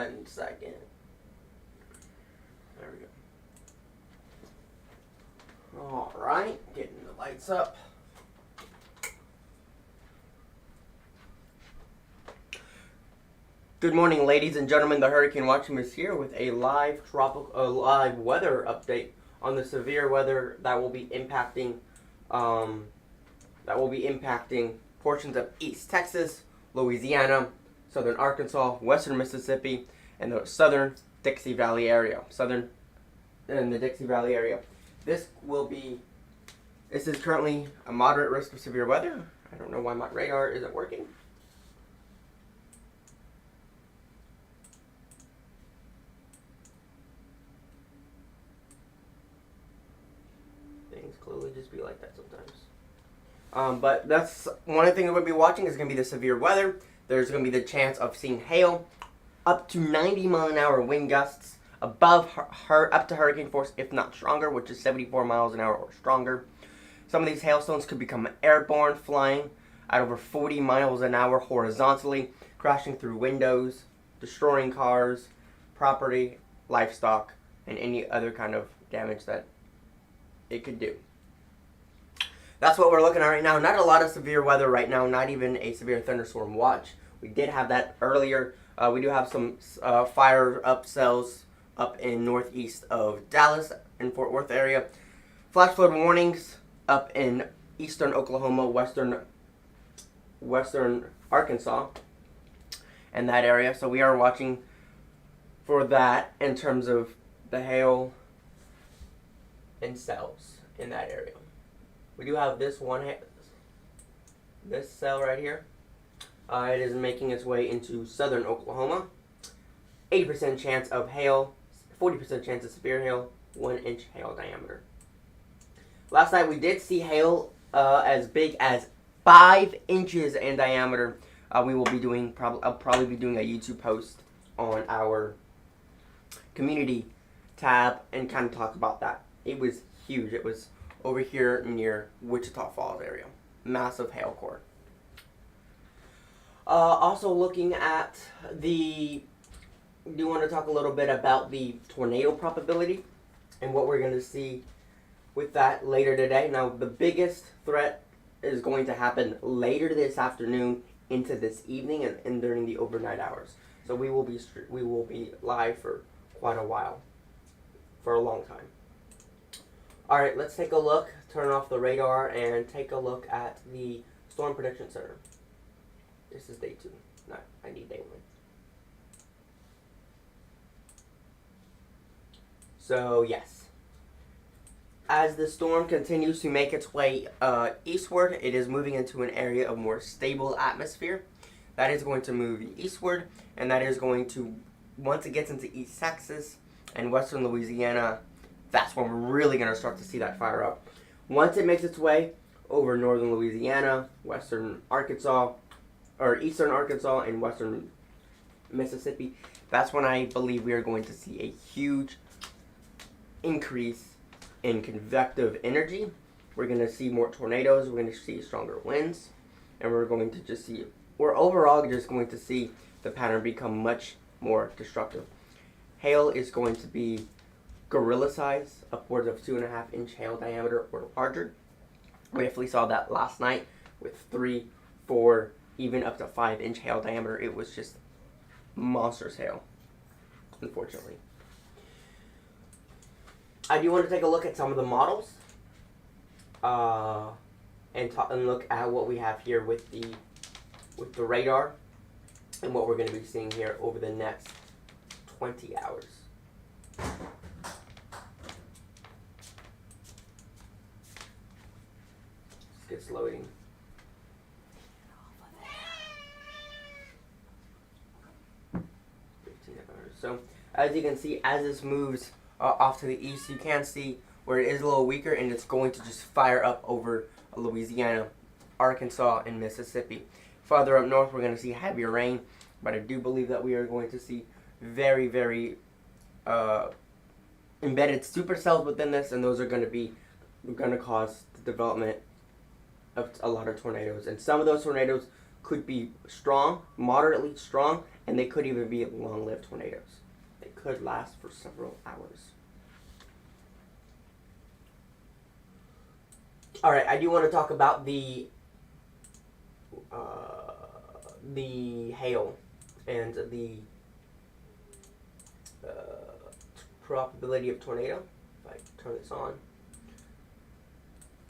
1 second. There we go. Alright, getting the lights up. Good morning, ladies and gentlemen. The Hurricane Watchman is here with a live weather update on the severe weather that will be impacting portions of East Texas, Louisiana, southern Arkansas, western Mississippi, and the southern Dixie Valley area. This is currently a moderate risk of severe weather. I don't know why my radar isn't working. Things clearly just be like that sometimes. But that's one of the things we'll be watching is going to be the severe weather. There's going to be the chance of seeing hail, up to 90-mile-an-hour wind gusts, up to hurricane force, if not stronger, which is 74 miles an hour or stronger. Some of these hailstones could become airborne, flying at over 40 miles an hour horizontally, crashing through windows, destroying cars, property, livestock, and any other kind of damage that it could do. That's what we're looking at right now. Not a lot of severe weather right now, not even a severe thunderstorm watch. We did have that earlier. We do have some fire up cells up in northeast of Dallas and Fort Worth area. Flash flood warnings up in eastern Oklahoma, western Arkansas, and that area. So we are watching for that in terms of the hail and cells in that area. We do have this cell right here. It is making its way into southern Oklahoma. 80% chance of hail, 40% chance of severe hail, 1-inch hail diameter. Last night we did see hail as big as 5 inches in diameter. We will be doing I'll probably be doing a YouTube post on our community tab and kind of talk about that. It was huge. It was over here near Wichita Falls area. Massive hail core. Also looking at do want to talk a little bit about the tornado probability and what we're going to see with that later today. Now, the biggest threat is going to happen later this afternoon into this evening and during the overnight hours. So we will be live for quite a while, for a long time. All right, let's take a look, turn off the radar, and take a look at the Storm Prediction Center. This is day 2. No, I need day 1. So, yes. As the storm continues to make its way eastward, it is moving into an area of more stable atmosphere. That is going to move eastward, and that is going to, once it gets into East Texas and western Louisiana, that's when we're really going to start to see that fire up. Once it makes its way over northern Louisiana, western Arkansas, or eastern Arkansas and western Mississippi, that's when I believe we are going to see a huge increase in convective energy. We're going to see more tornadoes, we're going to see stronger winds, and we're overall just going to see the pattern become much more destructive. Hail is going to be gorilla size, upwards of 2.5-inch hail diameter or larger. We definitely saw that last night with 3, 4, even up to 5-inch hail diameter. It was just monstrous hail, unfortunately. I do want to take a look at some of the models and look at what we have here with the radar and what we're going to be seeing here over the next 20 hours. It's loading. So, as you can see, as this moves off to the east, you can see where it is a little weaker, and it's going to just fire up over Louisiana, Arkansas, and Mississippi. Farther up north, we're going to see heavier rain, but I do believe that we are going to see very, very embedded supercells within this, and those are going to cause the development of a lot of tornadoes. And some of those tornadoes could be strong, moderately strong, and they could even be long-lived tornadoes. They could last for several hours. All right, I do want to talk about the hail and the probability of tornado. If I turn this on.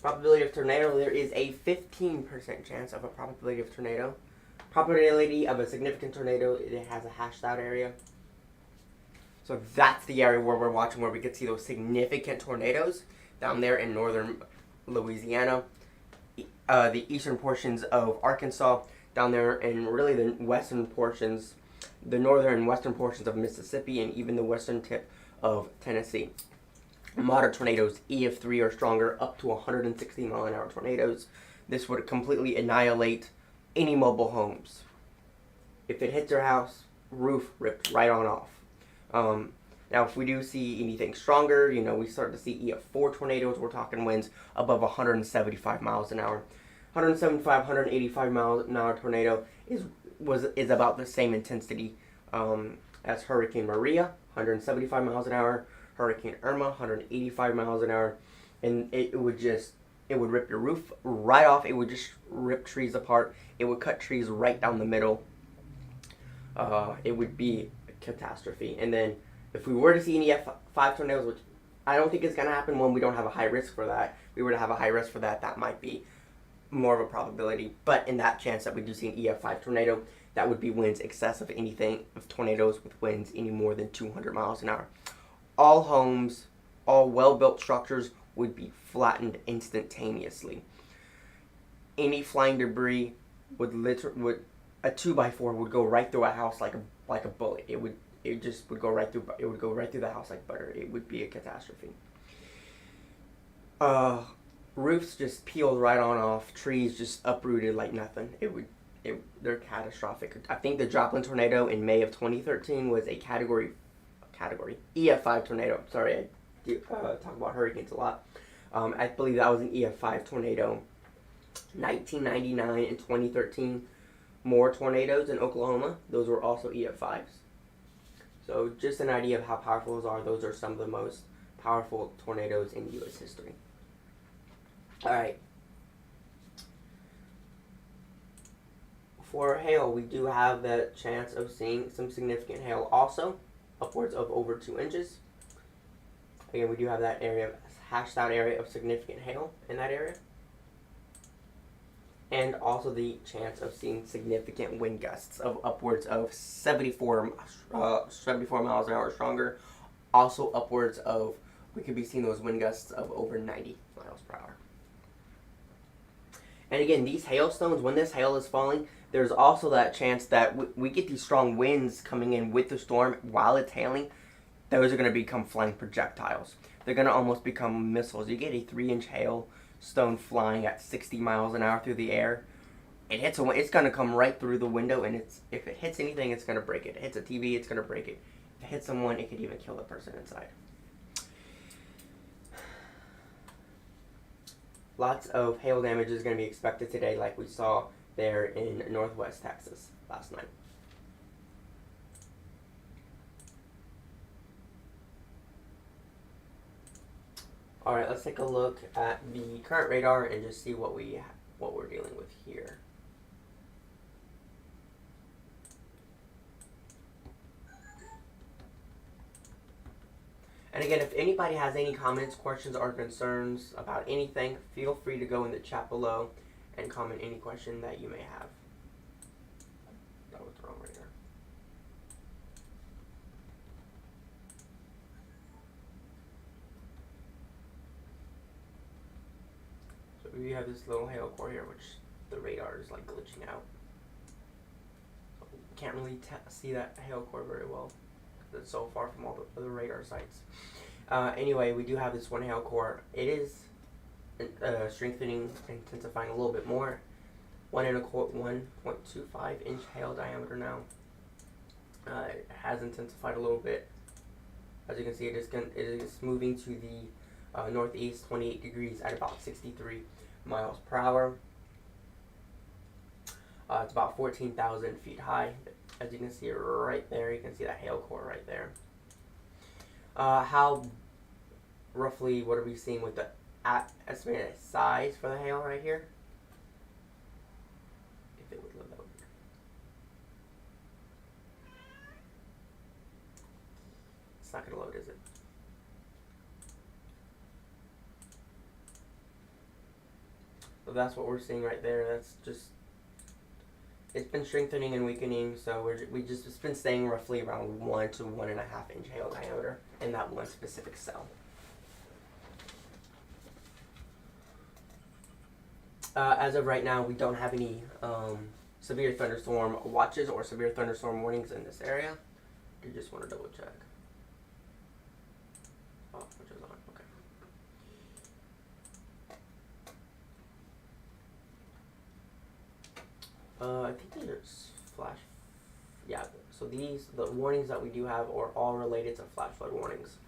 Probability of tornado, there is a 15% chance of a probability of tornado. Probability of a significant tornado, it has a hashed out area. So that's the area where we're watching, where we could see those significant tornadoes down there in northern Louisiana, the eastern portions of Arkansas, down there in really the western portions, the northern and western portions of Mississippi, and even the western tip of Tennessee. Moderate tornadoes, EF3 or stronger, up to 160 mile an hour tornadoes. This would completely annihilate any mobile homes. If it hits your house, roof ripped right on off. Now, if we do see anything stronger, we start to see EF4 tornadoes. We're talking winds above 175 miles an hour. 175, 185 miles an hour tornado is about the same intensity as Hurricane Maria, 175 miles an hour. Hurricane Irma, 185 miles an hour, and it would rip your roof right off. It would just rip trees apart. It would cut trees right down the middle. It would be a catastrophe. And then if we were to see any F5 tornadoes, which I don't think is going to happen when we don't have a high risk for that. If we were to have a high risk for that, that might be more of a probability. But in that chance that we do see an EF5 tornado, that would be winds excess of tornadoes with winds any more than 200 miles an hour. All homes, all well-built structures would be flattened instantaneously. Any flying debris would a 2x4 would go right through a house like a bullet. It would go right through the house like butter. It would be a catastrophe. Roofs just peeled right on off. Trees just uprooted like nothing. They're catastrophic. I think the Joplin tornado in May of 2013 was a category EF5 tornado. Sorry, I do talk about hurricanes a lot. I believe that was an EF5 tornado. 1999 and 2013, more tornadoes in Oklahoma. Those were also EF5s. So just an idea of how powerful those are. Those are some of the most powerful tornadoes in U.S. history. All right. For hail, we do have the chance of seeing some significant hail also, upwards of over 2 inches. Again, we do have that area, hashed out area of significant hail in that area. And also the chance of seeing significant wind gusts of upwards of 74 miles an hour or stronger. Also upwards of, we could be seeing those wind gusts of over 90 miles per hour. And again, these hailstones, when this hail is falling, there's also that chance that we get these strong winds coming in with the storm while it's hailing. Those are going to become flying projectiles. They're going to almost become missiles. You get a 3-inch hailstone flying at 60 miles an hour through the air. It's going to come right through the window, and if it hits anything, it's going to break it. If it hits a TV, it's going to break it. If it hits someone, it could even kill the person inside. Lots of hail damage is going to be expected today, like we saw there in northwest Texas last night. All right, let's take a look at the current radar and just see what we're dealing with here. And again, if anybody has any comments, questions, or concerns about anything, feel free to go in the chat below and comment any question that you may have. That was the wrong radar. So we have this little hail core here, which the radar is like glitching out. Can't really see that hail core very well. It's so far from all the other radar sites. Anyway, we do have this one hail core. It is strengthening, intensifying a little bit more. 1.25 inch hail diameter now. It has intensified a little bit. As you can see, it is moving to the northeast, 28 degrees at about 63 miles per hour. It's about 14,000 feet high. As you can see right there, you can see that hail core right there. How roughly, what are we seeing with the estimated size for the hail right here? If it would load. It's not going to load, is it? So that's what we're seeing right there. That's just, it's been strengthening and weakening, so it's been staying roughly around 1 to 1.5 inch hail diameter in that one specific cell. As of right now, we don't have any severe thunderstorm watches or severe thunderstorm warnings in this area. You just want to double check. Oh, which is on, okay. I think these are flash. Yeah, so the warnings that we do have are all related to flash flood warnings.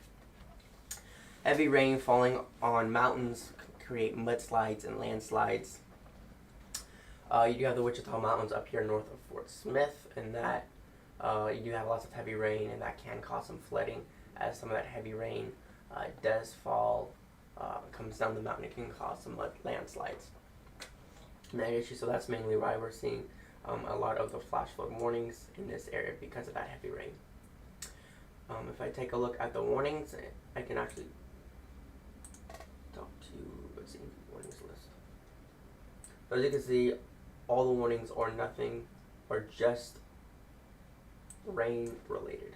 Heavy rain falling on mountains create mudslides and landslides. You do have the Wichita Mountains up here north of Fort Smith, and that you do have lots of heavy rain, and that can cause some flooding. As some of that heavy rain does fall, comes down the mountain, it can cause some landslides. And that issue, so that's mainly why we're seeing a lot of the flash flood warnings in this area because of that heavy rain. If I take a look at the warnings, I can actually talk to, let's see, warnings list. As you can see, all the warnings or nothing are just rain related.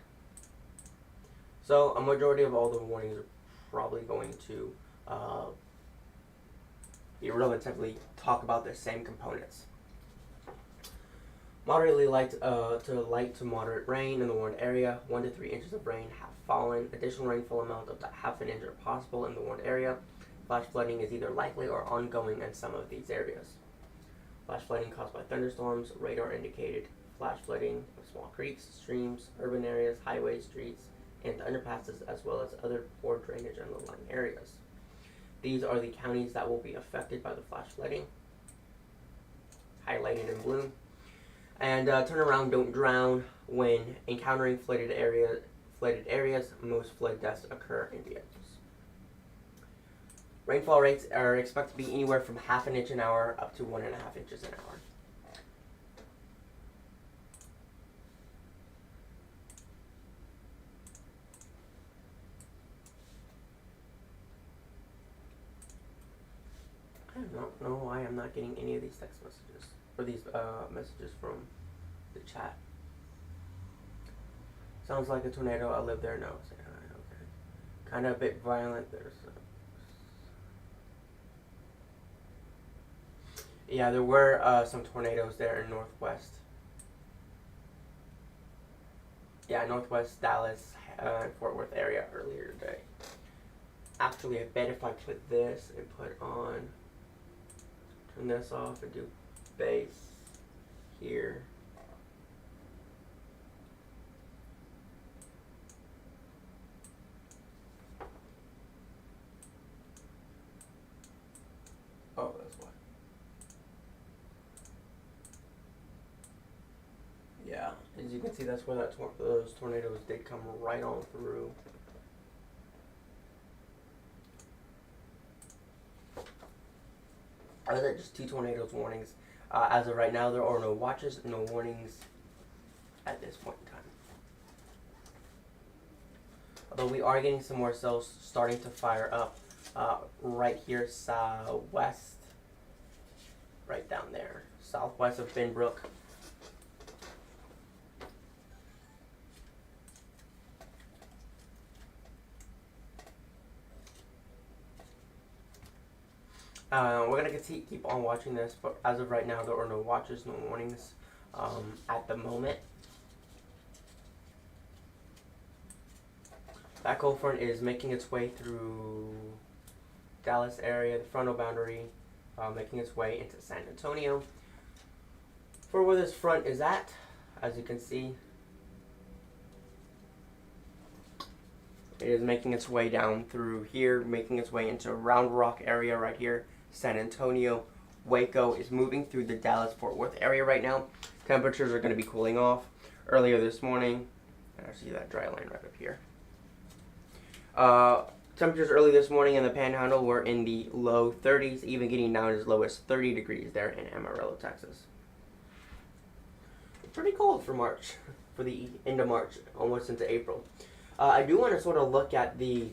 So a majority of all the warnings are probably going to be relatively talk about the same components. Moderately light to light to moderate rain in the warned area. 1 to 3 inches of rain have fallen. Additional rainfall amount of half an inch are possible in the warned area. Flash flooding is either likely or ongoing in some of these areas. Flash flooding caused by thunderstorms, radar indicated flash flooding of small creeks, streams, urban areas, highways, streets, and underpasses, as well as other poor drainage and low-lying areas. These are the counties that will be affected by the flash flooding, highlighted in blue. And turn around, don't drown. When encountering flooded areas, most flood deaths occur in vehicles. Rainfall rates are expected to be anywhere from half an inch an hour up to 1.5 inches an hour. I don't know why I'm not getting any of these text messages or these messages from the chat. Sounds like a tornado. I live there. No. Okay. Kind of a bit violent. There's. Yeah, there were some tornadoes there in northwest. Yeah, northwest Dallas and Fort Worth area earlier today. Actually, I bet if I put this and turn this off and do base here. Oh, that's why. Yeah, as you can see, that's where those tornadoes did come right on through. Are there just 2 tornadoes warnings? As of right now, there are no watches, no warnings at this point in time. Although we are getting some more cells starting to fire up right here southwest, right down there, southwest of Benbrook. We're going to keep on watching this, but as of right now, there are no watches, no warnings at the moment. That cold front is making its way through Dallas area, the frontal boundary, making its way into San Antonio. For where this front is at, as you can see, it is making its way down through here, making its way into Round Rock area right here. San Antonio, Waco is moving through the Dallas-Fort Worth area right now. Temperatures are going to be cooling off. earlier this morning. And I see that dry line right up here. Temperatures early this morning in the Panhandle were in the low 30s, even getting down as low as 30 degrees there in Amarillo, Texas. Pretty cold for March, for the end of March, almost into April. I do want to sort of look at the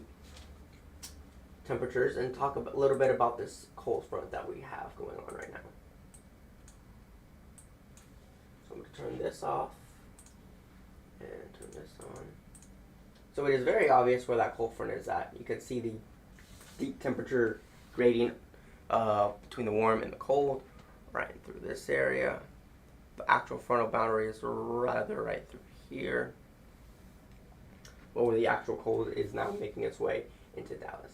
temperatures and talk a little bit about this cold front that we have going on right now. So I'm going to turn this off and turn this on. So it is very obvious where that cold front is at. You can see the deep temperature gradient between the warm and the cold right through this area. The actual frontal boundary is rather right through here, where the actual cold is now making its way into Dallas.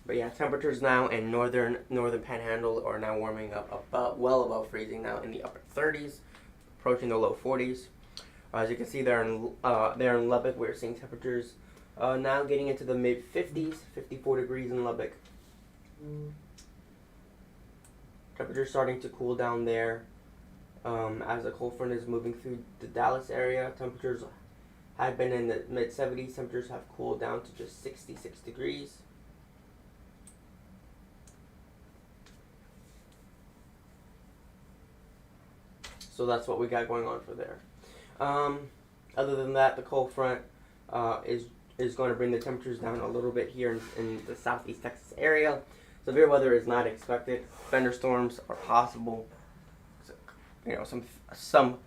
But yeah, temperatures now in northern Panhandle are now warming up well above freezing now in the upper 30s, approaching the low 40s. As you can see there in Lubbock, we're seeing temperatures now getting into the mid 50s, 54 degrees in Lubbock. Temperatures starting to cool down there as the cold front is moving through the Dallas area. Temperatures had been in the mid 70s. Temperatures have cooled down to just 66 degrees. So that's what we got going on for there. Other than that, the cold front is going to bring the temperatures down a little bit here in the southeast Texas area. Severe weather is not expected. Thunderstorms are possible. So, you know, some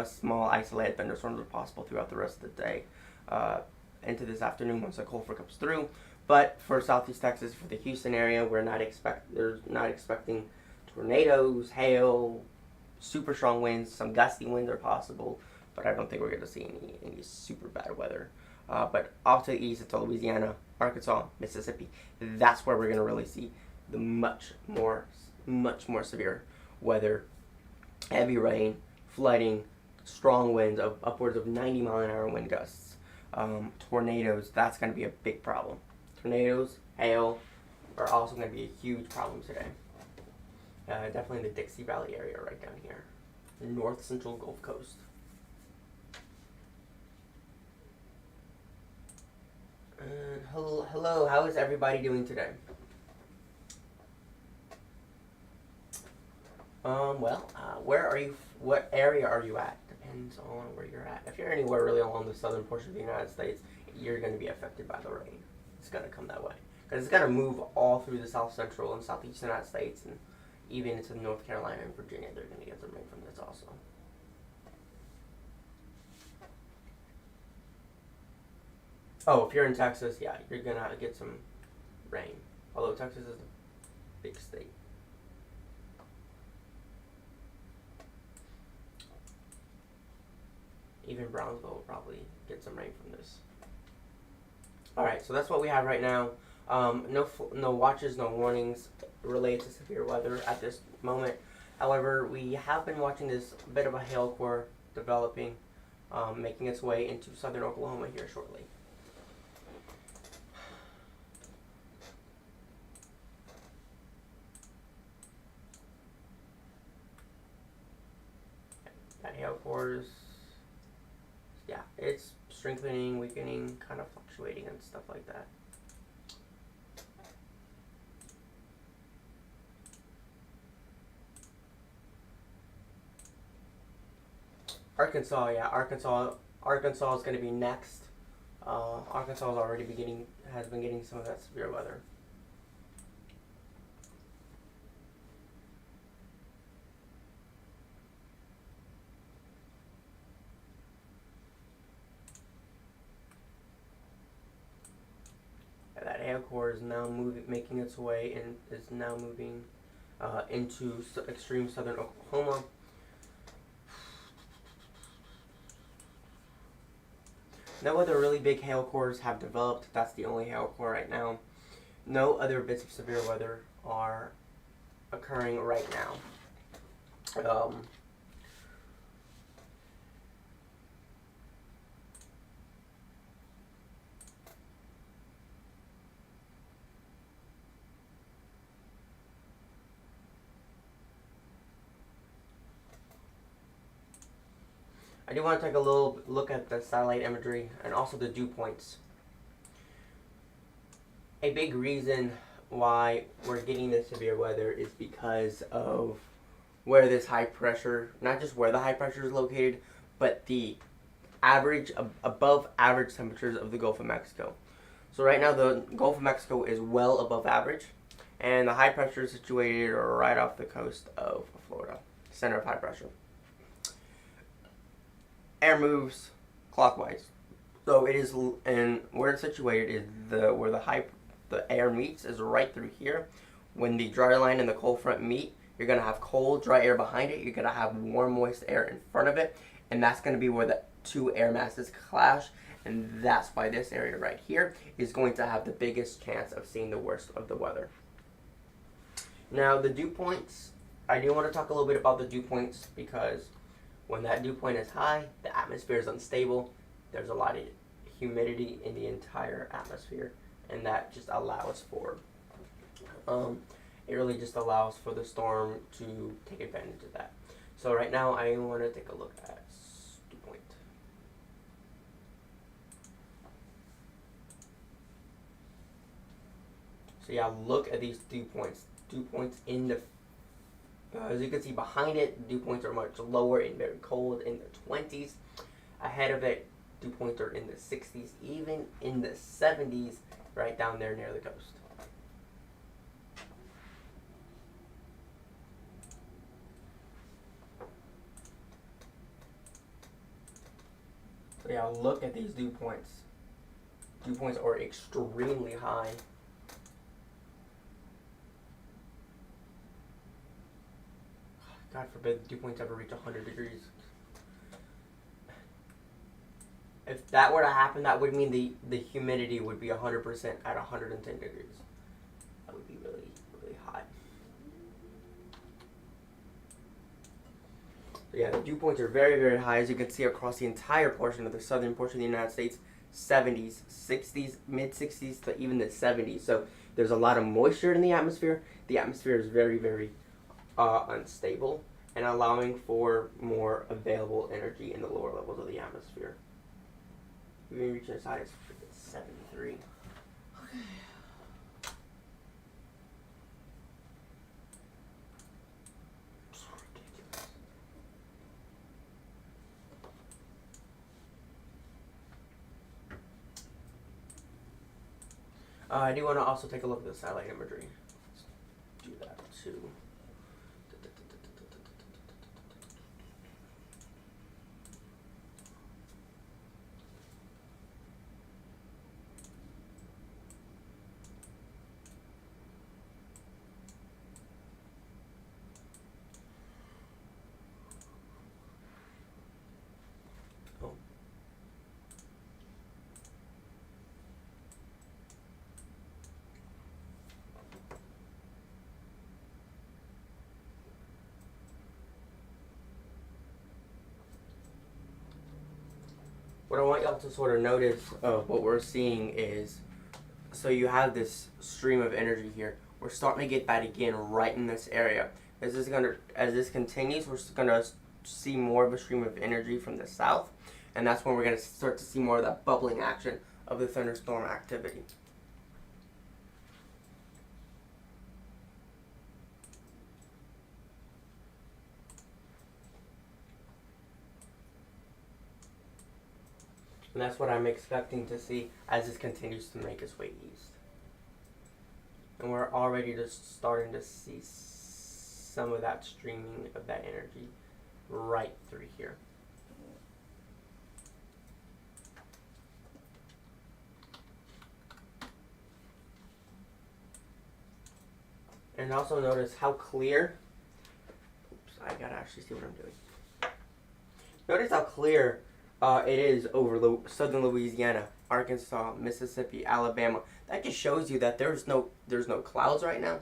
small isolated thunderstorms are possible throughout the rest of the day into this afternoon once the cold front comes through. But for southeast Texas, for the Houston area, we're not expecting tornadoes, hail, super strong winds. Some gusty winds are possible, but I don't think we're going to see any super bad weather. But off to the east into Louisiana, Arkansas, Mississippi, that's where we're going to really see the much more severe weather. Heavy rain, flooding, strong winds of upwards of 90-mile-an-hour wind gusts. Tornadoes, that's going to be a big problem. Tornadoes, hail are also going to be a huge problem today. Definitely in the Dixie Valley area right down here, the north central Gulf Coast. Hello, how is everybody doing today? Where are you? What area are you at? Depends on where you're at. If you're anywhere really along the southern portion of the United States, you're going to be affected by the rain. It's going to come that way because it's going to move all through the south central and southeast United States, and even into North Carolina and Virginia. They're going to get some rain from this also. Oh, if you're in Texas, yeah, you're going to get some rain. Although Texas is a big state. Even Brownsville will probably get some rain from this. Alright, so that's what we have right now. No watches, no warnings related to severe weather at this moment. However, we have been watching this bit of a hail core developing, making its way into southern Oklahoma here shortly. That hail core is, yeah, it's strengthening, weakening, kind of fluctuating and stuff like that. Arkansas, yeah, Arkansas is going to be next. Arkansas has been getting some of that severe weather. That hail core is now making its way and is now moving into extreme southern Oklahoma. No other really big hail cores have developed. That's the only hail core right now. No other bits of severe weather are occurring right now. Um, I do want to take a little look at the satellite imagery and also the dew points. A big reason why we're getting this severe weather is because of where this high pressure, not just where the high pressure is located, but the average, above average temperatures of the Gulf of Mexico. So right now the Gulf of Mexico is well above average, and the high pressure is situated right off the coast of Florida, center of high pressure. Air moves clockwise, so it is, and where it's situated is where the air meets is right through here. When the dry line and the cold front meet, you're gonna have cold, dry air behind it. You're gonna have warm, moist air in front of it, and that's gonna be where the two air masses clash. And that's why this area right here is going to have the biggest chance of seeing the worst of the weather. Now, the dew points, I do want to talk a little bit about the dew points because when that dew point is high, the atmosphere is unstable. There's a lot of humidity in the entire atmosphere, and that just allows for, it really just allows for the storm to take advantage of that. So right now, I want to take a look at dew point. So yeah, look at these dew points. Dew points in the, as you can see behind it, dew points are much lower and very cold in the 20s. Ahead of it, dew points are in the 60s, even in the 70s, right down there near the coast. So yeah, look at these dew points. Dew points are extremely high. God forbid dew points ever reach 100 degrees. If that were to happen, that would mean the humidity would be 100% at 110 degrees. That would be really, really hot. So yeah, the dew points are very, very high, as you can see across the entire portion of the southern portion of the United States. 70s, 60s, mid-60s to even the 70s. So there's a lot of moisture in the atmosphere. The atmosphere is very, very unstable and allowing for more available energy in the lower levels of the atmosphere. Even reaching as high as 73. Okay. It's ridiculous. I do want to also take a look at the satellite imagery. Let's do that too. What I want y'all to sort of notice of what we're seeing is, so you have this stream of energy here. We're starting to get that again right in this area. As this continues, we're gonna see more of a stream of energy from the south, and that's when we're gonna start to see more of that bubbling action of the thunderstorm activity. And that's what I'm expecting to see as this continues to make its way east. And we're already just starting to see some of that streaming of that energy right through here. And also notice how clear, oops, I gotta actually see what I'm doing. Notice how clear it is over southern Louisiana, Arkansas, Mississippi, Alabama. That just shows you that there's no clouds right now.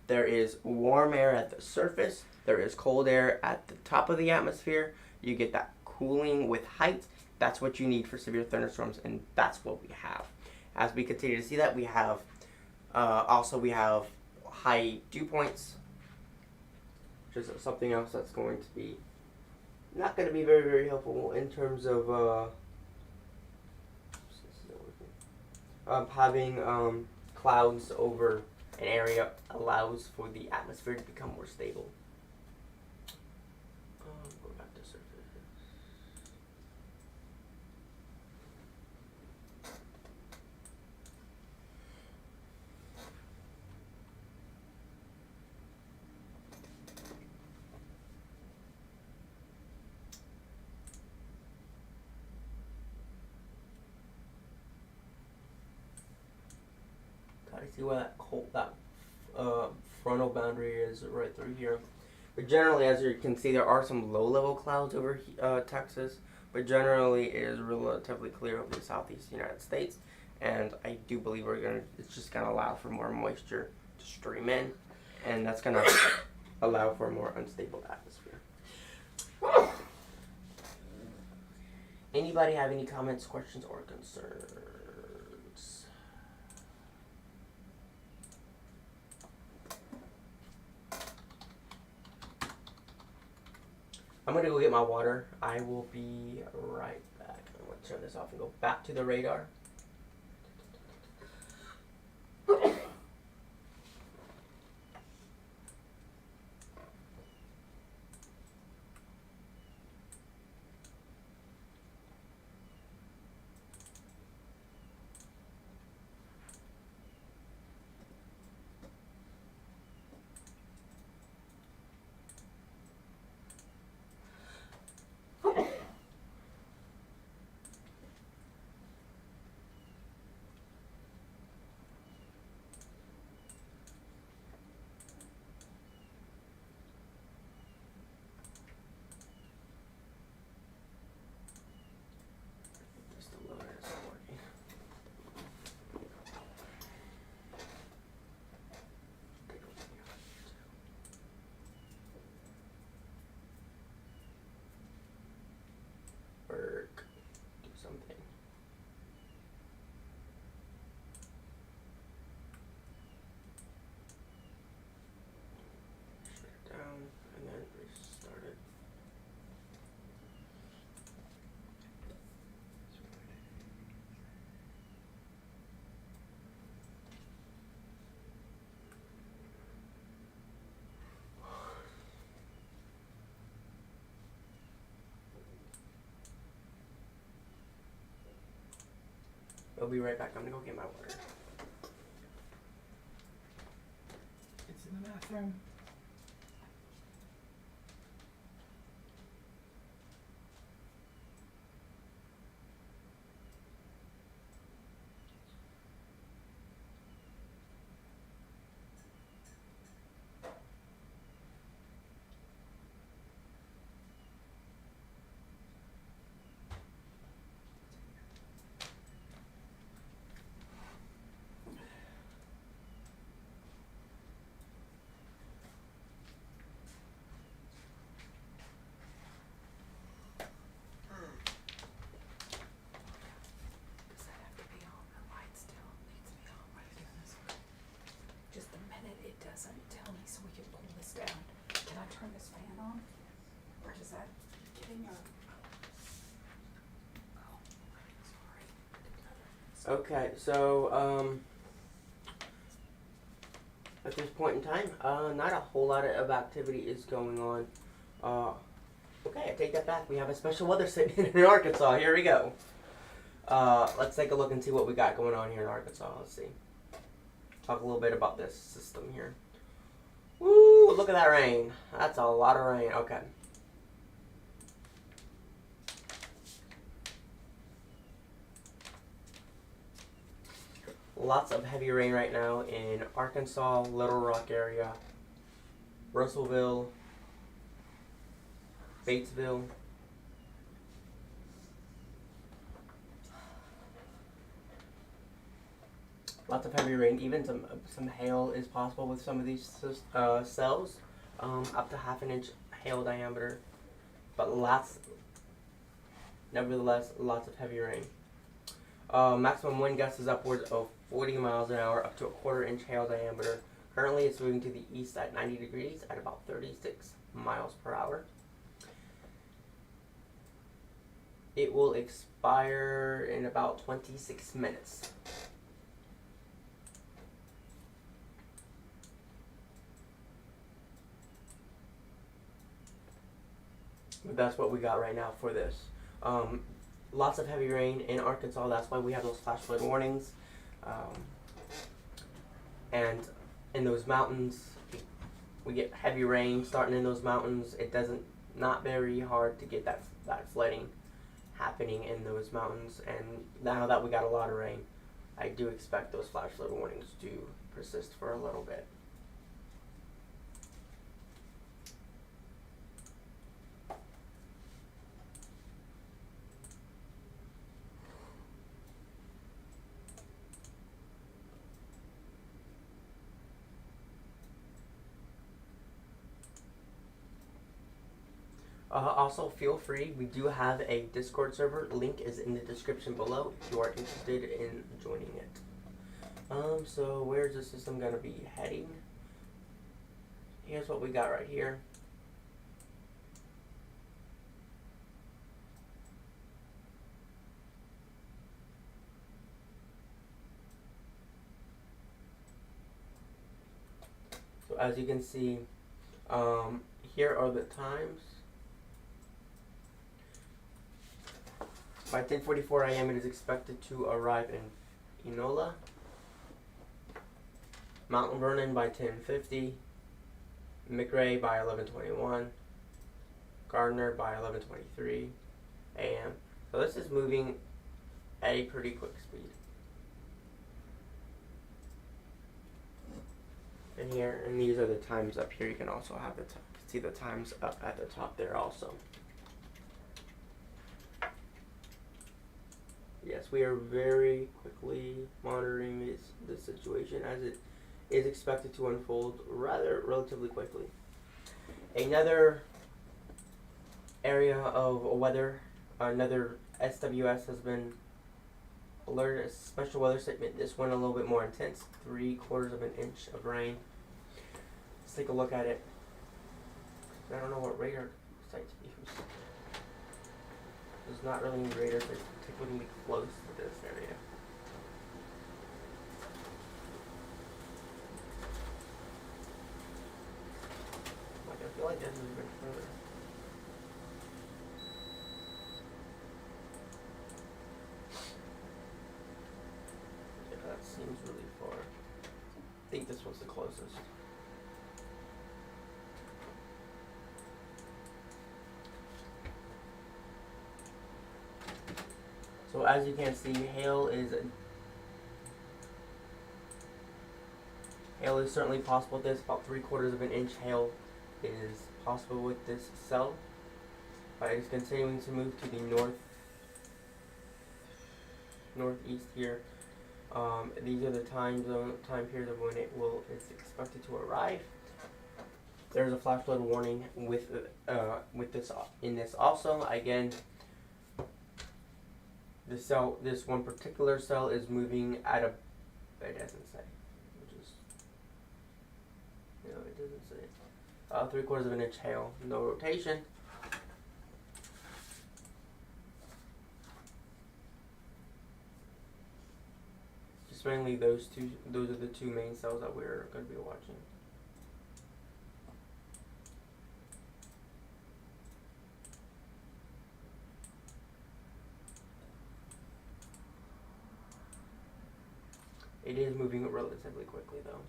There is warm air at the surface, there is cold air at the top of the atmosphere. You get that cooling with height. That's what you need for severe thunderstorms, and that's what we have. As we continue to see that, we have we have high dew points, which is something else that's going to be not going to be very, very helpful in terms of having clouds over an area allows for the atmosphere to become more stable. Go back to surface. See where that frontal boundary is right through here. But generally, as you can see, there are some low-level clouds over Texas, but generally it is relatively clear over the southeast United States. And I do believe it's just gonna allow for more moisture to stream in, and that's gonna allow for a more unstable atmosphere. Anybody have any comments, questions, or concerns? I'm going to go get my water. I will be right back. I'm going to turn this off and go back to the radar. Do something. Shut it down and then restart it. I'll be right back. I'm gonna go get my water. It's in the bathroom. Doesn't tell me, so we can pull this down. Can I turn this fan on? Or is that getting a... Oh, sorry. Okay, so at this point in time, not a whole lot of activity is going on. Okay, I take that back. We have a special weather statement in Arkansas. Here we go. Let's take a look and see what we got going on here in Arkansas. Let's see. Talk a little bit about this system here. Woo! Look at that rain. That's a lot of rain. Okay. Lots of heavy rain right now in Arkansas, Little Rock area, Russellville, Batesville. Lots of heavy rain. Even some hail is possible with some of these cells. up to half an inch hail diameter, but nevertheless, lots of heavy rain. Maximum wind gusts is upwards of 40 miles an hour, up to a quarter-inch hail diameter. Currently, it's moving to the east at 90 degrees at about 36 miles per hour. It will expire in about 26 minutes. But that's what we got right now for this. Lots of heavy rain in Arkansas. That's why we have those flash flood warnings. And in those mountains, we get heavy rain starting in those mountains. It not very hard to get that flooding happening in those mountains. And now that we got a lot of rain, I do expect those flash flood warnings to persist for a little bit. Also, feel free, we do have a Discord server. Link is in the description below if you are interested in joining it. So where's the system going to be heading? Here's what we got right here. So as you can see, here are the times. By 10:44 a.m. it is expected to arrive in Enola, Mount Vernon by 10:50, McRae by 11:21, Gardner by 11:23 a.m. So this is moving at a pretty quick speed. And here, and these are the times up here. You can also have see the times up at the top there also. Yes, we are very quickly monitoring this situation as it is expected to unfold relatively quickly. Another area of weather, another SWS has been alerted, a special weather statement. This one a little bit more intense, 3/4 of an inch of rain. Let's take a look at it. I don't know what radar site to use. There's not really any radars that are particularly close to this area. Like, I feel like this is a bit further. Yeah, that seems really far. I think this was the closest. So as you can see, hail is certainly possible with this. About 3/4 of an inch hail is possible with this cell. But it is continuing to move to the northeast here. These are the time periods of when it's expected to arrive. There's a flash flood warning with this in this also. Again, this one particular cell is moving at it doesn't say, it doesn't say. 3/4 of an inch hail, no rotation. Just mainly those are the two main cells that we're going to be watching. It is moving relatively quickly though.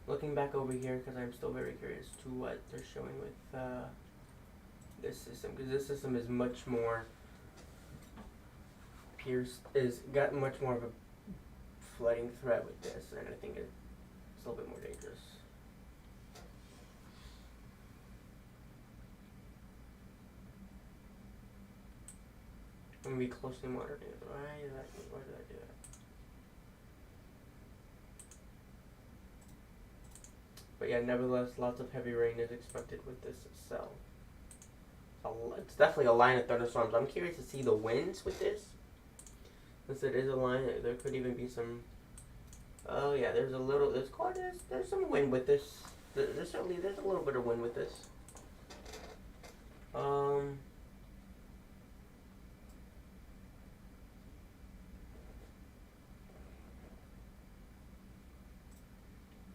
Looking back over here, because I'm still very curious to what they're showing with this system, because this system is much more got much more of a flooding threat with this, and I think it's a little bit more dangerous. I'm gonna be closely monitored. Why did I do that? But yeah, nevertheless, lots of heavy rain is expected with this cell. It's definitely a line of thunderstorms. I'm curious to see the winds with this. Since it is a line, there could even be some. Oh yeah, there's some wind with this. There's a little bit of wind with this.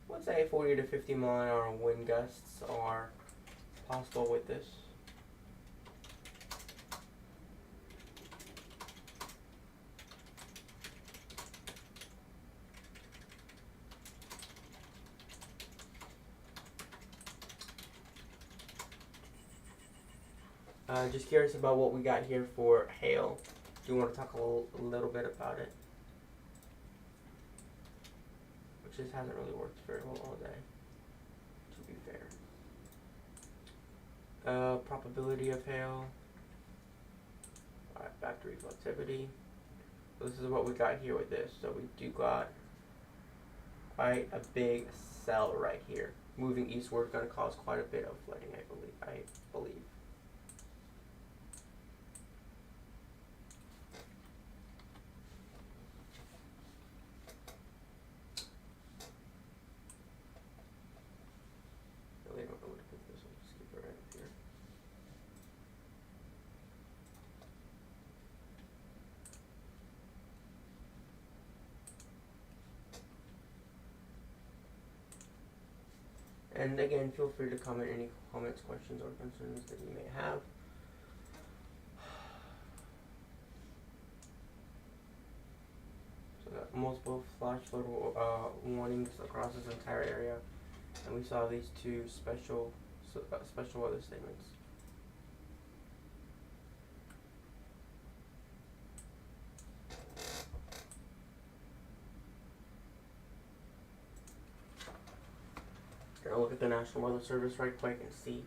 Let's say 40 to 50 mile an hour wind gusts are possible with this. Just curious about what we got here for hail. Do you want to talk a little bit about it? Which just hasn't really worked very well all day, to be fair. Probability of hail. Alright, back to reflectivity. So this is what we got here with this. So we do got quite a big cell right here. Moving eastward going to cause quite a bit of flooding, I believe. Really don't know where to put this. I'll just keep it right up here. And again, feel free to comment any comments, questions, or concerns that you may have. So got multiple flash flood warnings across this entire area, and we saw these two special weather statements. Gonna look at the National Weather Service right quick and see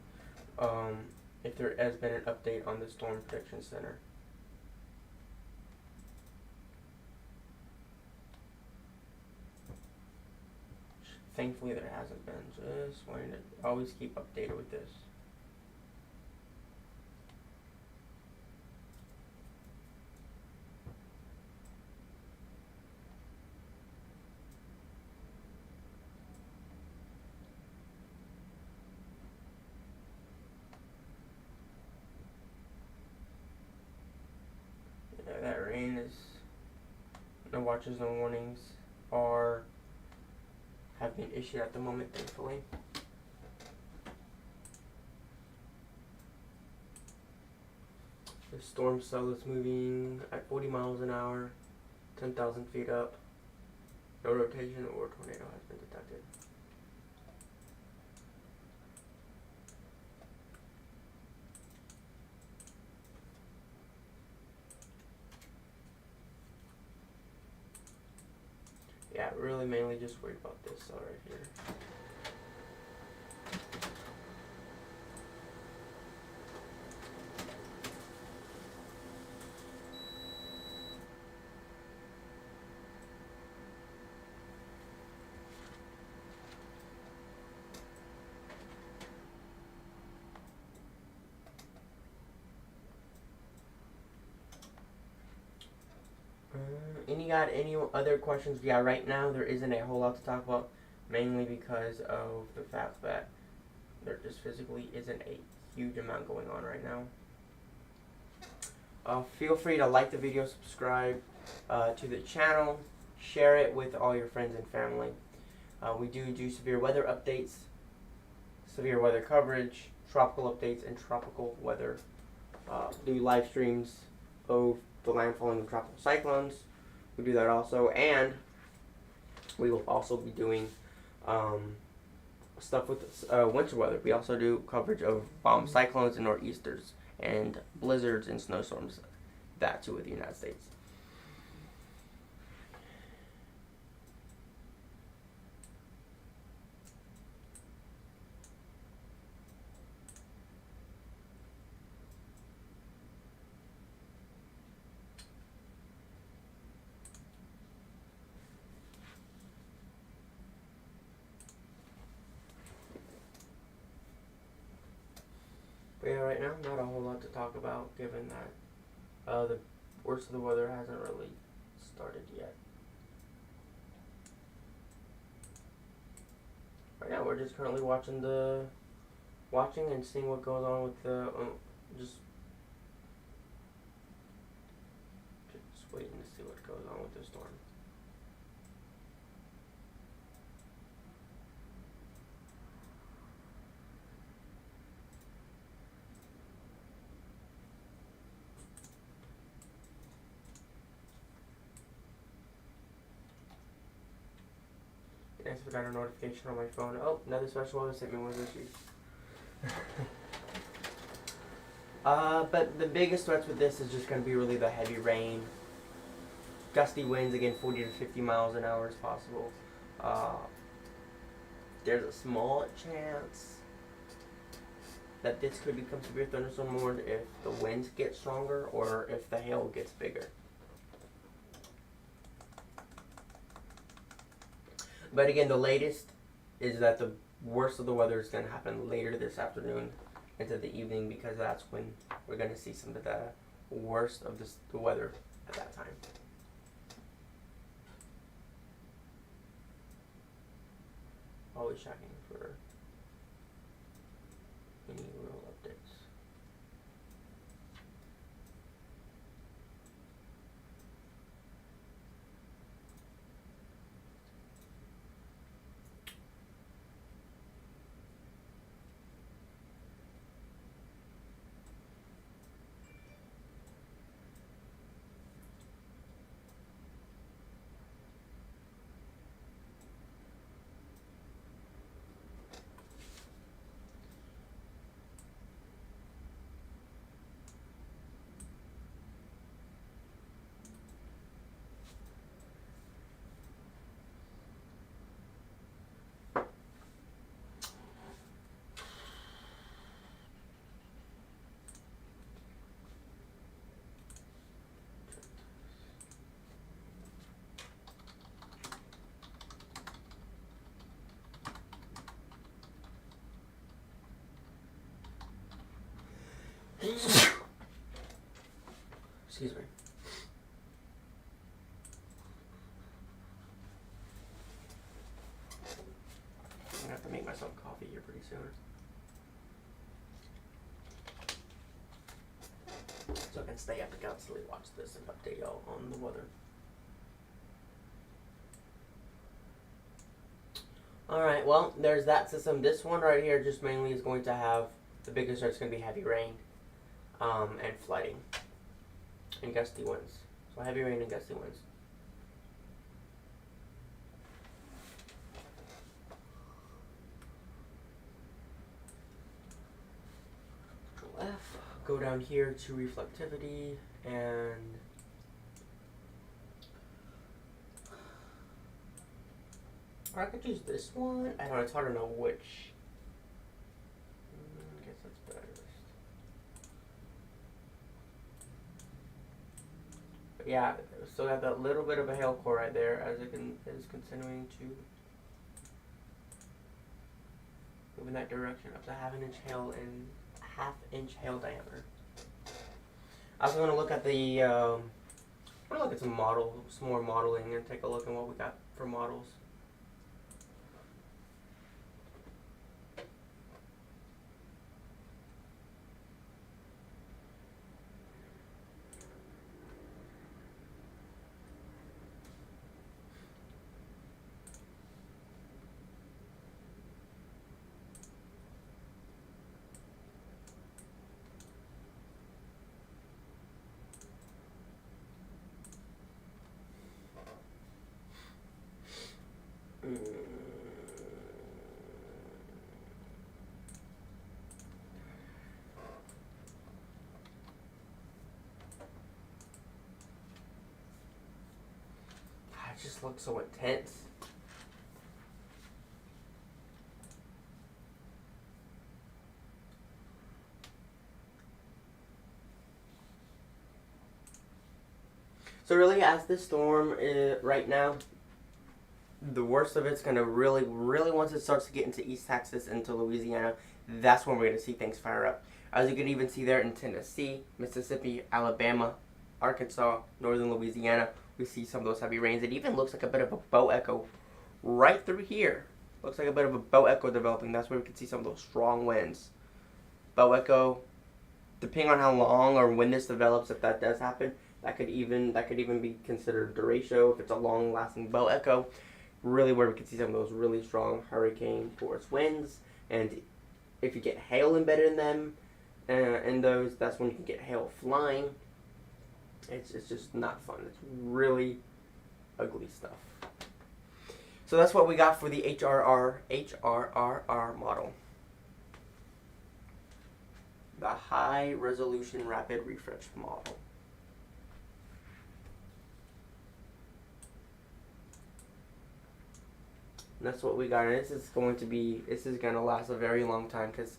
if there has been an update on the Storm Prediction Center. Thankfully there hasn't been. Just wanting to always keep updated with this. Yeah, that rain is, no watches, no warnings have been issued at the moment, thankfully. The storm cell is moving at 40 miles an hour, 10,000 feet up. No rotation or tornado has been detected. Yeah, really mainly just worried about this cell right here. Any other questions? Yeah, right now there isn't a whole lot to talk about, mainly because of the fact that there just physically isn't a huge amount going on right now. Feel free to like the video, subscribe to the channel, share it with all your friends and family. We do severe weather updates, severe weather coverage, tropical updates, and tropical weather. Do live streams of the landfalling of tropical cyclones. We do that also, and we will also be doing stuff with winter weather. We also do coverage of bomb cyclones and northeasters and blizzards and snowstorms. That too with the United States. now, not a whole lot to talk about, given that the worst of the weather hasn't really started yet. Right now, we're just currently watching and seeing what goes on with the just waiting to see what goes on with the storm. I just got a notification on my phone. Oh, another special weather statement was issued. But the biggest threats with this is just going to be really the heavy rain. Gusty winds, again, 40 to 50 miles an hour is possible. There's a small chance that this could become severe thunderstorm more if the winds get stronger or if the hail gets bigger. But again, the latest is that the worst of the weather is going to happen later this afternoon into the evening, because that's when we're going to see some of the worst of the weather at that time. Always checking for any real updates. Excuse me. I'm gonna have to make myself coffee here pretty soon, so I can stay up and constantly watch this and update y'all on the weather. Alright, well, there's that system. This one right here just mainly is going to have, the biggest threat is going to be heavy rain and flooding and gusty winds. So heavy rain and gusty winds. Control F, go down here to reflectivity, and or I could use this one. I don't know, it's hard to know which. I guess that's better. But yeah, still got that little bit of a hail core right there as it is continuing to move in that direction, up to half-inch hail diameter. I also want to look at the I'm gonna look at some more modeling and take a look at what we got for models. It just looks so intense. So really, as this storm right now, the worst of it's gonna really, once it starts to get into East Texas, into Louisiana, that's when we're gonna see things fire up. As you can even see there in Tennessee, Mississippi, Alabama, Arkansas, northern Louisiana, we see some of those heavy rains. It even looks like a bit of a bow echo right through here. Looks like a bit of a bow echo developing. That's where we can see some of those strong winds. Bow echo, depending on how long or when this develops, if that does happen, that could even be considered derecho if it's a long-lasting bow echo. Really, where we can see some of those really strong hurricane force winds, and if you get hail embedded in them, in those, that's when you can get hail flying. It's just not fun. It's really ugly stuff. So that's what we got for the HRRR model. The High Resolution Rapid Refresh model. And that's what we got. And this is going to last a very long time because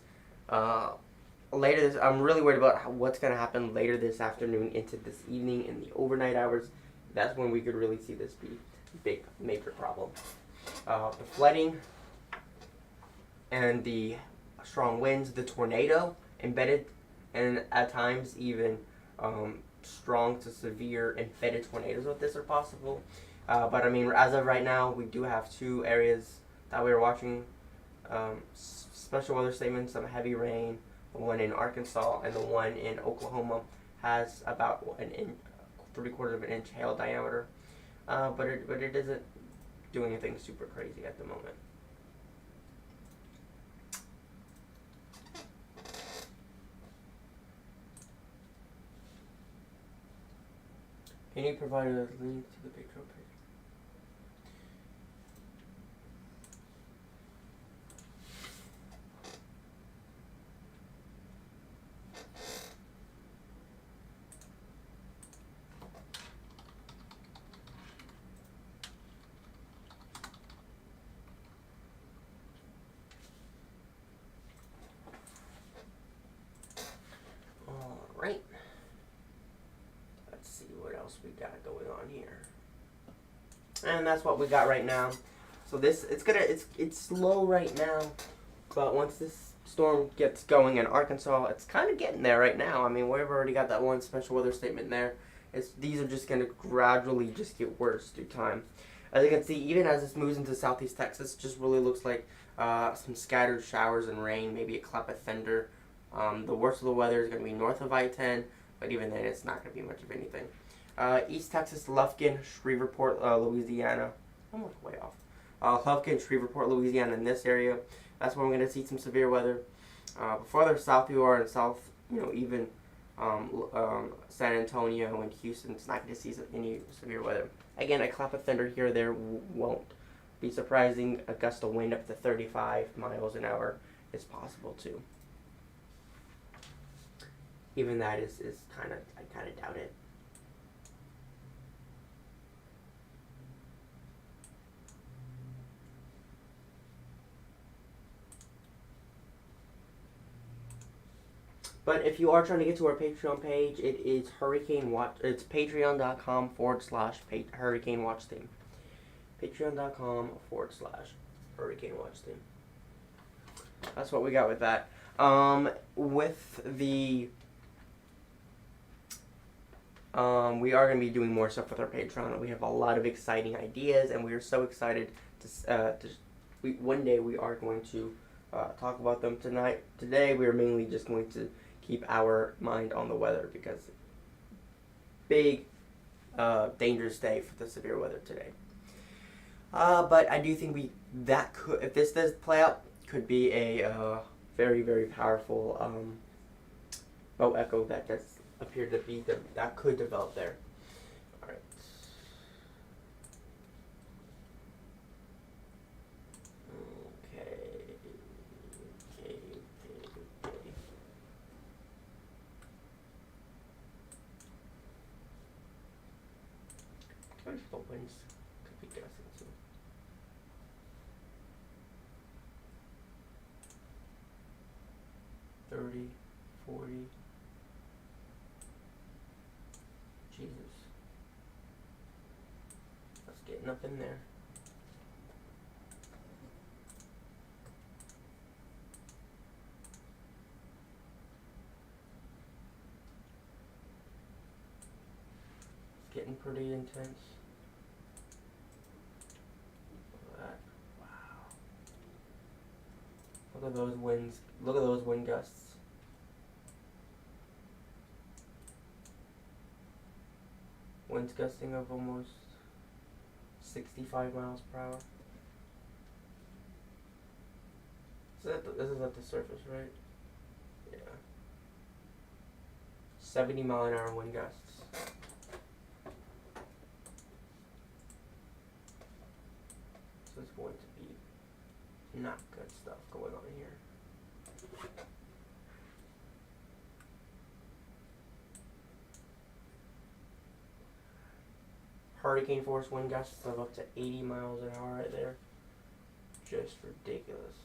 I'm really worried about what's going to happen later this afternoon into this evening in the overnight hours. That's when we could really see this be a big, major problem. The flooding and the strong winds, the tornado embedded, and at times even strong to severe embedded tornadoes with this are possible. But I mean, as of right now, we do have 2 areas that we are watching special weather statements, some heavy rain. The one in Arkansas and the one in Oklahoma has about 3/4 of an inch hail diameter, but it isn't doing anything super crazy at the moment. Can you provide a link to the picture page? Alright. Let's see what else we got going on here. And that's what we got right now. So it's slow right now, but once this storm gets going in Arkansas, it's kind of getting there right now. I mean, we've already got that one special weather statement there. These are just going to gradually just get worse through time. As you can see, even as this moves into southeast Texas, it just really looks like some scattered showers and rain, maybe a clap of thunder. The worst of the weather is going to be north of I-10, but even then it's not going to be much of anything. East Texas, Lufkin, Shreveport, Louisiana. I'm like way off. Lufkin, Shreveport, Louisiana, in this area. That's where we're going to see some severe weather. Farther south you are in south, even San Antonio and Houston, it's not going to see any severe weather. Again, a clap of thunder here or there won't be surprising. A gust of wind up to 35 miles an hour is possible too. Even that is I kind of doubt it. But if you are trying to get to our Patreon page, it is Hurricane Watch. It's patreon.com/Hurricane Watch Team. Patreon.com/Hurricane Watch Team. That's what we got with that. With the we are going to be doing more stuff with our Patreon. We have a lot of exciting ideas, and we are so excited one day we are going to talk about them tonight. Today we are mainly just going to keep our mind on the weather because big dangerous day for the severe weather today. But I do think if this does play out, could be a very, very powerful bow echo that does appear to be that could develop there. All right. Okay. Where's the winds? Could be guessing too. $30, $40. Jesus. That's getting up in there. It's getting pretty intense. Look at that. Wow. Look at those winds. Look at those wind gusts. Winds gusting of almost 65 miles per hour. This is at the surface, right? Yeah. 70 mile an hour wind gusts. So it's going to be not good stuff going on here. Hurricane force wind gusts of up to 80 miles an hour right there. Just ridiculous.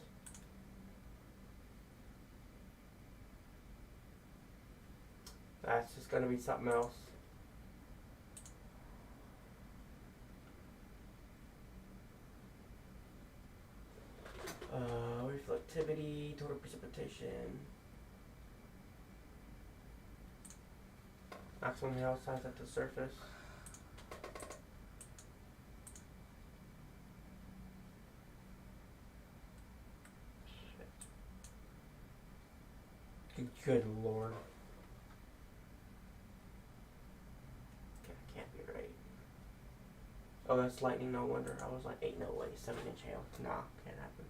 That's just going to be something else. Reflectivity, total precipitation. Maximum hail size at the surface. Good lord. Can't be right. Oh, that's lightning, no wonder. I was like, ain't no way, 7-inch hail. Nah, can't happen.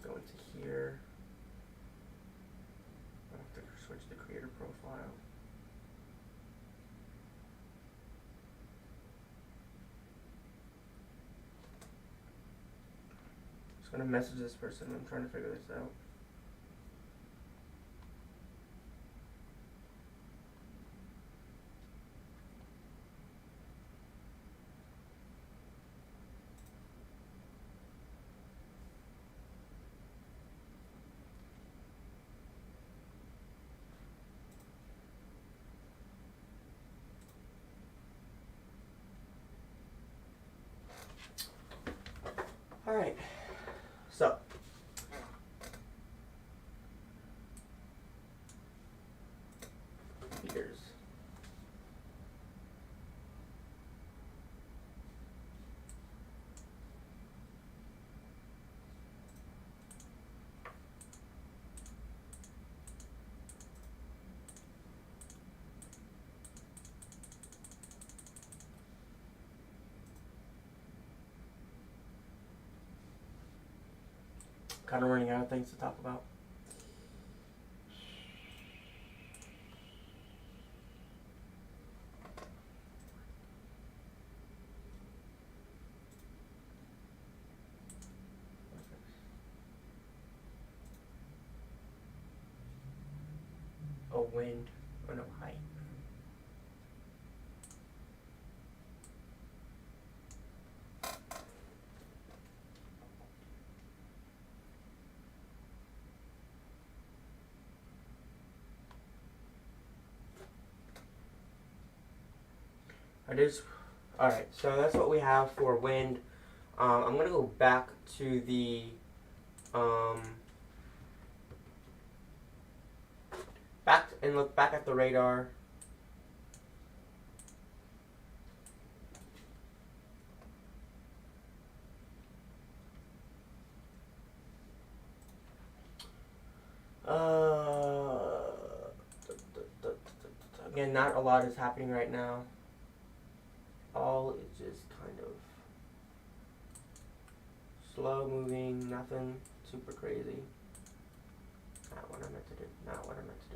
Go into here. I have to switch the creator profile. Just gonna message this person. I'm trying to figure this out. Alright, so here's kind of running out of things to talk about. Oh, wind. Oh no, height. Alright, so that's what we have for wind. I'm going to go back to the look back at the radar. Again, not a lot is happening right now. All is just kind of slow moving, nothing super crazy. Not what I meant to do. Not what I meant to do.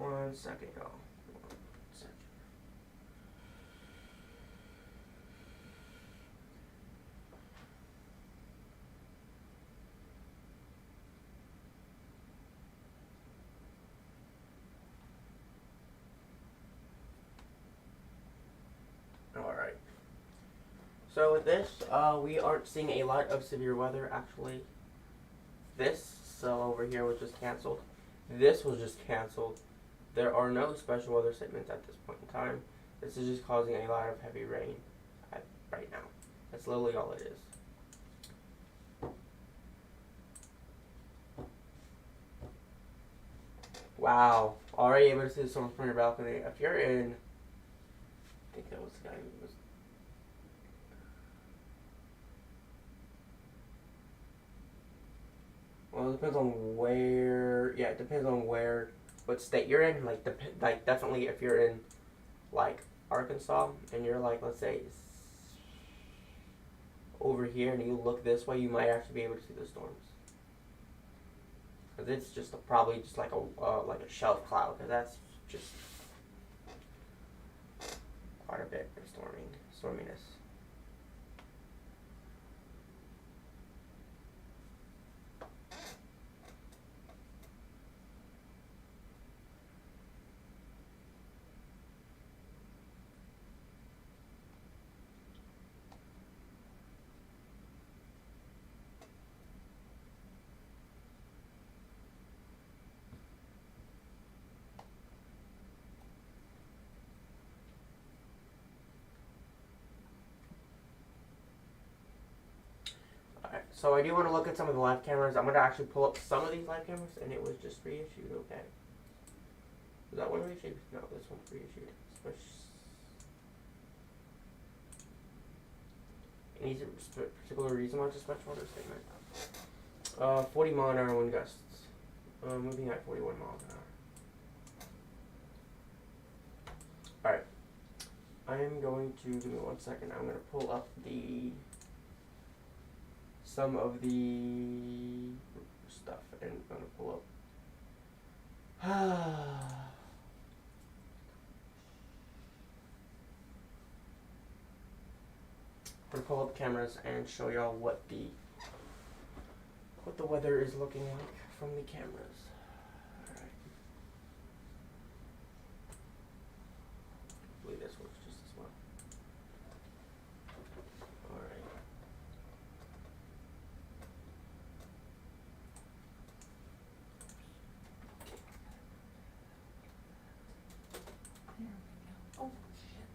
1 second, y'all. 1 second. Alright. So with this, we aren't seeing a lot of severe weather actually. This cell over here was just canceled. This was just canceled. There are no special weather statements at this point in time. This is just causing a lot of heavy rain right now. That's literally all it is. Wow. Already able to see the storm from your balcony. If you're in, I think that was the guy who was. Well, it depends on where. Yeah, it depends on what state you're in. Like definitely if you're in, like Arkansas, and you're like, let's say, over here, and you look this way, you might actually be able to see the storms. Cause it's just probably just like a shelf cloud. Cause that's just quite a bit of storminess. Alright, so I do want to look at some of the live cameras. I'm going to actually pull up some of these live cameras, and it was just reissued, okay. Was that one reissued? No, this one's reissued. Any particular reason why it's a special order statement? 40 mile an hour wind gusts. Moving at 41 miles an hour. Alright. I am going to, give me 1 second, I'm going to pull up some of the stuff, and I'm going to pull up I'm going to pull up cameras and show y'all what the weather is looking like from the cameras. Alright. Hopefully this works just as well. Alright. There we go. Oh, shit.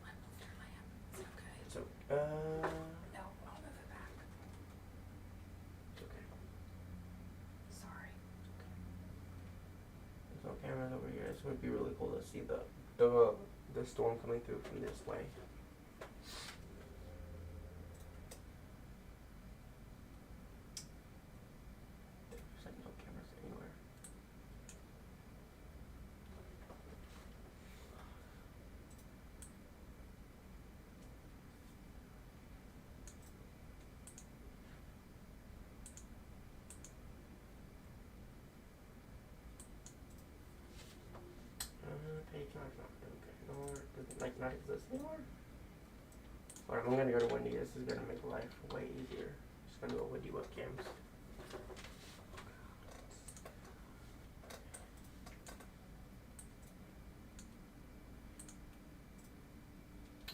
I moved your lamp. Is it okay? So, No, I'll move it back. it's okay. Sorry. There's no cameras over here. This would be really cool to see the storm coming through from this way. There's like no cameras anywhere. Page not okay. No, does it like not exist anymore? Alright, I'm gonna go to Windy. This is gonna make life way easier. Just gonna go Windy webcams.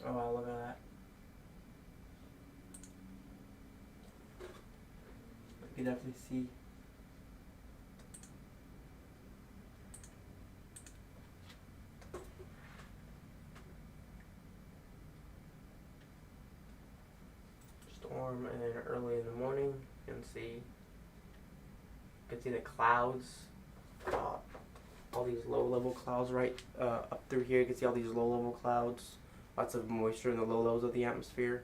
Oh wow, look at that. You can definitely see. Storm, and then early in the morning you can see the clouds, all these low level clouds right up through here. You can see all these low level clouds, lots of moisture in the low levels of the atmosphere,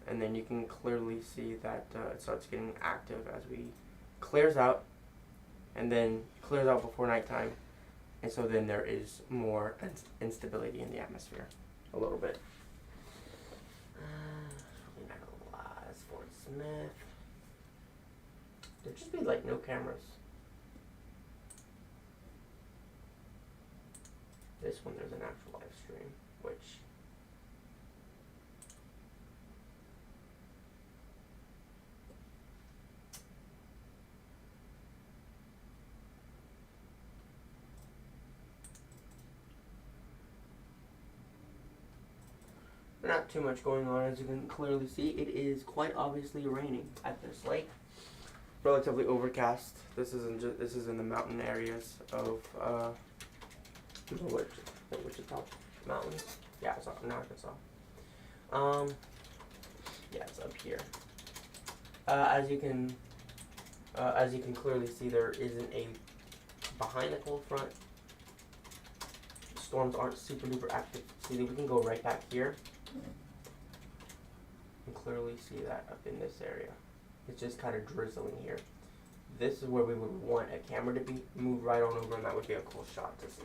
and then you can clearly see that it starts getting active as we clears out, and then clears out before nighttime, and so then there is more instability in the atmosphere a little bit. Fort Smith. There'd just be like no cameras. this one there's an actual live stream, which not too much going on, as you can clearly see. It is quite obviously raining at this lake. Relatively overcast. This is in the mountain areas of the Wichita Mountains. Yeah, it's up in Arkansas. Yeah, it's up here. As you can clearly see, there isn't a behind the cold front. Storms aren't super duper active. See, we can go right back here and clearly see that up in this area. It's just kind of drizzling here. This is where we would want a camera to be. Move right on over, and that would be a cool shot to see.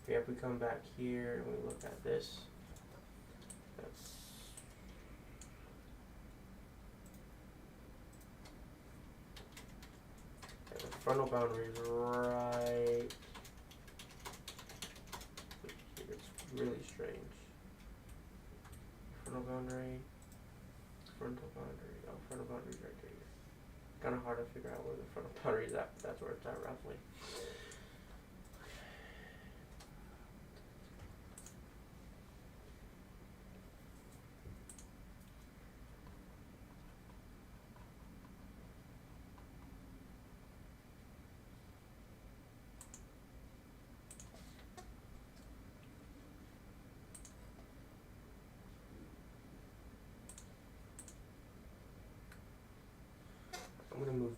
Yeah, if we come back here and we look at this, that's the frontal boundary is right. It's really strange. Frontal boundary. Oh, frontal boundary's right there. Kind of hard to figure out where the frontal boundary is at, but that's where it's at roughly. I'm going to move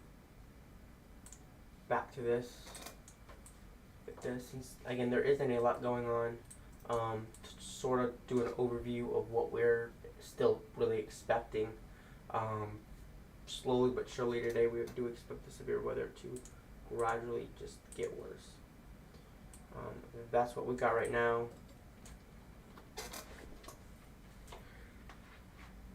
back to this. Since, again, there isn't a lot going on, to sort of do an overview of what we're still really expecting. Slowly but surely today, we do expect the severe weather to gradually just get worse. That's what we got right now.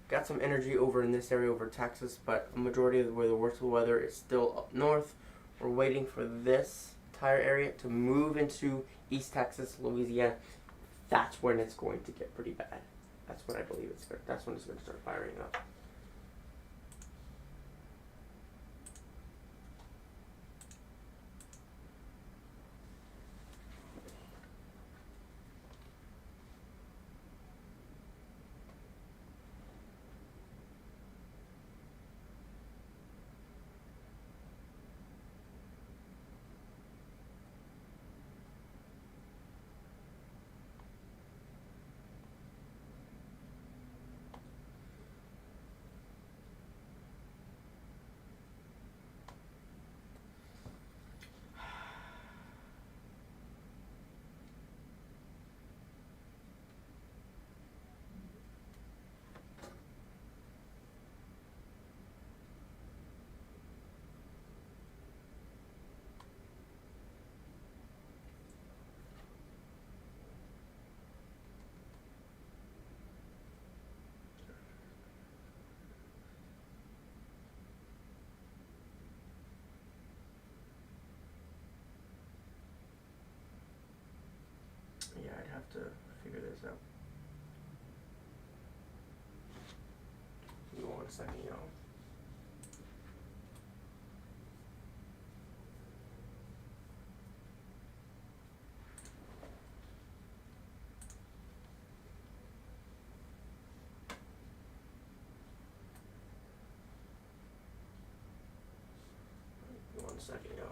Got some energy over in this area over Texas, but a majority of where the worst of the weather is still up north. We're waiting for this entire area to move into East Texas, Louisiana. That's when it's going to get pretty bad. That's when I believe that's when it's going to start firing up. Yeah, I'd have to figure this out. Give me 1 second, y'all. Give me 1 second, y'all.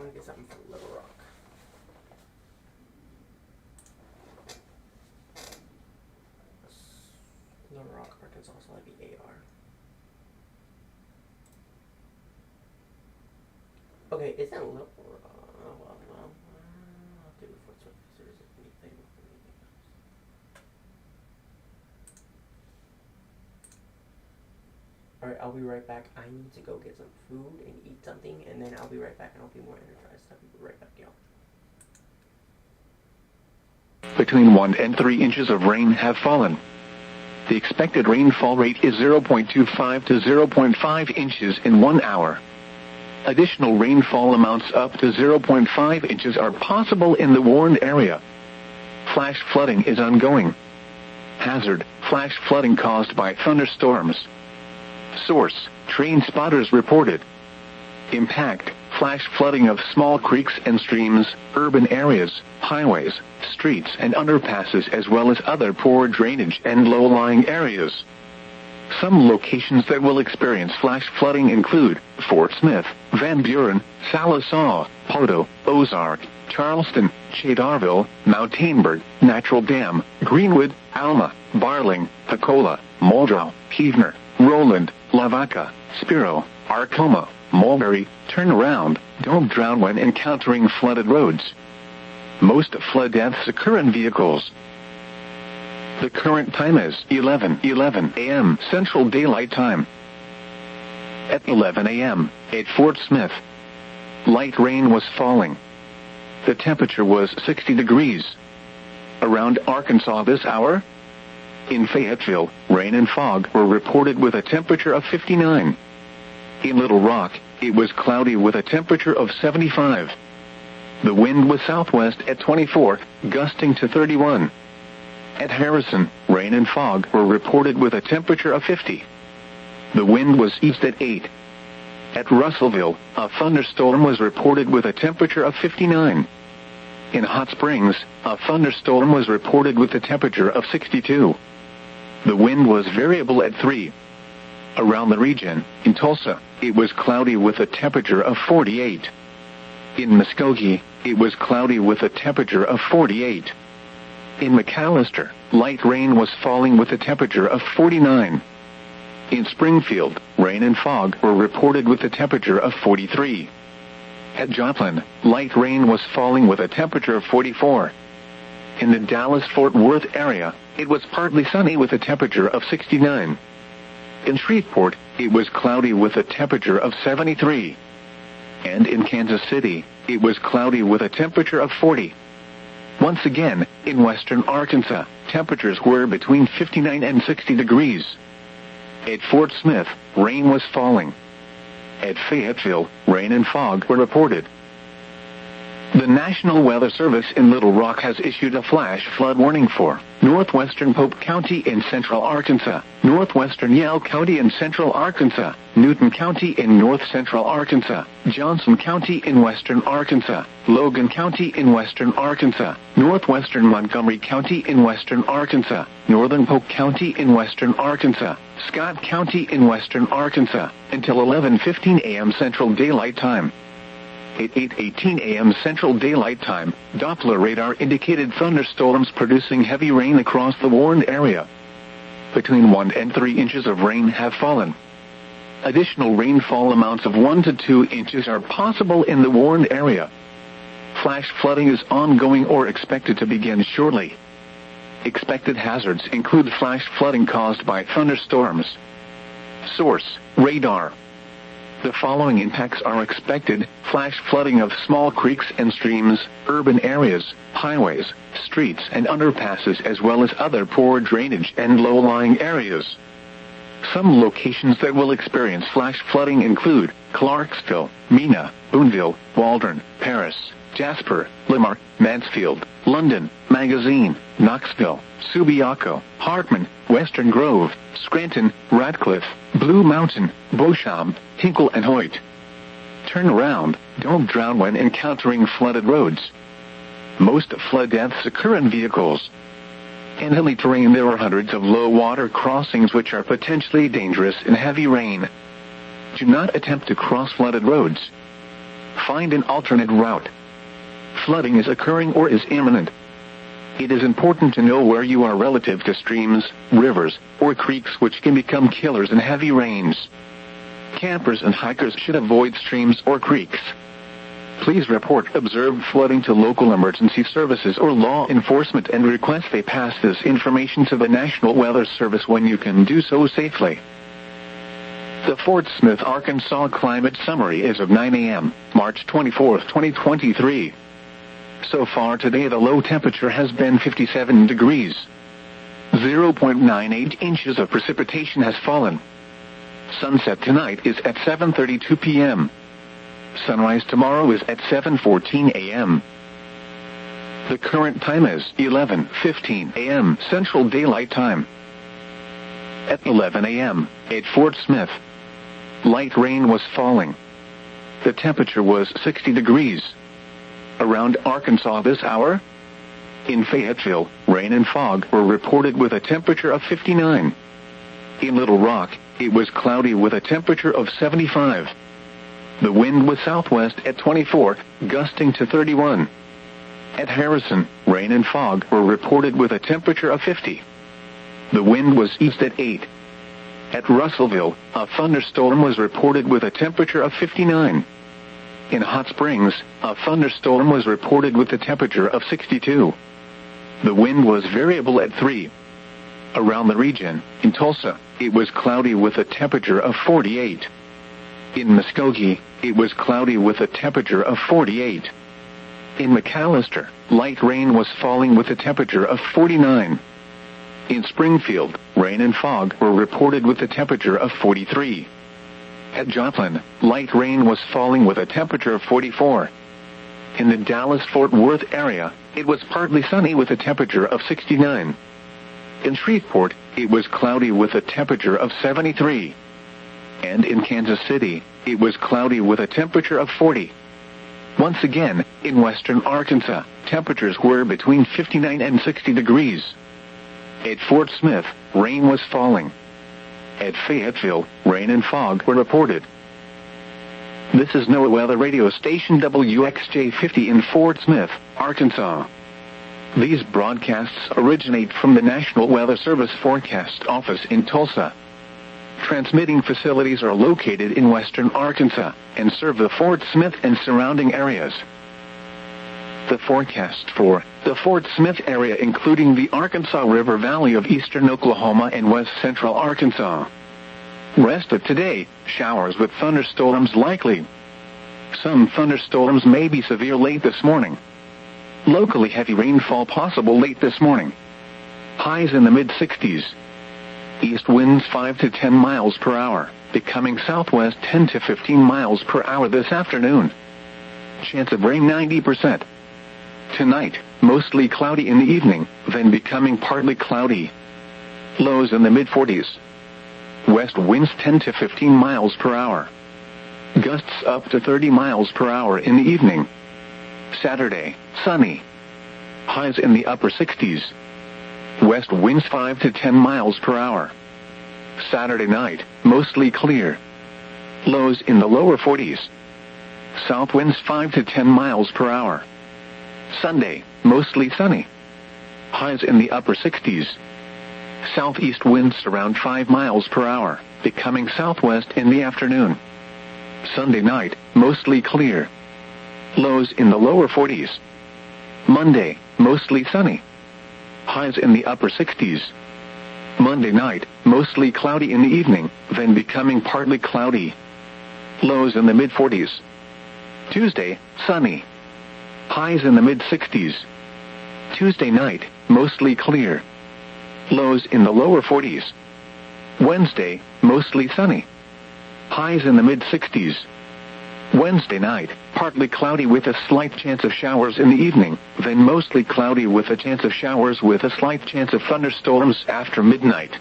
gonna get something from Little Rock. Little Rock, Arkansas, so that'd be AR. Okay, isn't Little Rock? I'll do it for anything. Alright, I'll be right back. I need to go get some food and eat something, and then I'll be right back and I'll be more energized. I'll be right back, y'all. Between 1 and 3 inches of rain have fallen. The expected rainfall rate is 0.25 to 0.5 inches in 1 hour. Additional rainfall amounts up to 0.5 inches are possible in the warned area. Flash flooding is ongoing. Hazard: flash flooding caused by thunderstorms. Source: train spotters reported. Impact: flash flooding of small creeks and streams, urban areas, highways, streets and underpasses, as well as other poor drainage and low-lying areas. Some locations that will experience flash flooding include Fort Smith, Van Buren, Sallisaw, Poteau, Ozark, Charleston, Shadarville, Mountainburg, Natural Dam, Greenwood, Alma, Barling, Pacola, Muldrow, Heavener, Roland, Lavaca, Spiro, Arcoma, Mulberry. Turn around, don't drown when encountering flooded roads. Most flood deaths occur in vehicles. The current time is 11:11 a.m. Central Daylight Time. At 11 a.m., at Fort Smith, light rain was falling. The temperature was 60 degrees. Around Arkansas this hour, in Fayetteville, rain and fog were reported with a temperature of 59. In Little Rock, it was cloudy with a temperature of 75. The wind was southwest at 24, gusting to 31. At Harrison, rain and fog were reported with a temperature of 50. The wind was east at 8. At Russellville, a thunderstorm was reported with a temperature of 59. In Hot Springs, a thunderstorm was reported with a temperature of 62. The wind was variable at 3. Around the region, in Tulsa, it was cloudy with a temperature of 48. In Muskogee, it was cloudy with a temperature of 48. In McAllister, light rain was falling with a temperature of 49. In Springfield, rain and fog were reported with a temperature of 43. At Joplin, light rain was falling with a temperature of 44. In the Dallas-Fort Worth area, it was partly sunny with a temperature of 69. In Shreveport, it was cloudy with a temperature of 73. And in Kansas City, it was cloudy with a temperature of 40. Once again, in western Arkansas, temperatures were between 59 and 60 degrees. At Fort Smith, rain was falling. At Fayetteville, rain and fog were reported. The National Weather Service in Little Rock has issued a flash flood warning for northwestern Pope County in central Arkansas, northwestern Yell County in central Arkansas, Newton County in north-central Arkansas, Johnson County in western Arkansas, Logan County in western Arkansas, northwestern Montgomery County in western Arkansas, northern Polk County in western Arkansas, Scott County in western Arkansas, until 11:15 a.m. Central Daylight Time. At 8:18 a.m. Central Daylight Time, Doppler radar indicated thunderstorms producing heavy rain across the warned area. Between 1 and 3 inches of rain have fallen. Additional rainfall amounts of 1 to 2 inches are possible in the warned area. Flash flooding is ongoing or expected to begin shortly. Expected hazards include flash flooding caused by thunderstorms. Source: radar. The following impacts are expected: flash flooding of small creeks and streams, urban areas, highways, streets and underpasses, as well as other poor drainage and low-lying areas. Some locations that will experience flash flooding include Clarksville, Mena, Boonville, Waldron, Paris, Jasper, Limar, Mansfield, London, Magazine, Knoxville, Subiaco, Hartman, Western Grove, Scranton, Radcliffe, Blue Mountain, Beauchamp, Hinkle and Hoyt. Turn around, don't drown when encountering flooded roads. Most flood deaths occur in vehicles. In hilly terrain there are hundreds of low water crossings which are potentially dangerous in heavy rain. Do not attempt to cross flooded roads. Find an alternate route. Flooding is occurring or is imminent. It is important to know where you are relative to streams, rivers, or creeks which can become killers in heavy rains. Campers and hikers should avoid streams or creeks. Please report observed flooding to local emergency services or law enforcement and request they pass this information to the National Weather Service when you can do so safely. The Fort Smith, Arkansas climate summary is of 9 a.m., March 24, 2023. So far today the low temperature has been 57 degrees. 0.98 inches of precipitation has fallen. Sunset tonight is at 7:32 p.m. Sunrise tomorrow is at 7:14 a.m. The current time is 11:15 a.m. Central Daylight Time. At 11 a.m. at Fort Smith, light rain was falling. The temperature was 60 degrees. Around Arkansas this hour, in Fayetteville, rain and fog were reported with a temperature of 59. In Little Rock, it was cloudy with a temperature of 75. The wind was southwest at 24, gusting to 31. At Harrison, rain and fog were reported with a temperature of 50. The wind was east at 8. At Russellville, a thunderstorm was reported with a temperature of 59. In Hot Springs, a thunderstorm was reported with a temperature of 62. The wind was variable at 3. Around the region, in Tulsa, it was cloudy with a temperature of 48. In Muskogee, it was cloudy with a temperature of 48. In McAllister, light rain was falling with a temperature of 49. In Springfield, rain and fog were reported with a temperature of 43. At Joplin, light rain was falling with a temperature of 44. In the Dallas-Fort Worth area, it was partly sunny with a temperature of 69. In Shreveport, it was cloudy with a temperature of 73. And in Kansas City, it was cloudy with a temperature of 40. Once again, in western Arkansas, temperatures were between 59 and 60 degrees. At Fort Smith, rain was falling. At Fayetteville, rain and fog were reported. This is NOAA Weather Radio Station WXJ50 in Fort Smith, Arkansas. These broadcasts originate from the National Weather Service Forecast Office in Tulsa. Transmitting facilities are located in western Arkansas and serve the Fort Smith and surrounding areas. The forecast for the Fort Smith area, including the Arkansas River Valley of eastern Oklahoma and west central Arkansas. Rest of today, showers with thunderstorms likely. Some thunderstorms may be severe late this morning. Locally heavy rainfall possible late this morning. Highs in the mid-60s. East winds 5 to 10 miles per hour, becoming southwest 10 to 15 miles per hour this afternoon. Chance of rain 90%. Tonight, mostly cloudy in the evening, then becoming partly cloudy. Lows in the mid-40s. West winds 10 to 15 miles per hour. Gusts up to 30 miles per hour in the evening. Saturday, sunny. Highs in the upper 60s. West winds 5 to 10 miles per hour. Saturday night, mostly clear. Lows in the lower 40s. South winds 5 to 10 miles per hour. Sunday, mostly sunny. Highs in the upper 60s. Southeast winds around 5 miles per hour, becoming southwest in the afternoon. Sunday night, mostly clear. Lows in the lower 40s. Monday, mostly sunny. Highs in the upper 60s. Monday night, mostly cloudy in the evening, then becoming partly cloudy. Lows in the mid-40s. Tuesday, sunny. Highs in the mid-60s. Tuesday night, mostly clear. Lows in the lower 40s. Wednesday, mostly sunny. Highs in the mid-60s. Wednesday night, partly cloudy with a slight chance of showers in the evening, then mostly cloudy with a chance of showers with a slight chance of thunderstorms after midnight.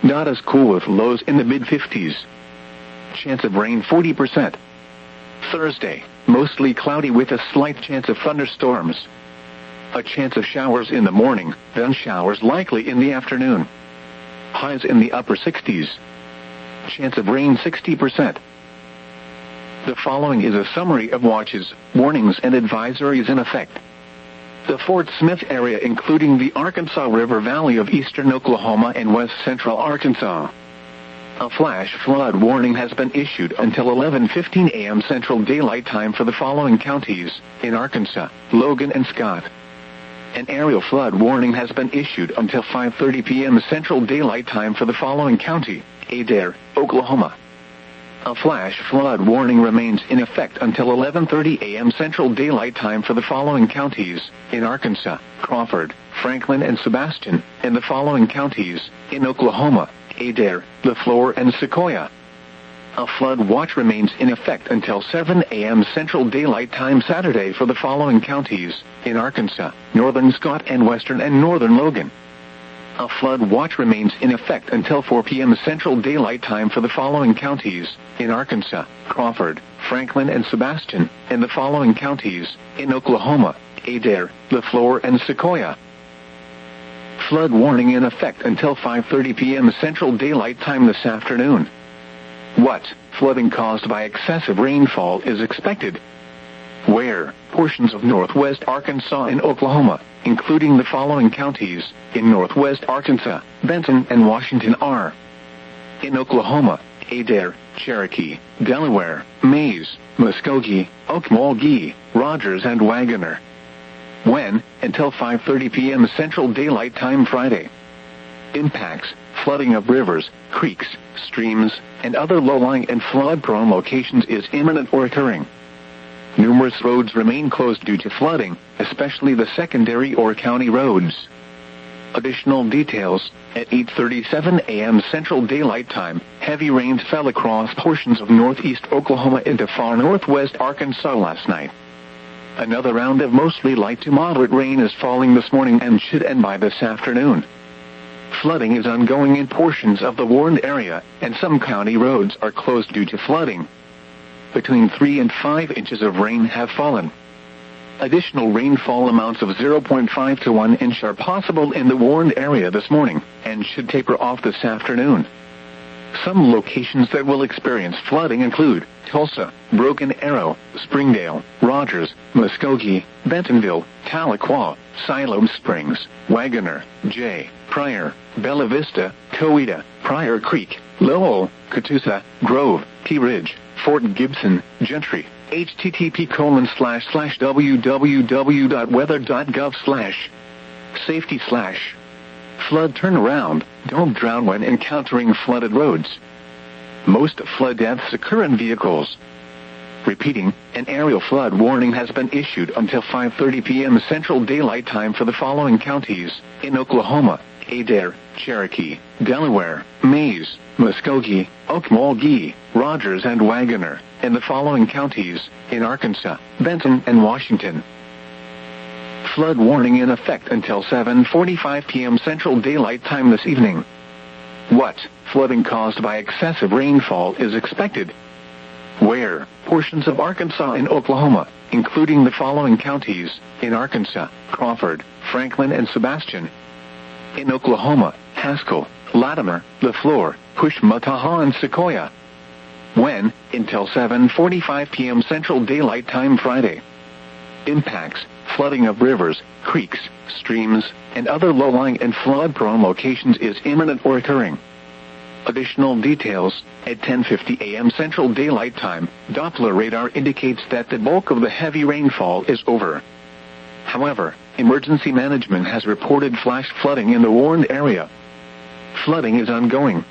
Not as cool with lows in the mid-50s. Chance of rain 40%. Thursday, mostly cloudy with a slight chance of thunderstorms. A chance of showers in the morning, then showers likely in the afternoon. Highs in the upper 60s. Chance of rain 60%. The following is a summary of watches, warnings and advisories in effect. The Fort Smith area including the Arkansas River Valley of eastern Oklahoma and west central Arkansas. A flash flood warning has been issued until 11:15 a.m. Central Daylight Time for the following counties, in Arkansas, Logan and Scott. An aerial flood warning has been issued until 5:30 p.m. Central Daylight Time for the following county, Adair, Oklahoma. A flash flood warning remains in effect until 11:30 a.m. Central Daylight Time for the following counties, in Arkansas, Crawford, Franklin and Sebastian, and the following counties, in Oklahoma, Adair, LaFleur and Sequoia. A flood watch remains in effect until 7 a.m. Central Daylight Time Saturday for the following counties, in Arkansas, northern Scott and western and northern Logan. A flood watch remains in effect until 4 p.m. Central Daylight Time for the following counties, in Arkansas, Crawford, Franklin and Sebastian, and the following counties, in Oklahoma, Adair, LaFleur and Sequoia. Flood warning in effect until 5:30 p.m. Central Daylight Time this afternoon. What flooding caused by excessive rainfall is expected? Where portions of northwest Arkansas and Oklahoma, including the following counties, in northwest Arkansas, Benton and Washington are. In Oklahoma, Adair, Cherokee, Delaware, Mays, Muskogee, Okmulgee, Rogers and Wagoner. When, until 5:30 p.m. Central Daylight Time Friday. Impacts, flooding of rivers, creeks, streams, and other low-lying and flood-prone locations is imminent or occurring. Numerous roads remain closed due to flooding, especially the secondary or county roads. Additional details, at 8:37 a.m. Central Daylight Time, heavy rains fell across portions of northeast Oklahoma into far northwest Arkansas last night. Another round of mostly light to moderate rain is falling this morning and should end by this afternoon. Flooding is ongoing in portions of the warned area, and some county roads are closed due to flooding. Between 3 and 5 inches of rain have fallen. Additional rainfall amounts of 0.5 to 1 inch are possible in the warned area this morning, and should taper off this afternoon. Some locations that will experience flooding include Tulsa, Broken Arrow, Springdale, Rogers, Muskogee, Bentonville, Tahlequah, Siloam Springs, Wagoner, Jay, Pryor, Bella Vista, Coweta, Pryor Creek, Lowell, Catoosa, Grove, Tea Ridge, Fort Gibson, Gentry. http://www.weather.gov/safety/ flood turnaround, don't drown when encountering flooded roads. Most flood deaths occur in vehicles. Repeating, an aerial flood warning has been issued until 5:30 p.m. Central Daylight Time for the following counties, in Oklahoma, Adair, Cherokee, Delaware, Mays, Muskogee, Okmulgee, Rogers and Wagoner, and the following counties, in Arkansas, Benton and Washington. Flood warning in effect until 7:45 p.m. Central Daylight Time this evening. What flooding caused by excessive rainfall is expected? Where portions of Arkansas and Oklahoma, including the following counties, in Arkansas, Crawford, Franklin and Sebastian. In Oklahoma, Haskell, Latimer, LaFleur, Pushmataha and Sequoia. When, until 7:45 p.m. Central Daylight Time Friday. Impacts, flooding of rivers, creeks, streams, and other low-lying and flood-prone locations is imminent or occurring. Additional details, at 10:50 a.m. Central Daylight Time, Doppler radar indicates that the bulk of the heavy rainfall is over. However, emergency management has reported flash flooding in the warned area. Flooding is ongoing.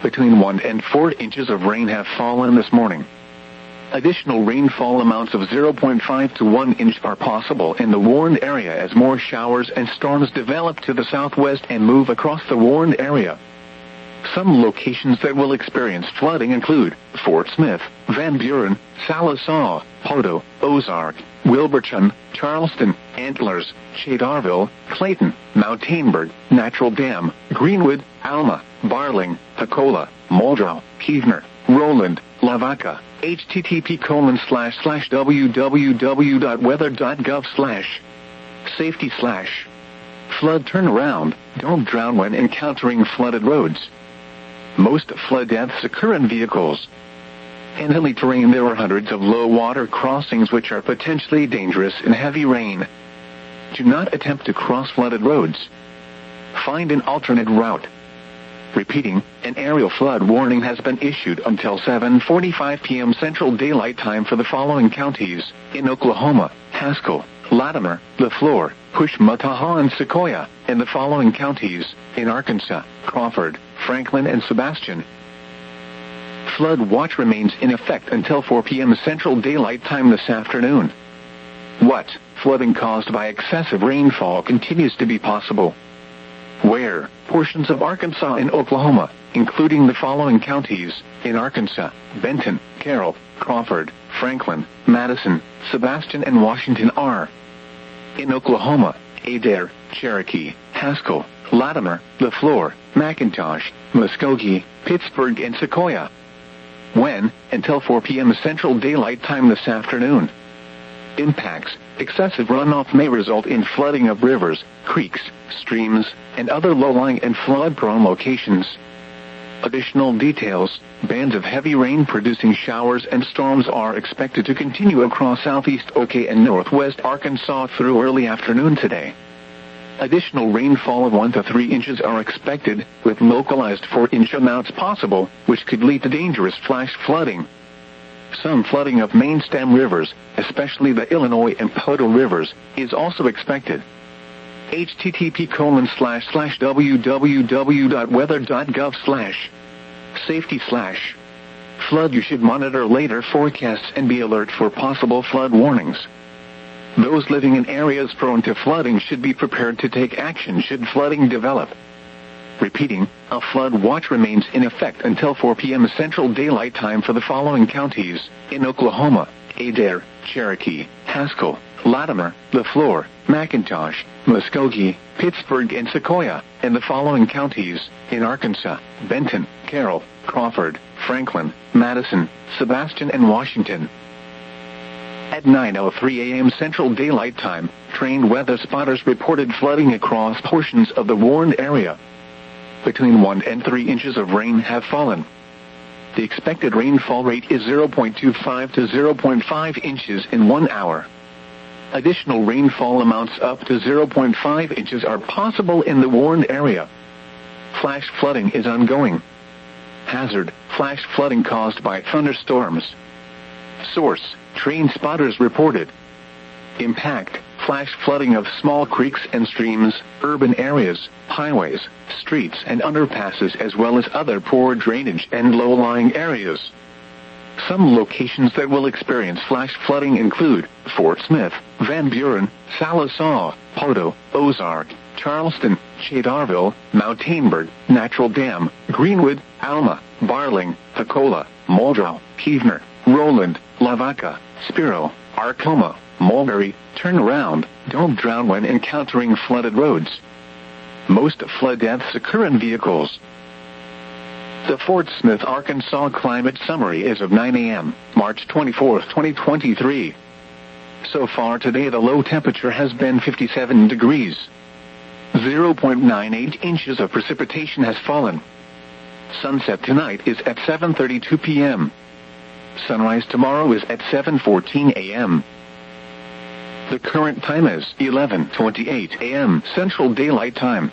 Between 1 and 4 inches of rain have fallen this morning. Additional rainfall amounts of 0.5 to 1 inch are possible in the warned area as more showers and storms develop to the southwest and move across the warned area. Some locations that will experience flooding include Fort Smith, Van Buren, Sallisaw, Podo, Ozark, Wilburton, Charleston, Antlers, Shadarville, Clayton, Mount Tainberg, Natural Dam, Greenwood, Alma, Barling, Pacola, Muldrow, Keevner, Roland, Lavaca. http://www.weather.gov/safety/ flood turnaround, don't drown when encountering flooded roads. Most flood deaths occur in vehicles. In hilly terrain there are hundreds of low water crossings which are potentially dangerous in heavy rain. Do not attempt to cross flooded roads. Find an alternate route. Repeating, an aerial flood warning has been issued until 7:45 p.m. Central Daylight Time for the following counties: in Oklahoma, Haskell, Latimer, LaFleur, Pushmataha, and Sequoia; in the following counties: in Arkansas, Crawford, Franklin, and Sebastian. Flood watch remains in effect until 4 p.m. Central Daylight Time this afternoon. What? Flooding caused by excessive rainfall continues to be possible. Where? Portions of Arkansas and Oklahoma, including the following counties: in Arkansas, Benton, Carroll, Crawford, Franklin, Madison, Sebastian, and Washington are. In Oklahoma, Adair, Cherokee, Haskell, Latimer, LaFleur, McIntosh, Muskogee, Pittsburgh, and Sequoia. When? Until 4 p.m. Central Daylight Time this afternoon. Impacts: excessive runoff may result in flooding of rivers, creeks, streams, and other low-lying and flood-prone locations. Additional details: bands of heavy rain producing showers and storms are expected to continue across southeast OK and northwest Arkansas through early afternoon today. Additional rainfall of 1 to 3 inches are expected, with localized 4-inch amounts possible, which could lead to dangerous flash flooding. Some flooding of main stem rivers, especially the Illinois and Potomac rivers, is also expected. http://www.weather.gov/safety/ flood. You should monitor later forecasts and be alert for possible flood warnings. Those living in areas prone to flooding should be prepared to take action should flooding develop. Repeating, a flood watch remains in effect until 4 p.m. Central Daylight Time for the following counties: in Oklahoma, Adair, Cherokee, Haskell, Latimer, LaFleur, McIntosh, Muskogee, Pittsburgh, and Sequoia; in the following counties: in Arkansas, Benton, Carroll, Crawford, Franklin, Madison, Sebastian, and Washington. At 9:03 a.m. Central Daylight Time, trained weather spotters reported flooding across portions of the warned area. Between 1 and 3 inches of rain have fallen. The expected rainfall rate is 0.25 to 0.5 inches in 1 hour. Additional rainfall amounts up to 0.5 inches are possible in the warned area. Flash flooding is ongoing. Hazard: flash flooding caused by thunderstorms. Source: train spotters reported. Impact: flash flooding of small creeks and streams, urban areas, highways, streets, and underpasses, as well as other poor drainage and low-lying areas. Some locations that will experience flash flooding include Fort Smith, Van Buren, Sallisaw, Poteau, Ozark, Charleston, Cedarville, Mountainburg, Natural Dam, Greenwood, Alma, Barling, Hacola, Muldrow, Kievener, Roland, Lavaca, Spiro, Arcoma, Mulberry. Turnaround: don't drown when encountering flooded roads. Most flood deaths occur in vehicles. The Fort Smith, Arkansas climate summary is of 9 a.m., March 24, 2023. So far today the low temperature has been 57 degrees. 0.98 inches of precipitation has fallen. Sunset tonight is at 7:32 p.m. Sunrise tomorrow is at 7:14 a.m. The current time is 11:28 a.m. Central Daylight Time.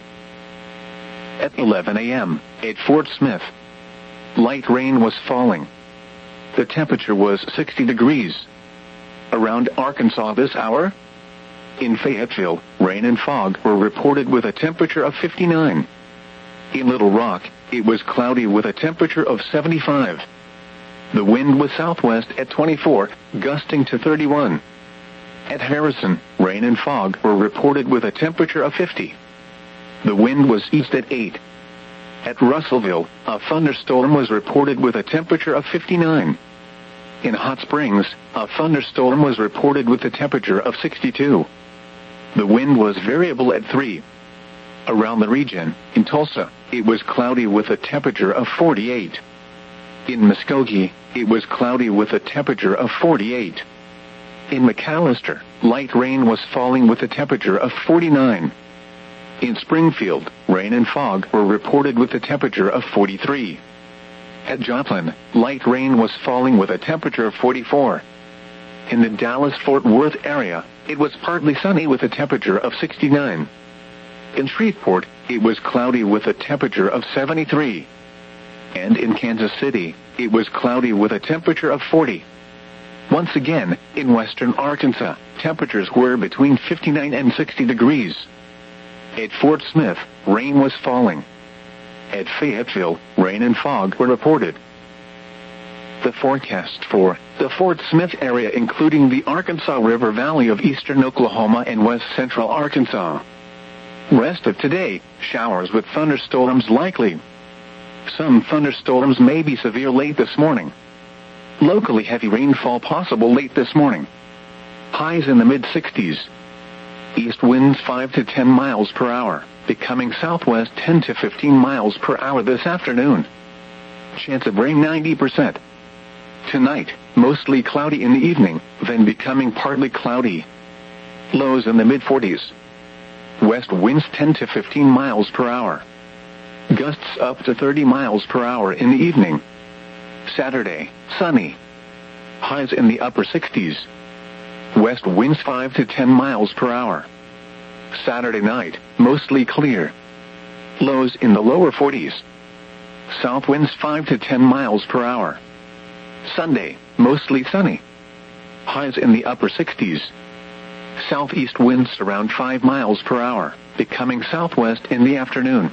At 11 a.m. at Fort Smith, light rain was falling. The temperature was 60 degrees. Around Arkansas this hour, in Fayetteville, rain and fog were reported with a temperature of 59. In Little Rock, it was cloudy with a temperature of 75. The wind was southwest at 24, gusting to 31. At Harrison, rain and fog were reported with a temperature of 50. The wind was east at 8. At Russellville, a thunderstorm was reported with a temperature of 59. In Hot Springs, a thunderstorm was reported with a temperature of 62. The wind was variable at 3. Around the region, in Tulsa, it was cloudy with a temperature of 48. In Muskogee, it was cloudy with a temperature of 48. In McAllister, light rain was falling with a temperature of 49. In Springfield, rain and fog were reported with a temperature of 43. At Joplin, light rain was falling with a temperature of 44. In the Dallas-Fort Worth area, it was partly sunny with a temperature of 69. In Shreveport, it was cloudy with a temperature of 73. And in Kansas City, it was cloudy with a temperature of 40. Once again, in western Arkansas, temperatures were between 59 and 60 degrees. At Fort Smith, rain was falling. At Fayetteville, rain and fog were reported. The forecast for the Fort Smith area, including the Arkansas River Valley of eastern Oklahoma and west central Arkansas. Rest of today, showers with thunderstorms likely. Some thunderstorms may be severe late this morning. Locally heavy rainfall possible late this morning. Highs in the mid-60s. East winds 5 to 10 miles per hour, becoming southwest 10 to 15 miles per hour this afternoon. Chance of rain 90%. Tonight, mostly cloudy in the evening, then becoming partly cloudy. Lows in the mid-40s. West winds 10 to 15 miles per hour. Gusts up to 30 miles per hour in the evening. Saturday, sunny. Highs in the upper 60s. West winds 5 to 10 miles per hour. Saturday night, mostly clear. Lows in the lower 40s. South winds 5 to 10 miles per hour. Sunday, mostly sunny. Highs in the upper 60s. Southeast winds around 5 miles per hour, becoming southwest in the afternoon.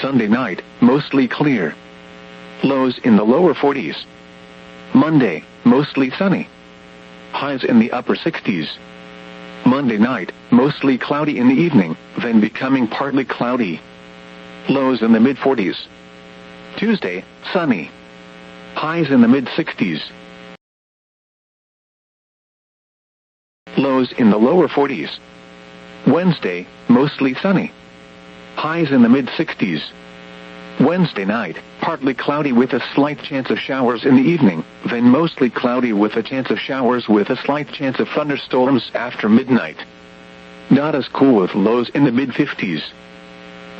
Sunday night, mostly clear. Lows in the lower 40s. Monday, mostly sunny. Highs in the upper 60s. Monday night, mostly cloudy in the evening, then becoming partly cloudy. Lows in the mid-40s. Tuesday, sunny. Highs in the mid-60s. Lows in the lower 40s. Wednesday, mostly sunny. Highs in the mid-60s. Wednesday night, partly cloudy with a slight chance of showers in the evening, then mostly cloudy with a chance of showers with a slight chance of thunderstorms after midnight. Not as cool with lows in the mid-50s.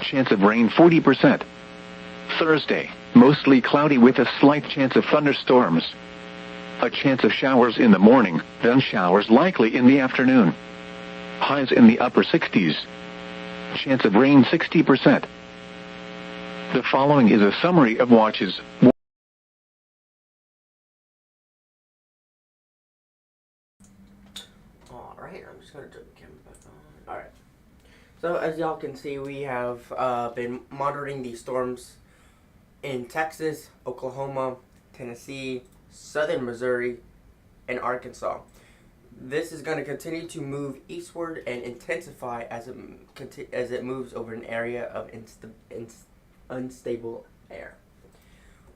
Chance of rain 40%. Thursday, mostly cloudy with a slight chance of thunderstorms. A chance of showers in the morning, then showers likely in the afternoon. Highs in the upper 60s. Chance of rain 60%. The following is a summary of watches. Alright, I'm just going to turn the camera back on. Alright. So as y'all can see, we have been monitoring these storms in Texas, Oklahoma, Tennessee, southern Missouri, and Arkansas. This is going to continue to move eastward and intensify as it moves over an area of unstable air.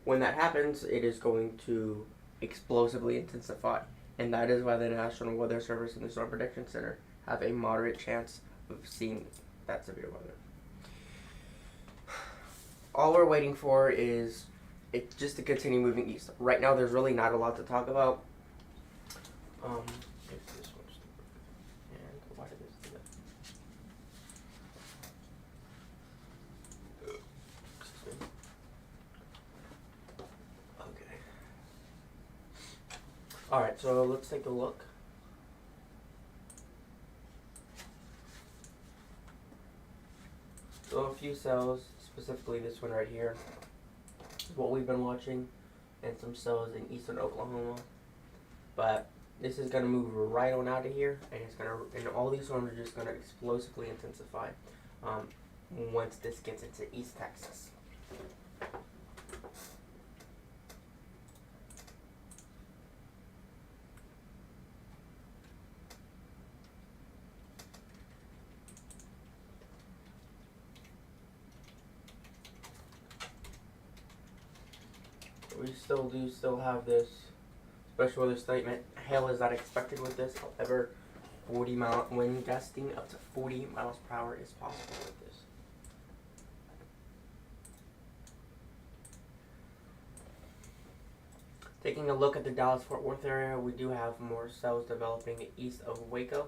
When that happens, it is going to explosively intensify, and that is why the National Weather Service and the Storm Prediction Center have a moderate chance of seeing that severe weather. All we're waiting for is it just to continue moving east. Right now, there's really not a lot to talk about. If this one's and why did this do that? Excuse me. Okay. All right, so let's take a look. So a few cells, specifically this one right here, is what we've been watching, and some cells in eastern Oklahoma. But this is gonna move right on out of here, and and all these storms are just gonna explosively intensify once this gets into East Texas. We still have this special weather statement. Hail is not expected with this. However, 40-mile wind gusting up to 40 miles per hour is possible with this. Taking a look at the Dallas-Fort Worth area, we do have more cells developing east of Waco.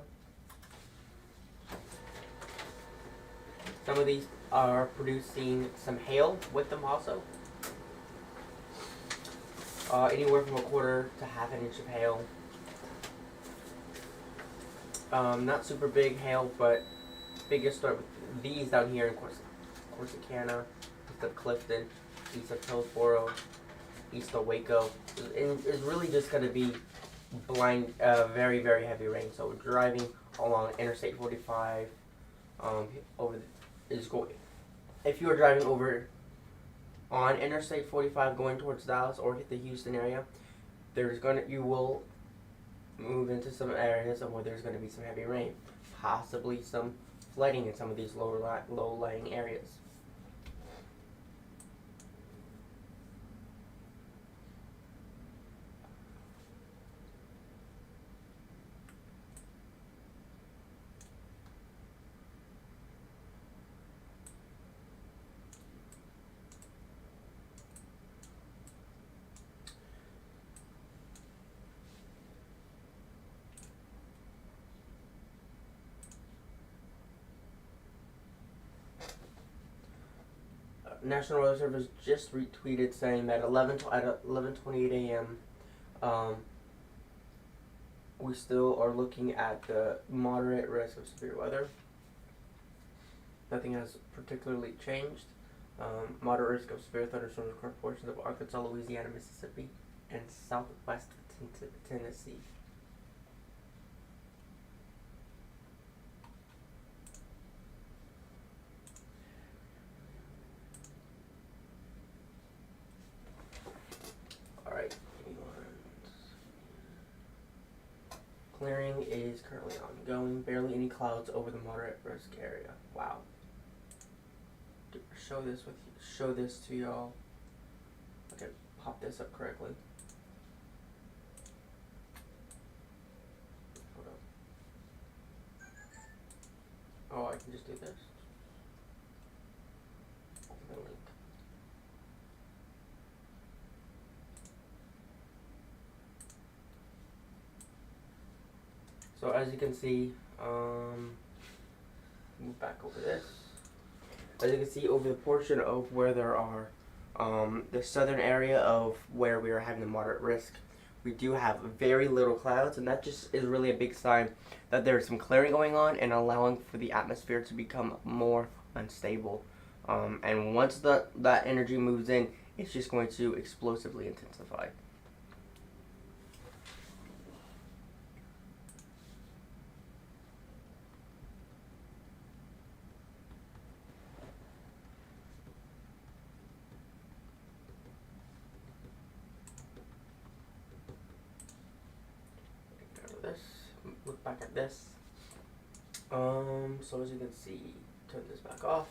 Some of these are producing some hail with them also. Anywhere from a quarter to half an inch of hail. Not super big hail, but biggest start with these down here in Corsicana, east of Clifton, east of Hillsboro, east of Waco. It's really just going to be blind, very, very heavy rain. So driving along Interstate 45, if you are driving over on Interstate 45 going towards Dallas or hit the Houston area, you will move into some areas where there's going to be some heavy rain, possibly some flooding in some of these low-lying areas. National Weather Service just retweeted saying that at 11:28 a.m. We still are looking at the moderate risk of severe weather. Nothing has particularly changed. Moderate risk of severe thunderstorms across portions of Arkansas, Louisiana, Mississippi, and southwest Tennessee. Clearing is currently ongoing. Barely any clouds over the moderate risk area. Wow. Show this to y'all. I can pop this up correctly. Hold up. Oh, I can just do this. Open the link. So as you can see, move back over this. As you can see, over the portion of where there are the southern area of where we are having the moderate risk, we do have very little clouds, and that just is really a big sign that there is some clearing going on and allowing for the atmosphere to become more unstable. And once that energy moves in, it's just going to explosively intensify. Look back at this. So as you can see, turn this back off.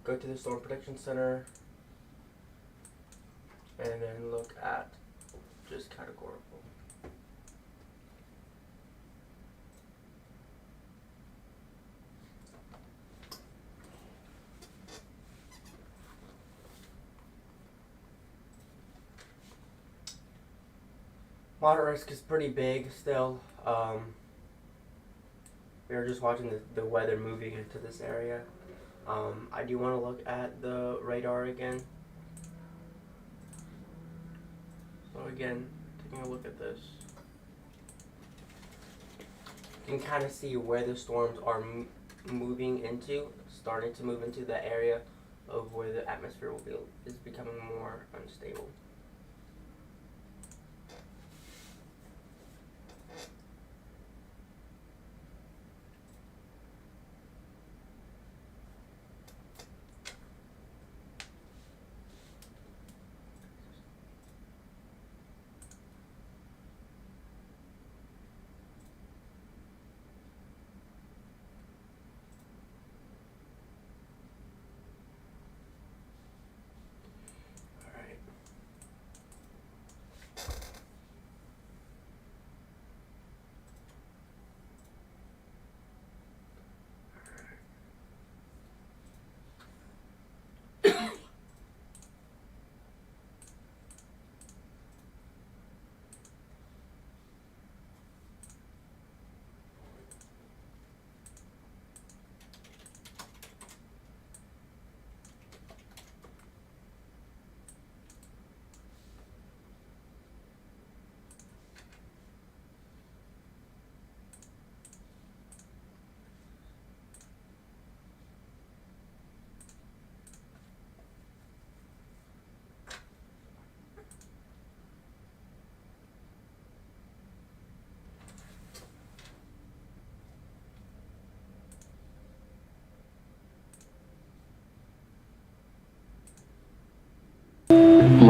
Go to the Storm Protection Center, and then look at just categorical. Moderate risk is pretty big still. We are just watching the weather moving into this area. I do want to look at the radar again. So again, taking a look at this, you can kind of see where the storms are moving into, starting to move into the area of where the atmosphere is becoming more unstable.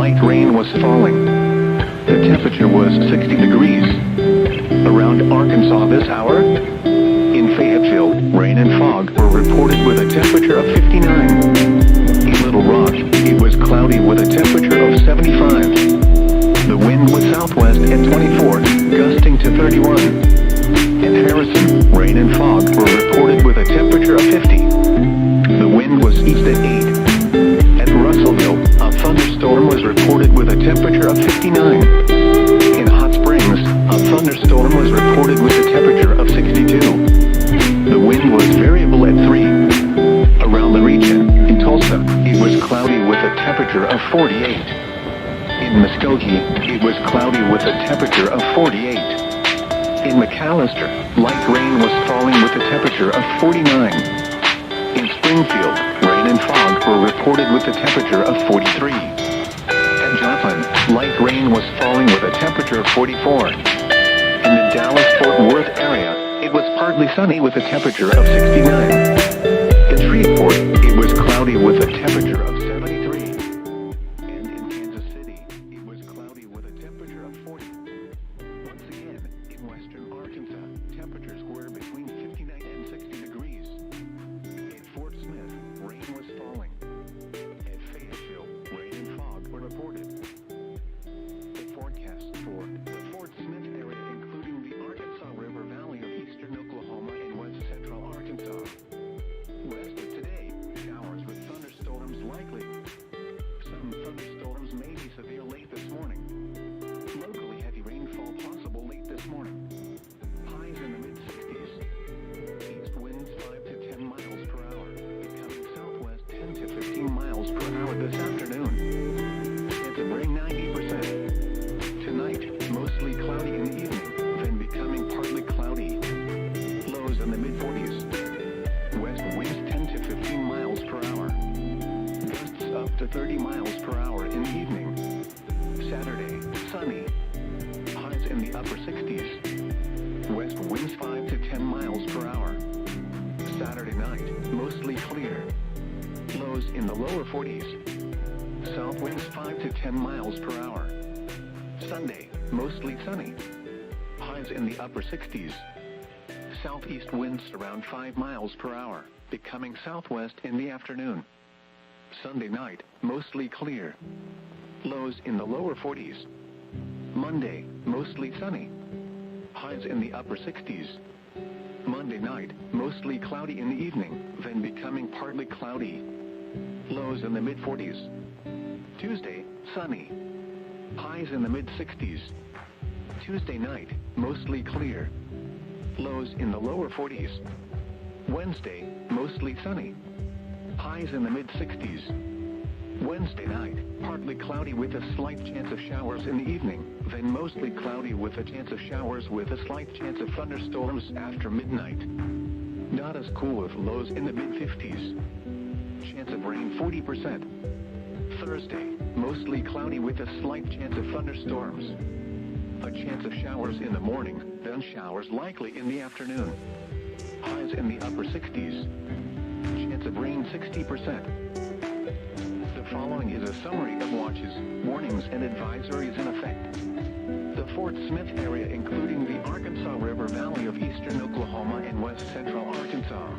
light rain was falling. The temperature was 60 degrees. Around Arkansas this hour, in Fayetteville, rain and fog were reported with a temperature of 59. In Little Rock, it was cloudy with a temperature of 75. The wind was southwest at 24, gusting to 31. In Harrison, rain and fog were reported with a temperature of 50. The wind was east at 8. At Russellville, a thunderstorm was reported with a temperature of 59. In Hot Springs, a thunderstorm was reported with a temperature of 62. The wind was variable at 3. Around the region, in Tulsa, it was cloudy with a temperature of 48. In Muskogee, it was cloudy with a temperature of 48. In McAllister, light rain was falling with a temperature of 49. In Springfield, rain and fog were reported with a temperature of 43. At Joplin, light rain was falling with a temperature of 44. In the Dallas-Fort Worth area, it was partly sunny with a temperature of 69. In Shreveport, it was cloudy with a temperature of 73. And in Kansas City, it was cloudy with a temperature of 40. Once again, in western Arkansas, temperatures were between 59 and 60 degrees. At Fort Smith, rain was falling. At Fayetteville, rain and fog were reported. The forecast for the Fort Smith area, including the Arkansas River Valley of eastern Oklahoma and west central Arkansas. West of today, showers with thunderstorms likely. Some thunderstorms may be severe late this morning. Locally heavy rainfall possible late this morning. Highs in the mid-60s. East winds 5 to 10 miles per hour, becoming southwest 10 to 15 miles per hour this afternoon. Chance of rain 90%. Tonight, mostly cloudy in the evening, then becoming partly cloudy. Lows in the mid-40s. West winds 10 to 15 miles per hour. Gusts up to 30 miles per hour in the evening. Saturday, sunny. Highs in the upper 60s. West winds 5 to 10 miles per hour. Saturday night, mostly clear. Lows in the lower 40s. South winds 5 to 10 miles per hour. Sunday, mostly sunny. Highs in the upper 60s. Southeast winds around 5 miles per hour, becoming southwest in the afternoon. Sunday night, mostly clear. Lows in the lower 40s. Monday, mostly sunny. Highs in the upper 60s. Monday night, mostly cloudy in the evening, then becoming partly cloudy. Lows in the mid-40s. Tuesday, sunny. Highs in the mid-60s. Tuesday night, mostly clear. Lows in the lower 40s. Wednesday, mostly sunny. Highs in the mid-60s. Wednesday night, partly cloudy with a slight chance of showers in the evening, then mostly cloudy with a chance of showers with a slight chance of thunderstorms after midnight. Not as cool with lows in the mid-50s. Chance of rain 40%. Thursday, mostly cloudy with a slight chance of thunderstorms. A chance of showers in the morning, then showers likely in the afternoon. Highs in the upper 60s. Chance of rain 60%. The following is a summary of watches, warnings, and advisories in effect. The Fort Smith area, including the Arkansas River Valley of eastern Oklahoma and west central Arkansas.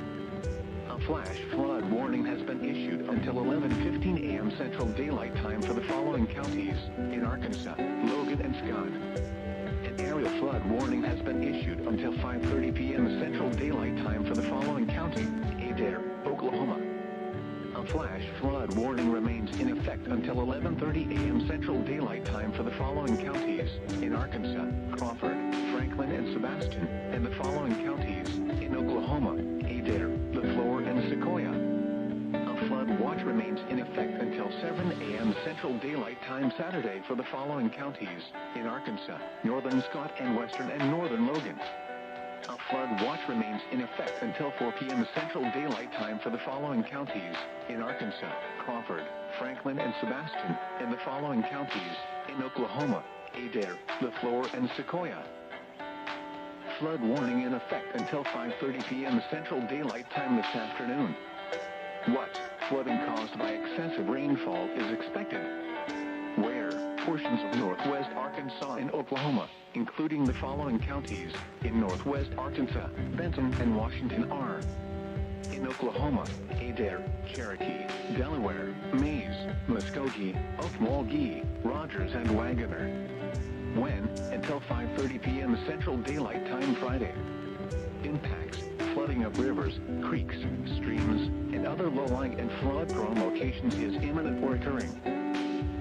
A flash flood warning has been issued until 11:15 a.m. Central Daylight Time for the following counties in Arkansas, Logan, and Scott. An aerial flood warning has been issued until 5:30 p.m. Central Daylight Time for the following county, Adair, Oklahoma. A flash flood warning remains in effect until 11:30 a.m. Central Daylight Time for the following counties in Arkansas, Crawford, Franklin, and Sebastian, and the following counties in Oklahoma, Adair, LaFleur, and Sequoia. A flood watch remains in effect until 7 a.m. Central Daylight Time Saturday for the following counties in Arkansas, northern Scott, and western and northern Logan. A flood watch remains in effect until 4 p.m. Central Daylight Time for the following counties in Arkansas, Crawford, Franklin, and Sebastian, and the following counties in Oklahoma, Adair, LaFleur, and Sequoia. Flood warning in effect until 5:30 p.m. Central Daylight Time this afternoon. What flooding caused by excessive rainfall is expected? Where? portions of northwest Arkansas and Oklahoma, including the following counties. In northwest Arkansas, Benton and Washington are. In Oklahoma, Adair, Cherokee, Delaware, Maize, Muskogee, Okmulgee, Rogers and Wagoner. When, until 5:30 p.m. Central Daylight Time Friday. Impacts, flooding of rivers, creeks, streams, and other low-lying and flood-prone locations is imminent or occurring.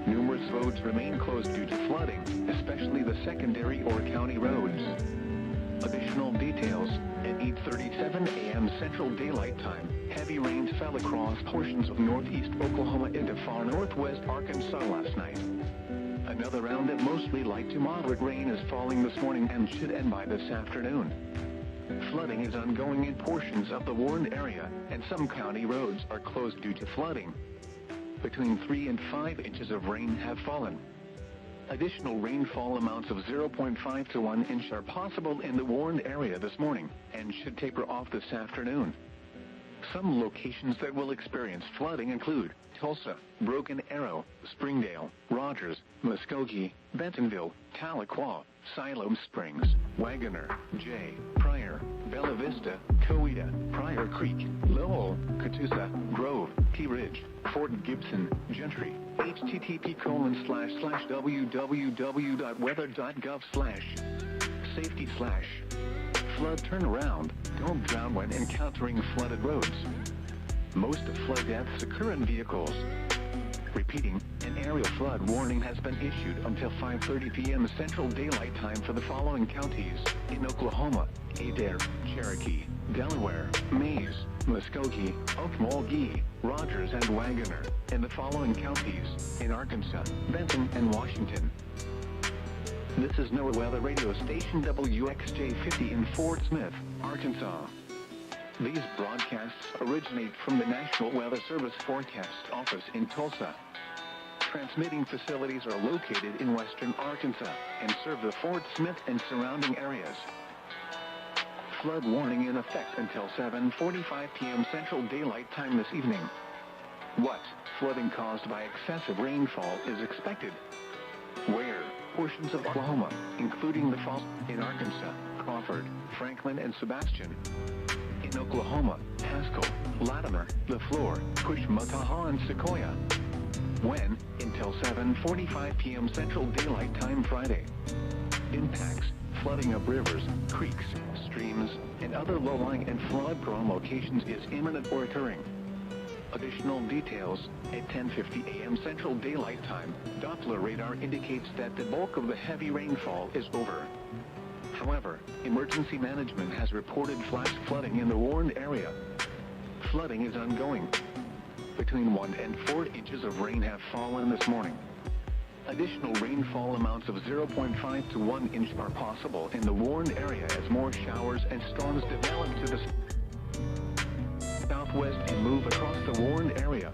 Numerous roads remain closed due to flooding, especially the secondary or county roads. Additional details, at 8:37 a.m. Central Daylight Time, heavy rains fell across portions of northeast Oklahoma into far northwest Arkansas last night. Another round of mostly light to moderate rain is falling this morning and should end by this afternoon. Flooding is ongoing in portions of the warned area, and some county roads are closed due to flooding. Between 3 and 5 inches of rain have fallen. Additional rainfall amounts of 0.5 to 1 inch are possible in the warned area this morning, and should taper off this afternoon. Some locations that will experience flooding include Tulsa, Broken Arrow, Springdale, Rogers, Muskogee, Bentonville, Tahlequah, Siloam Springs, Wagoner, Jay, Pryor, Bella Vista, Coweta, Pryor Creek, Lowell, Catoosa, Grove, Tea Ridge, Fort Gibson, Gentry. http://www.weather.gov/safety/ flood turnaround, don't drown when encountering flooded roads. Most of flood deaths occur in vehicles. Repeating, an aerial flood warning has been issued until 5:30 p.m. Central Daylight Time for the following counties. In Oklahoma, Adair, Cherokee, Delaware, Maize, Muskogee, Okmulgee, Rogers and Wagoner. In the following counties. In Arkansas, Benton and Washington. This is NOAA Weather Radio Station WXJ50 in Fort Smith, Arkansas. These broadcasts originate from the National Weather Service Forecast Office in Tulsa. Transmitting facilities are located in western Arkansas and serve the Fort Smith and surrounding areas. Flood warning in effect until 7:45 p.m. Central Daylight Time this evening. What flooding caused by excessive rainfall is expected? Where? Portions of Oklahoma, including the falls in Arkansas, Crawford, Franklin and Sebastian. In Oklahoma, Haskell, Latimer, LaFleur, Pushmataha and Sequoia. When? Until 7:45 p.m. Central Daylight Time Friday. Impacts, flooding of rivers, creeks, streams, and other low-lying and flood-prone locations is imminent or occurring. Additional details, at 10:50 a.m. Central Daylight Time, Doppler radar indicates that the bulk of the heavy rainfall is over. However, emergency management has reported flash flooding in the warned area. Flooding is ongoing. Between 1 and 4 inches of rain have fallen this morning. Additional rainfall amounts of 0.5 to 1 inch are possible in the warned area as more showers and storms develop to the southwest and move across the warned area.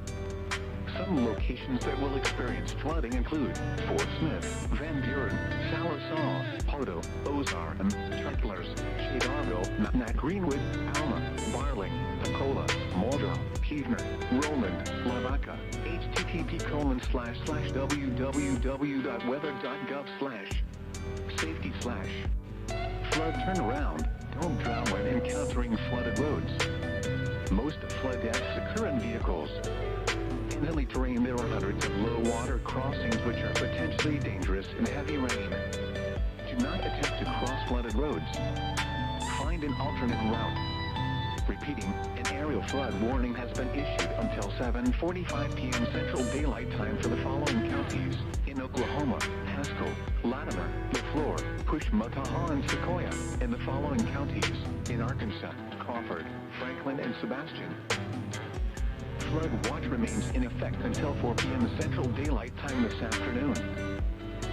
Some locations that will experience flooding include Fort Smith, Van Buren, Sallisaw, Pardo, Ozarm, Tricklers, Shadarville, Nat Greenwood, Alma, Barling, Pencola, Muldrow, Keevener, Roland, Lavaca. http://www.weather.gov/safety/ flood turnaround, don't drown when encountering flooded roads. Most flood deaths occur in vehicles. In hilly terrain there are hundreds of low water crossings which are potentially dangerous in heavy rain. Do not attempt to cross flooded roads. Find an alternate route. Repeating, an aerial flood warning has been issued until 7:45 p.m. Central Daylight Time for the following counties. In Oklahoma, Haskell, Latimer, LaFleur, Pushmataha and Sequoia. In the following counties. In Arkansas, Crawford, Franklin and Sebastian. Flood watch remains in effect until 4 p.m. Central Daylight Time this afternoon.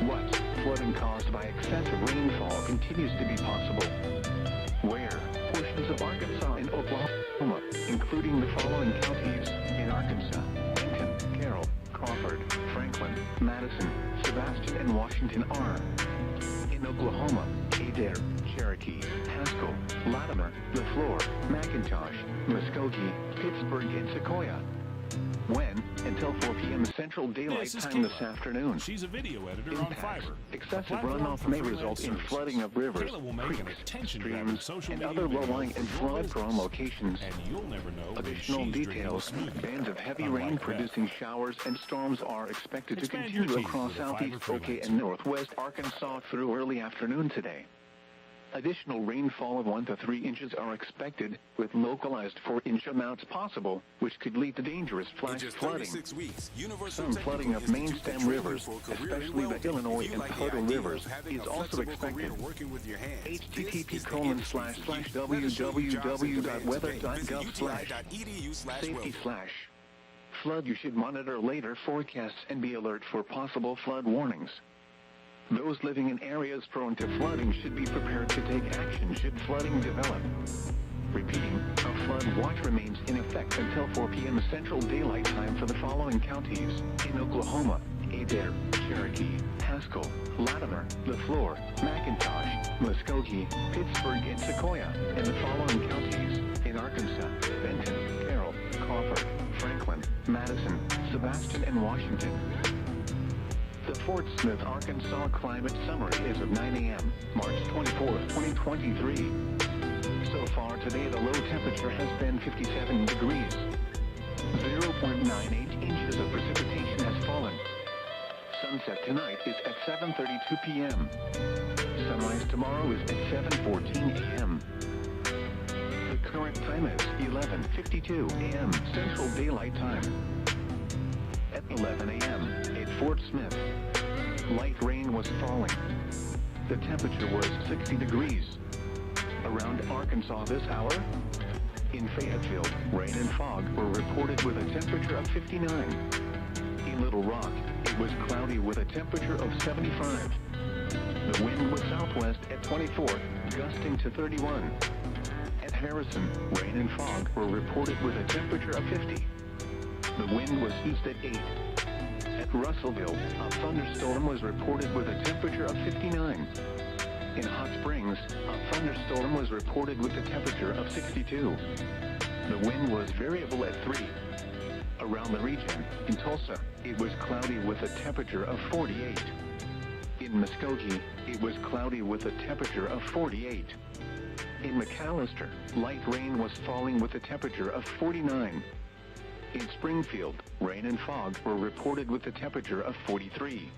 What flooding caused by excessive rainfall continues to be possible? Where? Portions of Arkansas and Oklahoma, including the following counties. In Arkansas, Lincoln, Carroll, Crawford, Franklin, Madison, Sebastian and Washington are. In Oklahoma, Adair, Cherokee, Haskell, Latimer, LaFleur, McIntosh, Muskogee, Pittsburgh and Sequoia. When? Until 4 p.m. Central Daylight This is Time this Kayla. afternoon. She's a video editor on Impacts. Fiverr. Excessive Platform runoff for may freelance result in services. flooding of rivers, Kayla will make an creeks, attention-grabbing streams, social and media other video low-lying and for your flood-prone business. locations. And you'll never know when Additional she's drinking a details, smoothie. bands of heavy Unlike rain that. producing showers and storms are expected to Expand your continue team across with a Fiverr southeast OK freelancer. and northwest Arkansas through early afternoon today. Additional rainfall of 1 to 3 inches are expected, with localized 4-inch amounts possible, which could lead to dangerous In flash just flooding. 36 weeks, Universal Some Technical flooding of is the main two-step stem training rivers, for a career in especially the welding. Illinois If you and like the Poudre idea rivers, of having is a also flexible expected. career working with your hands, this is the industry for you. Let us show you jobs in demand today. Visit Safety uti.edu/welding. / flood. You should monitor later forecasts and be alert for possible flood warnings. Those living in areas prone to flooding should be prepared to take action should flooding develop. Repeating, a flood watch remains in effect until 4 p.m. Central Daylight Time for the following counties: in Oklahoma, Adair, Cherokee, Haskell, Latimer, LaFleur, McIntosh, Muskogee, Pittsburgh, and Sequoia, and the following counties: in Arkansas, Benton, Carroll, Crawford, Franklin, Madison, Sebastian, and Washington. The Fort Smith, Arkansas Climate Summary is of 9 a.m., March 24, 2023. So far today the low temperature has been 57 degrees. 0.98 inches of precipitation has fallen. Sunset tonight is at 7:32 p.m. Sunrise tomorrow is at 7:14 a.m. The current time is 11:52 a.m. Central Daylight Time. At 11 a.m. at Fort Smith, light rain was falling. The temperature was 60 degrees. Around Arkansas this hour, in Fayetteville, rain and fog were reported with a temperature of 59. In Little Rock, it was cloudy with a temperature of 75. The wind was southwest at 24, gusting to 31. At Harrison, rain and fog were reported with a temperature of 50. The wind was east at 8. At Russellville, a thunderstorm was reported with a temperature of 59. In Hot Springs, a thunderstorm was reported with a temperature of 62. The wind was variable at 3. Around the region, in Tulsa, it was cloudy with a temperature of 48. In Muskogee, it was cloudy with a temperature of 48. In McAllister, light rain was falling with a temperature of 49. In Springfield, rain and fog were reported with a temperature of 43.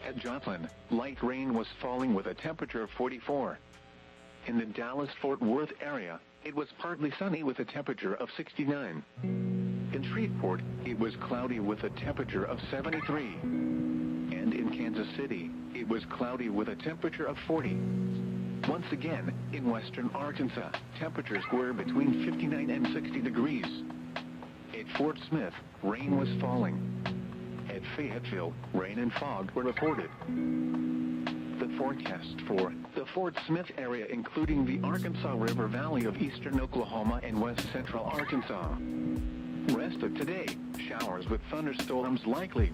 At Joplin, light rain was falling with a temperature of 44. In the Dallas-Fort Worth area, it was partly sunny with a temperature of 69. In Shreveport, it was cloudy with a temperature of 73. And in Kansas City, it was cloudy with a temperature of 40. Once again, in western Arkansas, temperatures were between 59 and 60 degrees. At Fort Smith, rain was falling. At Fayetteville, rain and fog were reported. The forecast for the Fort Smith area, including the Arkansas River Valley of eastern Oklahoma and west central Arkansas. Rest of today, showers with thunderstorms likely.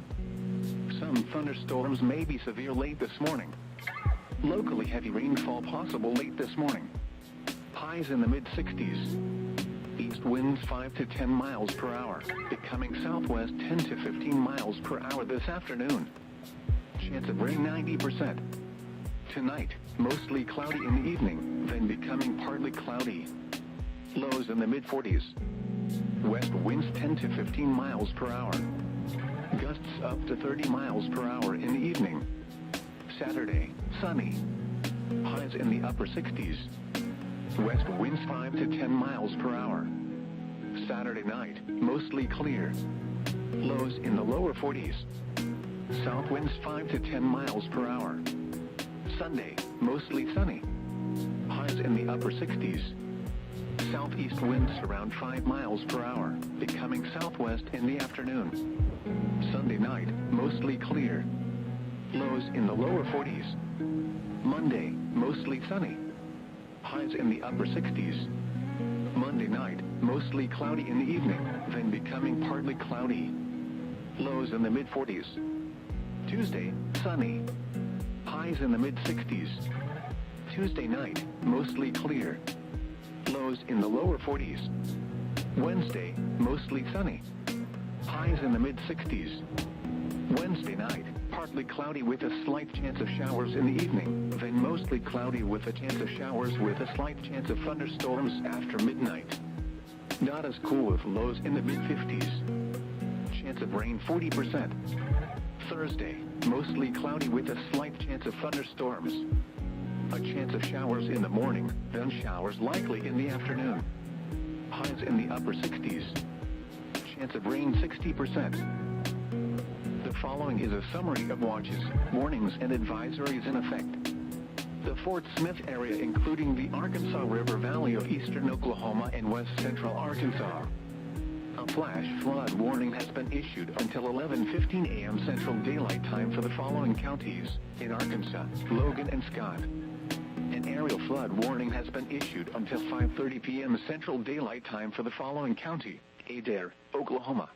Some thunderstorms may be severe late this morning. Locally heavy rainfall possible late this morning. Highs in the mid-60s. East winds 5 to 10 miles per hour, becoming southwest 10 to 15 miles per hour this afternoon. Chance of rain 90%. Tonight, mostly cloudy in the evening, then becoming partly cloudy. Lows in the mid-40s. West winds 10 to 15 miles per hour. Gusts up to 30 miles per hour in the evening. Saturday, sunny. Highs in the upper 60s. West winds 5 to 10 miles per hour. Saturday night, mostly clear. Lows in the lower 40s. South winds 5 to 10 miles per hour. Sunday, mostly sunny. Highs in the upper 60s. Southeast winds around 5 miles per hour, becoming southwest in the afternoon. Sunday night, mostly clear. Lows in the lower 40s. Monday, mostly sunny. Highs in the upper 60s. Monday night, mostly cloudy in the evening, then becoming partly cloudy. Lows in the mid-40s. Tuesday, sunny. Highs in the mid-60s. Tuesday night, mostly clear. Lows in the lower 40s. Wednesday, mostly sunny. highs in the mid-60s. Wednesday night, partly cloudy with a slight chance of showers in the evening, then mostly cloudy with a chance of showers with a slight chance of thunderstorms after midnight. Not as cool with lows in the mid-50s. Chance of rain 40%. Thursday, mostly cloudy with a slight chance of thunderstorms. A chance of showers in the morning, then showers likely in the afternoon. Highs in the upper 60s. Chance of rain 60%. The following is a summary of watches, warnings, and advisories in effect. The Fort Smith area, including the Arkansas River Valley of eastern Oklahoma and west central Arkansas. A flash flood warning has been issued until 11:15 a.m. Central Daylight Time for the following counties, in Arkansas, Logan, and Scott. An aerial flood warning has been issued until 5:30 p.m. Central Daylight Time for the following county, Adair, Oklahoma.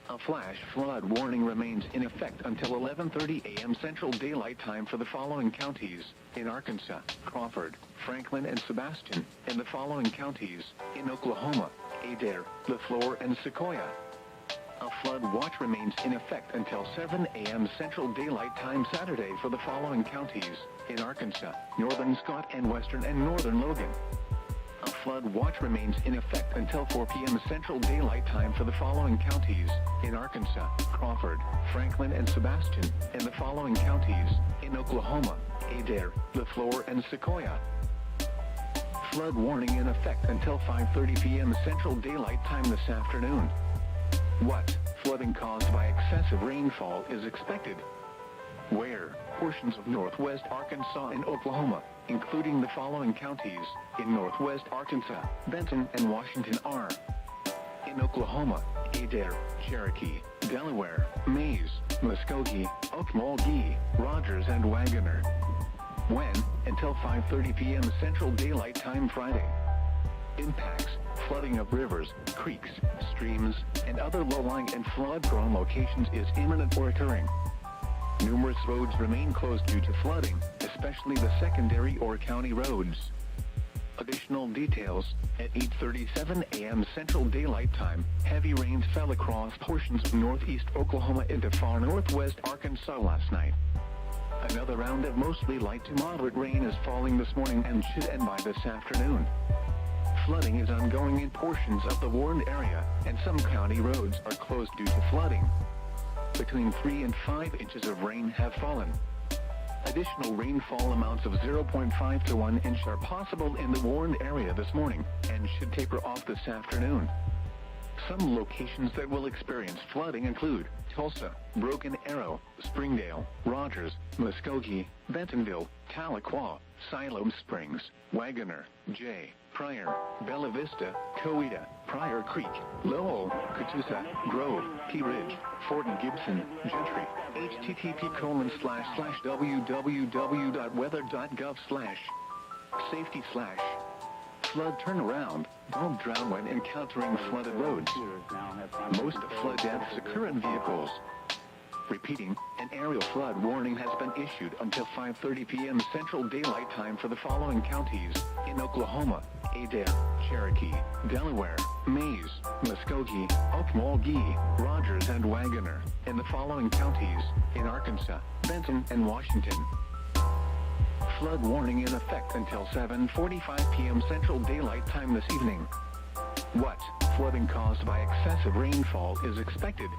A flash flood warning remains in effect until 11:30 a.m. Central Daylight Time for the following counties, in Arkansas, Crawford, Franklin, and Sebastian, and the following counties, in Oklahoma, Adair, LaFleur, and Sequoia. A flood watch remains in effect until 7 a.m. Central Daylight Time Saturday for the following counties, in Arkansas, northern Scott, and western and northern Logan. A flood watch remains in effect until 4 p.m. Central Daylight Time for the following counties, in Arkansas, Crawford, Franklin, and Sebastian, and the following counties, in Oklahoma, Adair, LaFleur, and Sequoia. Flood warning in effect until 5:30 p.m. Central Daylight Time this afternoon. What flooding caused by excessive rainfall is expected? Where portions of northwest Arkansas and Oklahoma, including the following counties, in northwest Arkansas, Benton, and Washington are. In Oklahoma, Adair, Cherokee, Delaware, Mays, Muskogee, Okmulgee, Rogers, and Wagoner. When, until 5:30 p.m. Central Daylight Time Friday. Impacts, flooding of rivers, creeks, streams, and other low-lying and flood-prone locations is imminent or occurring. Numerous roads remain closed due to flooding, especially the secondary or county roads. Additional details, at 8:37 a.m. Central Daylight Time, heavy rains fell across portions of northeast Oklahoma into far northwest Arkansas last night. Another round of mostly light to moderate rain is falling this morning and should end by this afternoon. Flooding is ongoing in portions of the warned area, and some county roads are closed due to flooding. Between 3 and 5 inches of rain have fallen. Additional rainfall amounts of 0.5 to 1 inch are possible in the warned area this morning, and should taper off this afternoon. Some locations that will experience flooding include Tulsa, Broken Arrow, Springdale, Rogers, Muskogee, Bentonville, Tahlequah, Siloam Springs, Wagoner, Jay, Pryor, Bella Vista, Coweta, Pryor Creek, Lowell, Catoosa, Grove, Pea Ridge, Fort Gibson, Gentry. http://www.weather.gov/safety/ flood turnaround. Don't drown when encountering flooded roads. Most flood deaths occur in vehicles. Repeating, an aerial flood warning has been issued until 5:30 p.m. Central Daylight Time for the following counties, in Oklahoma, Adair, Cherokee, Delaware, Mays, Muskogee, Okmulgee, Rogers, and Wagoner, and the following counties, in Arkansas, Benton, and Washington. Flood warning in effect until 7:45 p.m. Central Daylight Time this evening. What flooding caused by excessive rainfall is expected?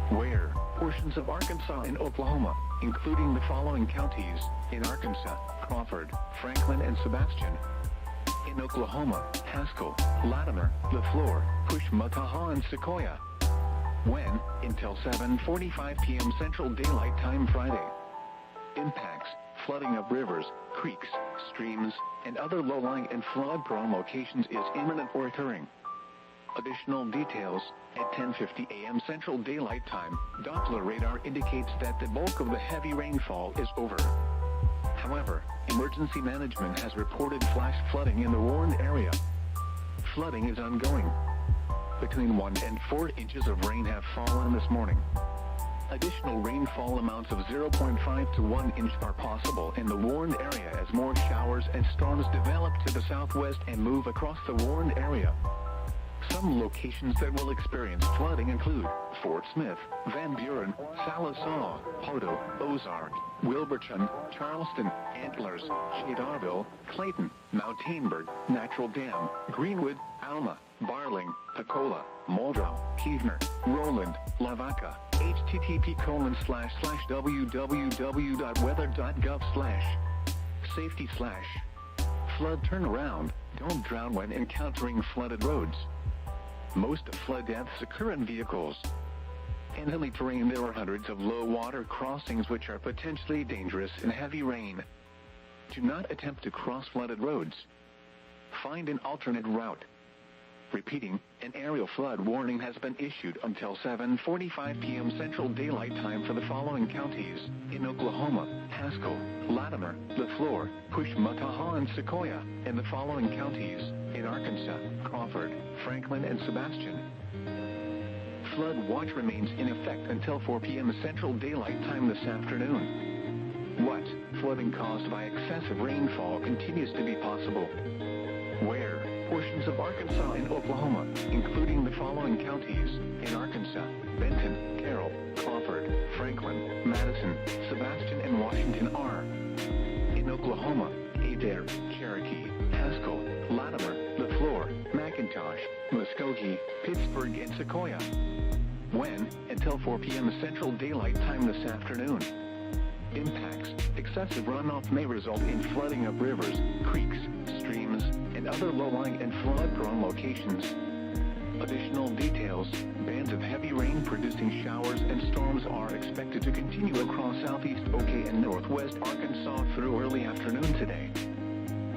Where portions of Arkansas and Oklahoma, including the following counties, in Arkansas, Crawford, Franklin, and Sebastian. In Oklahoma, Haskell, Latimer, LaFleur, Pushmataha, and Sequoia. When, until 7:45 p.m. Central Daylight Time Friday. Impacts, flooding of rivers, creeks, streams, and other low-lying and flood-prone locations is imminent or occurring. Additional details, at 10:50 a.m. Central Daylight Time, Doppler radar indicates that the bulk of the heavy rainfall is over. However, emergency management has reported flash flooding in the warned area. Flooding is ongoing. Between 1 and 4 inches of rain have fallen this morning. Additional rainfall amounts of 0.5 to 1 inch are possible in the warned area as more showers and storms develop to the southwest and move across the warned area. Some locations that will experience flooding include Fort Smith, Van Buren, Sallisaw, Hodo, Ozark, Wilburton, Charleston, Antlers, Shadarville, Clayton, Mountainburg, Natural Dam, Greenwood, Alma, Barling, Pacola, Muldrow, Kievener, Roland, Lavaca. http://www.weather.gov/safety/ flood turnaround. Don't drown when encountering flooded roads. Most flood deaths occur in vehicles. In hilly terrain there are hundreds of low water crossings which are potentially dangerous in heavy rain. Do not attempt to cross flooded roads. Find an alternate route. Repeating, an aerial flood warning has been issued until 7:45 p.m. Central Daylight Time for the following counties: in Oklahoma, Haskell, Latimer, LaFleur, Pushmataha, and Sequoia, and the following counties: in Arkansas, Crawford, Franklin, and Sebastian. Flood watch remains in effect until 4 p.m. Central Daylight Time this afternoon. What? Flooding caused by excessive rainfall continues to be possible. Where? Portions of Arkansas and Oklahoma, including the following counties: in Arkansas, Benton, Carroll, Crawford, Franklin, Madison, Sebastian, and Washington are. In Oklahoma, Adair, Cherokee, Haskell, Latimer, LaFleur, McIntosh, Muskogee, Pittsburgh, and Sequoia. When? Until 4 p.m. Central Daylight Time this afternoon. Impacts: excessive runoff may result in flooding of rivers, creeks, streams, and other low-lying and flood-prone locations. Additional details: bands of heavy rain producing showers and storms are expected to continue across southeast OK and northwest Arkansas through early afternoon today.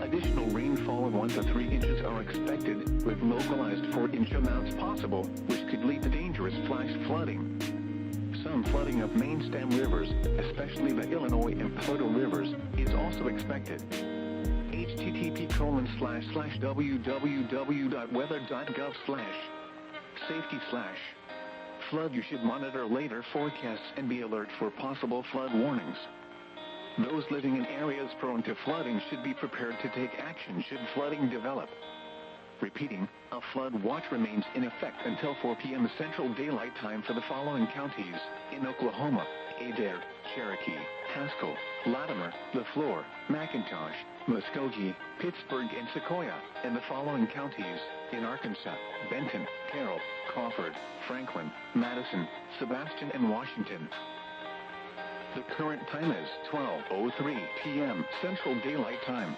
Additional rainfall of 1 to 3 inches are expected, with localized 4-inch amounts possible, which could lead to dangerous flash flooding. Some flooding of main stem rivers, especially the Illinois and Potomac rivers, is also expected. http://www.weather.gov/safety/ flood. You should monitor later forecasts and be alert for possible flood warnings. Those living in areas prone to flooding should be prepared to take action should flooding develop. Repeating, a flood watch remains in effect until 4 p.m. Central Daylight Time for the following counties: in Oklahoma, Adair, Cherokee, Haskell, Latimer, LaFleur, McIntosh, Muskogee, Pittsburgh, and Sequoia, and the following counties: in Arkansas, Benton, Carroll, Crawford, Franklin, Madison, Sebastian, and Washington. The current time is 12:03 p.m. Central Daylight Time.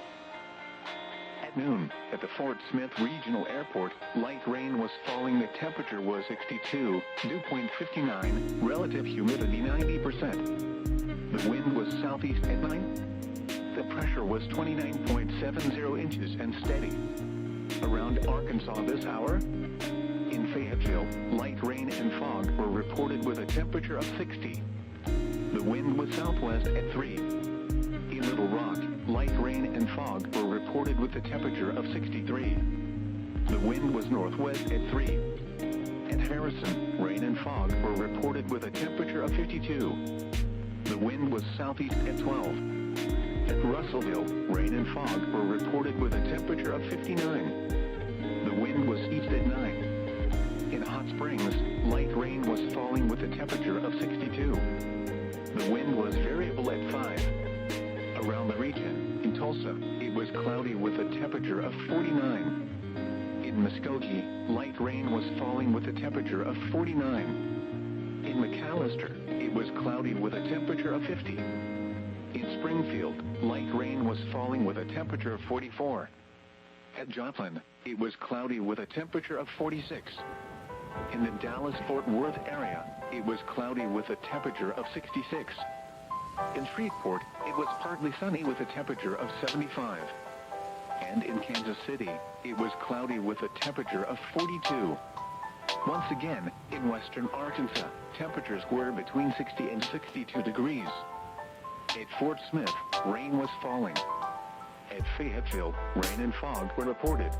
At noon, at the Fort Smith Regional Airport, light rain was falling. The temperature was 62, dew point 59, relative humidity 90%. The wind was southeast at 9. The pressure was 29.70 inches and steady. Around Arkansas this hour: in Fayetteville, light rain and fog were reported with a temperature of 60. The wind was southwest at 3. In Little Rock, light rain and fog were reported with a temperature of 63. The wind was northwest at 3. At Harrison, rain and fog were reported with a temperature of 52. The wind was southeast at 12. At Russellville, rain and fog were reported with a temperature of 59. The wind was east at 9. In Hot Springs, light rain was falling with a temperature of 62. The wind was variable at 5. Around the region, in Tulsa, it was cloudy with a temperature of 49. In Muskogee, light rain was falling with a temperature of 49. In McAllister, it was cloudy with a temperature of 50. In Springfield, light rain was falling with a temperature of 44. At Joplin, it was cloudy with a temperature of 46. In the Dallas-Fort Worth area, it was cloudy with a temperature of 66. In Shreveport, it was partly sunny with a temperature of 75. And in Kansas City, it was cloudy with a temperature of 42. Once again, in western Arkansas, temperatures were between 60 and 62 degrees. At Fort Smith, rain was falling. At Fayetteville, rain and fog were reported.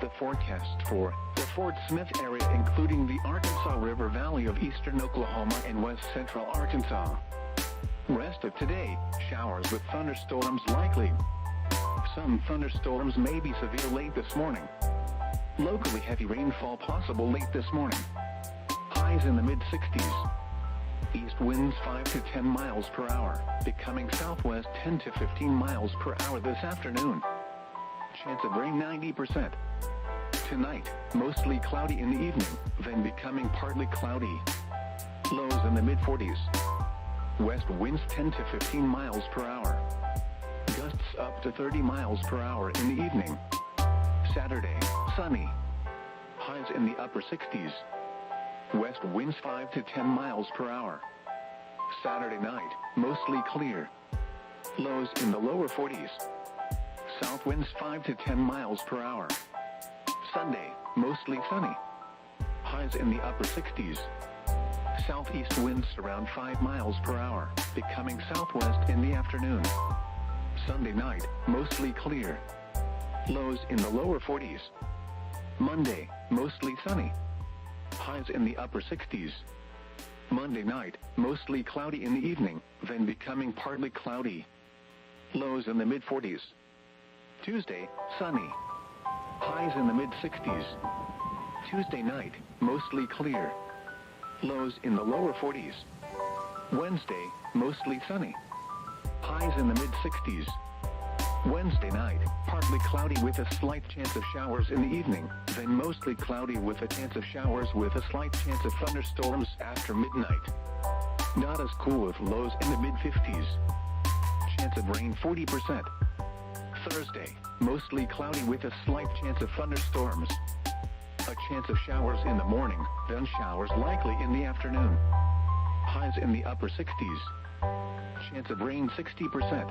The forecast for the Fort Smith area, including the Arkansas River Valley of eastern Oklahoma and west central Arkansas. Rest of today, showers with thunderstorms likely. Some thunderstorms may be severe late this morning. Locally heavy rainfall possible late this morning. Highs in the mid-60s. East winds 5 to 10 miles per hour, becoming southwest 10 to 15 miles per hour this afternoon. Chance of rain 90%. Tonight, mostly cloudy in the evening, then becoming partly cloudy. Lows in the mid-40s. West winds 10 to 15 miles per hour. Gusts up to 30 miles per hour in the evening. Saturday, sunny. Highs in the upper 60s. West winds 5 to 10 miles per hour. Saturday night, mostly clear. Lows in the lower 40s. South winds 5 to 10 miles per hour. Sunday, mostly sunny. Highs in the upper 60s. Southeast winds around 5 miles per hour, becoming southwest in the afternoon. Sunday night, mostly clear. Lows in the lower 40s. Monday, mostly sunny. Highs in the upper 60s. Monday night, mostly cloudy in the evening, then becoming partly cloudy. Lows in the mid-40s. Tuesday, sunny. Highs in the mid-60s. Tuesday night, mostly clear. Lows in the lower 40s. Wednesday, mostly sunny. Highs in the mid-60s. Wednesday night, partly cloudy with a slight chance of showers in the evening, then mostly cloudy with a chance of showers with a slight chance of thunderstorms after midnight. Not as cool with lows in the mid-50s. Chance of rain 40%. Thursday, mostly cloudy with a slight chance of thunderstorms. A chance of showers in the morning, then showers likely in the afternoon. Highs in the upper 60s. Chance of rain 60%.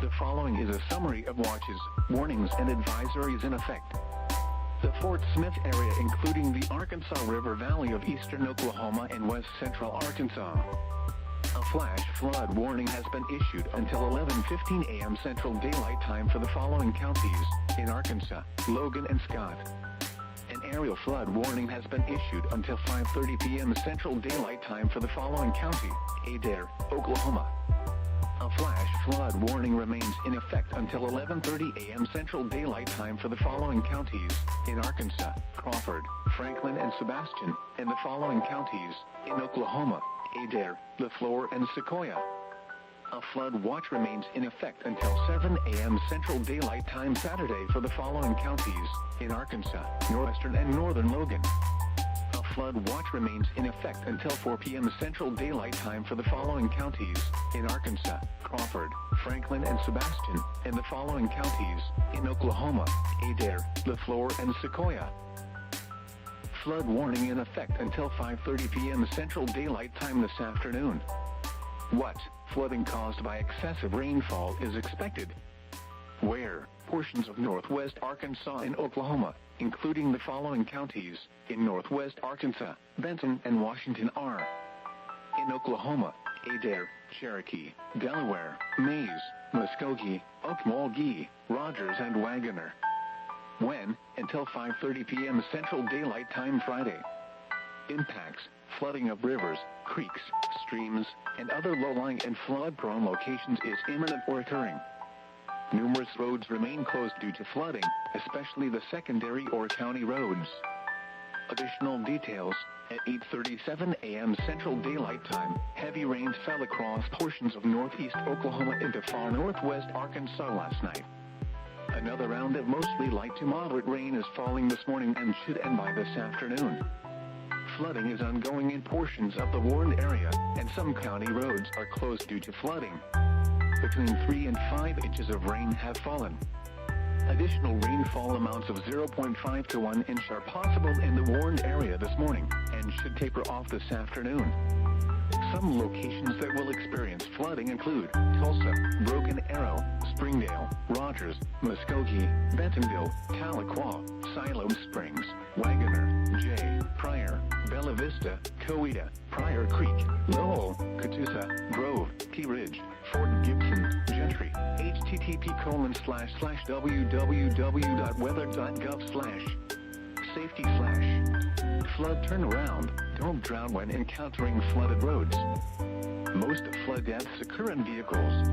The following is a summary of watches, warnings, and advisories in effect. The Fort Smith area, including the Arkansas River Valley of eastern Oklahoma and west central Arkansas. A flash flood warning has been issued until 11:15 a.m. Central Daylight Time for the following counties, in Arkansas, Logan, and Scott. An aerial flood warning has been issued until 5:30 p.m. Central Daylight Time for the following county, Adair, Oklahoma. A flash flood warning remains in effect until 11:30 a.m. Central Daylight Time for the following counties, in Arkansas, Crawford, Franklin, and Sebastian, and the following counties, in Oklahoma, Adair, LaFleur, and Sequoia. A flood watch remains in effect until 7 a.m. Central Daylight Time Saturday for the following counties, in Arkansas, northwestern and northern Logan. A flood watch remains in effect until 4 p.m. Central Daylight Time for the following counties, in Arkansas, Crawford, Franklin, and Sebastian, and the following counties, in Oklahoma, Adair, LaFleur, and Sequoia. Flood warning in effect until 5:30 p.m. Central Daylight Time this afternoon. What flooding caused by excessive rainfall is expected? Where portions of northwest Arkansas and Oklahoma, including the following counties, in northwest Arkansas, Benton, and Washington are. In Oklahoma, Adair, Cherokee, Delaware, Mays, Muskogee, Okmulgee, Rogers, and Wagoner. When? Until 5:30 p.m. Central Daylight Time Friday. Impacts: flooding of rivers, creeks, streams, and other low-lying and flood-prone locations is imminent or occurring. Numerous roads remain closed due to flooding, especially the secondary or county roads. Additional details: at 8:37 a.m. Central Daylight Time, heavy rains fell across portions of northeast Oklahoma into far northwest Arkansas last night. Another round of mostly light to moderate rain is falling this morning and should end by this afternoon. Flooding is ongoing in portions of the warned area, and some county roads are closed due to flooding. Between 3 and 5 inches of rain have fallen. Additional rainfall amounts of 0.5 to 1 inch are possible in the warned area this morning, and should taper off this afternoon. Some locations that will experience flooding include Tulsa, Broken Arrow, Springdale, Rogers, Muskogee, Bentonville, Tahlequah, Siloam Springs, Wagoner, Jay, Pryor, Bella Vista, Coweta, Pryor Creek, Lowell, Catoosa, Grove, Key Ridge, Fort Gibson, Gentry. http://www.weather.gov/safety/. Flood turnaround: don't drown when encountering flooded roads. Most flood deaths occur in vehicles.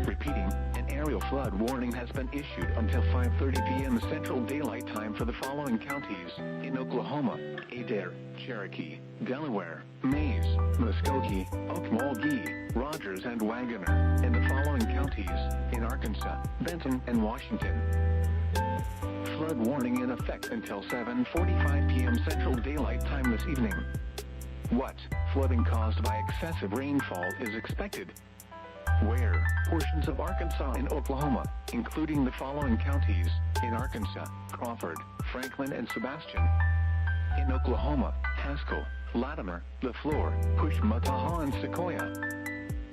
Repeating, an aerial flood warning has been issued until 5:30 p.m. Central Daylight Time for the following counties: in Oklahoma, Adair, Cherokee, Delaware, Mays, Muskogee, Okmulgee, Rogers, and Wagoner; in the following counties: in Arkansas, Benton, and Washington. Flood warning in effect until 7:45 p.m. Central Daylight Time this evening. What flooding caused by excessive rainfall is expected? Where? Portions of Arkansas and Oklahoma, including the following counties: in Arkansas, Crawford, Franklin, and Sebastian; in Oklahoma, Haskell, Latimer, LaFleur, Pushmataha, and Sequoia.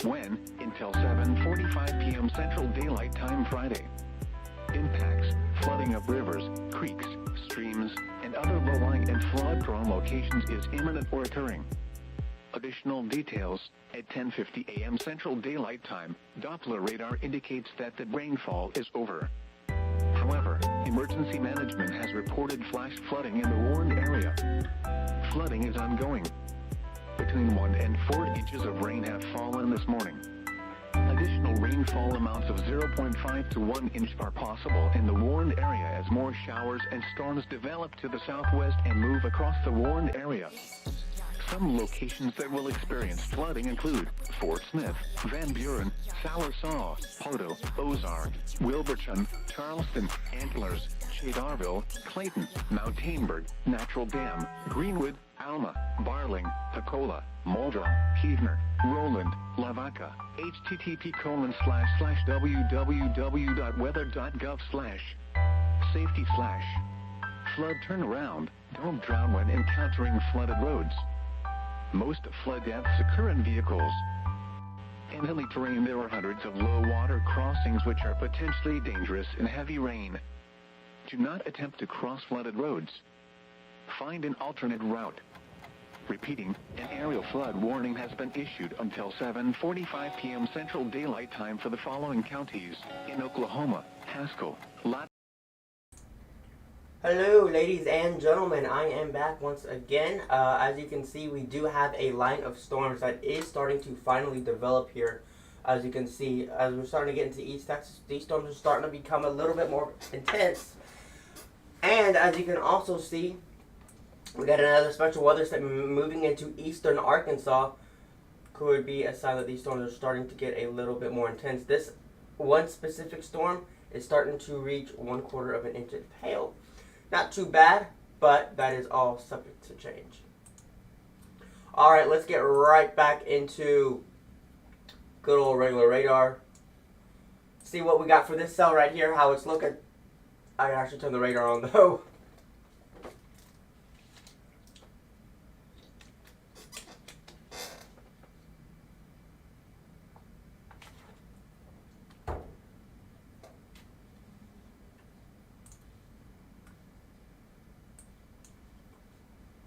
When? Until 7:45 p.m. Central Daylight Time Friday. Impacts: flooding of rivers, creeks, streams, and other low-lying and flood-prone locations is imminent or occurring. Additional details: at 10:50 a.m. Central Daylight Time, Doppler radar indicates that the rainfall is over. However, emergency management has reported flash flooding in the warned area. Flooding is ongoing. Between 1 and 4 inches of rain have fallen this morning. Additional rainfall amounts of 0.5 to 1 inch are possible in the warned area as more showers and storms develop to the southwest and move across the warned area. Some locations that will experience flooding include Fort Smith, Van Buren, Sallisaw, Poteau, Ozark, Wilburton, Charleston, Antlers, Chadarville, Clayton, Mount Tainberg, Natural Dam, Greenwood, Alma, Barling, Pacola, Muldrow, Heavener, Roland, Lavaca. http://www.weather.gov/safety/ flood turnaround. Don't drown when encountering flooded roads. Most flood deaths occur in vehicles. In hilly terrain, there are hundreds of low water crossings which are potentially dangerous in heavy rain. Do not attempt to cross flooded roads. Find an alternate route. Repeating, an aerial flood warning has been issued until 7:45 p.m. Central Daylight Time for the following counties: in Oklahoma, Haskell, Latimer. Hello, ladies and gentlemen. I am back once again. As you can see, we do have a line of storms that is starting to finally develop here. As you can see, as we're starting to get into East Texas, these storms are starting to become a little bit more intense. And as you can also see, we got another special weather system moving into eastern Arkansas. Could be a sign that these storms are starting to get a little bit more intense. This one specific storm is starting to reach 1/4 of an inch of hail. Not too bad, but that is all subject to change. Alright, let's get right back into good old regular radar. See what we got for this cell right here, how it's looking. I can actually turn the radar on though.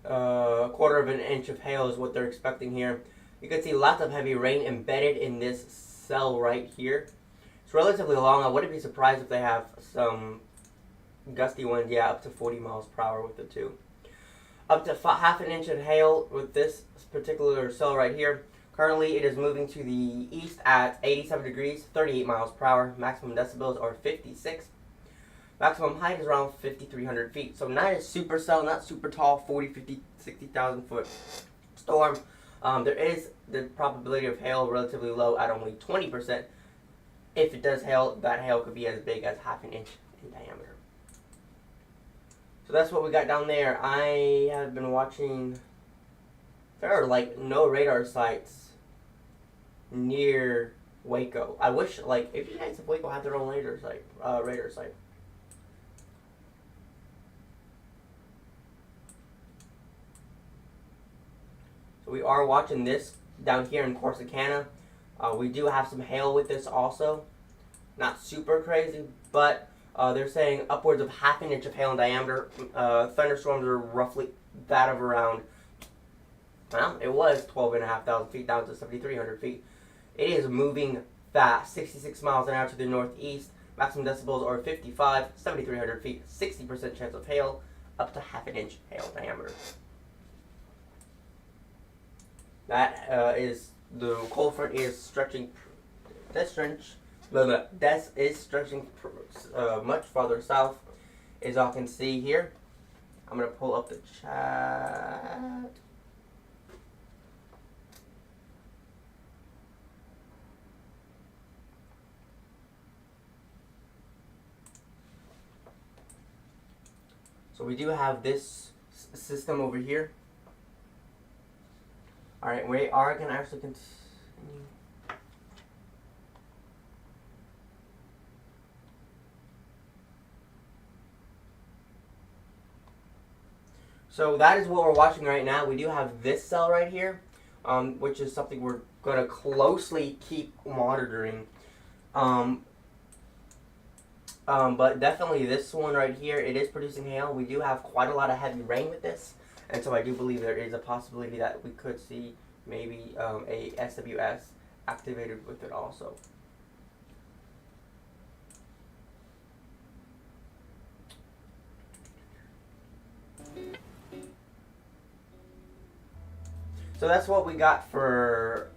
A 1/4 of an inch of hail is what they're expecting here. You can see lots of heavy rain embedded in this cell right here. It's relatively long. I wouldn't be surprised if they have some gusty winds, yeah, up to 40 miles per hour with the two. Up to 1/2 an inch of hail with this particular cell right here. Currently, it is moving to the east at 87 degrees, 38 miles per hour. Maximum decibels are 56. Maximum height is around 5,300 feet. So not a supercell, not super tall, 40, 50, 60,000 foot storm. There is the probability of hail relatively low at only 20%. If it does hail, that hail could be as big as 1/2 an inch in diameter. So that's what we got down there. I have been watching, there are like no radar sites near Waco. I wish, like, if you guys of Waco had their own radar site. So we are watching this down here in Corsicana. We do have some hail with this also. Not super crazy, but they're saying upwards of 1/2 an inch of hail in diameter. Thunderstorms are roughly that of around, well, it was 12,500 feet down to 7,300 feet. It is moving fast, 66 miles an hour to the northeast. Maximum decibels are 55, 7,300 feet, 60% chance of hail, up to 1/2 an inch hail diameter. That is, the cold front is stretching this trench The Des is stretching much farther south, as y'all can see here. I'm going to pull up the chat. So we do have this system over here. Alright, we are going to actually continue. So that is what we're watching right now. We do have this cell right here, which is something we're going to closely keep monitoring. But definitely this one right here, it is producing hail. We do have quite a lot of heavy rain with this. And so I do believe there is a possibility that we could see maybe a SWS activated with it also. So that's what we got for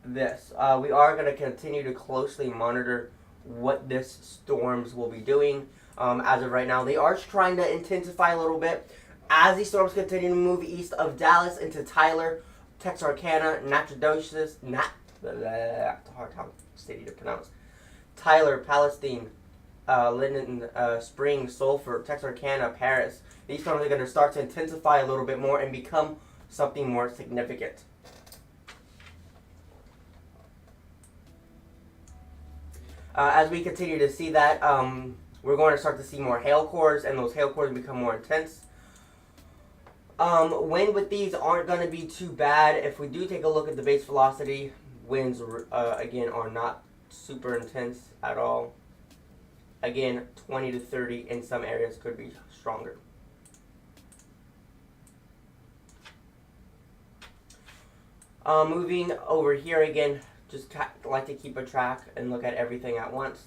this. We are going to continue to closely monitor what this storms will be doing. As of right now, they are trying to intensify a little bit. As these storms continue to move east of Dallas into Tyler, Texarkana, Nacogdoches, hard time city to pronounce, Tyler, Palestine, Linden, Springs, Sulphur, Texarkana, Paris. These storms are going to start to intensify a little bit more and become something more significant. As we continue to see that, we're going to start to see more hail cores, and those hail cores become more intense. Wind with these aren't going to be too bad. If we do take a look at the base velocity, winds again are not super intense at all. Again, 20 to 30 in some areas could be stronger. Moving over here again, just like to keep a track and look at everything at once.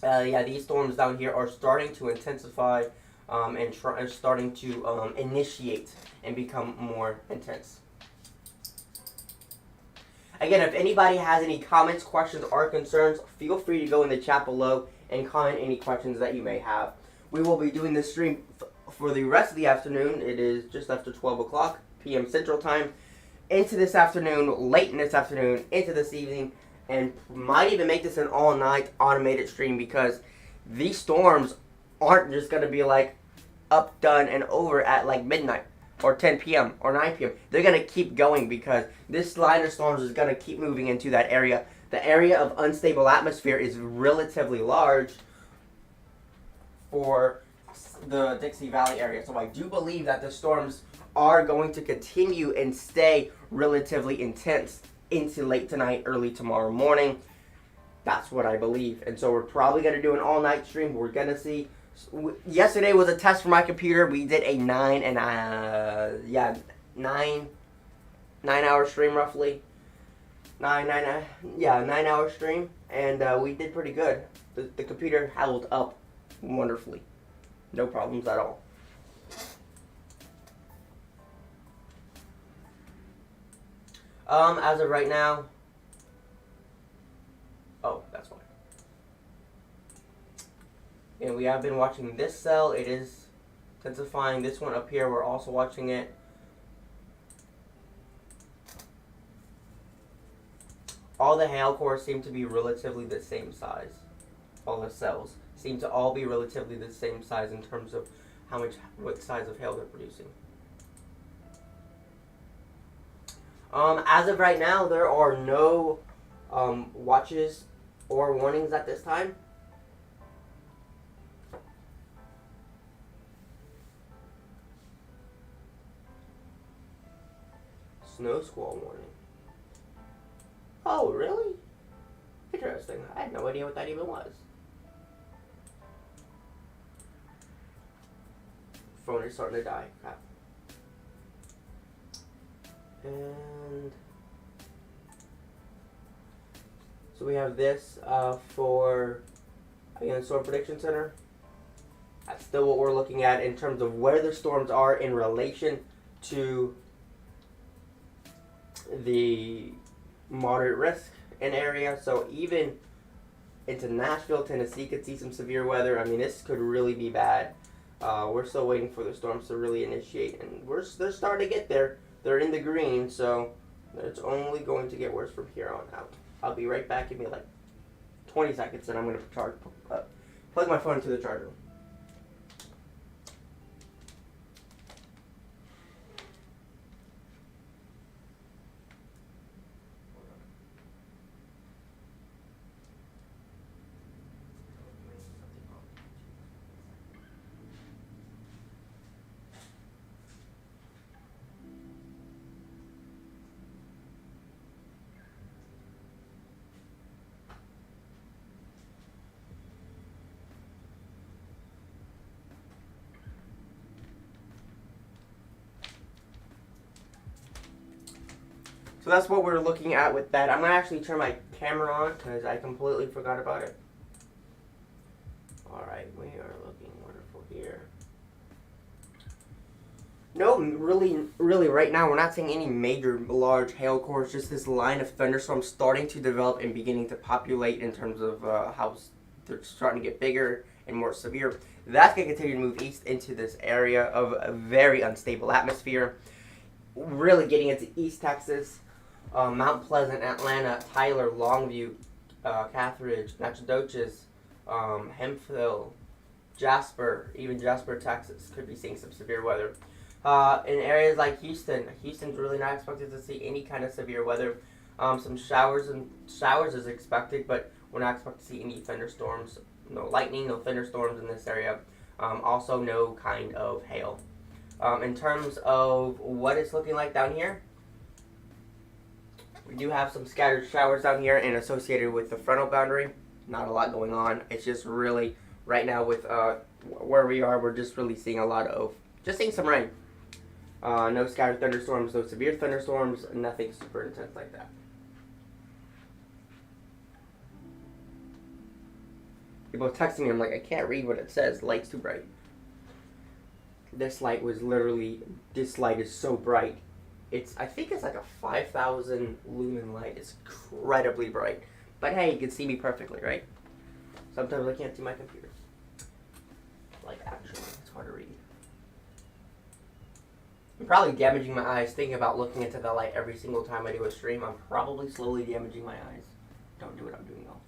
Yeah, these storms down here are starting to intensify and are starting to initiate and become more intense. Again, if anybody has any comments, questions, or concerns, feel free to go in the chat below and comment any questions that you may have. We will be doing this stream for the rest of the afternoon. It is just after 12 o'clock p.m. Central Time. Into this afternoon, late in this afternoon, into this evening, and might even make this an all-night automated stream because these storms aren't just going to be like up, done, and over at like midnight or 10 p.m. or 9 p.m. They're going to keep going because this line of storms is going to keep moving into that area. The area of unstable atmosphere is relatively large for the Dixie Valley area. So I do believe that the storms are going to continue and stay relatively intense into late tonight, early tomorrow morning. That's what I believe. And so we're probably going to do an all-night stream. We're going to see. Yesterday was a test for my computer. We did a 9 hour stream roughly. 9 hour stream. And we did pretty good. The computer held up wonderfully. No problems at all. As of right now, that's why. And we have been watching this cell. It is intensifying. This one up here, we're also watching it. All the hail cores seem to be relatively the same size. All the cells seem to all be relatively the same size in terms of what size of hail they're producing. As of right now, there are no watches or warnings at this time. Snow squall warning. Oh, really? Interesting. I had no idea what that even was. Phone is starting to die. Crap. And so we have this for, again, Storm Prediction Center. That's still what we're looking at in terms of where the storms are in relation to the moderate risk an area. So even into Nashville, Tennessee could see some severe weather. I mean, this could really be bad. We're still waiting for the storms to really initiate, and they're starting to get there. They're in the green, so it's only going to get worse from here on out. I'll be right back. Give me like 20 seconds, and I'm going to plug my phone into the charger. So that's what we're looking at with that. I'm going to actually turn my camera on because I completely forgot about it. Alright, we are looking wonderful here. No, really right now we're not seeing any major large hail cores, just this line of thunderstorms starting to develop and beginning to populate in terms of how they're starting to get bigger and more severe. That's going to continue to move east into this area of a very unstable atmosphere. Really getting into East Texas. Mount Pleasant, Atlanta, Tyler, Longview, Cathridge, Natchitoches, Hemphill, Jasper, even Jasper, Texas could be seeing some severe weather. In areas like Houston's really not expected to see any kind of severe weather. Some showers is expected, but we're not expected to see any thunderstorms. No lightning, no thunderstorms in this area. Also, no kind of hail. In terms of what it's looking like down here, we do have some scattered showers down here and associated with the frontal boundary. Not a lot going on. It's just really, right now with where we are, we're just really seeing seeing some rain. No scattered thunderstorms, no severe thunderstorms, nothing super intense like that. People are texting me, I'm like, I can't read what it says. The light's too bright. This light is so bright. I think it's like a 5,000 lumen light. It's incredibly bright. But hey, you can see me perfectly, right? Sometimes I can't see my computer. Like, actually, it's hard to read. I'm probably damaging my eyes thinking about looking into the light every single time I do a stream. I'm probably slowly damaging my eyes. Don't do what I'm doing, though.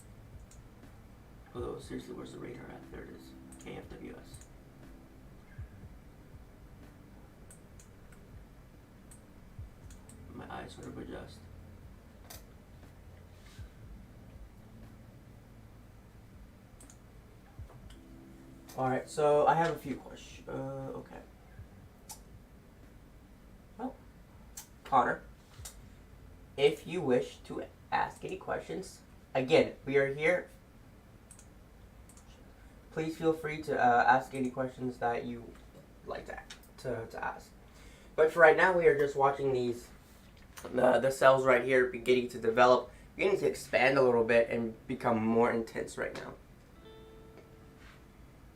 Although, seriously, where's the radar at? There it is. KFWS. My eyes sort of adjust. Alright, so I have a few questions. Okay. Well, Connor, if you wish to ask any questions, again, we are here. Please feel free to ask any questions that you like to ask. But for right now, we are just watching these the cells right here beginning to develop, beginning to expand a little bit and become more intense right now.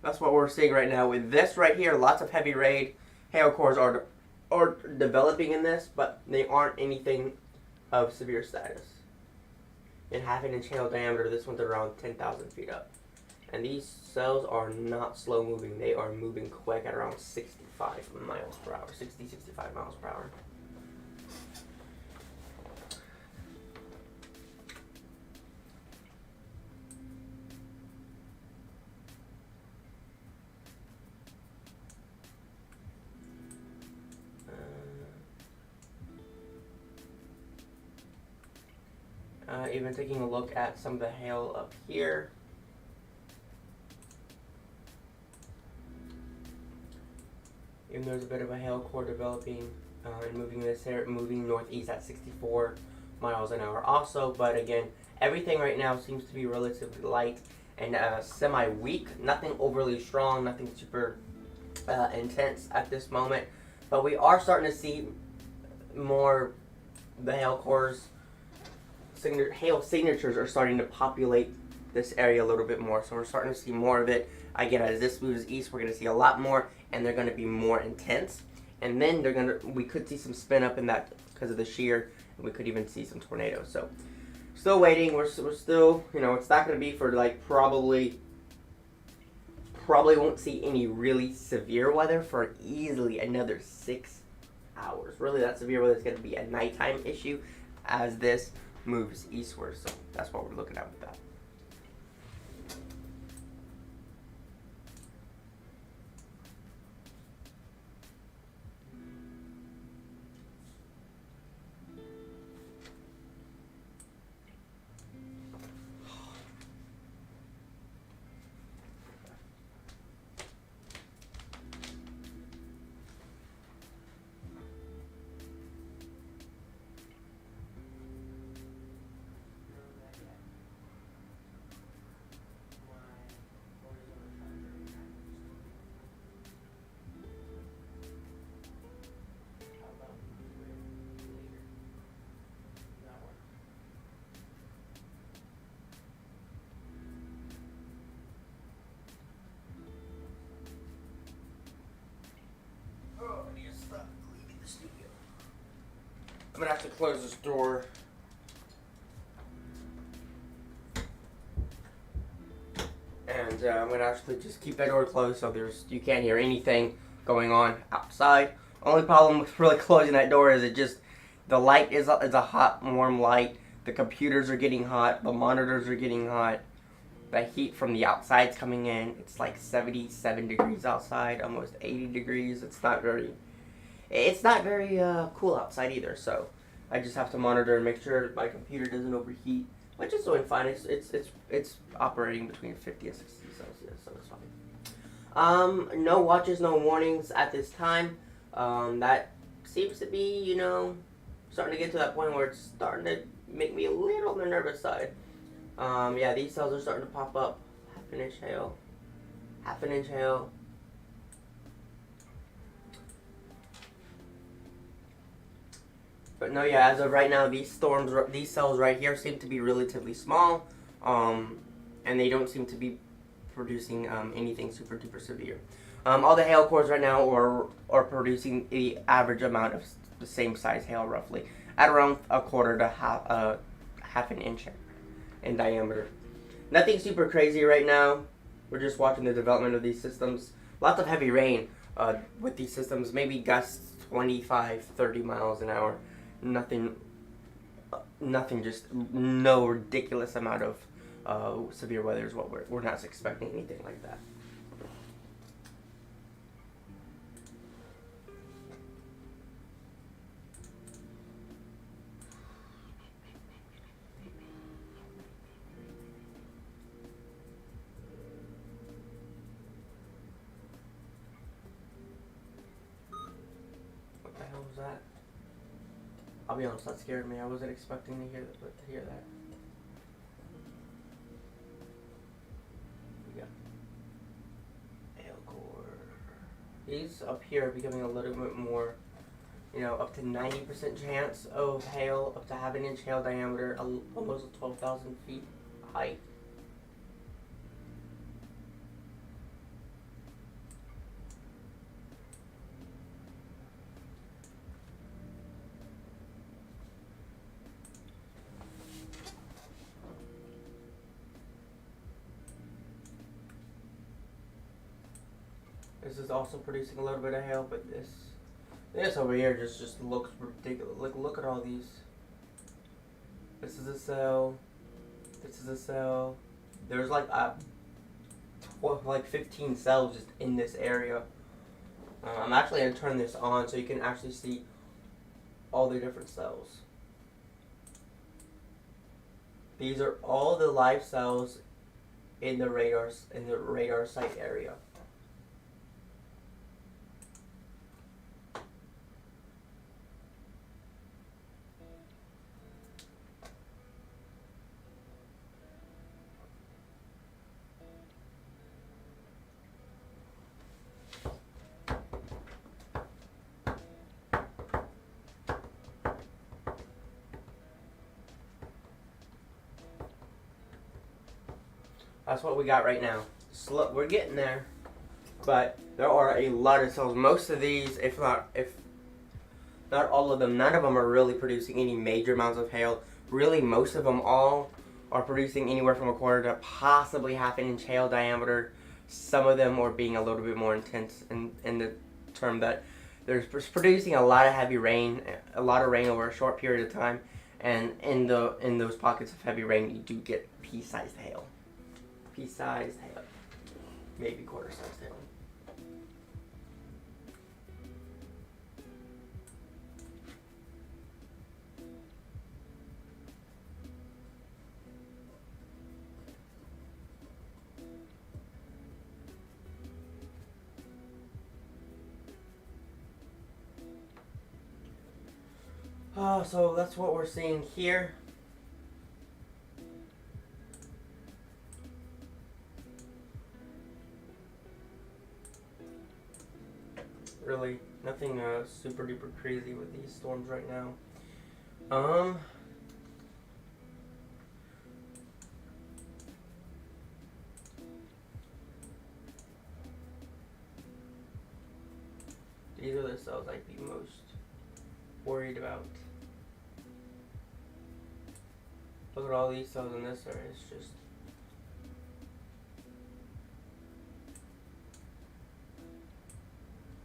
That's what we're seeing right now with this right here. Lots of heavy rain. Hail cores are developing in this, but they aren't anything of severe status. In half-inch hail diameter, this one's around 10,000 feet up. And these cells are not slow moving. They are moving quick at around 65 miles per hour. 65 miles per hour. Even taking a look at some of the hail up here. Even there's a bit of a hail core developing and moving northeast at 64 miles an hour also. But again, everything right now seems to be relatively light and semi-weak. Nothing overly strong, nothing super intense at this moment. But we are starting to see more the hail cores. Hail signatures are starting to populate this area a little bit more, so we're starting to see more of it. Again, as this moves east, we're going to see a lot more, and they're going to be more intense. And then we could see some spin up in that because of the shear, and we could even see some tornadoes. So Still waiting. We're still, you know, it's not going to be for like probably won't see any really severe weather for easily another 6 hours. Really, that severe weather is going to be a nighttime issue as this moves eastward. So that's what we're looking at with that. I'm gonna have to close this door. And I'm gonna actually just keep that door closed so you can't hear anything going on outside. Only problem with really closing that door is the light is a hot, warm light. The computers are getting hot. The monitors are getting hot. The heat from the outside's coming in. It's like 77 degrees outside, almost 80 degrees. It's not very cool outside either, so I just have to monitor and make sure my computer doesn't overheat, which is doing fine. It's operating between 50 and 60 Celsius, so it's fine. No watches, no warnings at this time. That seems to be, you know, starting to get to that point where it's starting to make me a little on the nervous side. Yeah, these cells are starting to pop up. Half an inch hail. But no, yeah, as of right now, these cells right here seem to be relatively small, and they don't seem to be producing anything super duper severe. All the hail cores right now are producing the average amount of the same size hail, roughly, at around a quarter to half an inch in diameter. Nothing super crazy right now. We're just watching the development of these systems. Lots of heavy rain with these systems, maybe gusts 25, 30 miles an hour. Nothing, just no ridiculous amount of severe weather is what we're not expecting anything like that. What the hell was that? I'll be honest, that scared me. I wasn't expecting to hear that. We got hail core. These up here are becoming a little bit more, you know, up to 90% chance of hail, up to half an inch hail diameter, almost 12,000 feet height. This is also producing a little bit of hail, but this over here just looks ridiculous. Look at all these. This is a cell. This is a cell. There's like 15 cells just in this area. I'm actually gonna turn this on so you can actually see all the different cells. These are all the live cells in the radar site area. That's what we got right now. We're getting there, but there are a lot of cells. Most of these, if not all of them, none of them are really producing any major amounts of hail. really most of them all are producing anywhere from a quarter to possibly half an inch hail diameter. Some of them are being a little bit more intense in the term that they're producing a lot of heavy rain, a lot of rain over a short period of time, and in those pockets of heavy rain, you do get pea-sized hail. Pea-sized hail, maybe quarter-sized hail. So that's what we're seeing here. Really, nothing super duper crazy with these storms right now. These are the cells I'd be most worried about. Look at all these cells in this area. It's just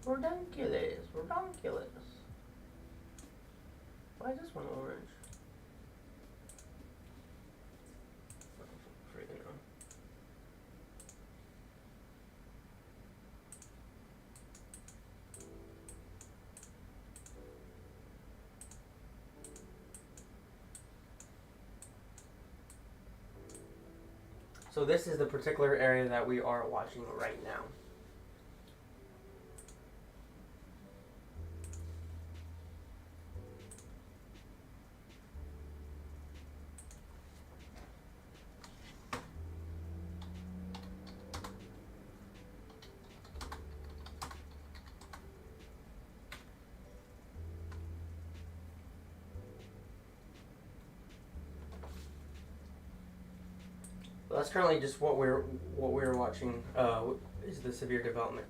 redonkulous. Why is this one orange? Freaking hell. So this is the particular area that we are watching right now. So that's currently just what we're watching is the severe development.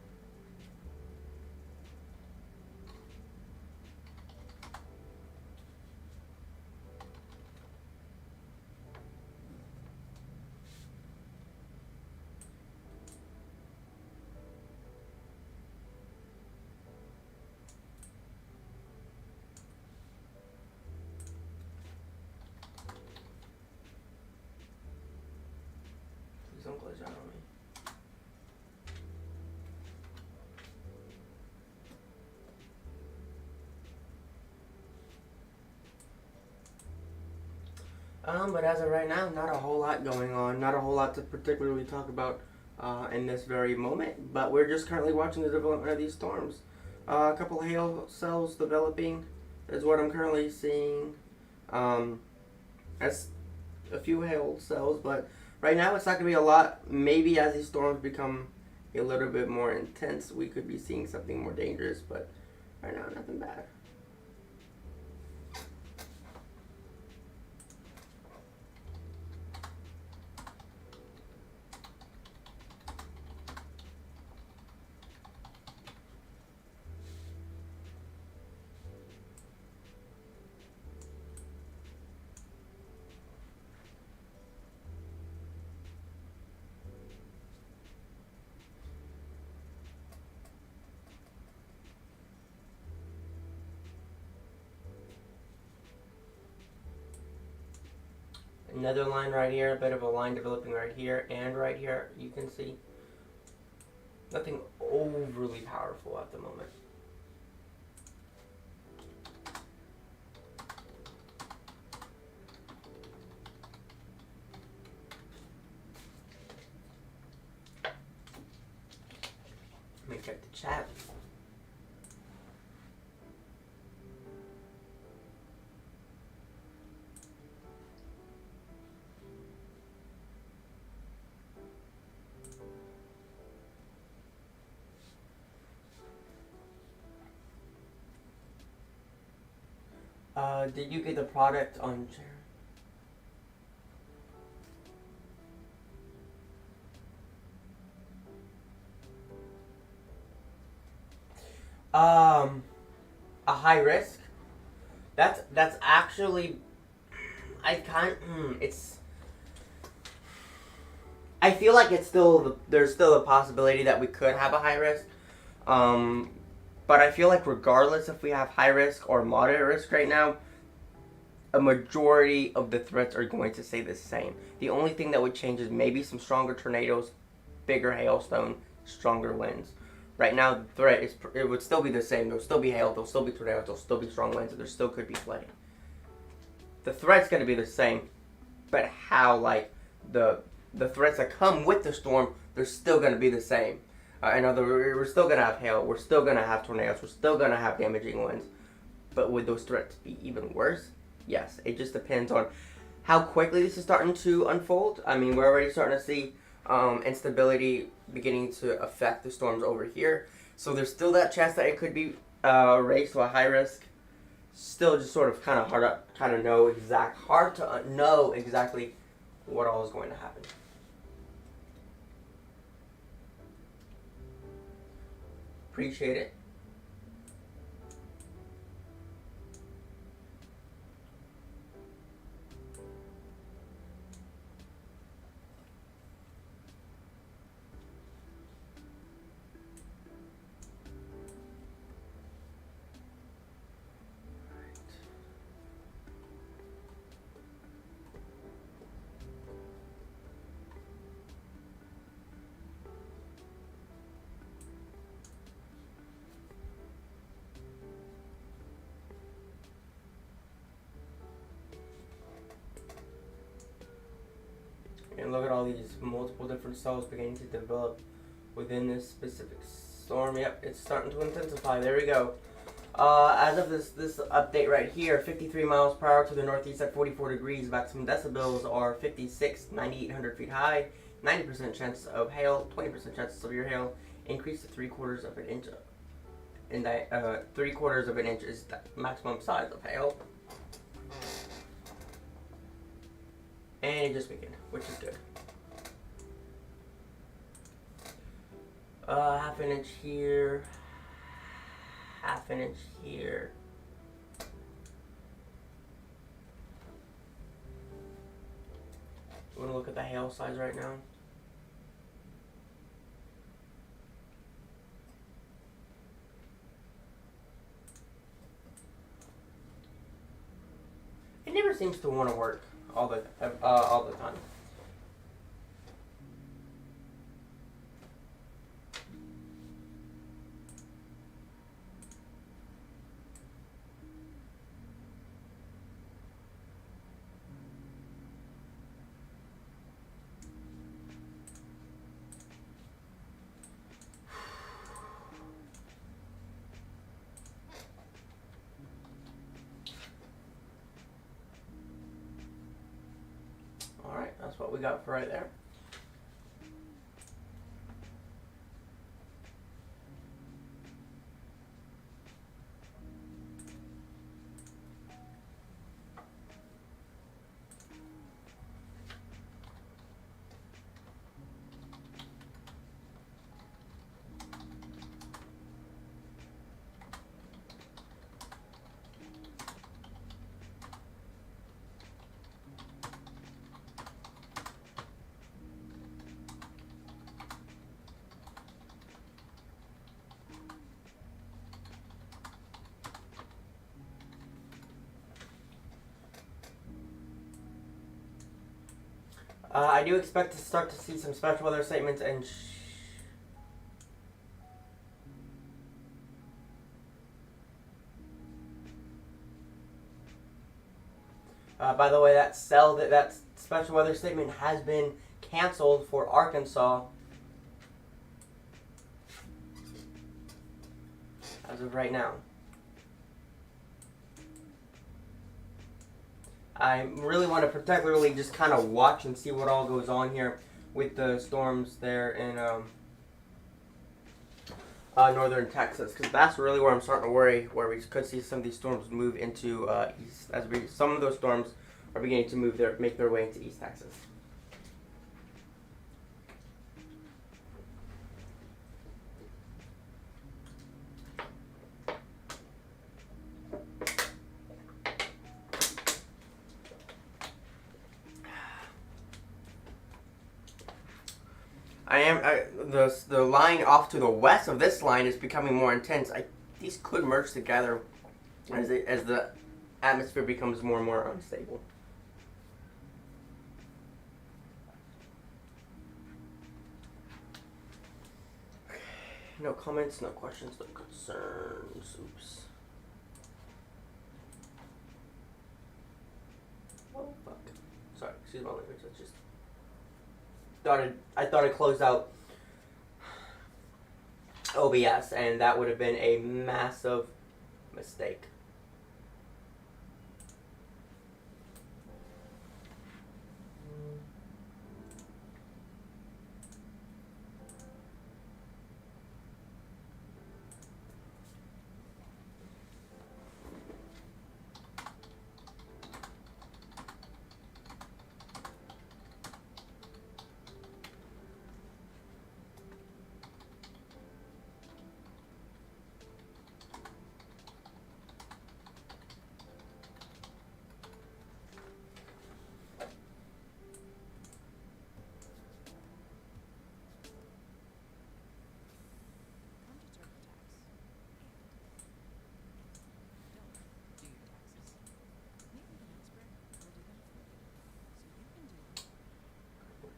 Please don't glitch out on me. But as of right now, not a whole lot going on. Not a whole lot to particularly talk about in this very moment. But we're just currently watching the development of these storms. A couple of hail cells developing is what I'm currently seeing. That's a few hail cells, but right now it's not going to be a lot. Maybe as these storms become a little bit more intense, we could be seeing something more dangerous. But right now, nothing bad. Another line right here, a bit of a line developing right here and right here. You can see nothing overly powerful at the moment. Let me check the chat. Did you get the product on share? A high risk. That's actually, I feel like there's still a possibility that we could have a high risk. But I feel like regardless if we have high risk or moderate risk right now, a majority of the threats are going to stay the same. The only thing that would change is maybe some stronger tornadoes, bigger hailstone, stronger winds. Right now, the threat it would still be the same. There'll still be hail, there'll still be tornadoes, there'll still be strong winds, and there still could be flooding. The threat's going to be the same, but how, like, the threats that come with the storm, they're still going to be the same. In other words, we're still going to have hail, we're still going to have tornadoes, we're still going to have damaging winds. But would those threats be even worse? Yes. It just depends on how quickly this is starting to unfold. I mean, we're already starting to see instability beginning to affect the storms over here. So there's still that chance that it could be raised to a high risk. Still just sort of kind of hard to know exactly what all is going to happen. Appreciate it. And look at all these multiple different cells beginning to develop within this specific storm. Yep, it's starting to intensify. There we go. As of this update right here, 53 miles per hour to the northeast at 44 degrees. Maximum decibels are 56, 9,800 feet high. 90% chance of hail, 20% chance of severe hail. Increase to 3/4 of an inch. And that 3/4 of an inch is the maximum size of hail. And it just began, which is good. Half an inch here. Half an inch here. You want to look at the hail size right now? It never seems to want to work all the time. Alright, that's what we got for right there. I do expect to start to see some special weather statements and by the way, that special weather statement has been canceled for Arkansas as of right now. I really want to particularly just kind of watch and see what all goes on here with the storms there in northern Texas, because that's really where I'm starting to worry, where we could see some of these storms move into east, some of those storms are beginning to make their way into East Texas. The line off to the west of this line is becoming more intense. These could merge together as the atmosphere becomes more and more unstable. No comments, no questions, no concerns. Oops. Oh fuck. Sorry, excuse my language. I thought I closed out OBS, and that would have been a massive mistake.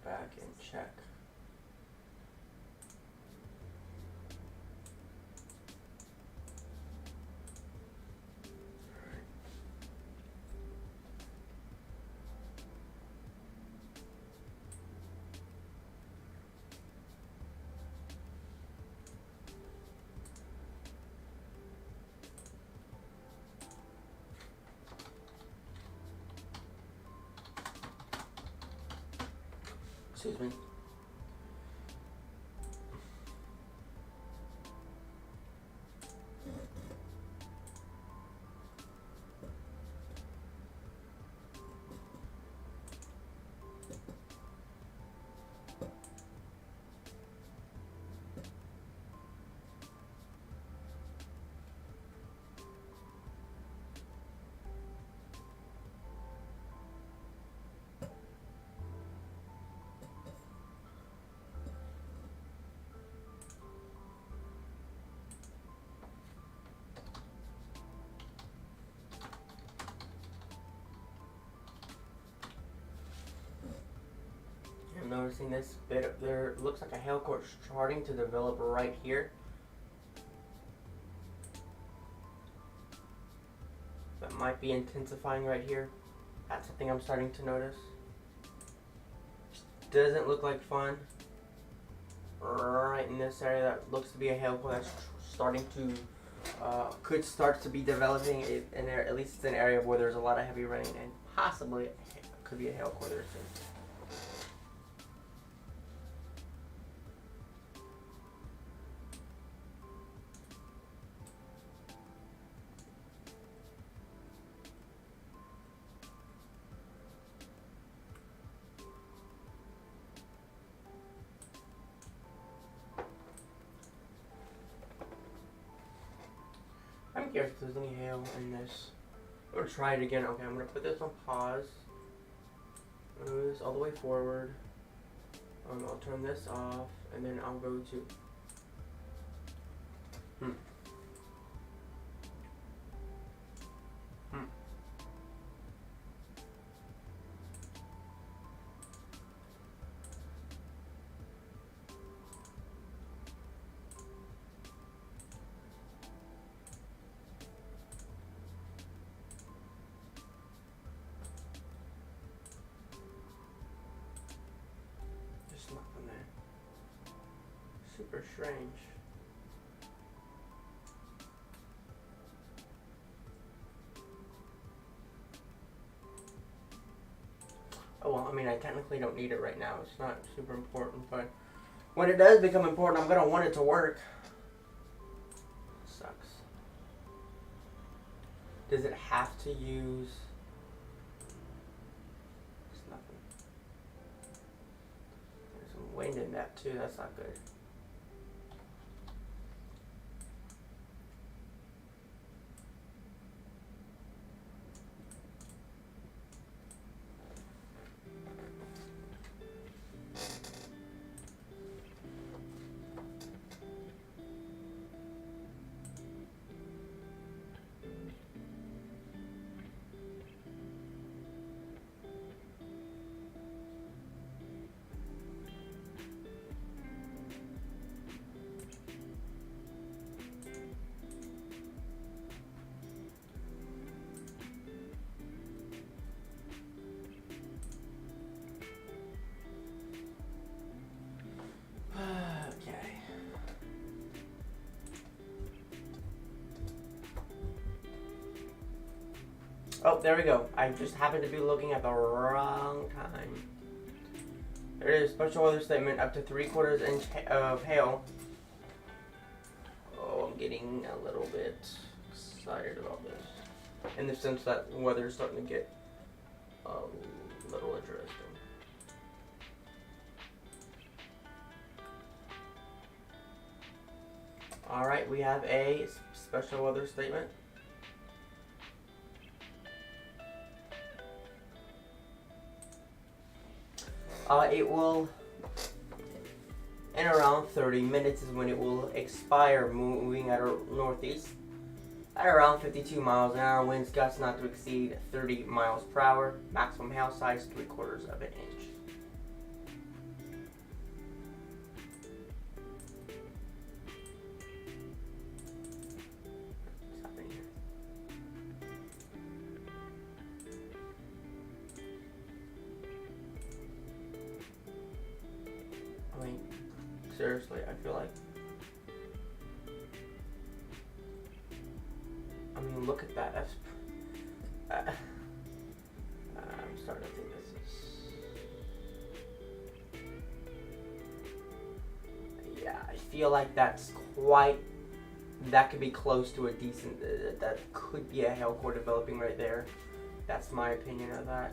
Back and check. Excuse me. I'm noticing this bit there looks like a hail core starting to develop right here. That might be intensifying right here. That's something I'm starting to notice. Doesn't look like fun. Right in this area, that looks to be a hail core that's starting to could start to be developing in there. At least it's an area where there's a lot of heavy rain, and possibly could be a hail core there soon. I'm curious if there's any hail in this. I'm gonna try it again. Okay, I'm gonna put this on pause. Move this all the way forward. I'll turn this off, and then I'll go to. Nothing there. Super strange. Oh well, I mean, I technically don't need it right now. It's not super important, but when it does become important, I'm gonna want it to work. Sucks. Does it have to use? Wind in that too, that's not good. Oh, there we go. I just happened to be looking at the wrong time. There it is. Special weather statement. Up to 3/4 inch of hail. Oh, I'm getting a little bit excited about this. In the sense that weather is starting to get a little interesting. Alright, we have a special weather statement. It will, in around 30 minutes is when it will expire, moving at a northeast at around 52 miles an hour, winds gusts not to exceed 30 miles per hour, maximum hail size 3/4 of an inch. What's happening here? I mean, seriously, I feel like, I mean, look at that. That's, I'm starting to think this is, yeah, I feel like that's quite, that could be close to a decent, that could be a hail core developing right there. That's my opinion of that.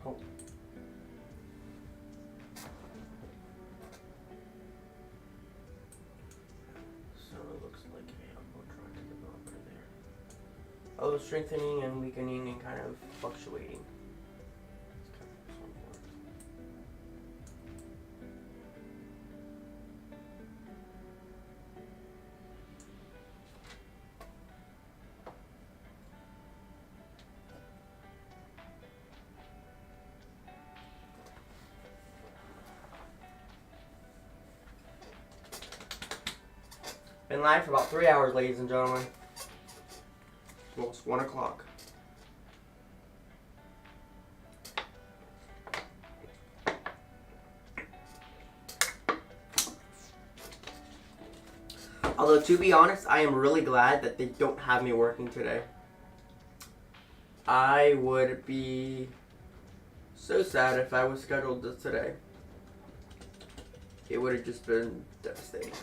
Oh. So it looks like we're trying to develop right there. Oh, strengthening and weakening and kind of fluctuating. It's kind of somewhat. Been live for about 3 hours, ladies and gentlemen. Well, it's 1 o'clock. Although, to be honest, I am really glad that they don't have me working today. I would be so sad if I was scheduled this today. It would have just been devastating.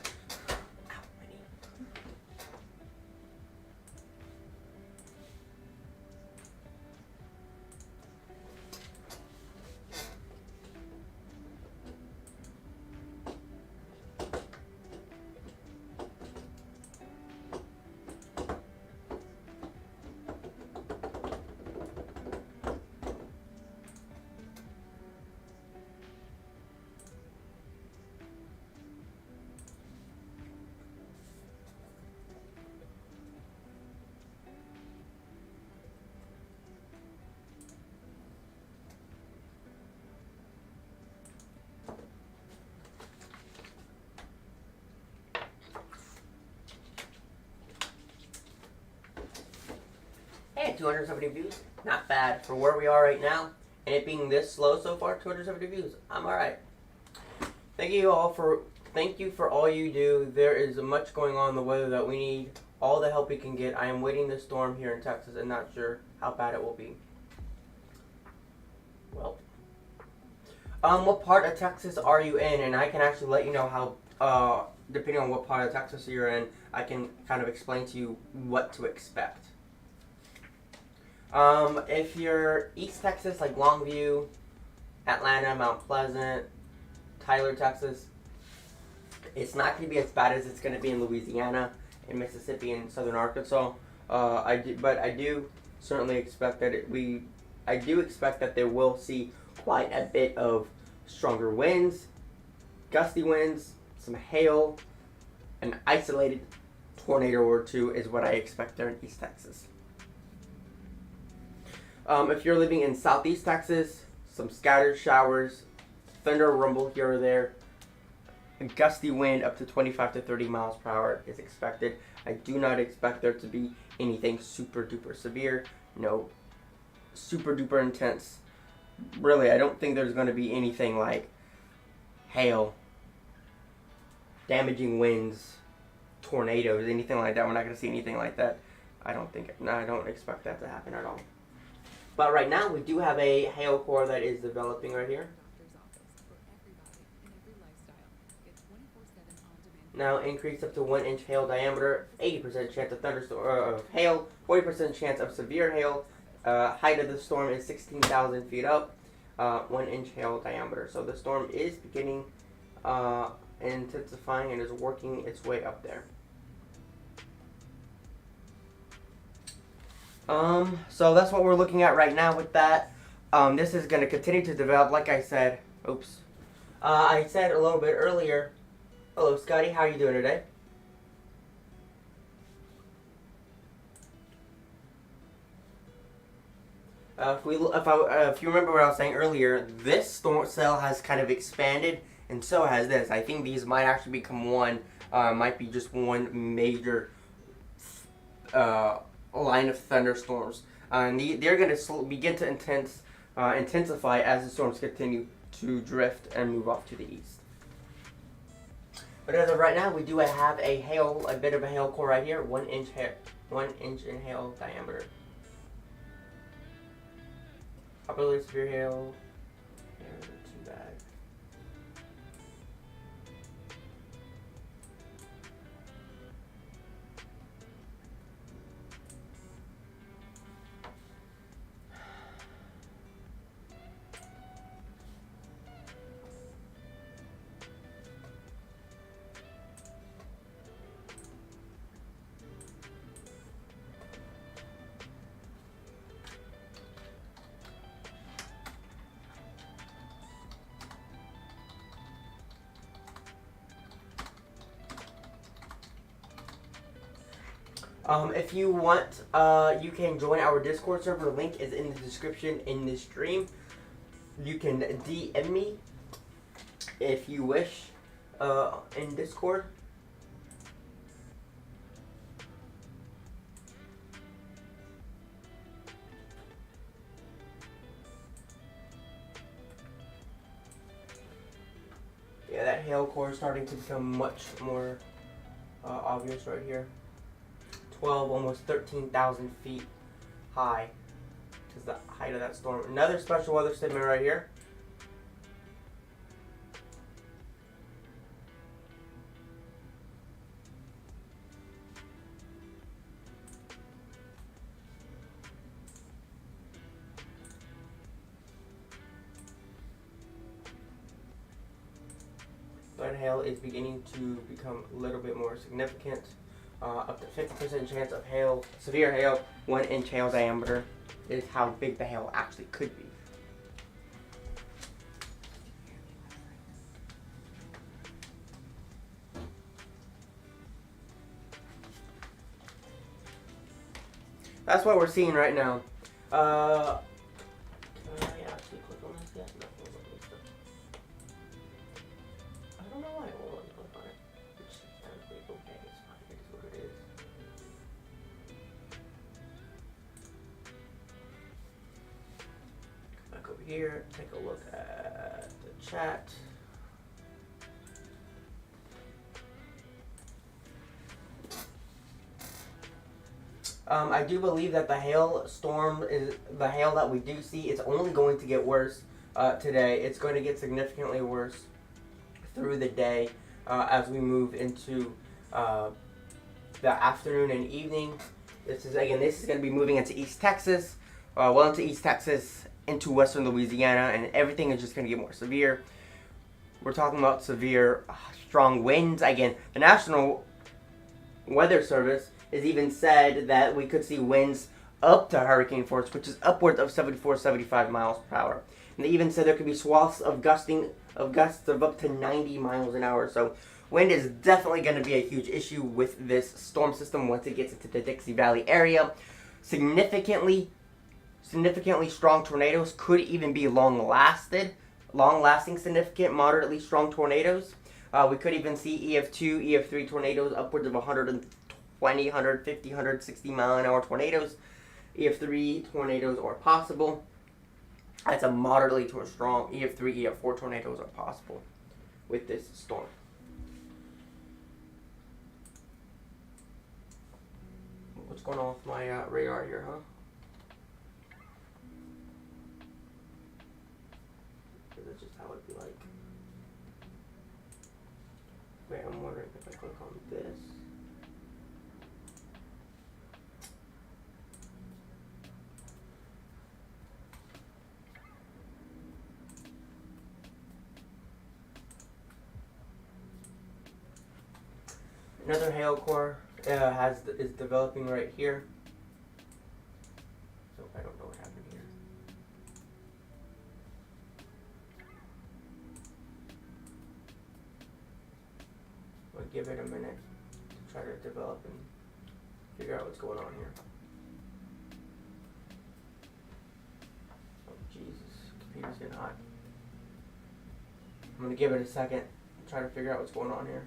Hey, 270 views, not bad for where we are right now, and it being this slow so far. 270 views, I'm all right. Thank you for all you do. There is much going on in the weather that we need all the help we can get. I am waiting the storm here in Texas and not sure how bad it will be. Well, what part of Texas are you in? And I can actually let you know how, depending on what part of Texas you're in, I can kind of explain to you what to expect. If you're East Texas, like Longview, Atlanta, Mount Pleasant, Tyler, Texas, it's not going to be as bad as it's going to be in Louisiana, in Mississippi, and southern Arkansas. But I do certainly expect that I do expect that they will see quite a bit of stronger winds, gusty winds, some hail, an isolated tornado or two is what I expect there in East Texas. If you're living in Southeast Texas, some scattered showers, thunder or rumble here or there, a gusty wind up to 25 to 30 miles per hour is expected. I do not expect there to be anything super duper severe, no super duper intense. Really, I don't think there's going to be anything like hail, damaging winds, tornadoes, anything like that. We're not going to see anything like that. I don't expect that to happen at all. But right now, we do have a hail core that is developing right here. Now increase up to 1 inch hail diameter, 80% chance of thunderstorm of hail, 40% chance of severe hail. Height of the storm is 16,000 feet up, 1 inch hail diameter. So the storm is beginning intensifying and is working its way up there. So that's what we're looking at right now with that. This is going to continue to develop, like I said. Oops. I said a little bit earlier. Hello, Scotty. How are you doing today? If you remember what I was saying earlier, this storm cell has kind of expanded, and so has this. I think these might actually become one. Might be just one major line of thunderstorms, and they're going to begin to intensify as the storms continue to drift and move off to the east. But as of right now, we do have a bit of a hail core right here, 1 inch in hail diameter. Probably severe hail. Not too bad. If you want, you can join our Discord server. Link is in the description in this stream. You can DM me if you wish in Discord. Yeah, that hail core is starting to become much more obvious right here. 12, almost 13,000 feet high, which is the height of that storm. Another special weather statement right here. That hail is beginning to become a little bit more significant. Up to 50% chance of hail, severe hail, 1 inch hail diameter is how big the hail actually could be. That's what we're seeing right now. Can I actually click on this yet? No, I don't know why it won't let me click on it. Which sounds like okay, it's fine, it is what it is. here. Take a look at the chat. I do believe that the hail storm is the hail that we do see. It's only going to get worse today. It's going to get significantly worse through the day as we move into the afternoon and evening. This is going to be moving into East Texas, well into East Texas, into western Louisiana, and everything is just going to get more severe. We're talking about severe, strong winds. Again, the National Weather Service has even said that we could see winds up to hurricane force, which is upwards of 74, 75 miles per hour. And they even said there could be swaths of gusts of up to 90 miles an hour. So wind is definitely going to be a huge issue with this storm system once it gets into the Dixie Valley area. Significantly strong tornadoes could even be long-lasting, significant, moderately strong tornadoes. We could even see EF2, EF3 tornadoes upwards of 120, 150, 160 mile an hour tornadoes. EF3 tornadoes are possible. That's a moderately to a strong EF3, EF4 tornadoes are possible with this storm. What's going on with my radar here, huh? That's just how it'd be like. Wait, I'm wondering if I click on this. Another hail core is developing right here. So I don't know what happened here. We'll give it a minute to try to develop and figure out what's going on here. Oh Jesus, computer's getting hot. I'm gonna give it a second, try to figure out what's going on here.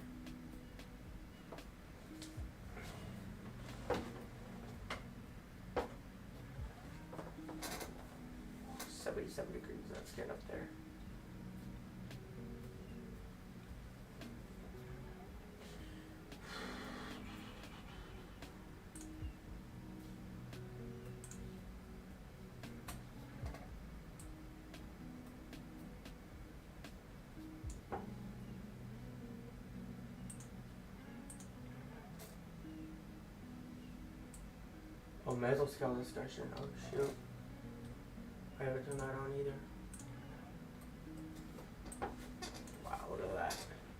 77 degrees, that's getting up there. Oh, mesoscale discussion, oh shoot. I haven't turned that on either. Wow, look at that.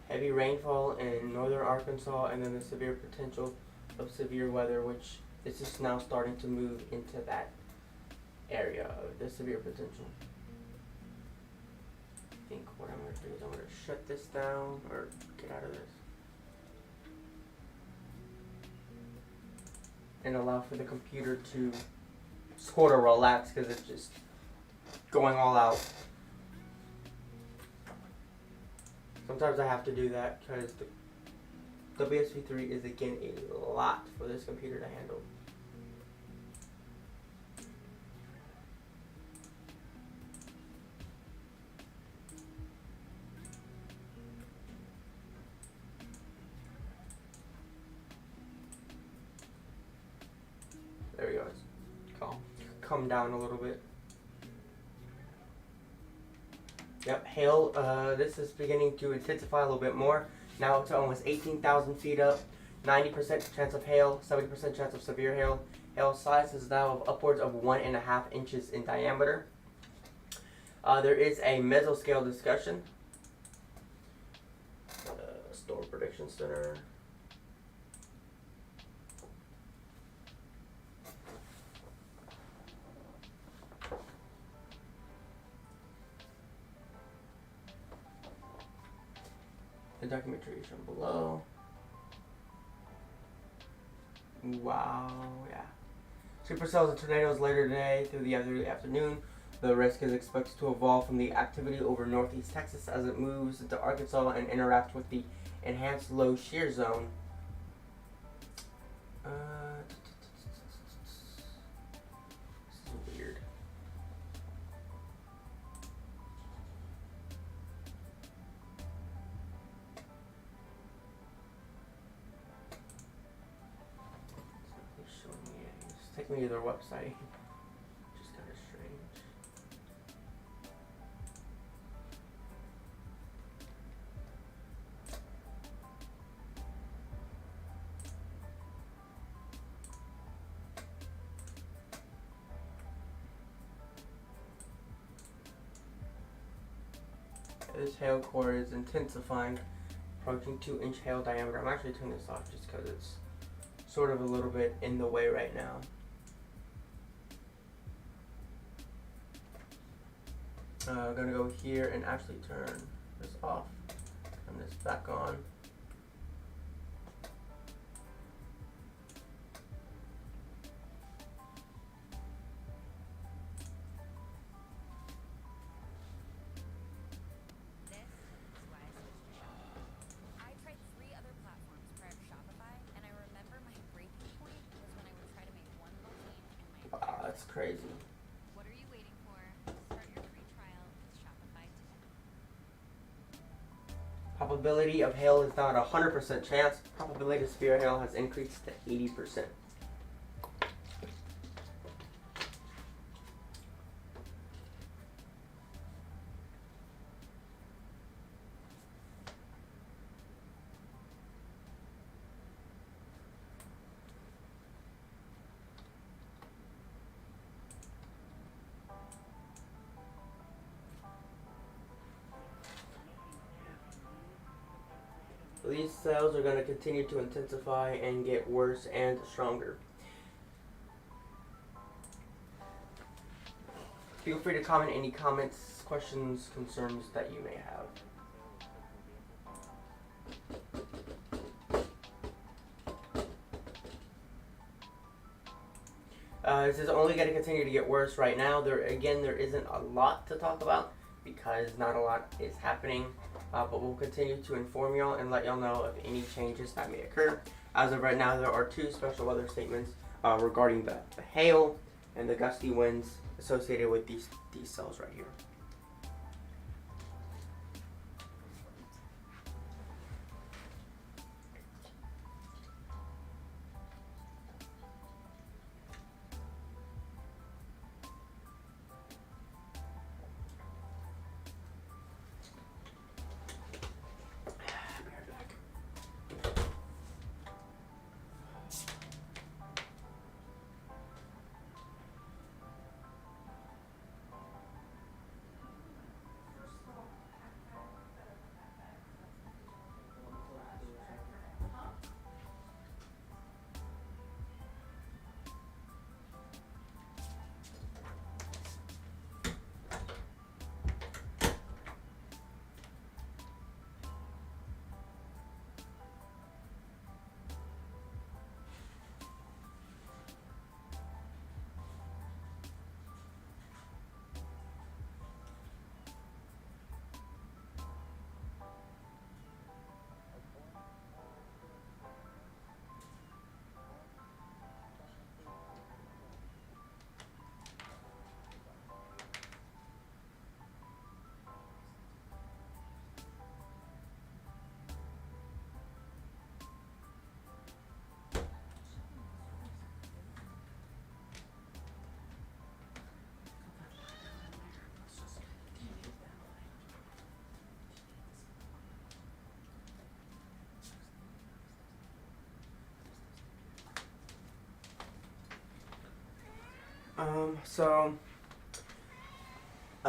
Heavy rainfall in northern Arkansas, and then the severe potential of severe weather, which is just now starting to move into that area of the severe potential. I think what I'm going to do is I'm going to shut this down, or get out of this. And allow for the computer to sort of relax, because it's just going all out. Sometimes I have to do that because the WSP3 is again a lot for this computer to handle. There we go. It's calm down a little bit. Yep, hail, this is beginning to intensify a little bit more. Now it's almost 18,000 feet up, 90% chance of hail, 70% chance of severe hail. Hail size is now of upwards of 1.5 inches in diameter. There is a mesoscale discussion. Storm Prediction Center. The documentary is shown below. Wow, yeah. Supercells and tornadoes later today through the afternoon. The risk is expected to evolve from the activity over northeast Texas as it moves into Arkansas and interacts with the enhanced low shear zone. This is weird. take me to their website. Which is kind of strange. This hail core is intensifying, approaching 2-inch hail diameter. I'm actually turning this off just because it's sort of a little bit in the way right now. I'm gonna go here and actually turn this off, turn this back on. Wow, that's crazy. What are you waiting for? Start your free trial with Shopify today. Probability of hail is not 100% chance. Probability of severe hail has increased to 80%. These cells are going to continue to intensify and get worse and stronger. Feel free to comment any comments, questions, concerns that you may have. This is only going to continue to get worse right now. There isn't a lot to talk about because not a lot is happening. But we'll continue to inform y'all and let y'all know of any changes that may occur. As of right now, there are 2 special weather statements regarding the hail and the gusty winds associated with these cells right here.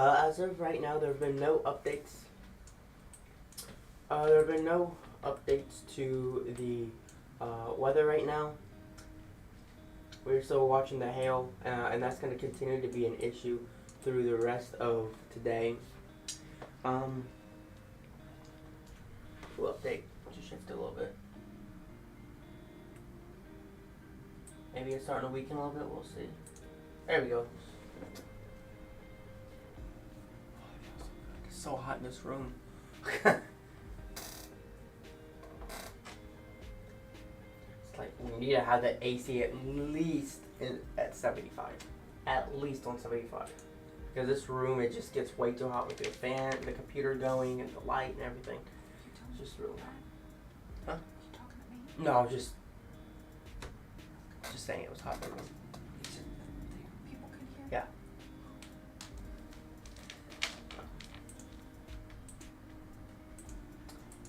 As of right now, there have been no updates. There have been no updates to the weather right now. We're still watching the hail, and that's going to continue to be an issue through the rest of today. We'll update, just shift a little bit. Maybe it's starting to weaken a little bit, we'll see. There we go. It's so hot in this room. It's like we need to have the AC at least at 75. At least on 75. Because this room, it just gets way too hot with the fan, the computer going, and the light and everything. It's just really hot. Huh? You talking to me? No, I was just saying it was hot in the room. It's Yeah.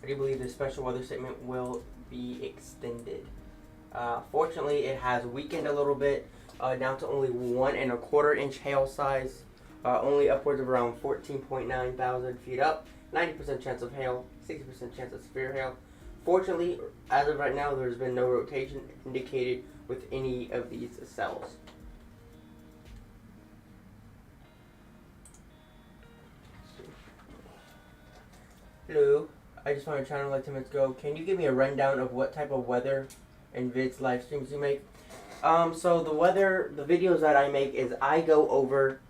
I do believe the special weather statement will be extended. Fortunately, it has weakened a little bit, down to only 1.25 inch hail size, only upwards of around 14.9 thousand feet up, 90% chance of hail, 60% chance of severe hail. Fortunately, as of right now, there's been no rotation indicated with any of these cells. Hello, I just found a channel like 10 minutes ago. Can you give me a rundown of what type of weather and vids live streams you make? So the videos that I make is I go over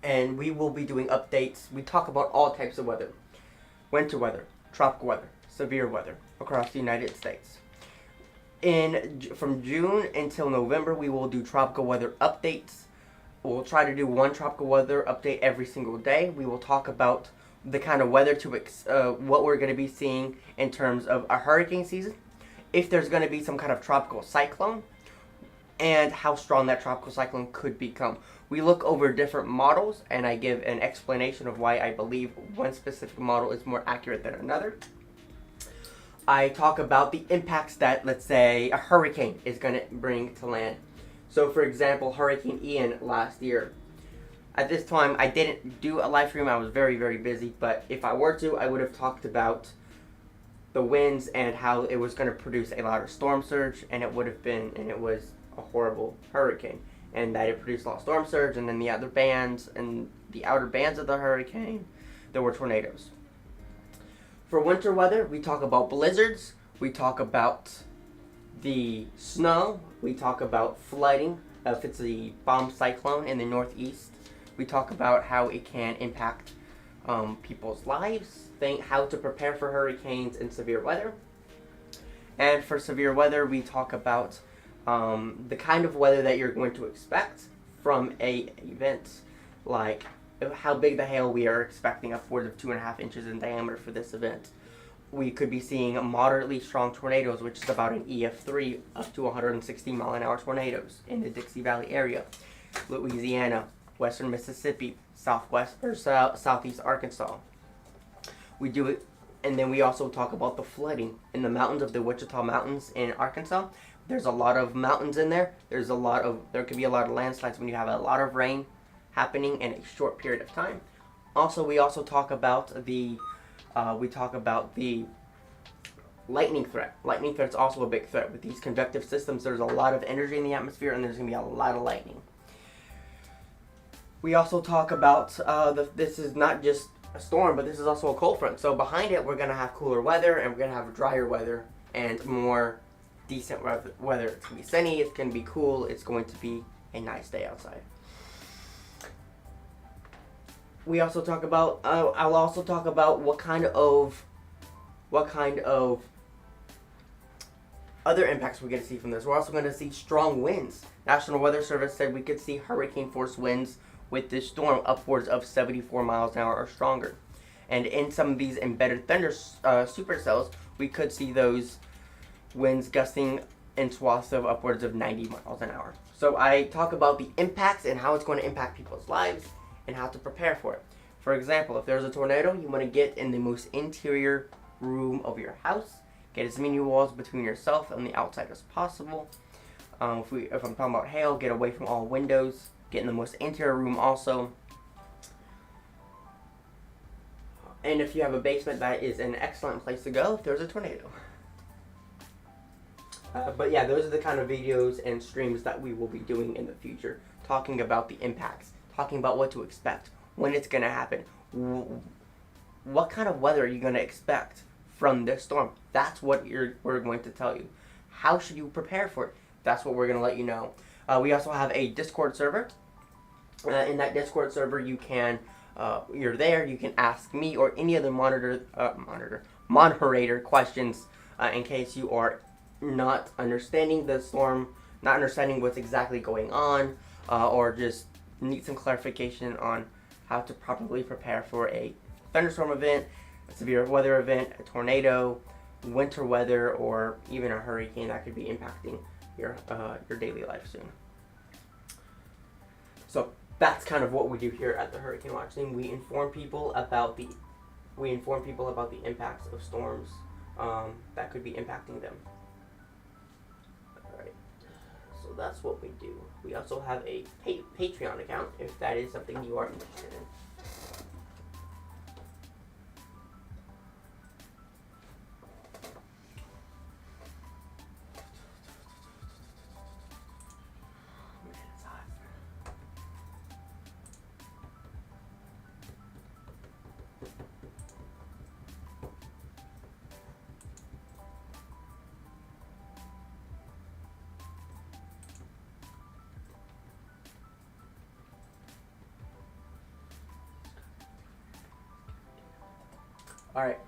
and we will be doing updates. We talk about all types of weather. Winter weather, tropical weather, severe weather across the United States. From June until November, we will do tropical weather updates. We'll try to do one tropical weather update every single day. We will talk about the kind of weather what we're going to be seeing in terms of a hurricane season, if there's going to be some kind of tropical cyclone, and how strong that tropical cyclone could become. We look over different models, and I give an explanation of why I believe one specific model is more accurate than another. I talk about the impacts that, let's say, a hurricane is going to bring to land. So, for example, Hurricane Ian last year. At this time, I didn't do a live stream. I was very, very busy. But if I were to, I would have talked about the winds and how it was going to produce a lot of storm surge, and it was a horrible hurricane, and that it produced a lot of storm surge, and then the outer bands of the hurricane, there were tornadoes. For winter weather, we talk about blizzards, we talk about the snow, we talk about flooding, if it's a bomb cyclone in the northeast. We talk about how it can impact people's lives, how to prepare for hurricanes and severe weather. And for severe weather, we talk about the kind of weather that you're going to expect from a event, like how big the hail we are expecting, upwards of 2.5 inches in diameter for this event. We could be seeing moderately strong tornadoes, which is about an EF3 up to 160 mile-an-hour tornadoes in the Dixie Valley area, Louisiana, western Mississippi, southeast Arkansas. We do it, and then we also talk about the flooding in the mountains of the Wichita Mountains in Arkansas. There's a lot of mountains in there. There could be a lot of landslides when you have a lot of rain happening in a short period of time. Also, we also talk about the lightning threat. Lightning threat's also a big threat. With these convective systems, there's a lot of energy in the atmosphere, and there's going to be a lot of lightning. We also talk about this is not just a storm, but this is also a cold front. So behind it, we're going to have cooler weather, and we're going to have drier weather and more decent weather. It's going to be sunny, it's going to be cool, it's going to be a nice day outside. We also talk about, I'll also talk about what kind of other impacts we're going to see from this. We're also going to see strong winds. National Weather Service said we could see hurricane force winds with this storm upwards of 74 miles an hour or stronger. And in some of these embedded supercells, we could see those winds gusting in swaths of upwards of 90 miles an hour. So I talk about the impacts and how it's going to impact people's lives and how to prepare for it. For example, if there's a tornado, you want to get in the most interior room of your house. Get as many walls between yourself and the outside as possible. If I'm talking about hail, get away from all windows. Get in the most interior room also. And if you have a basement, that is an excellent place to go if there's a tornado. But yeah, those are the kind of videos and streams that we will be doing in the future. Talking about the impacts. Talking about what to expect. When it's going to happen. What kind of weather are you going to expect from this storm? That's what we're going to tell you. How should you prepare for it? That's what we're going to let you know. We also have a Discord server. In that Discord server, you're there. You can ask me or any other moderator questions in case you are not understanding the storm, not understanding what's exactly going on, or just need some clarification on how to properly prepare for a thunderstorm event, a severe weather event, a tornado, winter weather, or even a hurricane that could be impacting your daily life soon. So that's kind of what we do here at the Hurricane Watch Team. We inform people about the impacts of storms that could be impacting them. Alright, so that's what we do. We also have a Patreon account if that is something you are interested in. Man, it's hot. Alright.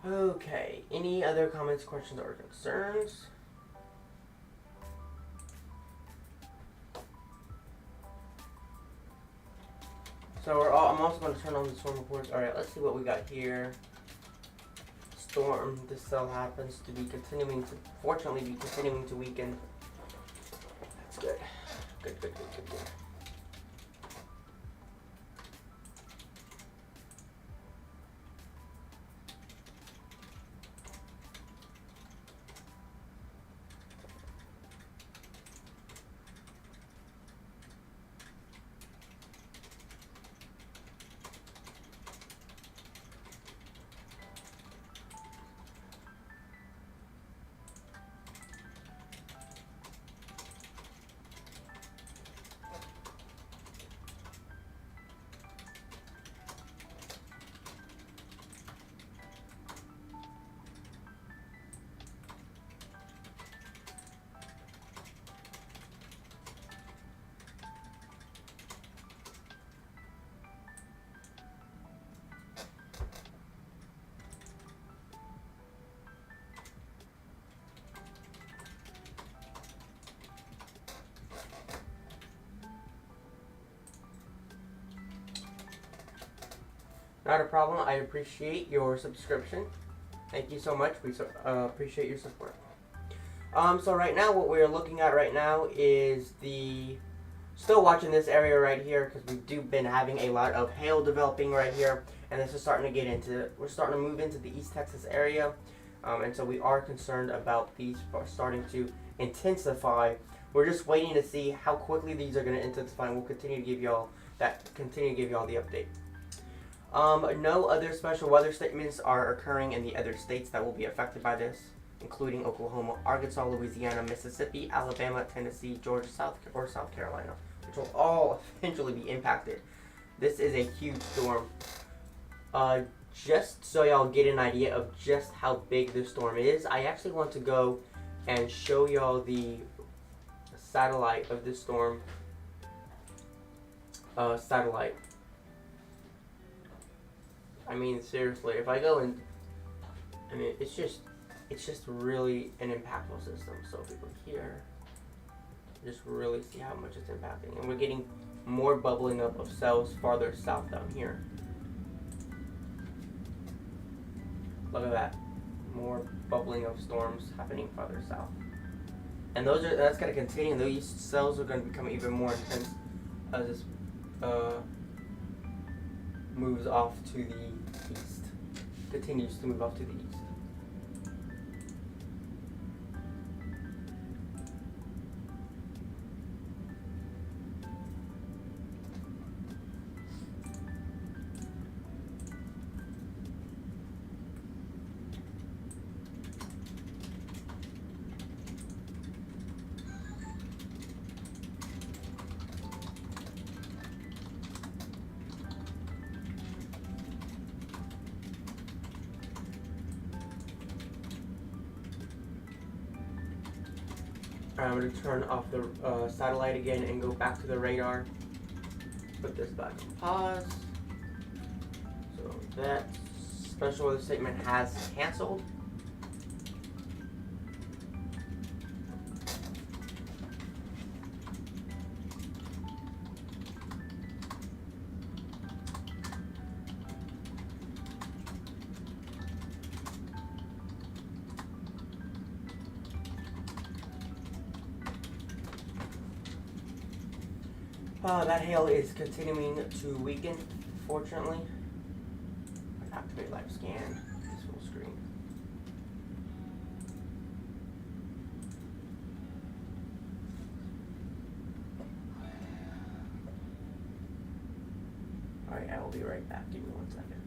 Okay. Any other comments, questions, or concerns? So I'm also going to turn on the storm reports. Alright, let's see what we got here. Storm, this cell happens to be fortunately be continuing to weaken. That's good. Good. Not a problem. I appreciate your subscription. Thank you so much. We appreciate your support. So right now, what we're looking at right now is still watching this area right here because we've been having a lot of hail developing right here, and this is starting to we're starting to move into the East Texas area, and so we are concerned about these starting to intensify. We're just waiting to see how quickly these are going to intensify, and we'll continue to give y'all the update. No other special weather statements are occurring in the other states that will be affected by this, including Oklahoma, Arkansas, Louisiana, Mississippi, Alabama, Tennessee, Georgia, South Carolina, which will all eventually be impacted. This is a huge storm. Just so y'all get an idea of just how big this storm is, I actually want to go and show y'all the satellite of this storm. Satellite. I mean, seriously, if I go and, it's just really an impactful system. So if we go here, just really see how much it's impacting. And we're getting more bubbling up of cells farther south down here. Look at that. More bubbling of storms happening farther south. And that's going to continue. These cells are going to become even more intense as this moves off to the east. Continues to move off to the east. I'm going to turn off the satellite again and go back to the radar. Put this back on pause. So that special weather statement has canceled. That hail is continuing to weaken, fortunately. Activate live scan. This full screen. Alright, I will be right back. Give me 1 second.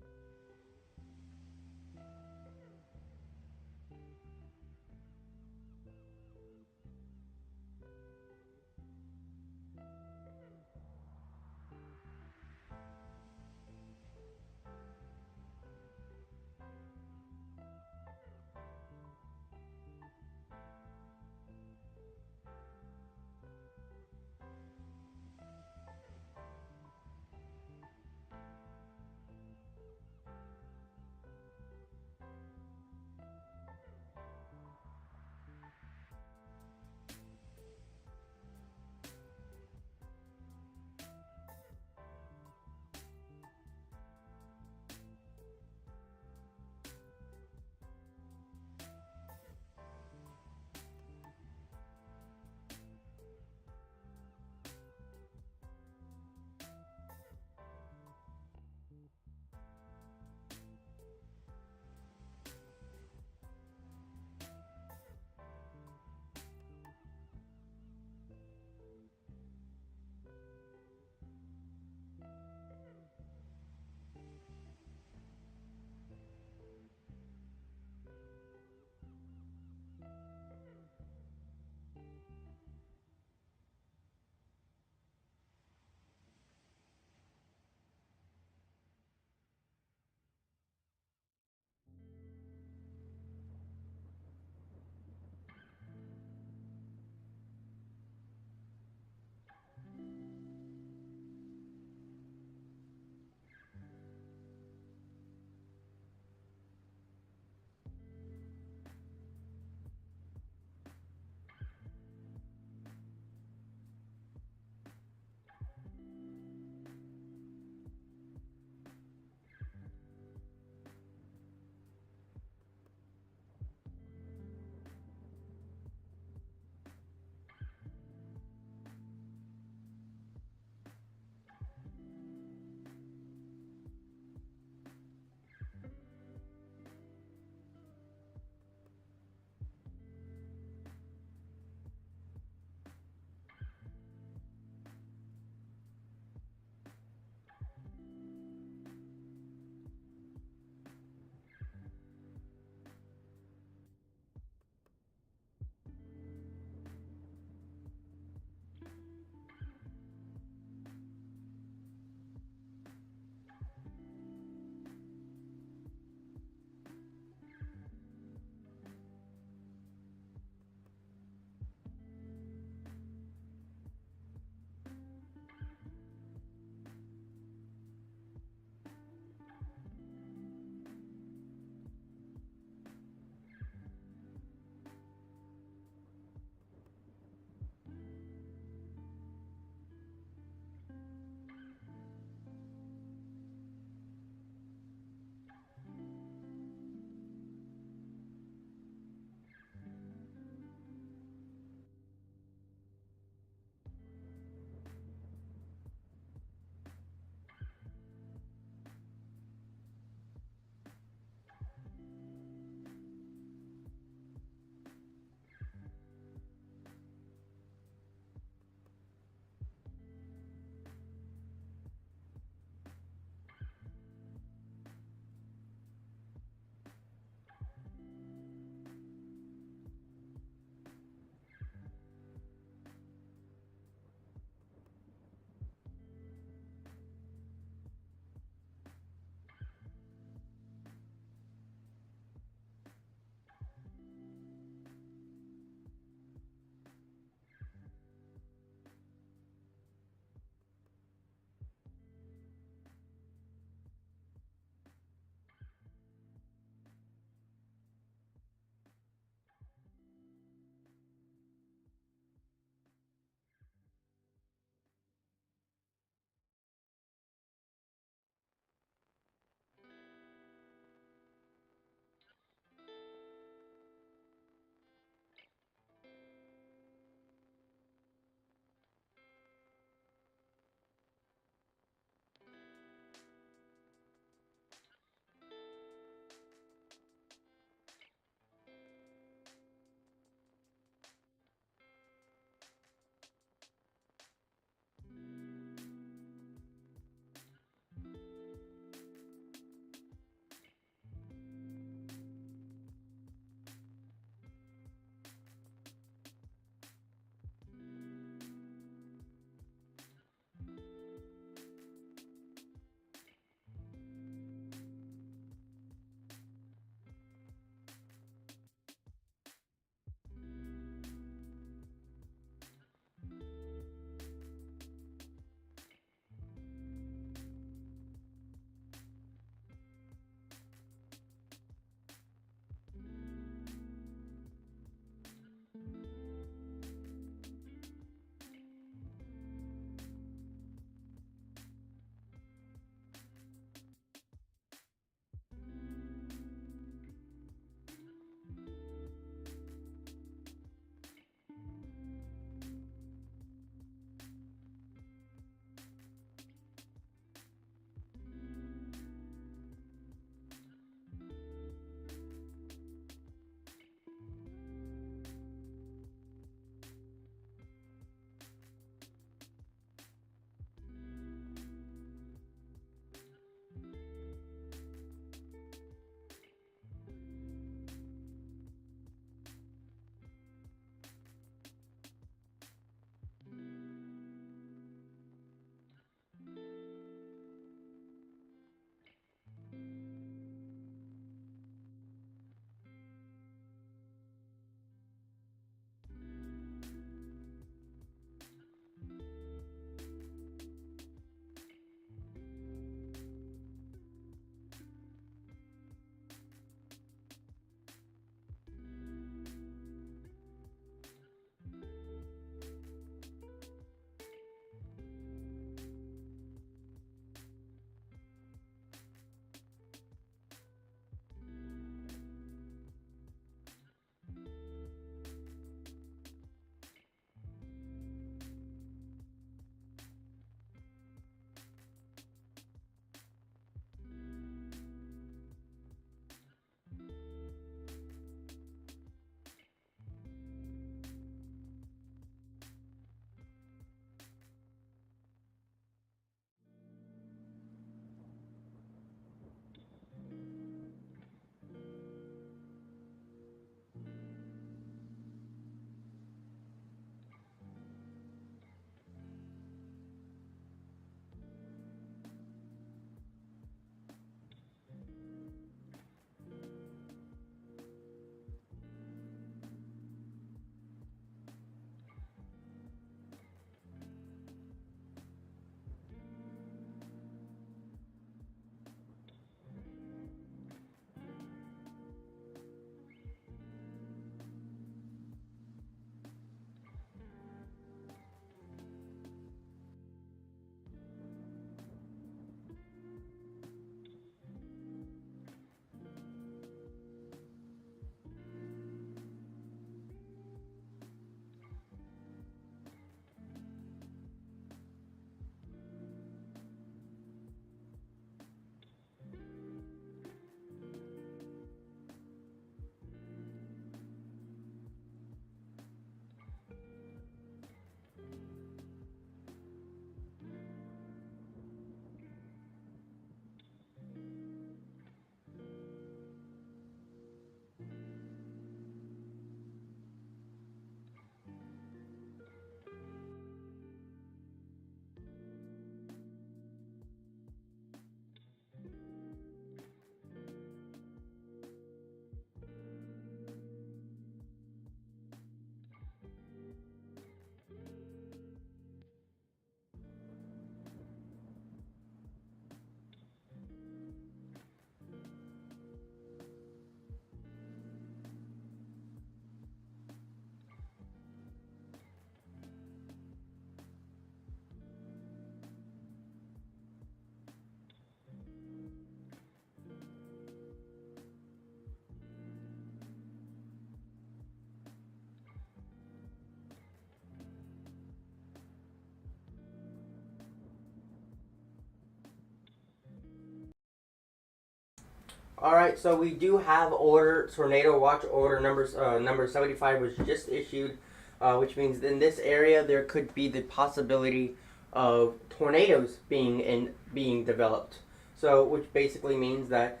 Alright, so we do have tornado watch order number 75 was just issued, which means in this area there could be the possibility of tornadoes being developed. So, which basically means that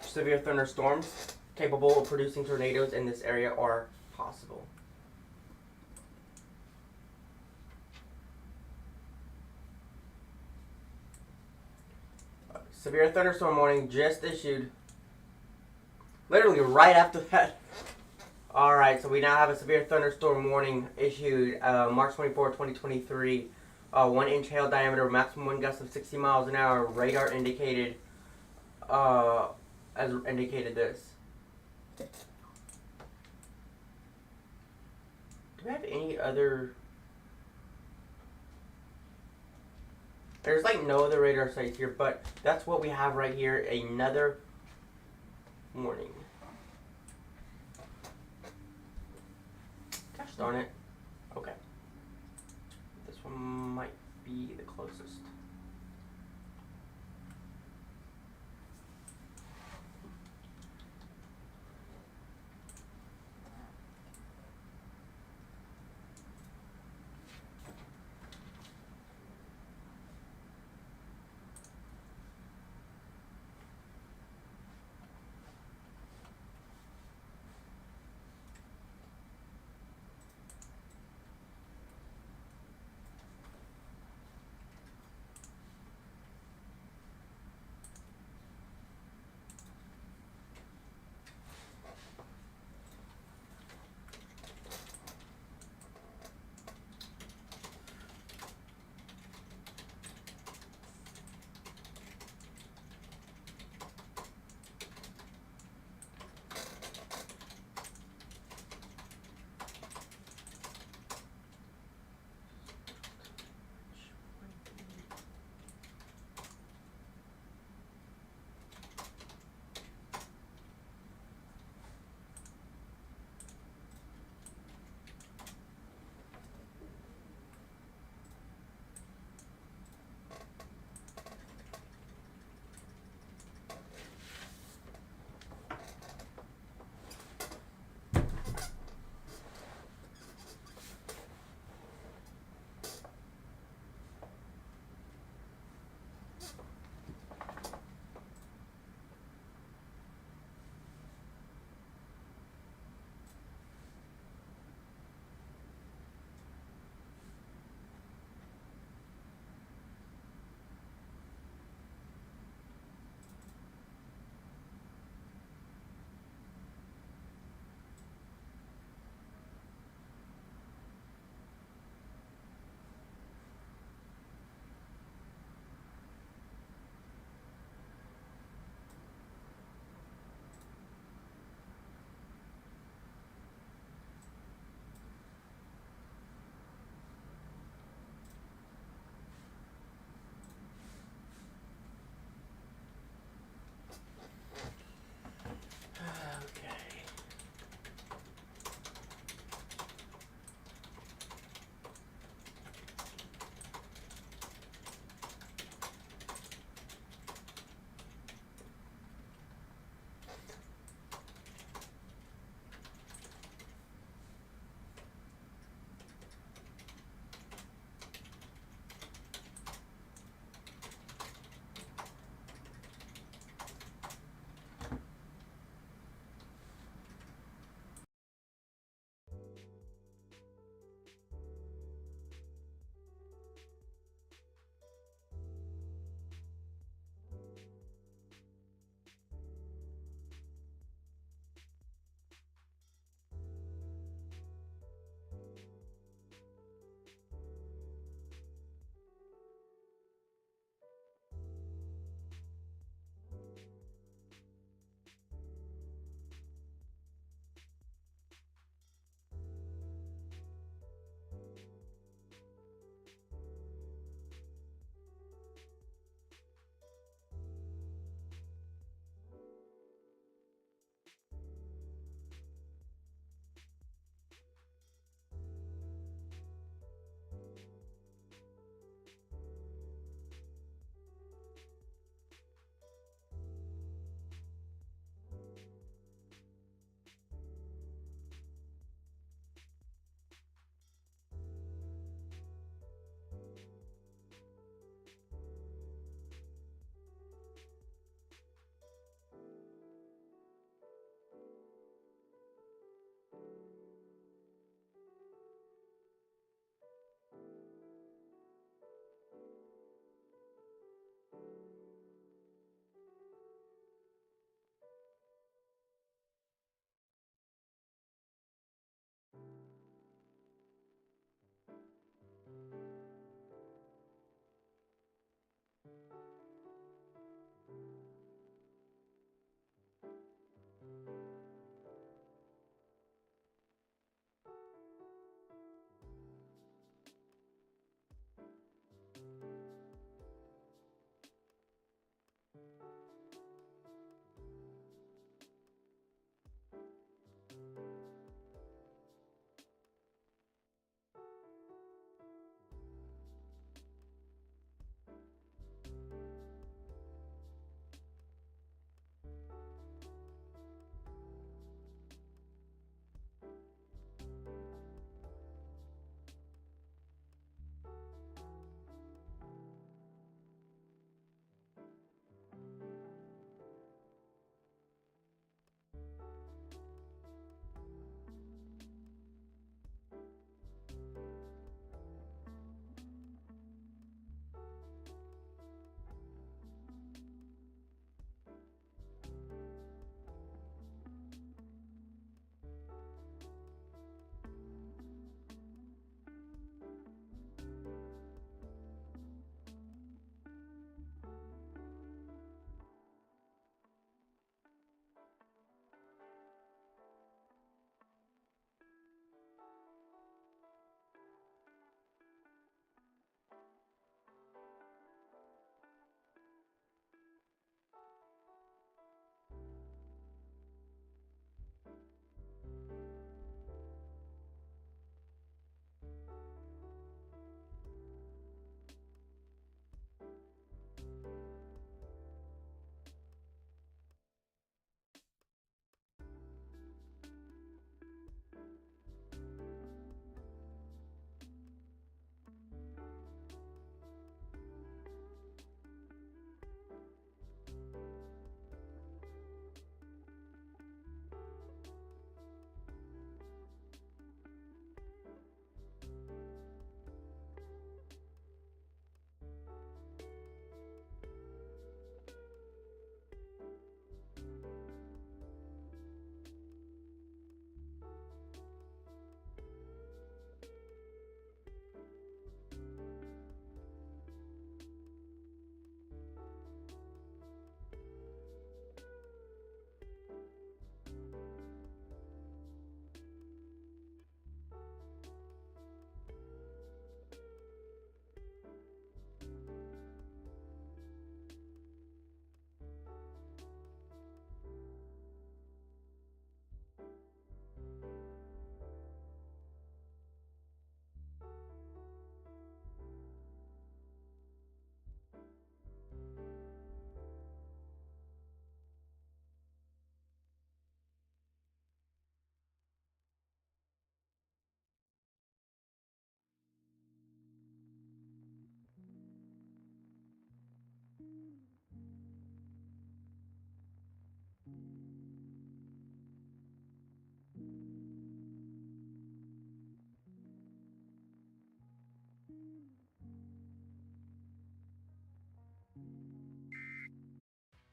severe thunderstorms capable of producing tornadoes in this area are possible. Severe thunderstorm warning just issued. Literally right after that. Alright, so we now have a severe thunderstorm warning issued March 24, 2023. 1 inch hail diameter, maximum wind gust of 60 miles an hour. Radar indicated as indicated this. Do we have any other? There's like no other radar sites here, but that's what we have right here. Another warning. Gosh darn it. Okay. This one might be the closest.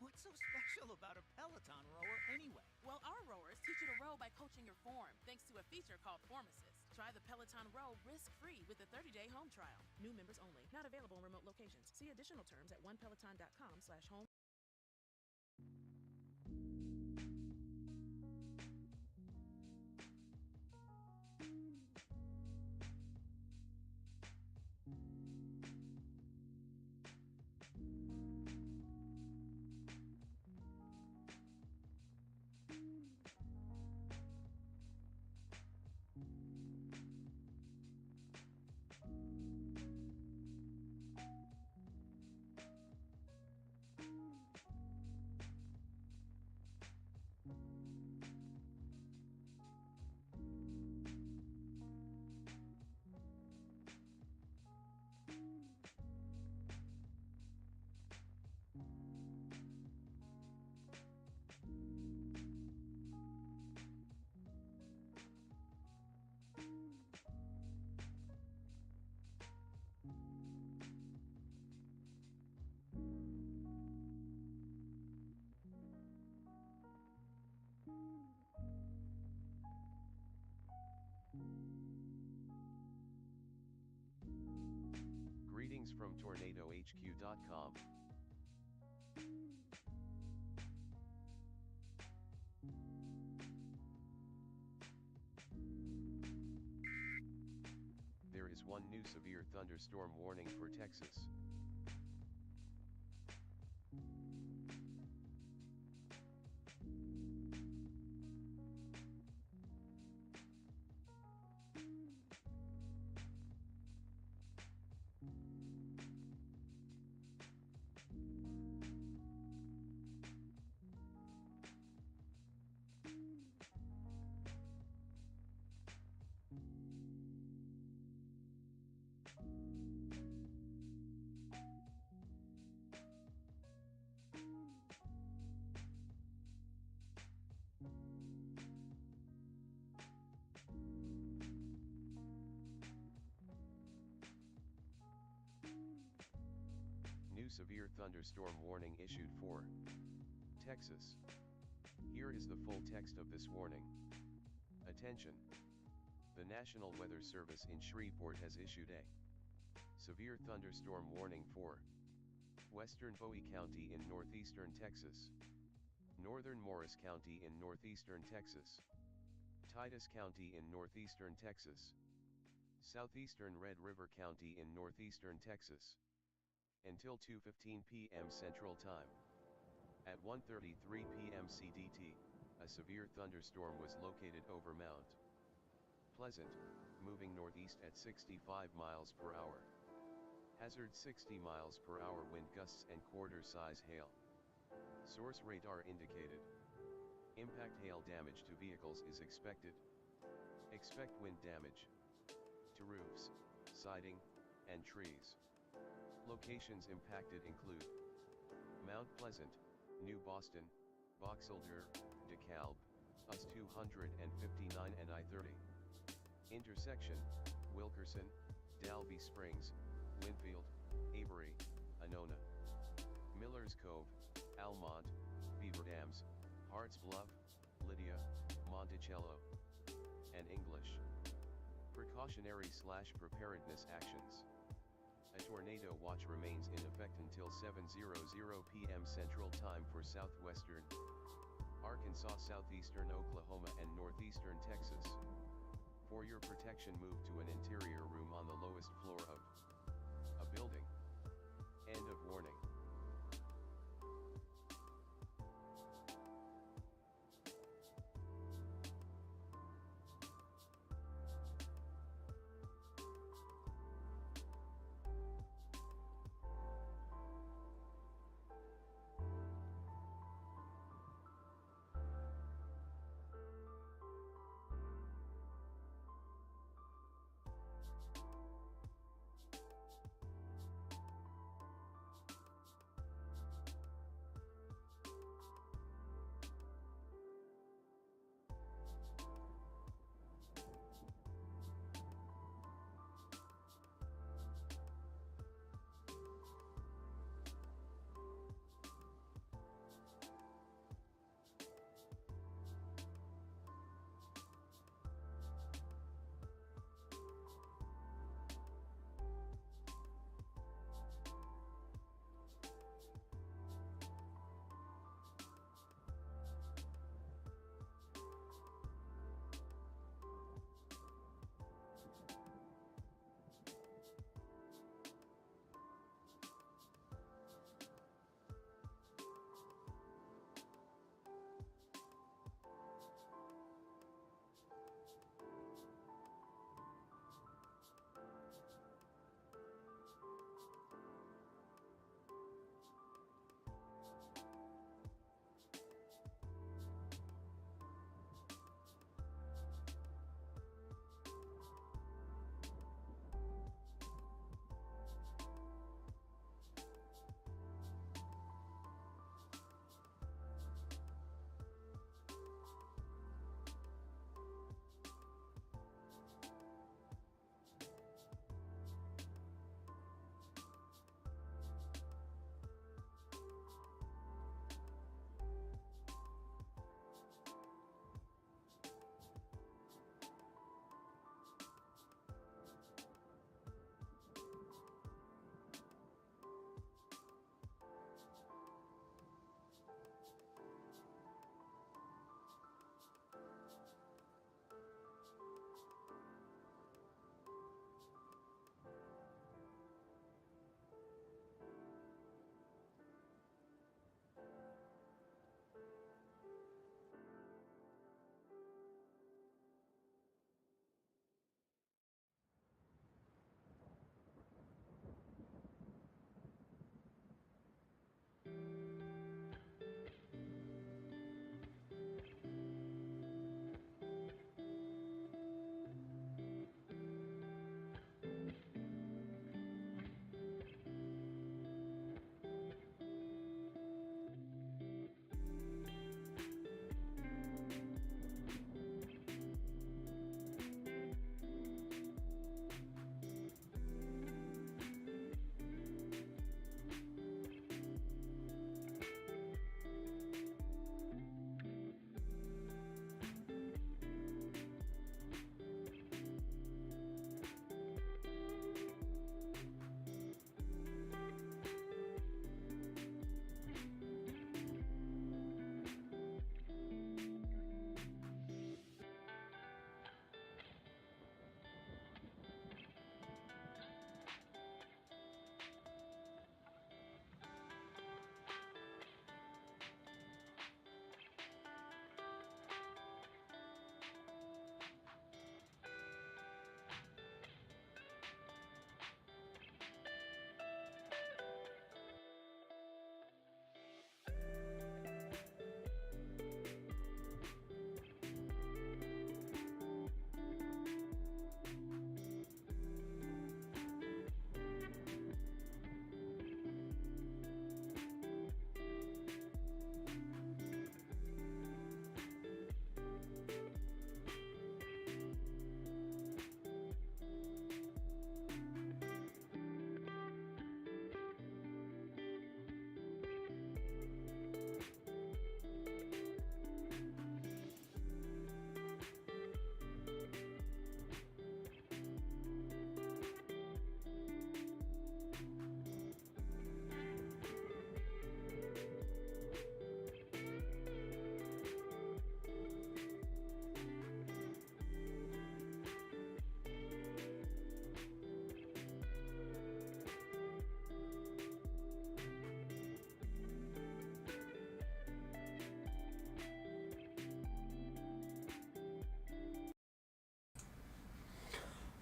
What's so special about a Peloton rower anyway? Well, our rowers teach you to row by coaching your form, thanks to a feature called Form Assist. Try the Peloton Row risk-free with a 30-day home trial. New members only. Not available in remote locations. See additional terms at onepeloton.com/home. Greetings from TornadoHQ.com. There is one new severe thunderstorm warning for Texas. New severe thunderstorm warning issued for Texas. Here is the full text of this warning. Attention! The National Weather Service in Shreveport has issued a severe thunderstorm warning for western Bowie County in northeastern Texas, northern Morris County in northeastern Texas, Titus County in northeastern Texas, southeastern Red River County in northeastern Texas, until 2:15 p.m. Central Time. At 1:33 p.m. CDT, a severe thunderstorm was located over Mount Pleasant, moving northeast at 65 miles per hour. Hazard 60 miles per hour wind gusts and quarter-size hail. Source radar indicated. Impact hail damage to vehicles is expected. Expect wind damage to roofs, siding, and trees. Locations impacted include Mount Pleasant, New Boston, Boxelder, DeKalb, US 259 and I-30. Intersection, Wilkerson, Dalby Springs, Winfield, Avery, Anona, Millers Cove, Almont, Beaver Dams, Harts Bluff, Lydia, Monticello, and English. Precautionary/preparedness actions. A tornado watch remains in effect until 7:00 p.m. Central Time for southwestern Arkansas, southeastern Oklahoma, and northeastern Texas. For your protection, move to an interior room on the lowest floor of a building. End of warning.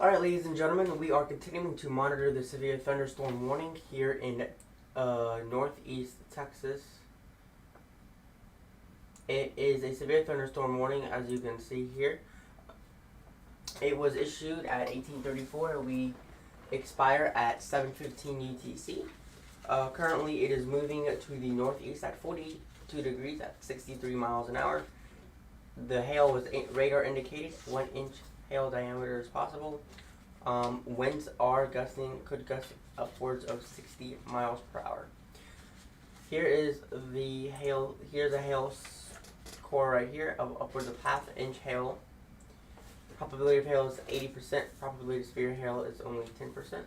Alright, ladies and gentlemen, we are continuing to monitor the severe thunderstorm warning here in northeast Texas. It is a severe thunderstorm warning, as you can see here. It was issued at 1834. We expire at 7:15 UTC. Currently, it is moving to the northeast at 42 degrees at 63 miles an hour. The hail was radar indicated. 1 inch hail diameter is possible. Winds could gust upwards of 60 miles per hour. Here is the hail. Here's a hail core right here of upwards of ½ inch hail. Probability of hail is 80%. Probability of severe hail is only 10%.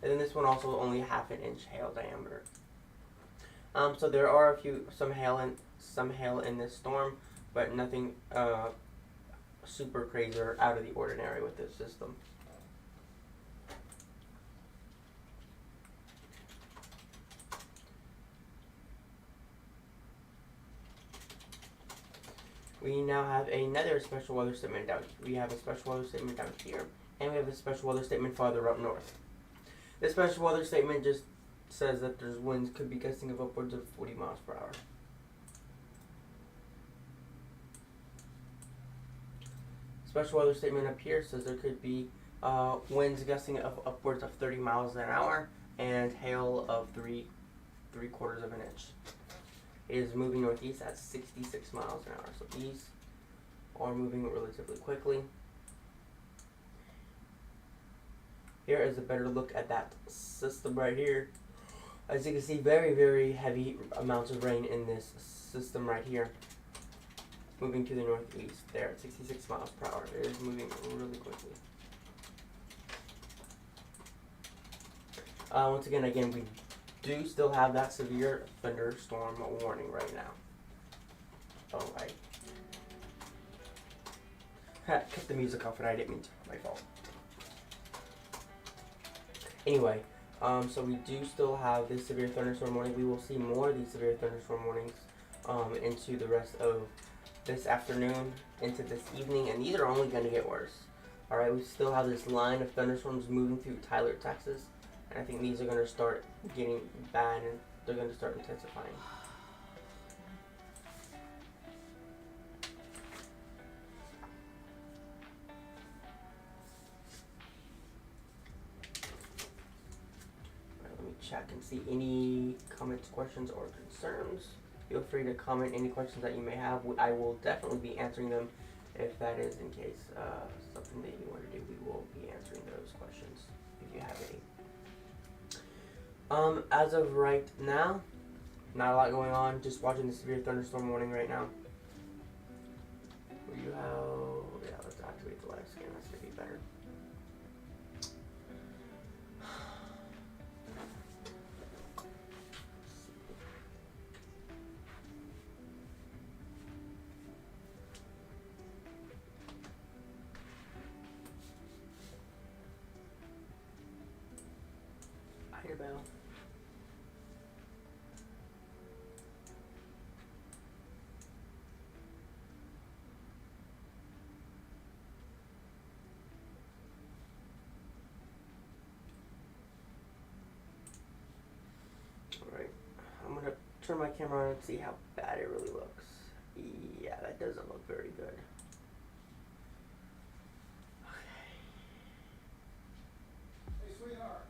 And then this one also only ½ inch hail diameter. So there are some hail in this storm, but nothing super crazy or out of the ordinary with this system. We now have another special weather statement down. We have a special weather statement down here, and we have a special weather statement farther up north. This special weather statement just says that there's winds could be gusting of upwards of 40 miles per hour. Special weather statement up here says there could be winds gusting of upwards of 30 miles an hour and hail of 3/4 of an inch. It is moving northeast at 66 miles an hour. So these are moving relatively quickly. Here is a better look at that system right here. As you can see, very, very heavy amounts of rain in this system right here. Moving to the northeast there at 66 miles per hour. It is moving really quickly. Once again, we do still have that severe thunderstorm warning right now. Oh, I cut the music off and I didn't mean to. My fault. Anyway, so we do still have this severe thunderstorm warning. We will see more of these severe thunderstorm warnings into the rest of this afternoon, into this evening, and these are only going to get worse. Alright, we still have this line of thunderstorms moving through Tyler, Texas, and I think these are going to start getting bad and they're going to start intensifying. Let me check and see any comments, questions, or concerns. Feel free to comment any questions that you may have. I will definitely be answering them if that is in case something that you want to do. We will be answering those questions if you have any. As of right now, not a lot going on. Just watching the severe thunderstorm warning right now. Let's activate the live scan. That's going to be better. Bell. Alright, I'm going to turn my camera on and see how bad it really looks. Yeah, that doesn't look very good. Hey, sweetheart.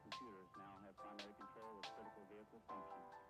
computers now have primary control of critical vehicle functions.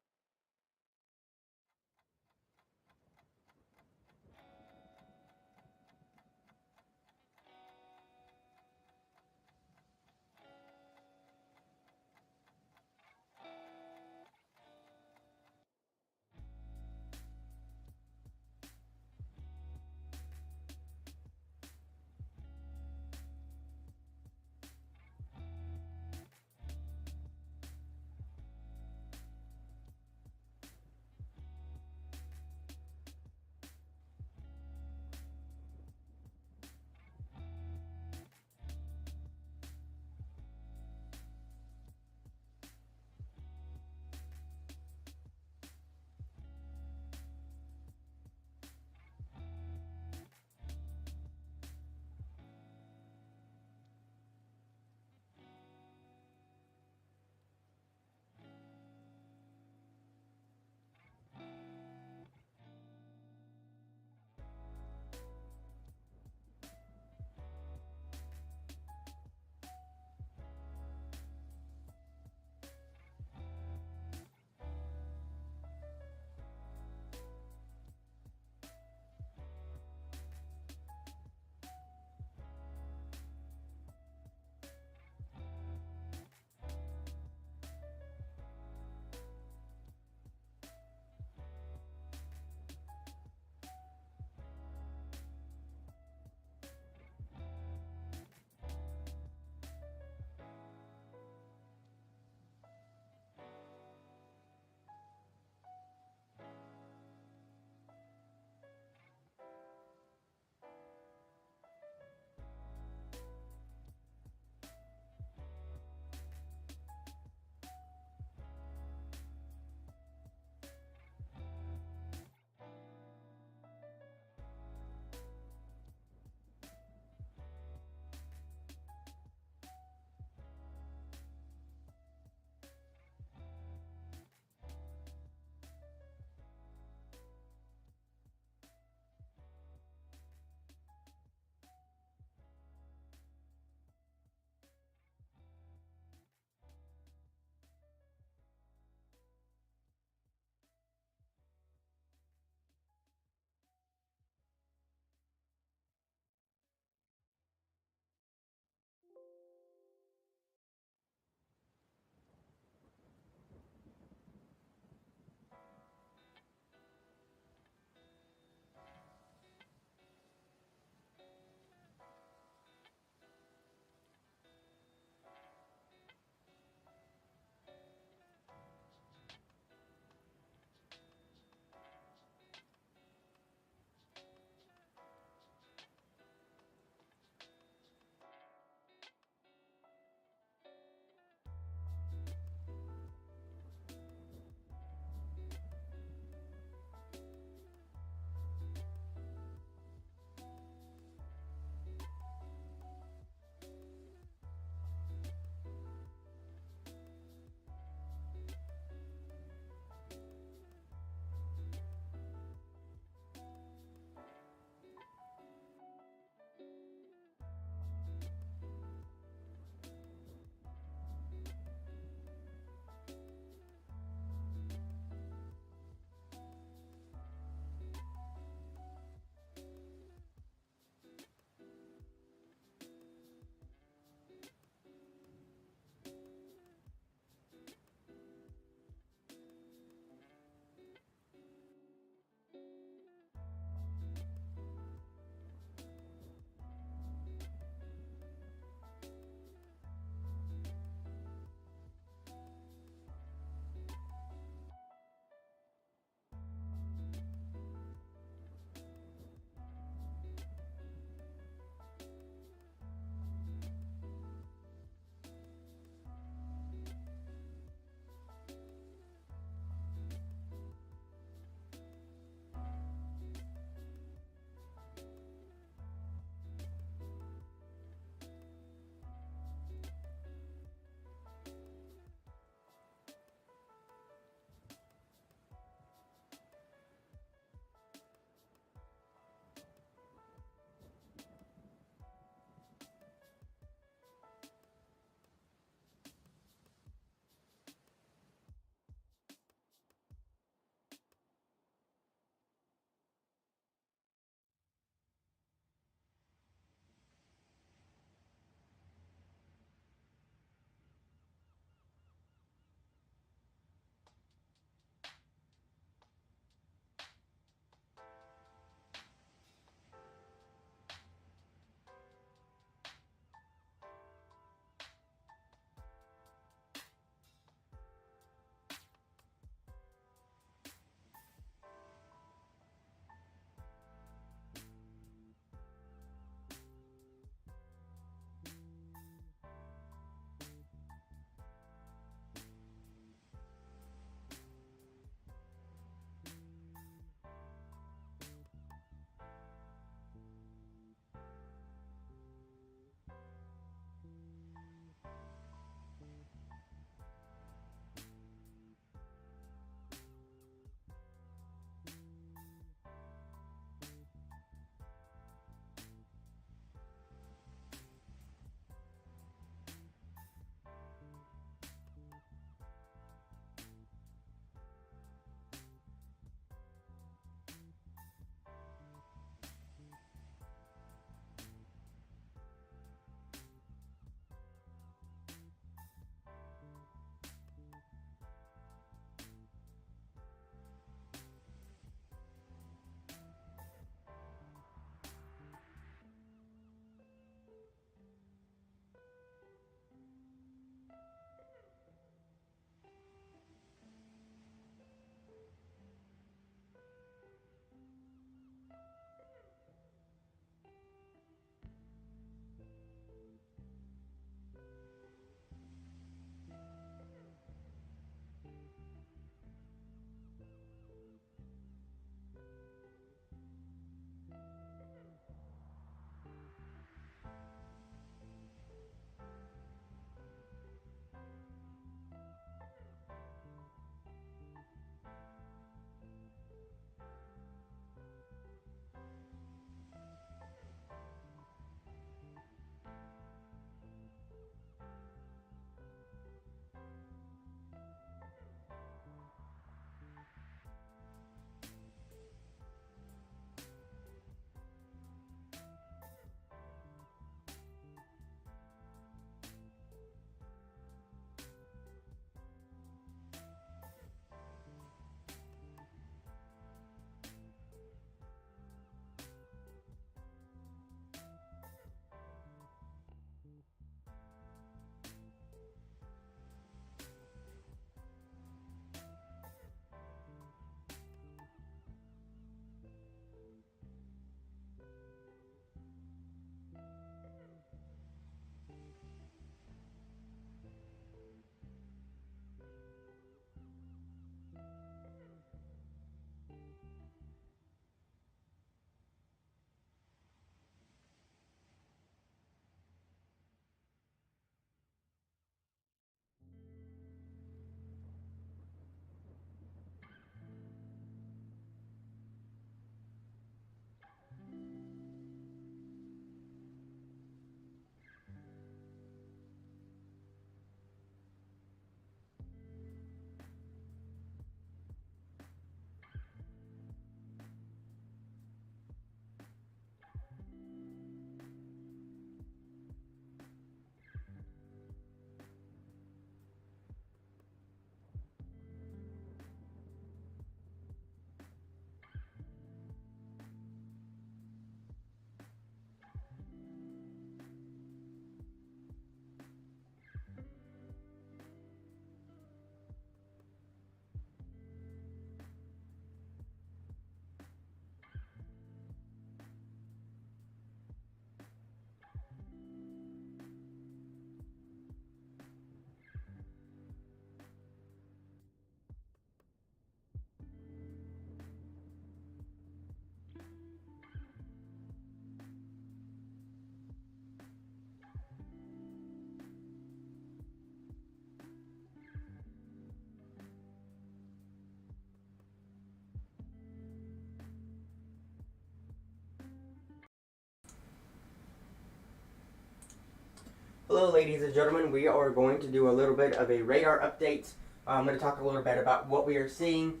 Hello, ladies and gentlemen. We are going to do a little bit of a radar update. I'm going to talk a little bit about what we are seeing.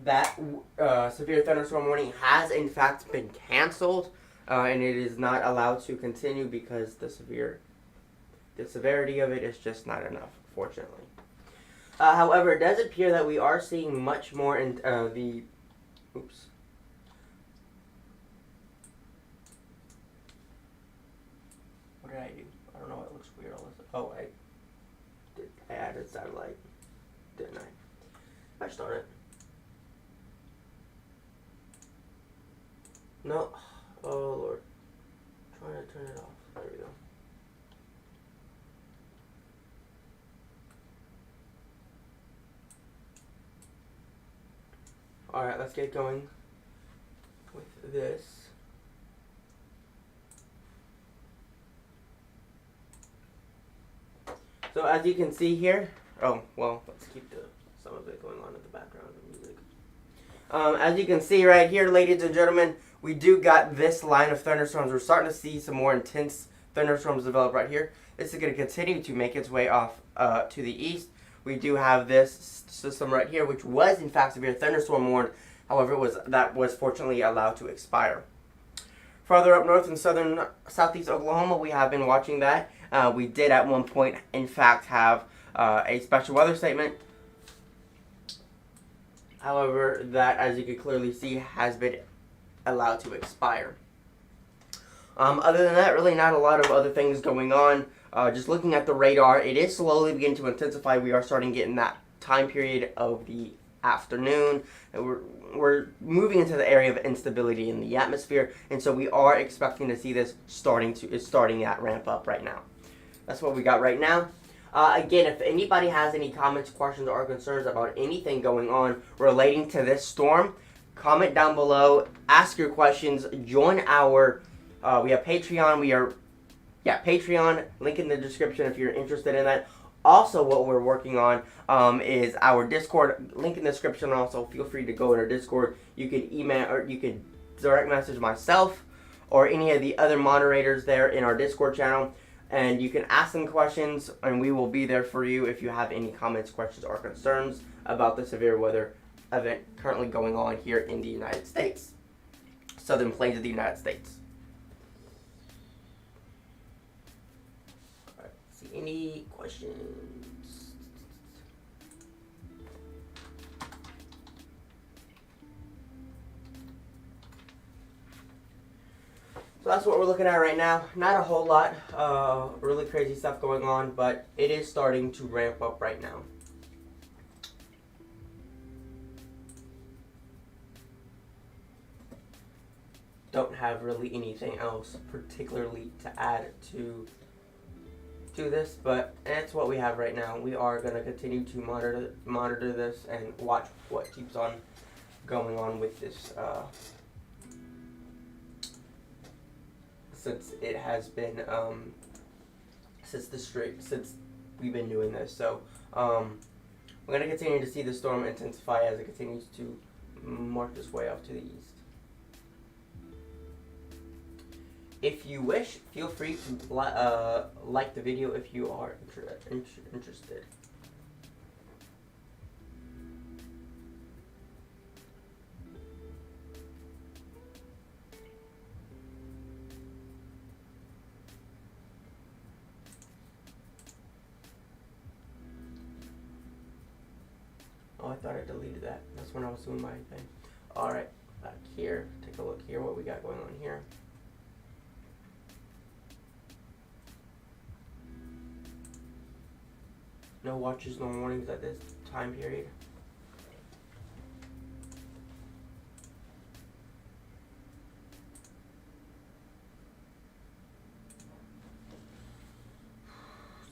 That severe thunderstorm warning has in fact been canceled, and it is not allowed to continue because the severity of it is just not enough, fortunately. However, it does appear that we are seeing much more in the... Oops. What did I do? I don't know. It looks weird. Oh, I added satellite, didn't I? Gosh darn it. No. Oh, Lord. I'm trying to turn it off. There we go. Alright, let's get going with this. So as you can see here, oh, well, let's keep some of it going on in the background of music. As you can see right here, ladies and gentlemen, we do got this line of thunderstorms. We're starting to see some more intense thunderstorms develop right here. This is going to continue to make its way off to the east. We do have this system right here, which was in fact severe thunderstorm warned. However, that was fortunately allowed to expire. Farther up north in southeast Oklahoma, we have been watching that. We did at one point, in fact, have a special weather statement. However, that, as you can clearly see, has been allowed to expire. Other than that, really not a lot of other things going on. Just looking at the radar, it is slowly beginning to intensify. We are starting to get in that time period of the afternoon. We're moving into the area of instability in the atmosphere, and so we are expecting to see this starting that ramp up right now. That's what we got right now. Again, if anybody has any comments, questions, or concerns about anything going on relating to this storm, comment down below, ask your questions, join our, we have Patreon, Patreon, link in the description if you're interested in that. Also, what we're working on is our Discord, link in the description. Also, feel free to go in our Discord. You can email, or you can direct message myself or any of the other moderators there in our Discord channel. And you can ask them questions, and we will be there for you if you have any comments, questions, or concerns about the severe weather event currently going on here in the United States. Southern plains of the United States. All right, see any questions? So that's what we're looking at right now. Not a whole lot, really crazy stuff going on, but it is starting to ramp up right now. Don't have really anything else particularly to add to this, but that's what we have right now. We are going to continue to monitor this and watch what keeps on going on with this. Since it has been since we've been doing this, so we're gonna continue to see the storm intensify as it continues to march its way off to the east. If you wish, feel free to like the video if you are interested. Oh, I thought I deleted that. That's when I was doing my thing. Alright, back here. Take a look here what we got going on here. No watches, no warnings at this time period.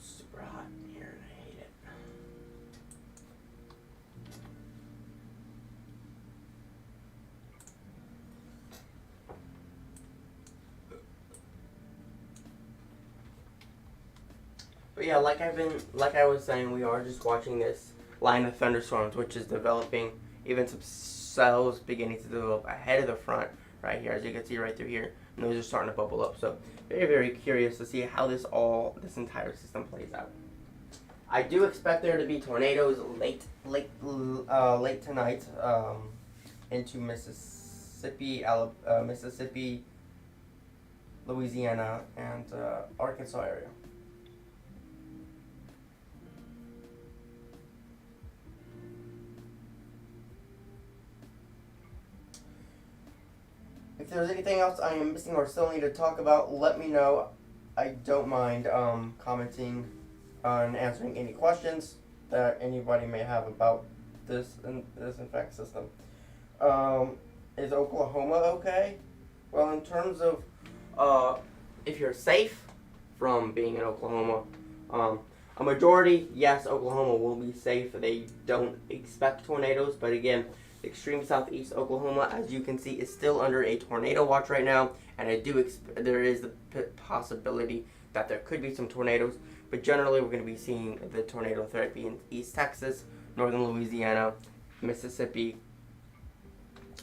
Super hot in here and I hate it. But yeah, like I was saying, we are just watching this line of thunderstorms, which is developing. Even some cells beginning to develop ahead of the front, right here, as you can see right through here. and those are starting to bubble up. So very, very curious to see how this entire system plays out. I do expect there to be tornadoes late tonight into Mississippi, Louisiana, and Arkansas area. If there's anything else I am missing or still need to talk about, let me know. I don't mind commenting on answering any questions that anybody may have about this infect system. Is Oklahoma okay? Well, in terms of if you're safe from being in Oklahoma, a majority, yes, Oklahoma will be safe. They don't expect tornadoes, but again, extreme southeast Oklahoma, as you can see, is still under a tornado watch right now, and there is the possibility that there could be some tornadoes, but generally we're going to be seeing the tornado threat be in East Texas, northern Louisiana, Mississippi,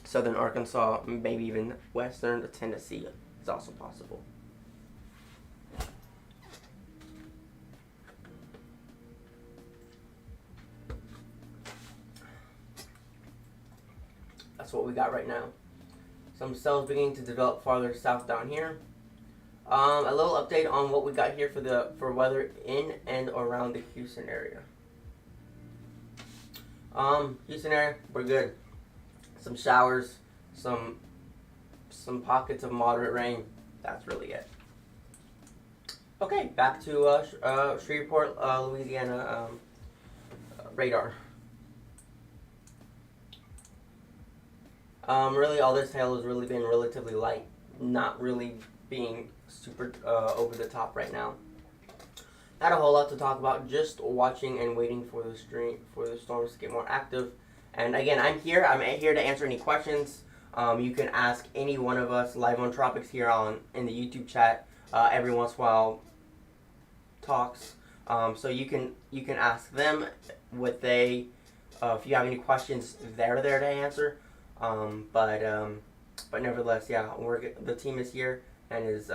southern Arkansas, maybe even western Tennessee is also possible. That's what we got right now. Some cells beginning to develop farther south down here. A little update on what we got here for weather in and around the Houston area. Houston area, we're good. Some showers, some pockets of moderate rain. That's really it. Okay, back to Shreveport, Louisiana radar. Really, all this hail has really been relatively light, not really being super over the top right now. Not a whole lot to talk about. Just watching and waiting for the storms to get more active. And again, I'm here to answer any questions. You can ask any one of us live on Tropics here in the YouTube chat. Every once in a while, talks. So you can ask them what they. If you have any questions, they're there to answer. But nevertheless, yeah, the team is here and is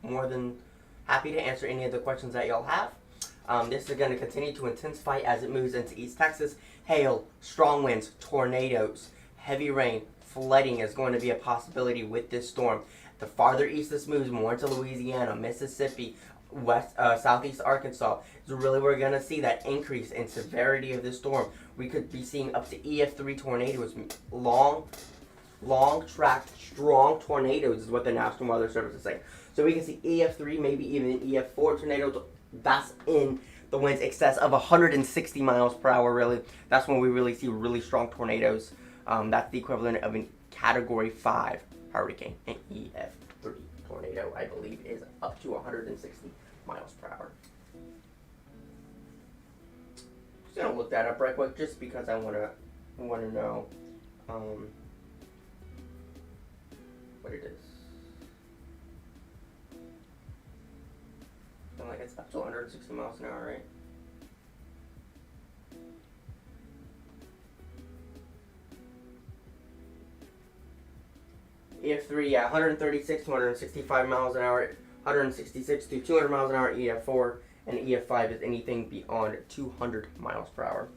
more than happy to answer any of the questions that y'all have. This is going to continue to intensify as it moves into East Texas. Hail, strong winds, tornadoes, heavy rain, flooding is going to be a possibility with this storm. The farther east this moves, more into Louisiana, Mississippi, southeast Arkansas, is really where we're going to see that increase in severity of this storm. We could be seeing up to EF3 tornadoes, long track, strong tornadoes is what the National Weather Service is saying. So we can see EF3, maybe even EF4 tornadoes. That's in the winds excess of 160 miles per hour, really. That's when we really see really strong tornadoes. That's the equivalent of a Category 5 hurricane. An EF3 tornado, I believe, is up to 160 miles per hour. Just gonna look that up right quick, just because I wanna know what it is. And like it's up to 160 miles an hour, right? EF3, yeah, 136 to 165 miles an hour, 166 to 200 miles an hour, EF4, and EF5 is anything beyond 200 miles per hour.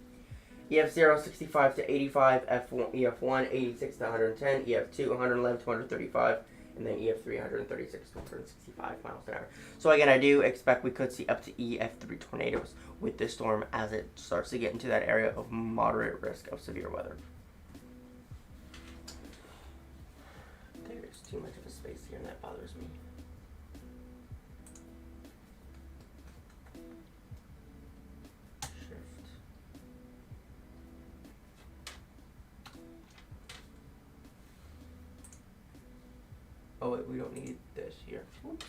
EF0, 65 to 85, EF1, 86 to 110, EF2, 111 to 135, and then EF3, 136 to 165 miles an hour. So again, I do expect we could see up to EF3 tornadoes with this storm as it starts to get into that area of moderate risk of severe weather. There's too much of a space here and that bothers me. Oh wait, we don't need this here. Oops.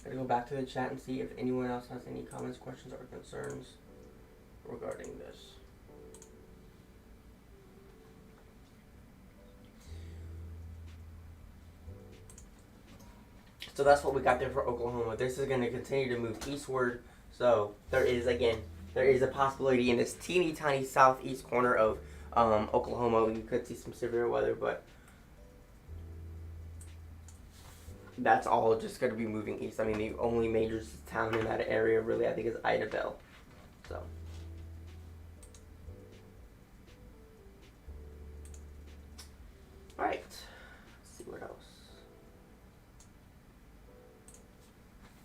Gotta go back to the chat and see if anyone else has any comments, questions, or concerns regarding this. So that's what we got there for Oklahoma. This is going to continue to move eastward. So there is a possibility in this teeny tiny southeast corner of Oklahoma we could see some severe weather, but that's all just going to be moving east. I mean, the only major town in that area really, I think, is Idabel. So. Alright. Let's see what else.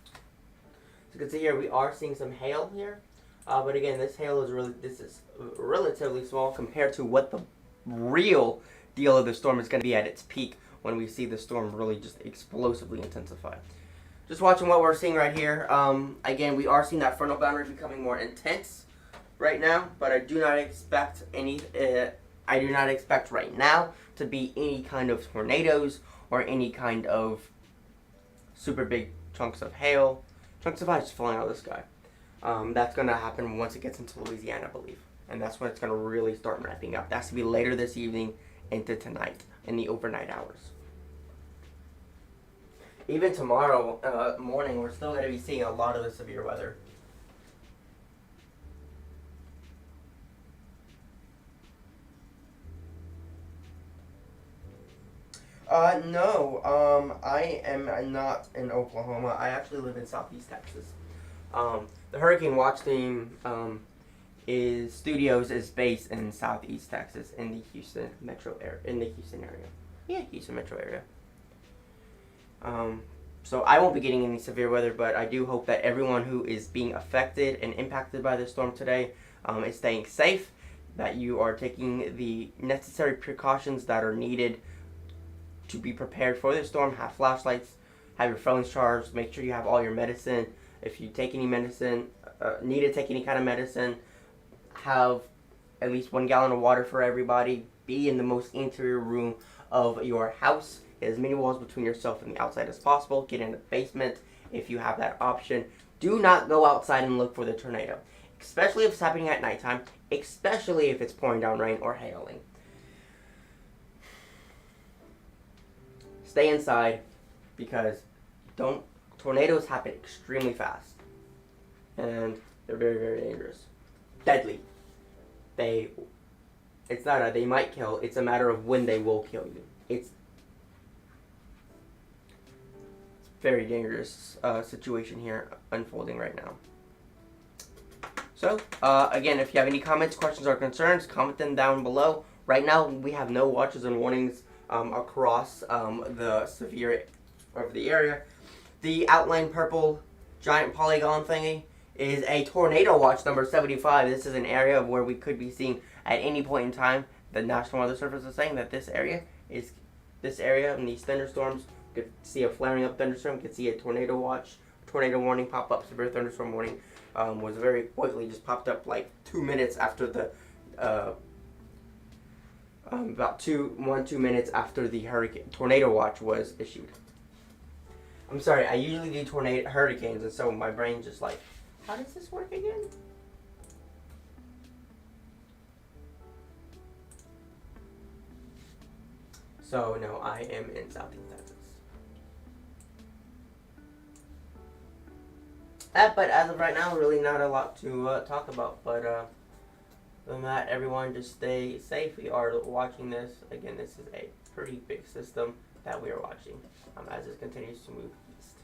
So you can see here we are seeing some hail here. But again, this hail is relatively small compared to what the real deal of the storm is going to be at its peak when we see the storm really just explosively intensify. Just watching what we're seeing right here. Again, we are seeing that frontal boundary becoming more intense right now, but I do not expect right now to be any kind of tornadoes or any kind of super big chunks of hail. Chunks of ice falling out of the sky. That's going to happen once it gets into Louisiana, I believe. And that's when it's going to really start ramping up. That's to be later this evening into tonight in the overnight hours. Even tomorrow morning, we're still going to be seeing a lot of the severe weather. No, I am not in Oklahoma. I actually live in Southeast Texas. The Hurricane Watch team studios is based in Southeast Texas in the Houston metro area. Yeah, Houston metro area. So I won't be getting any severe weather, but I do hope that everyone who is being affected and impacted by the storm today is staying safe, that you are taking the necessary precautions that are needed to be prepared for the storm. Have flashlights, have your phones charged, make sure you have all your medicine. If you take any medicine, need to take any kind of medicine, have at least 1 gallon of water for everybody. Be in the most interior room of your house. Get as many walls between yourself and the outside as possible. Get in the basement if you have that option. Do not go outside and look for the tornado, especially if it's happening at nighttime, especially if it's pouring down rain or hailing. Stay inside, because tornadoes happen extremely fast, and they're very, very dangerous, deadly. It's not they might kill. It's a matter of when they will kill you. It's very dangerous situation here unfolding right now. So again, if you have any comments, questions, or concerns, comment them down below. Right now, we have no watches and warnings across the severe of the area. The outline purple giant polygon thingy is a tornado watch number 75. This is an area where we could be seeing at any point in time. The National Weather Service is saying that this area in these thunderstorms, you could see a flaring up thunderstorm, you could see a tornado watch, tornado warning pop up. Severe thunderstorm warning was very quickly just popped up like 2 minutes after the about 2 minutes after the tornado watch was issued. I'm sorry, I usually do hurricanes, and so my brain's just like, how does this work again? So no, I am in Southeast Texas. But as of right now, really not a lot to talk about. But other than that, everyone just stay safe. We are watching this. Again, this is a pretty big system that we are watching as it continues to move east.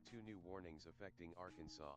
are 2 new warnings affecting Arkansas.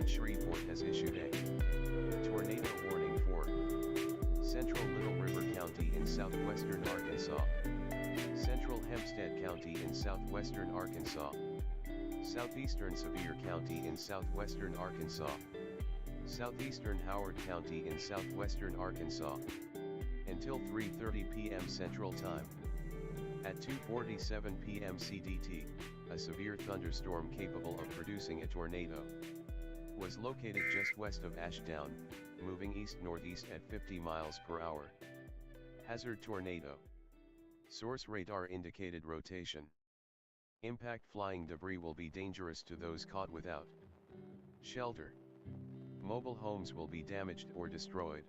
in Shreveport has issued a tornado warning for central Little River County in southwestern Arkansas, central Hempstead County in southwestern Arkansas, southeastern Sevier County in southwestern Arkansas, southeastern Howard County in southwestern Arkansas, until 3:30 p.m. Central Time. At 2:47 p.m. CDT, a severe thunderstorm capable of producing a tornado was located just west of Ashdown, moving east-northeast at 50 miles per hour. Hazard tornado. Source radar indicated rotation. Impact flying debris will be dangerous to those caught without shelter. Mobile homes will be damaged or destroyed.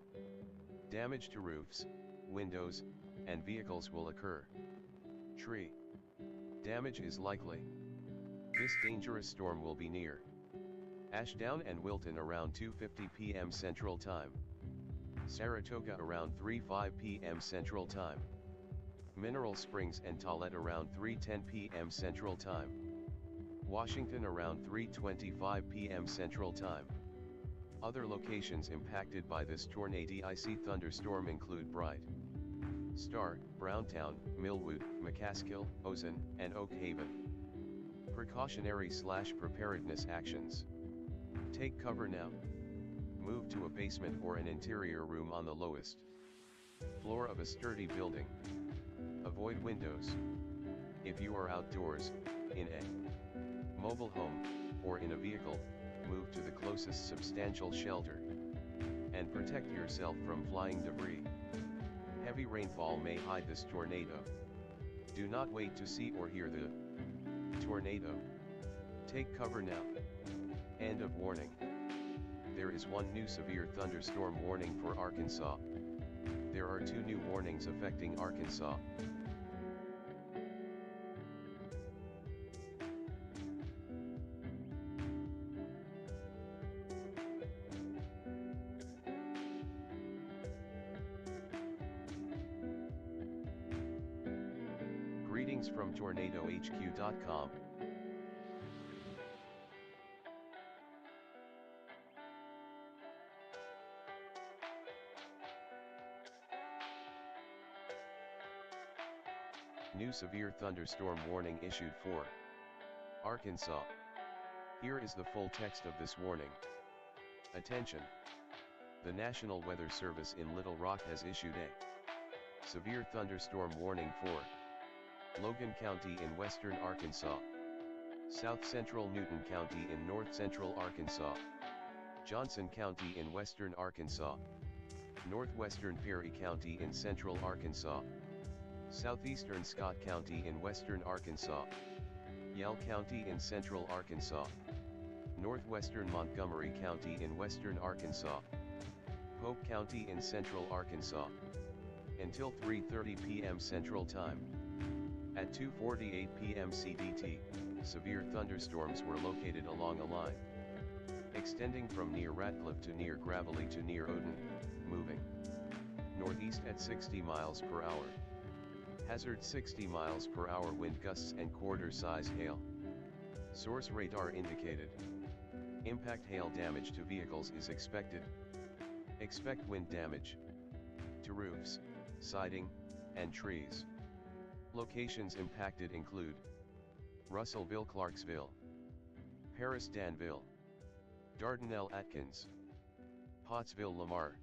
Damage to roofs, windows, and vehicles will occur. Tree damage is likely. This dangerous storm will be near Ashdown and Wilton around 2:50 p.m. Central Time. Saratoga around 3:05 p.m. Central Time. Mineral Springs and Tollet around 3:10 p.m. Central Time. Washington around 3:25 p.m. Central Time. Other locations impacted by this tornadic thunderstorm include Bright Star, Browntown, Millwood, McCaskill, Ozone, and Oak Haven. Precautionary/preparedness actions. Take cover now. Move to a basement or an interior room on the lowest floor of a sturdy building. Avoid windows. If you are outdoors, in a mobile home, or in a vehicle, move to the closest substantial shelter. And protect yourself from flying debris. Heavy rainfall may hide this tornado. Do not wait to see or hear the tornado. Take cover now. End of warning. There is one new severe thunderstorm warning for Arkansas. There are 2 new warnings affecting Arkansas. Greetings from TornadoHQ.com. New severe thunderstorm warning issued for Arkansas. Here is the full text of this warning. Attention! The National Weather Service in Little Rock has issued a severe thunderstorm warning for Logan County in western Arkansas, South Central Newton County in north central Arkansas, Johnson County in western Arkansas, northwestern Perry County in central Arkansas, southeastern Scott County in western Arkansas, Yell County in central Arkansas, northwestern Montgomery County in western Arkansas, Pope County in central Arkansas, until 3:30 p.m. Central Time. At 2:48 p.m. CDT, severe thunderstorms were located along a line extending from near Ratcliffe to near Gravelly to near Odin, moving northeast at 60 miles per hour. Hazard 60 miles per hour wind gusts and quarter-size hail. Source radar indicated. Impact hail damage to vehicles is expected. Expect wind damage to roofs, siding, and trees. Locations impacted include Russellville, Clarksville, Paris, Danville, Dardanelle, Atkins, Pottsville, Lamar,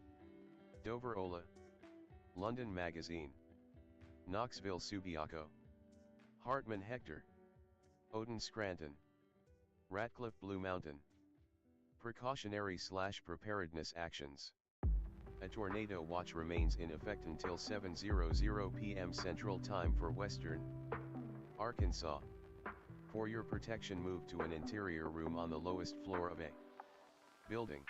Dover, Ola, London Magazine, Knoxville, Subiaco, Hartman, Hector, Odin, Scranton, Ratcliffe, Blue Mountain. Precautionary/preparedness actions. A tornado watch remains in effect until 7:00 p.m. Central Time for western Arkansas. For your protection, move to an interior room on the lowest floor of a building.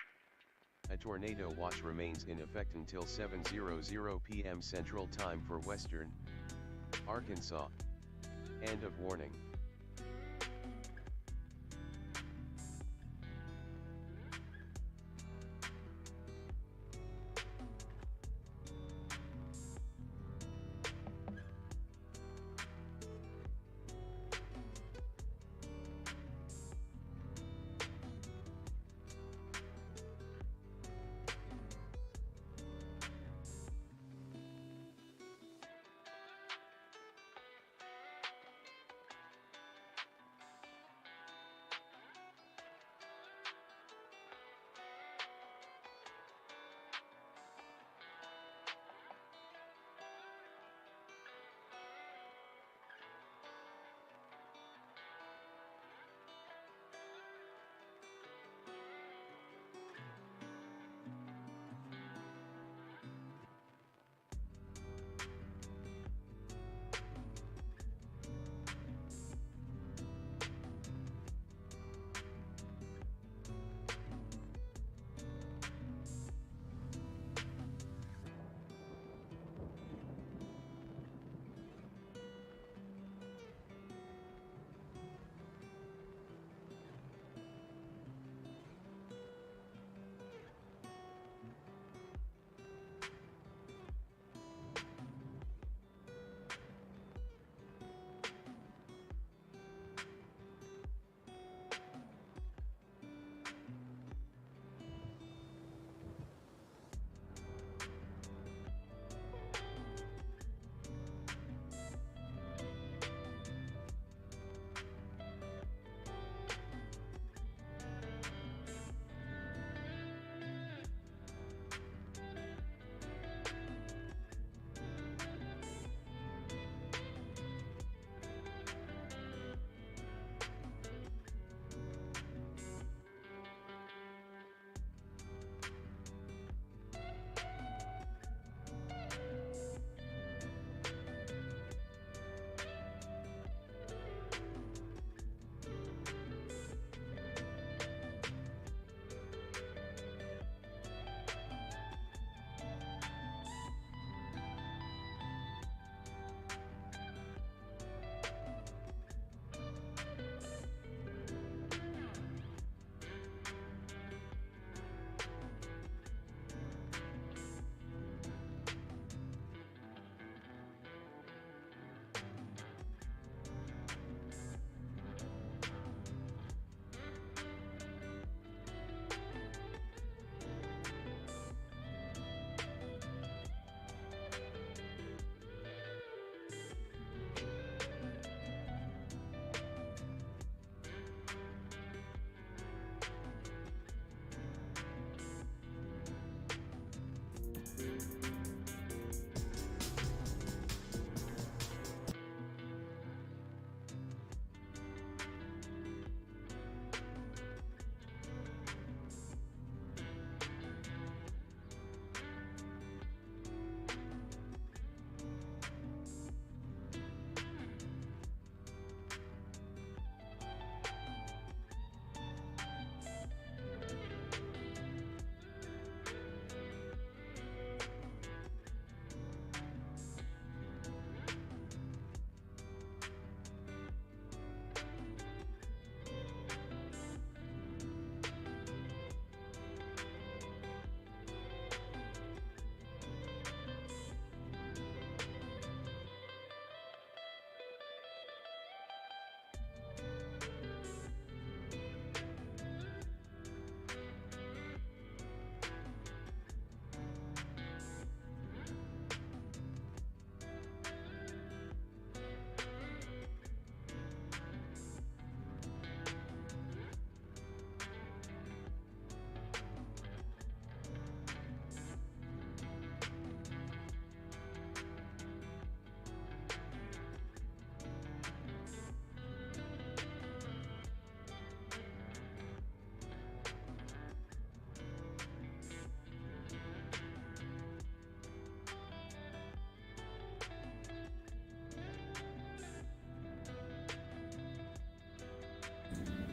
A tornado watch remains in effect until 7:00 p.m. Central Time for western Arkansas. End of warning.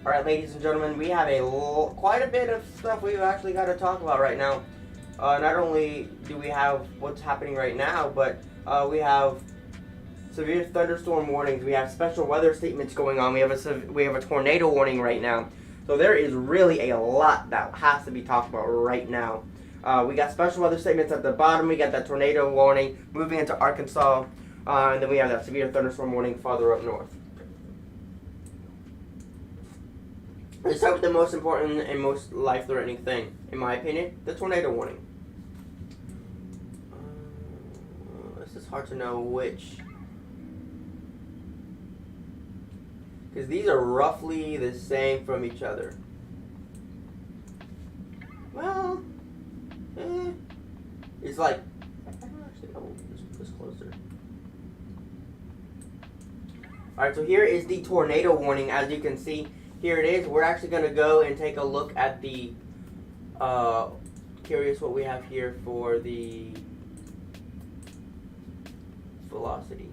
Alright, ladies and gentlemen, we have quite a bit of stuff we've actually got to talk about right now. Not only do we have what's happening right now, but we have severe thunderstorm warnings. We have special weather statements going on. We have a tornado warning right now. So there is really a lot that has to be talked about right now. We got special weather statements at the bottom. We got that tornado warning moving into Arkansas, and then we have that severe thunderstorm warning farther up north. Let's start with the most important and most life-threatening thing, in my opinion, the tornado warning. This is hard to know which, because these are roughly the same from each other. Well, it's like, actually, I'll put this closer. Alright, so here is the tornado warning. As you can see, here it is. We're actually going to go and take a look at the, curious what we have here for the velocity.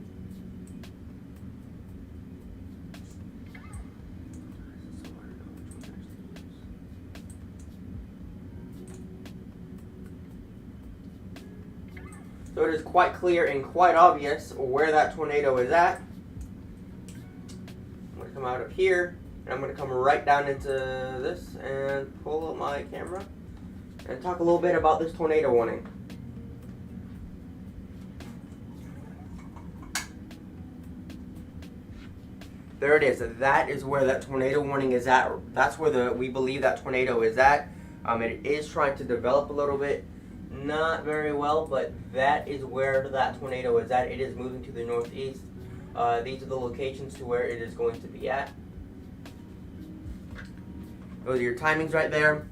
So it is quite clear and quite obvious where that tornado is at. I'm going to come out of here, and I'm going to come right down into this and pull up my camera and talk a little bit about this tornado warning. There it is. That is where that tornado warning is at. That's where we believe that tornado is at. It is trying to develop a little bit. Not very well, but that is where that tornado is at. It is moving to the northeast. These are the locations to where it is going to be at. Those are your timings right there.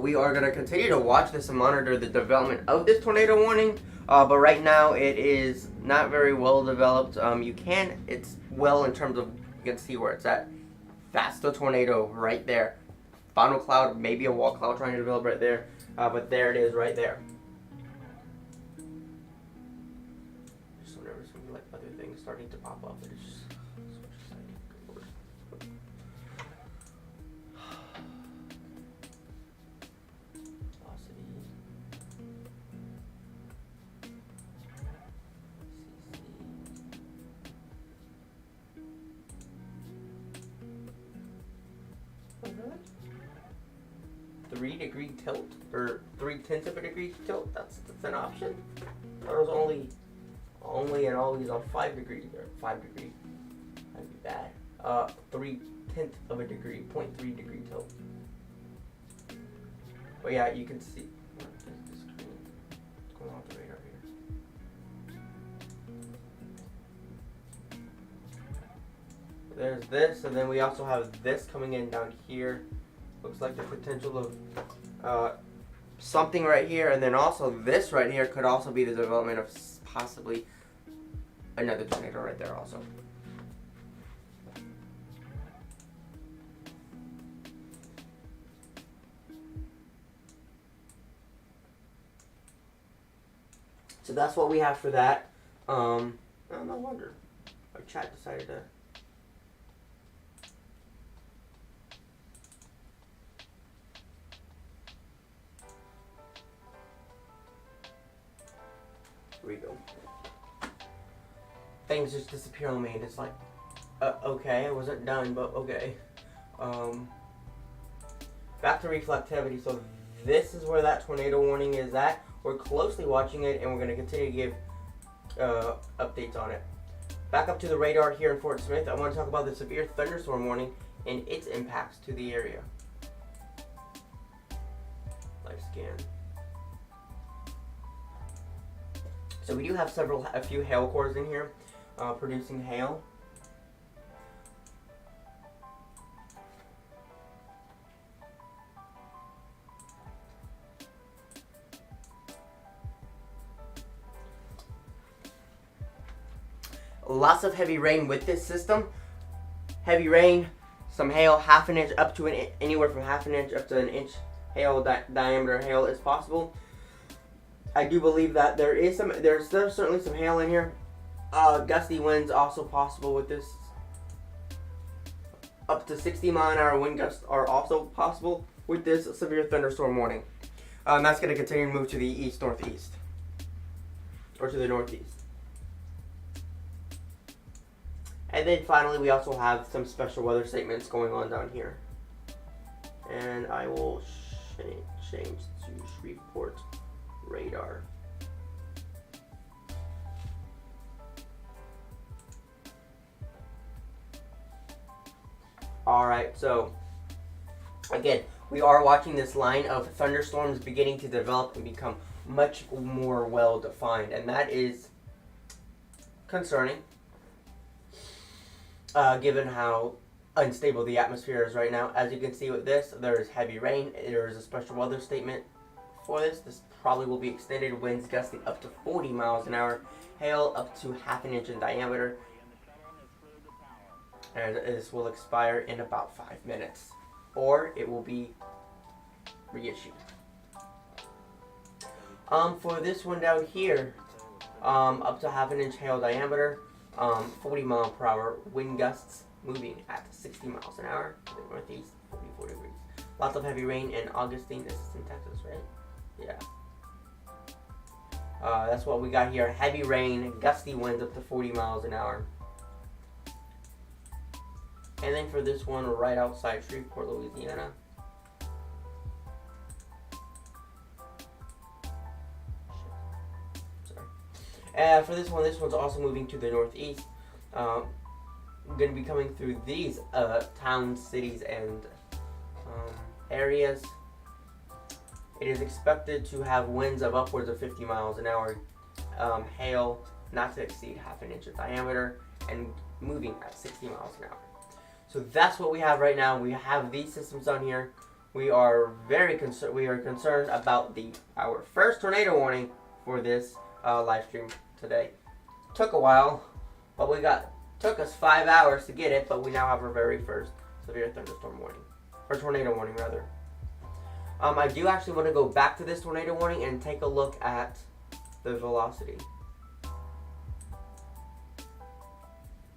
We are going to continue to watch this and monitor the development of this tornado warning. But right now it is not very well developed. It's well in terms of, you can see where it's at. That's the tornado right there. Final cloud, maybe a wall cloud trying to develop right there. But there it is right there. Just whenever it's going to be like other things starting to pop up. It's just velocity. CC. 3-degree tilt, or 3/10 of a degree tilt. That's an option. I thought it was only and always on 5 degrees or 5 degree. That'd be bad. 3/10 of a degree, 0.3 degree tilt. But yeah, you can see. What's going on with the radar here? There's this, and then we also have this coming in down here. Looks like the potential of something right here, and then also this right here could also be the development of possibly another tornado right there also. So that's what we have for that. No wonder our chat decided to. Here we go. Things just disappear on me, and it's like, okay, I wasn't done, but okay. Back to reflectivity. So this is where that tornado warning is at. We're closely watching it, and we're going to continue to give updates on it. Back up to the radar here in Fort Smith. I want to talk about the severe thunderstorm warning and its impacts to the area. Live scan. So we do have a few hail cores in here producing hail. Lots of heavy rain with this system. Heavy rain, some hail, half an inch up to anywhere from half an inch up to an inch hail diameter hail is possible. I do believe that there's certainly some hail in here. Gusty winds also possible with this. Up to 60-mile-an-hour wind gusts are also possible with this severe thunderstorm warning. That's going to continue to move to the east-northeast, or to the northeast. And then finally, we also have some special weather statements going on down here. And I will change to Shreveport radar. Alright, so again, we are watching this line of thunderstorms beginning to develop and become much more well defined, and that is concerning, given how unstable the atmosphere is right now. As you can see with this, there is heavy rain. There is a special weather statement for this. This probably will be extended. Winds gusting up to 40 miles an hour. Hail up to ½ inch in diameter. And this will expire in about 5 minutes. Or it will be reissued. For this one down here, up to ½ inch hail diameter, 40 mile per hour wind gusts moving at 60 miles an hour to the northeast, 44 degrees. Lots of heavy rain in Augustine. This is in Texas, right? Yeah. That's what we got here. Heavy rain, gusty winds up to 40 miles an hour. And then for this one, right outside Shreveport, Louisiana. Sorry. For this one's also moving to the northeast. Going to be coming through these towns, cities, and areas. It is expected to have winds of upwards of 50 miles an hour, hail not to exceed ½ inch in diameter, and moving at 60 miles an hour. So that's what we have right now. We have these systems on here. We are very concerned. We are concerned about our first tornado warning for this live stream today. Took a while, but took us 5 hours to get it. But we now have our very first severe thunderstorm warning, or tornado warning rather. I do actually want to go back to this tornado warning and take a look at the velocity.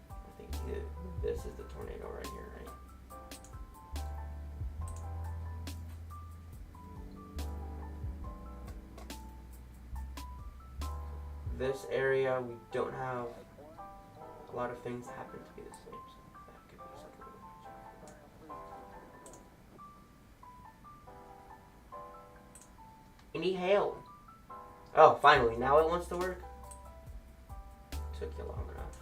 I think this is the tornado right here, right? This area, we don't have a lot of things happen to be the same, so that could be something to watch out for. Any hail? Oh, finally, now it wants to work? Took you long enough.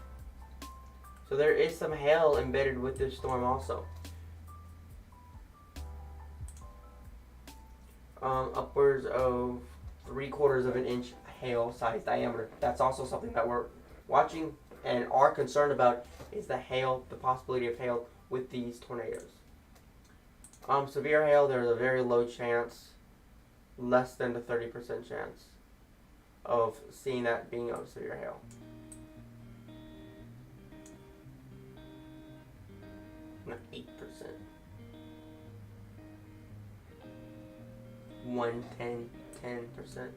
So there is some hail embedded with this storm also. Upwards of 3/4 of an inch hail size diameter. That's also something that we're watching and are concerned about, is the hail, the possibility of hail with these tornadoes. Severe hail, there's a very low chance, less than the 30% chance of seeing that being of severe hail. Not 8%. 10%.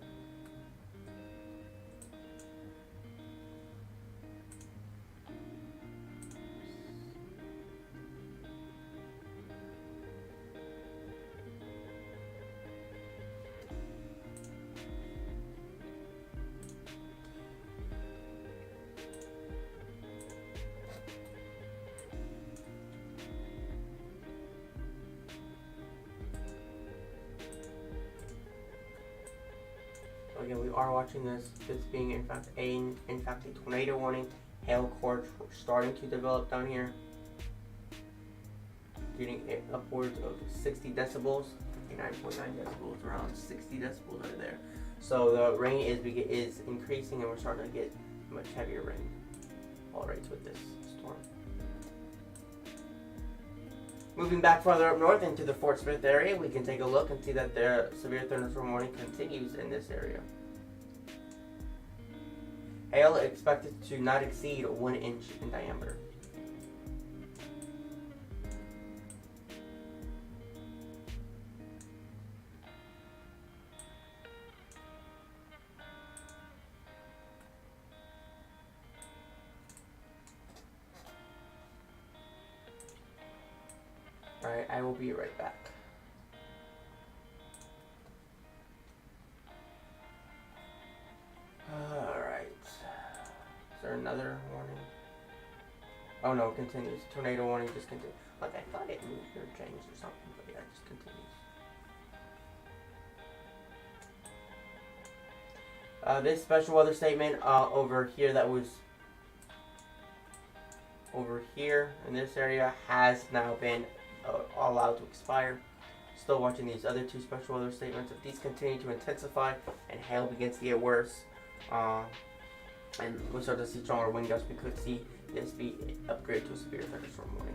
Again, we are watching this being in fact a tornado warning. Hail core starting to develop down here, getting upwards of 60 decibels, 59.9 decibels, around 60 decibels right there. So the rain is increasing, and we're starting to get much heavier rain all rates with this storm. Moving back farther up north into the Fort Smith area, we can take a look and see that the severe thunderstorm warning continues in this area. Hail expected to not exceed 1 inch in diameter. Alright, I will be right back. Alright. Is there another warning? Oh no, it continues. Tornado warning just continues. Like I thought it moved or changed or something, but yeah, it just continues. This special weather statement over here that was over here in this area has now been allowed to expire. Still watching these other two special weather statements. If these continue to intensify and hail begins to get worse, and we start to see stronger wind gusts, we could see this be upgraded to a severe thunderstorm warning.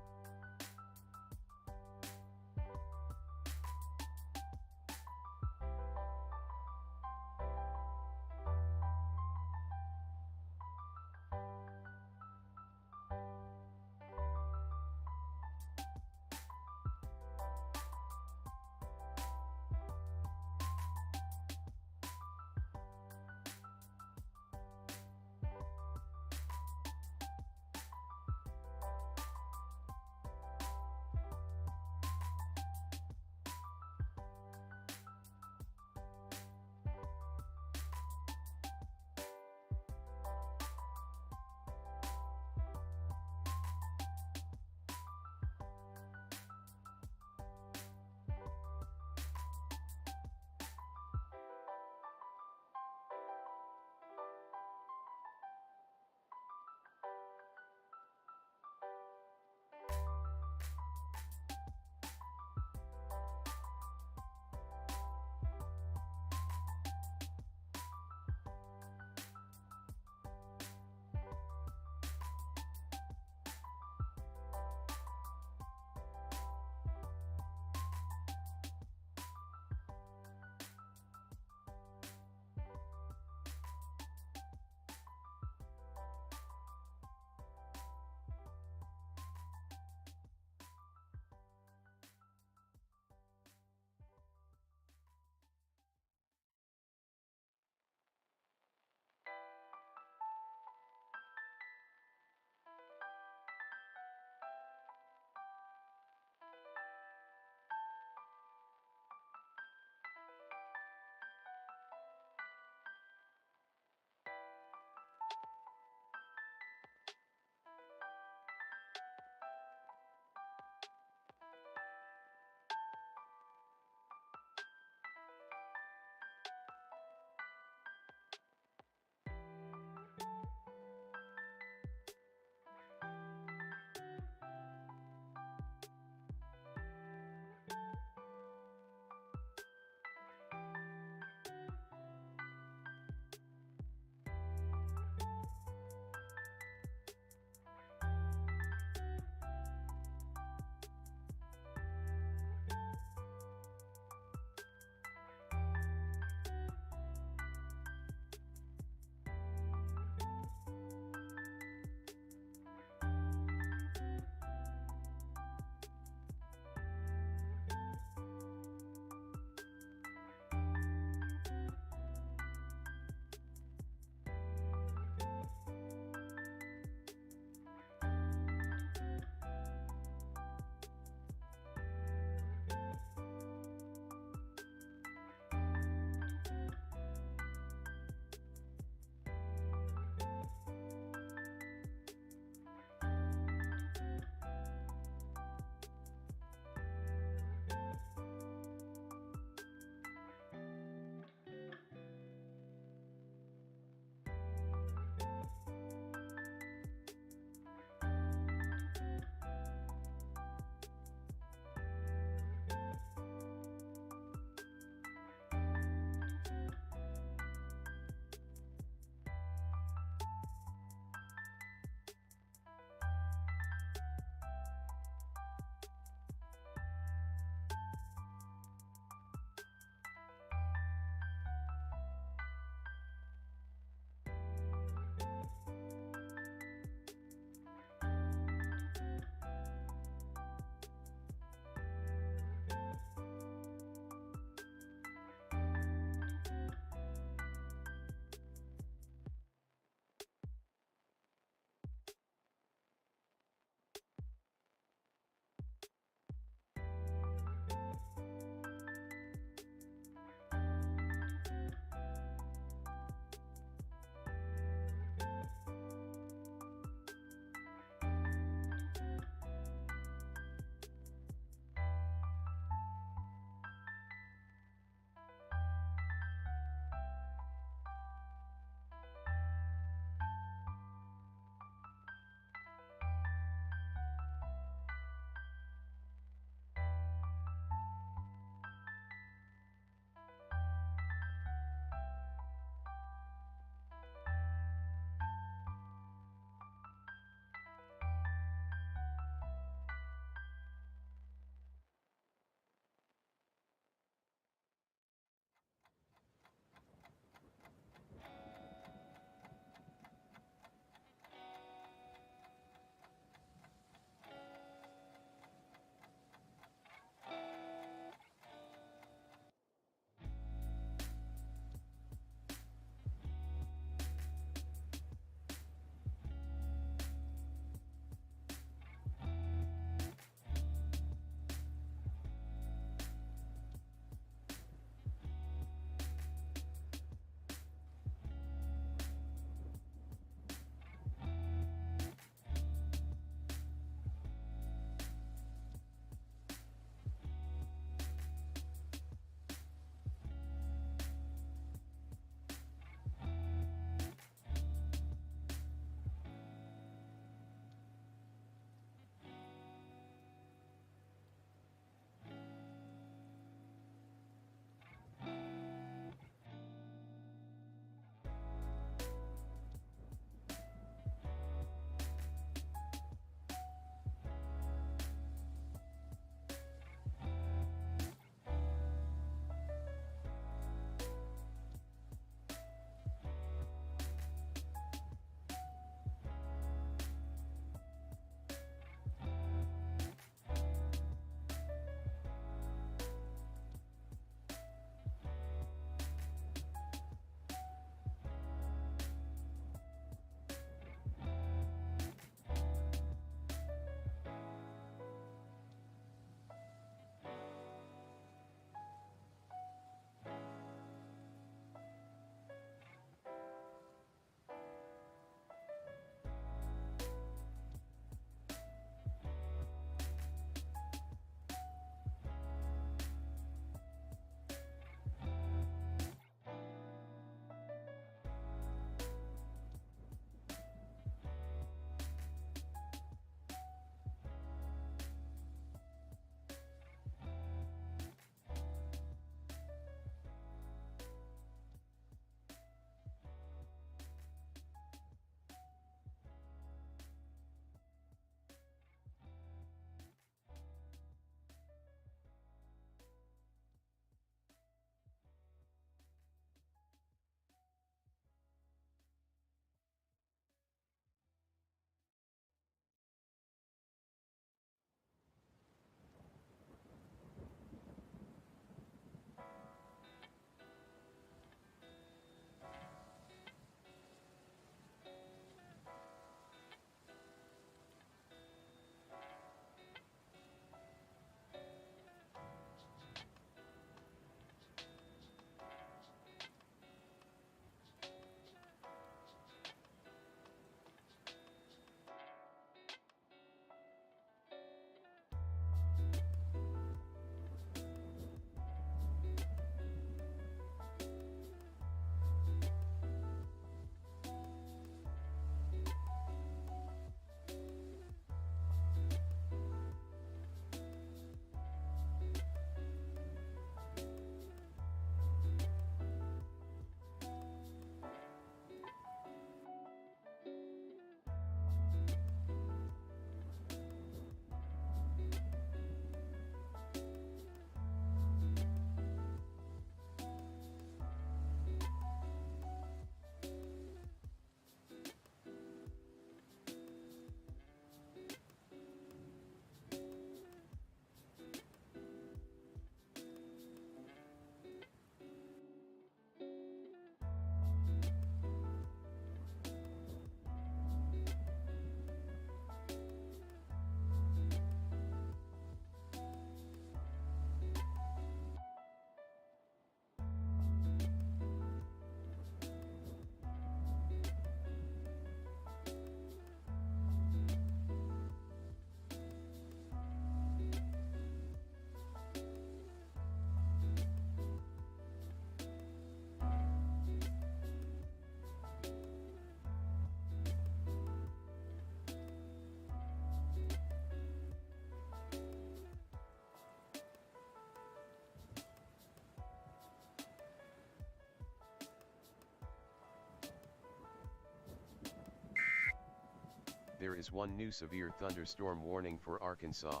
There is one new severe thunderstorm warning for Arkansas.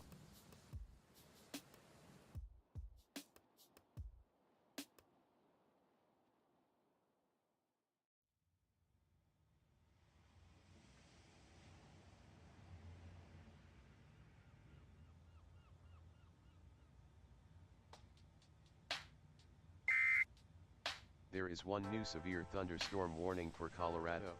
There is one new severe thunderstorm warning for Colorado.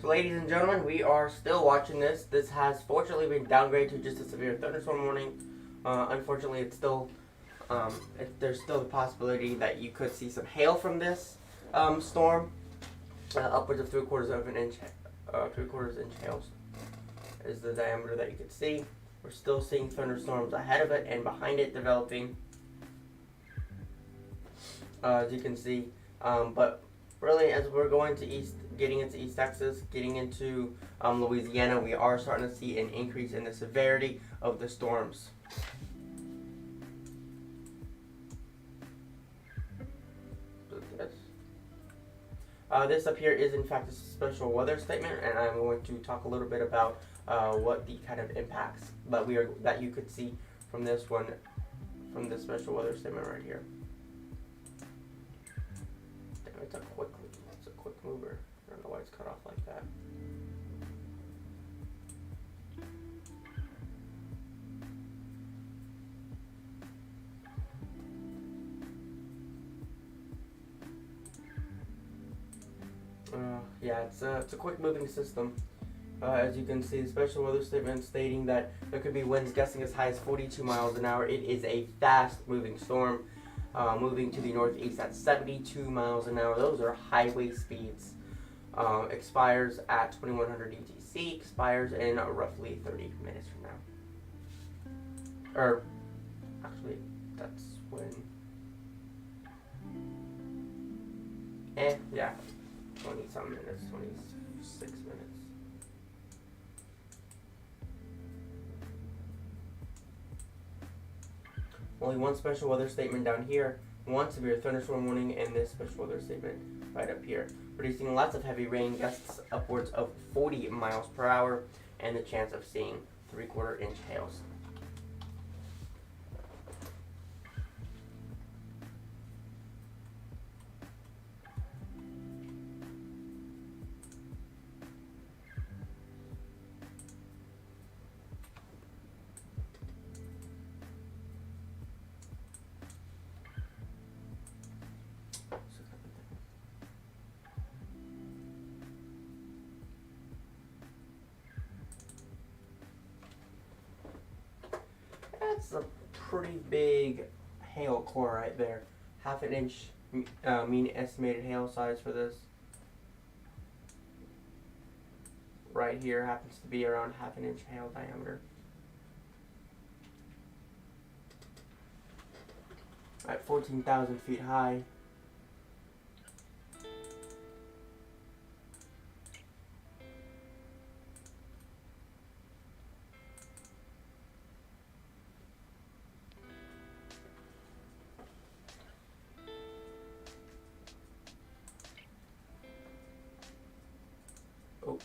So ladies and gentlemen, we are still watching this. This has fortunately been downgraded to just a severe thunderstorm warning. Unfortunately, it's still there's still the possibility that you could see some hail from this storm. Upwards of 3/4 inch, 3/4 inch hail is the diameter that you could see. We're still seeing thunderstorms ahead of it and behind it developing, as you can see. But really, as we're going to getting into East Texas, getting into Louisiana, we are starting to see an increase in the severity of the storms. This up here is in fact a special weather statement, and I'm going to talk a little bit about what the kind of impacts that you could see from this one, from this special weather statement right here. Damn, it's a quick mover. I don't know why it's cut off like that. Yeah, it's a quick moving system, As you can see, the special weather statement stating that there could be winds gusting as high as 42 miles an hour. It is a fast-moving storm, moving to the northeast at 72 miles an hour. Those are highway speeds. Expires at 2100 UTC. Expires in roughly 30 minutes from now. Or, actually, that's when. Yeah, 20-some minutes, 26 minutes. Only one special weather statement down here, one severe thunderstorm warning, and this special weather statement right up here. Producing lots of heavy rain, gusts upwards of 40 miles per hour, and the chance of seeing 3/4 inch hails. That's a pretty big hail core right there. 1/2 inch mean estimated hail size for this. Right here happens to be around 1/2 inch hail diameter. At 14,000 feet high. Oh.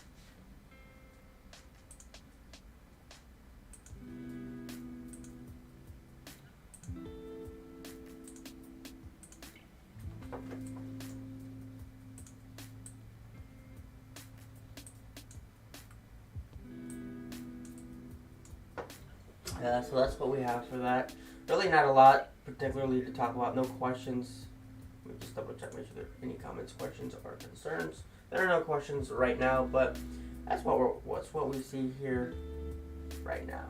So that's what we have for that. Really not a lot particularly to talk about. No questions. Let me just double check, make sure there are any comments, questions, or concerns. There are no questions right now, but that's what we see here right now.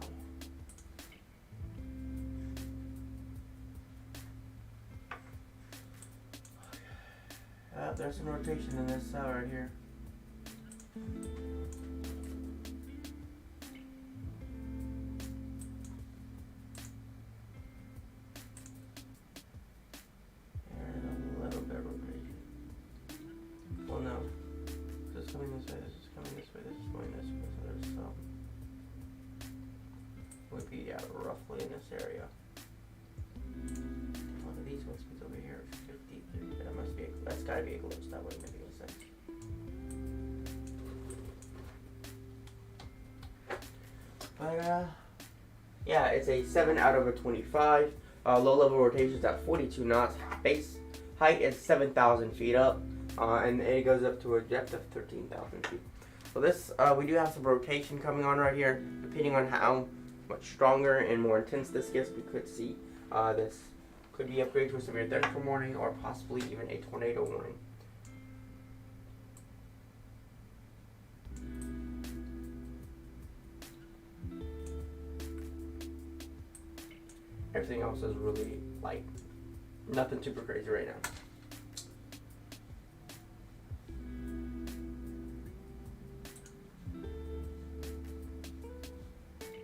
There's some rotation in this cell right here. Would be roughly in this area. One of these wind speeds over here, 50. That must be. That's gotta be a glitch. That wouldn't make any sense. But yeah, it's a 7 out of a 25. Low level rotation is at 42 knots. Base height is 7,000 feet up, and it goes up to a depth of 13,000 feet. So this, we do have some rotation coming on right here. Depending on how much stronger and more intense this gets, we could see this could be upgraded to a severe thunderstorm warning or possibly even a tornado warning. Everything else is really light. Nothing super crazy right now.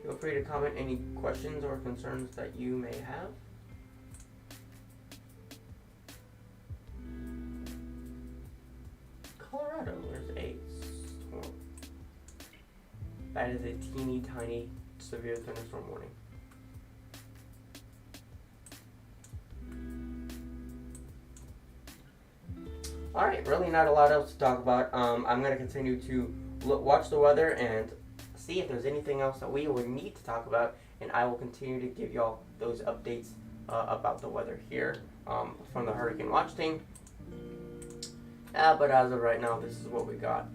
Feel free to comment any questions or concerns that you may have. Colorado, there's a storm. That is a teeny tiny severe thunderstorm warning. Alright, really not a lot else to talk about. I'm going to continue to watch the weather and see if there's anything else that we would need to talk about, and I will continue to give y'all those updates about the weather here from the Hurricane Watch team. But as of right now, this is what we got.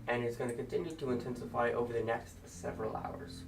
And it's going to continue to intensify over the next several hours.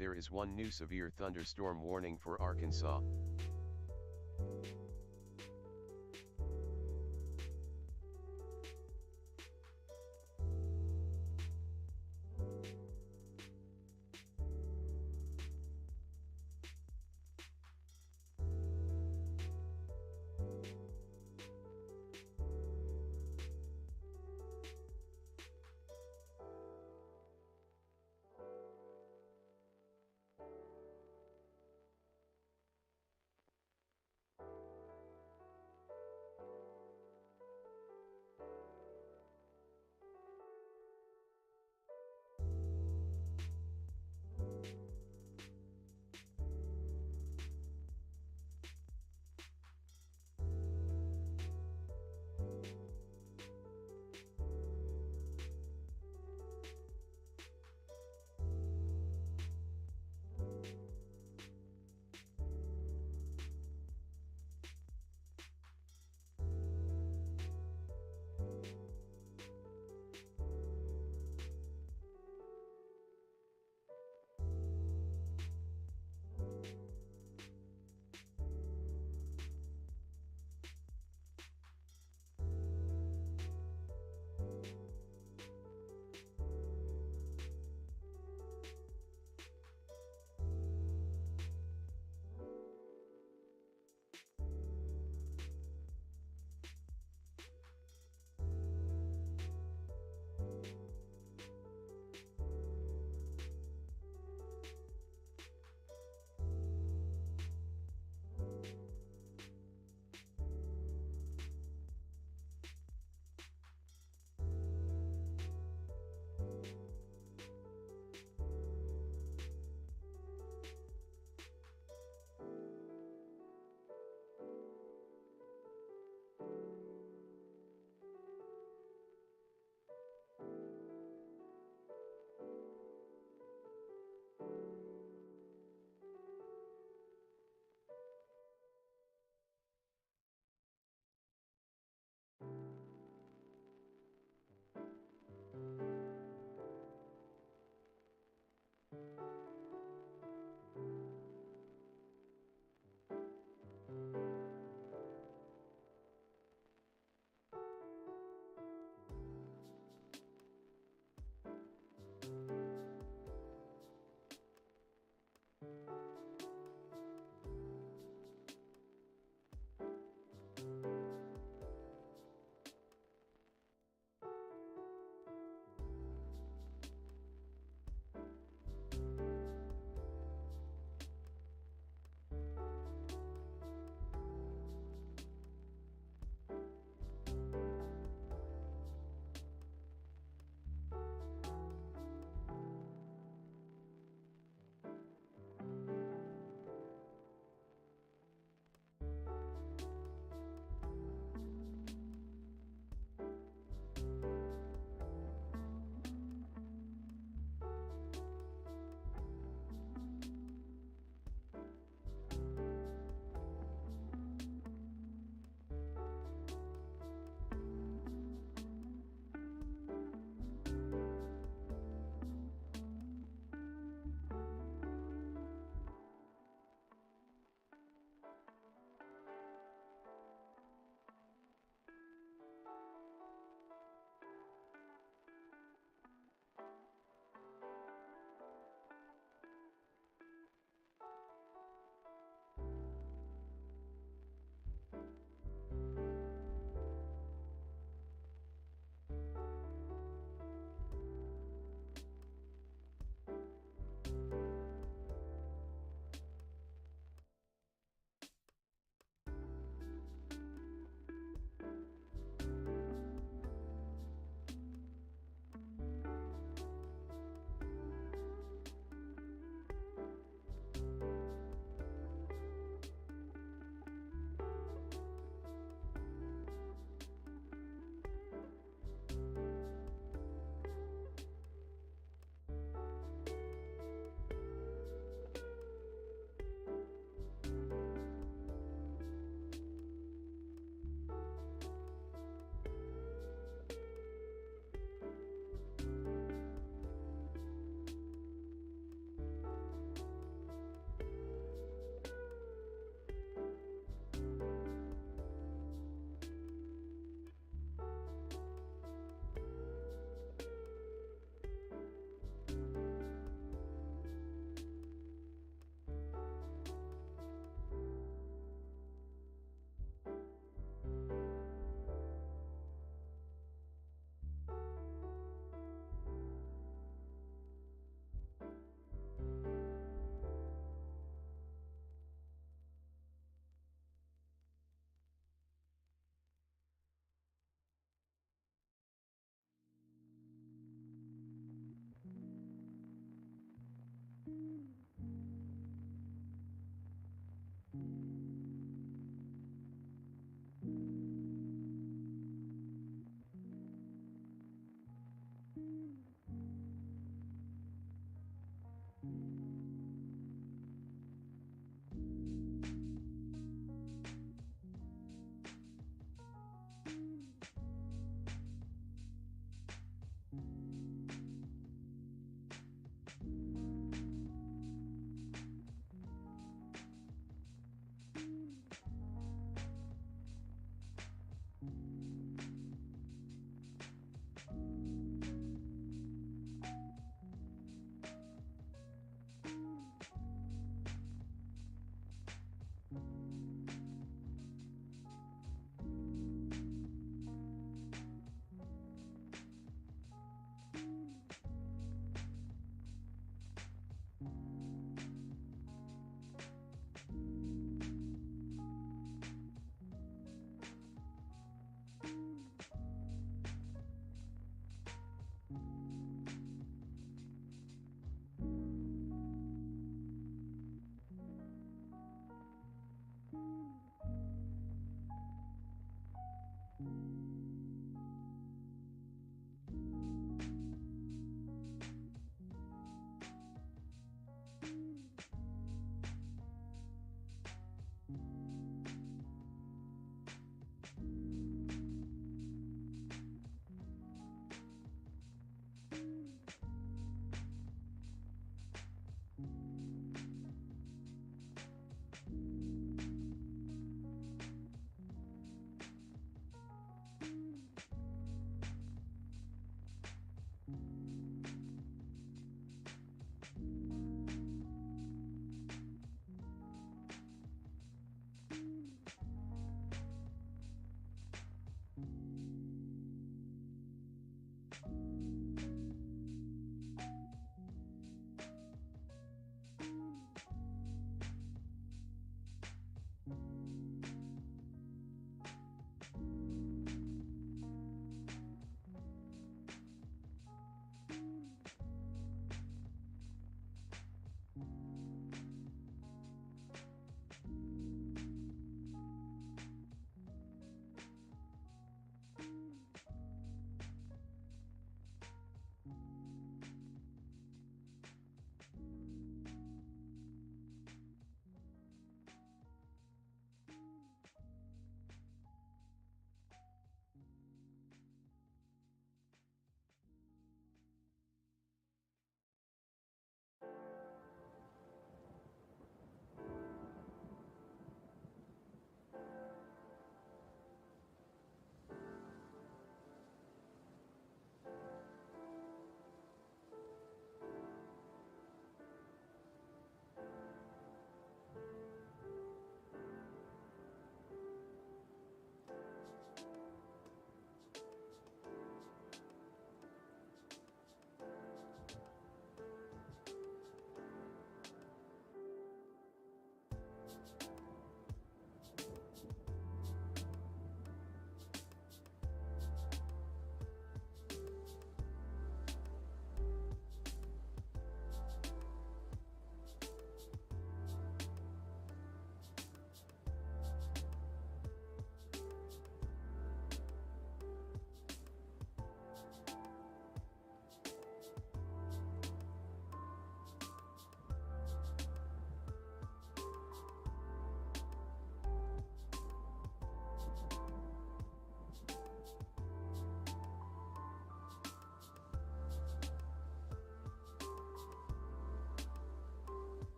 There is one new severe thunderstorm warning for Arkansas.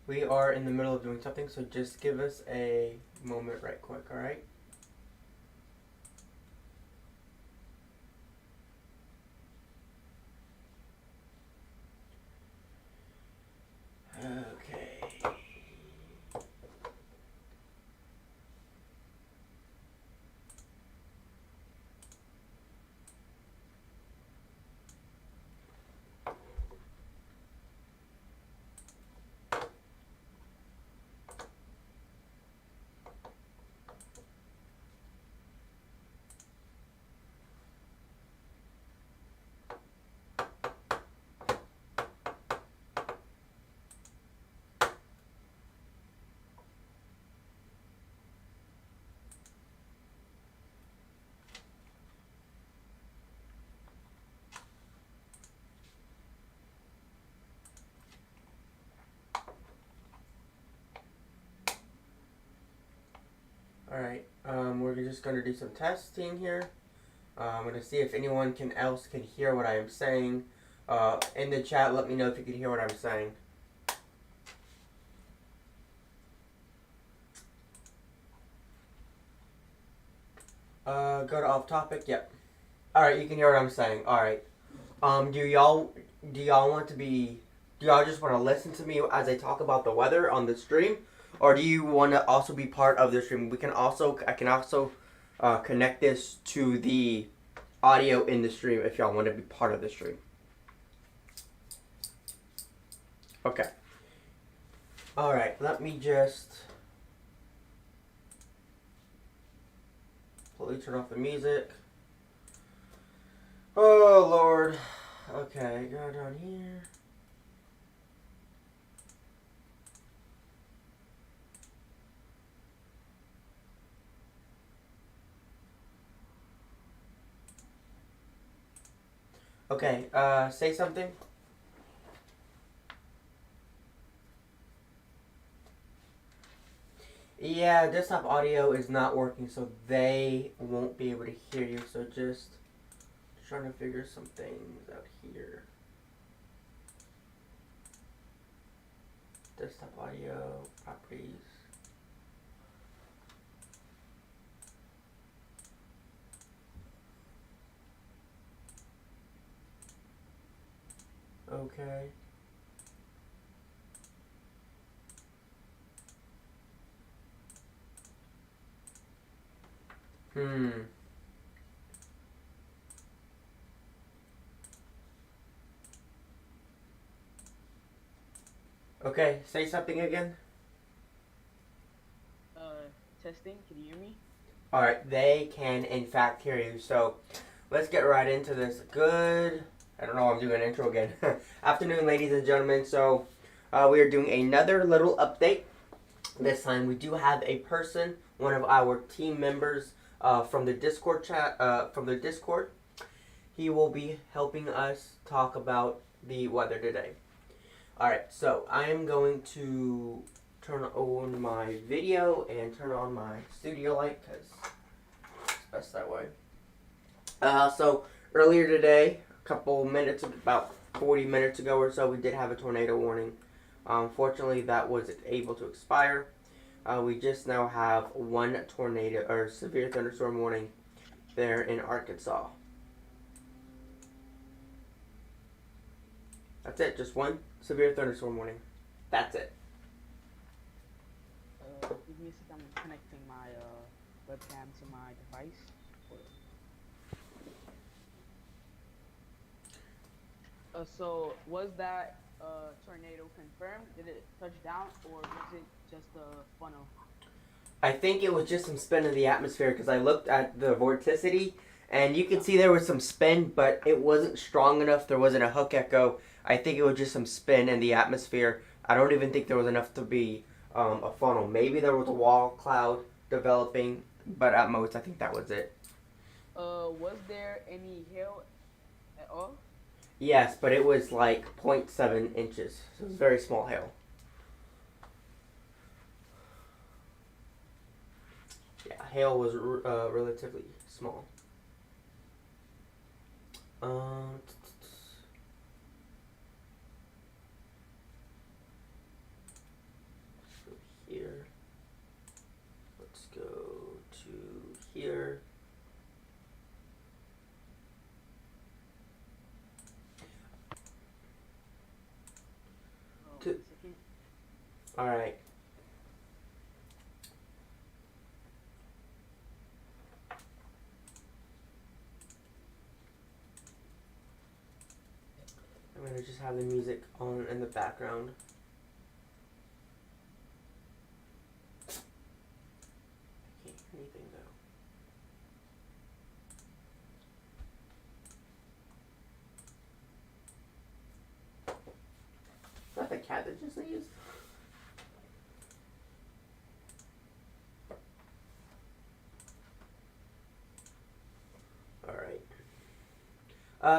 We are in the middle of doing something, so just give us a moment right quick, alright? Okay. Alright, we're just going to do some testing here. I'm going to see if anyone else can hear what I am saying. In the chat, let me know if you can hear what I'm saying. Go to off topic, yep. Alright, you can hear what I'm saying. Alright. Do y'all just want to listen to me as I talk about the weather on the stream? Or do you want to also be part of the stream? I can also connect this to the audio in the stream if y'all want to be part of the stream. Okay. Alright, let me just fully turn off the music. Oh, Lord. Okay, go down here. Okay, say something. Yeah, desktop audio is not working, so they won't be able to hear you, so just trying to figure some things out here. Desktop audio, properties. Okay. Okay, say something again. Testing, can you hear me? Alright, they can in fact hear you, so let's get right into this. I don't know, I'm doing an intro again. Afternoon, ladies and gentlemen. So, we are doing another little update. This time we do have a person, one of our team members from the Discord chat, He will be helping us talk about the weather today. Alright, so I am going to turn on my video and turn on my studio light because it's best that way. So earlier today, about 40 minutes ago or so, we did have a tornado warning. Fortunately, that was able to expire. We just now have one tornado or severe thunderstorm warning there in Arkansas. That's it, just one severe thunderstorm warning. That's it. Give me a second, I'm connecting my webcam to my device. So, was that tornado confirmed? Did it touch down, or was it just a funnel? I think it was just some spin in the atmosphere because I looked at the vorticity and you could see there was some spin, but it wasn't strong enough. There wasn't a hook echo. I think it was just some spin in the atmosphere. I don't even think there was enough to be a funnel. Maybe there was a wall cloud developing, but at most I think that was it. Was there any hail at all? Yes, but it was like 0.7 inches. So it was very small hail. Yeah, hail was relatively small. All right. I'm gonna just have the music on in the background. I can't hear anything though. Is that the cat that just sneezed? Alright.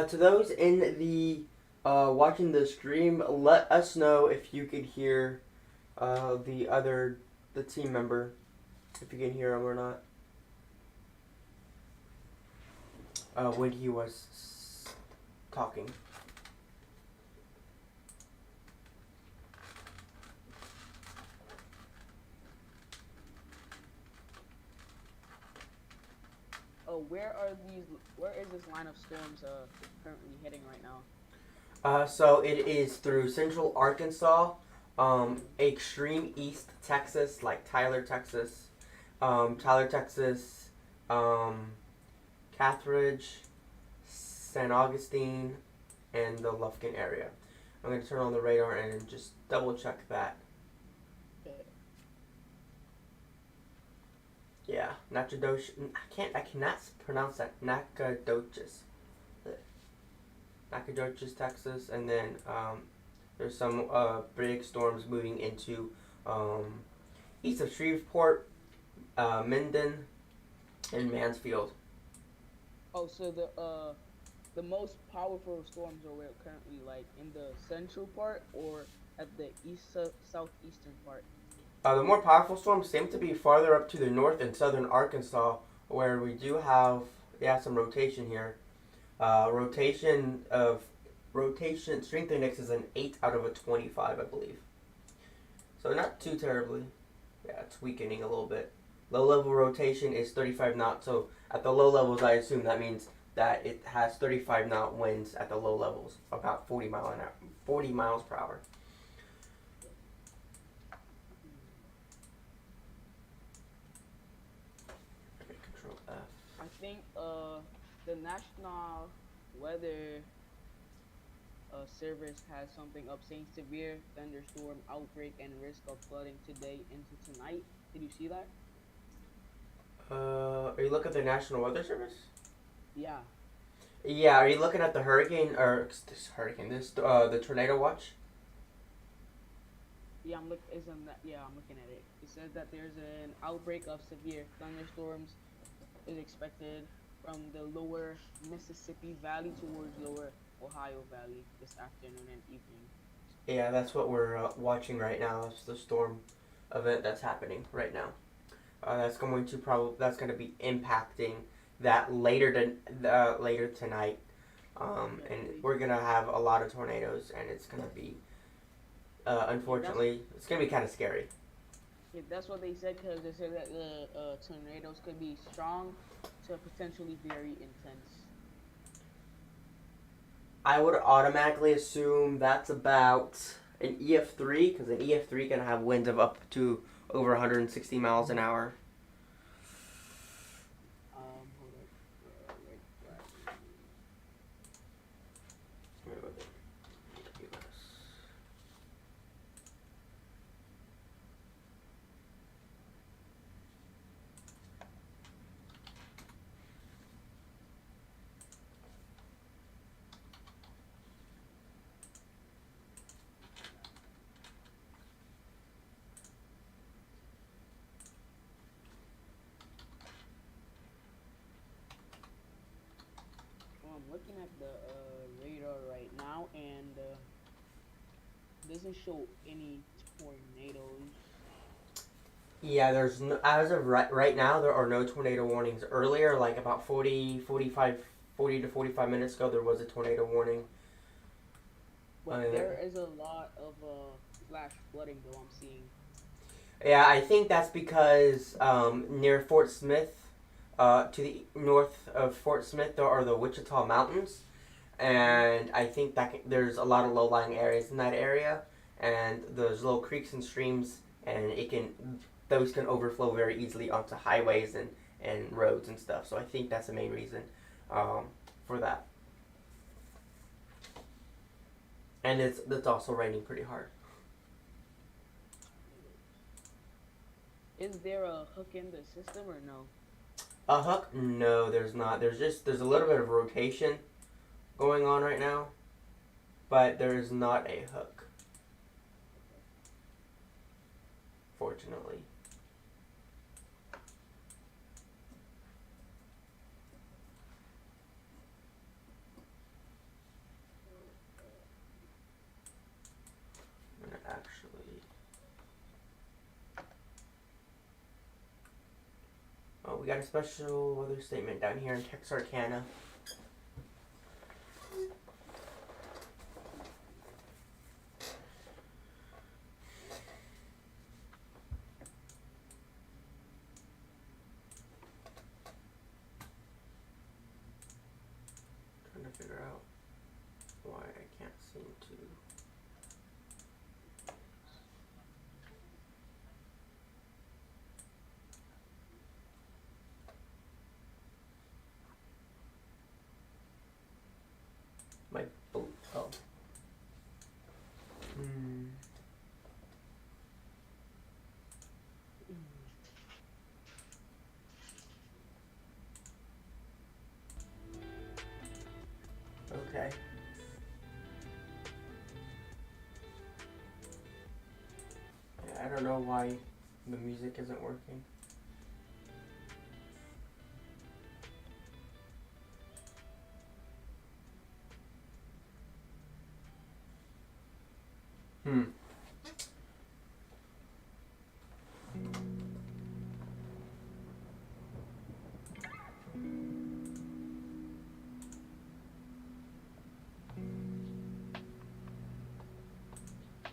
To those in the watching the stream, let us know if you could hear the team member, if you can hear him or not. When he was talking. Where is this line of storms currently heading right now? So it is through central Arkansas, extreme east Texas, like Tyler, Texas, Cathridge, San Augustine, and the Lufkin area. I'm going to turn on the radar and just double check that. Yeah, Nacogdoches. I cannot pronounce that. Nacogdoches, Texas, and then there's some big storms moving into east of Shreveport, Minden, and Mansfield. Oh, so the most powerful storms are where currently, like in the central part or at the southeastern part? The more powerful storms seem to be farther up to the north in southern Arkansas, where we do have some rotation here. Rotation strength index is an 8 out of a 25, I believe. So not too terribly. Yeah, it's weakening a little bit. Low level rotation is 35 knots. So at the low levels, I assume that means that it has 35 knot winds at the low levels, about 40 miles per hour. Control F. I think the National Weather Service has something up saying severe thunderstorm outbreak and risk of flooding today into tonight. Did you see that? Are you looking at the National Weather Service? Yeah. Yeah, are you looking at the the tornado watch? Yeah, I'm looking at it. It says that there's an outbreak of severe thunderstorms is expected from the lower Mississippi Valley towards lower Ohio Valley this afternoon and evening. Yeah, that's what we're watching right now. It's the storm event that's happening right now. That's going to be impacting that later tonight, and we're gonna have a lot of tornadoes, and it's gonna be unfortunately it's gonna be kind of scary. Yeah, that's what they said, because they said that the tornadoes could be strong to potentially very intense. I would automatically assume that's about an EF3, because an EF3 can have winds of up to over 160 miles an hour. Hold on. I'm looking at the radar right now, and doesn't show any tornadoes. Yeah, there's no, as of right now, there are no tornado warnings. Earlier, like about 40 to 45 minutes ago, there was a tornado warning. But there is a lot of flash flooding, though, I'm seeing. Yeah, I think that's because near Fort Smith, to the north of Fort Smith, there are the Wichita Mountains, and I think that there's a lot of low-lying areas in that area, and those little creeks and streams, and those can overflow very easily onto highways and roads and stuff. So I think that's the main reason for that. And it's also raining pretty hard. Is there a hook in the system or no? A hook? No, there's not. There's a little bit of rotation going on right now, but there is not a hook, fortunately. I'm gonna actually. Oh, we got a special weather statement down here in Texarkana. Trying to figure out why I can't seem to. My boat. Oh. Okay. Yeah, I don't know why the music isn't working.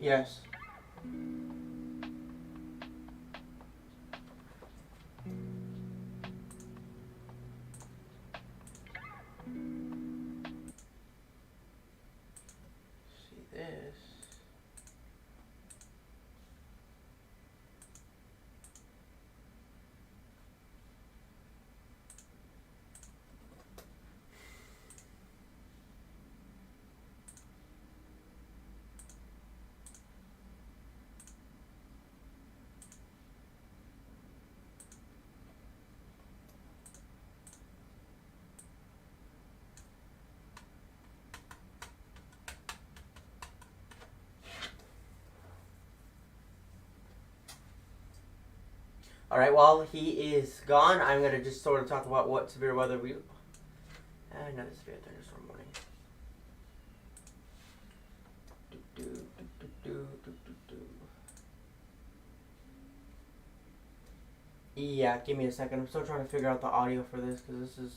Yes. See this. All right, while he is gone, I'm going to just sort of talk about what severe weather we... Another severe thunderstorm warning. Yeah, give me a second. I'm still trying to figure out the audio for this, because this is...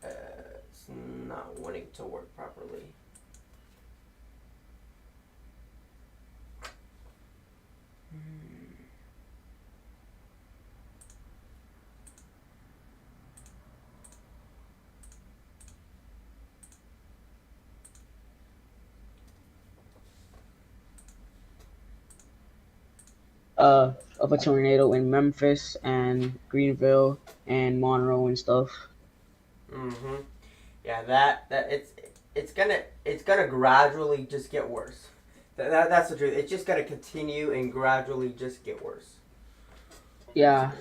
it's not wanting to work properly. Of a tornado in Memphis and Greenville and Monroe and stuff. Yeah, that it's gonna gradually just get worse. That's the truth. It's just gonna continue and gradually just get worse. Yeah.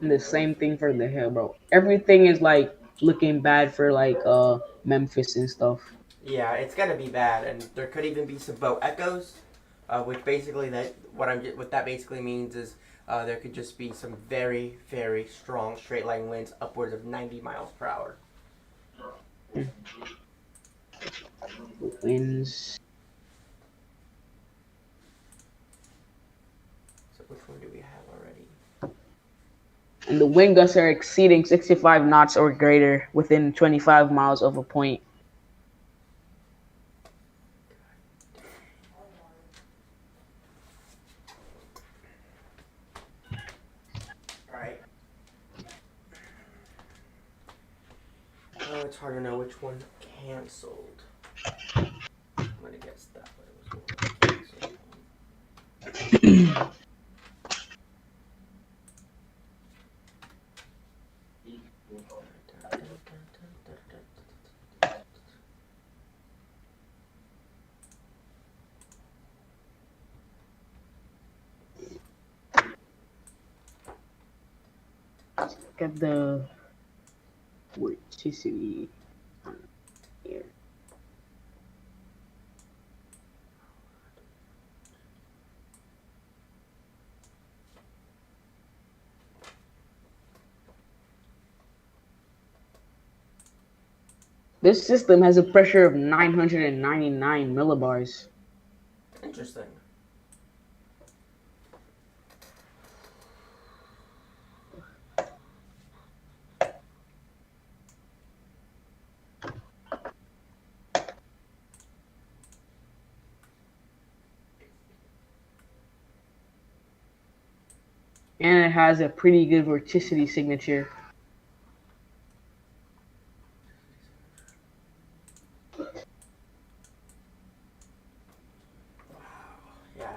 And the same thing for the hill, bro. Everything is like looking bad for like Memphis and stuff. Yeah, it's gonna be bad, and there could even be some boat echoes, which basically what that basically means is there could just be some very, very strong straight line winds upwards of 90 miles per hour. Winds. So which one do we have already? And the wind gusts are exceeding 65 knots or greater within 25 miles of a point. Oh, it's hard to know which one canceled. I'm gonna guess that way it was going to cancel. Get the vorticity here. This system has a pressure of 999 millibars. Interesting. And it has a pretty good vorticity signature. Yeah,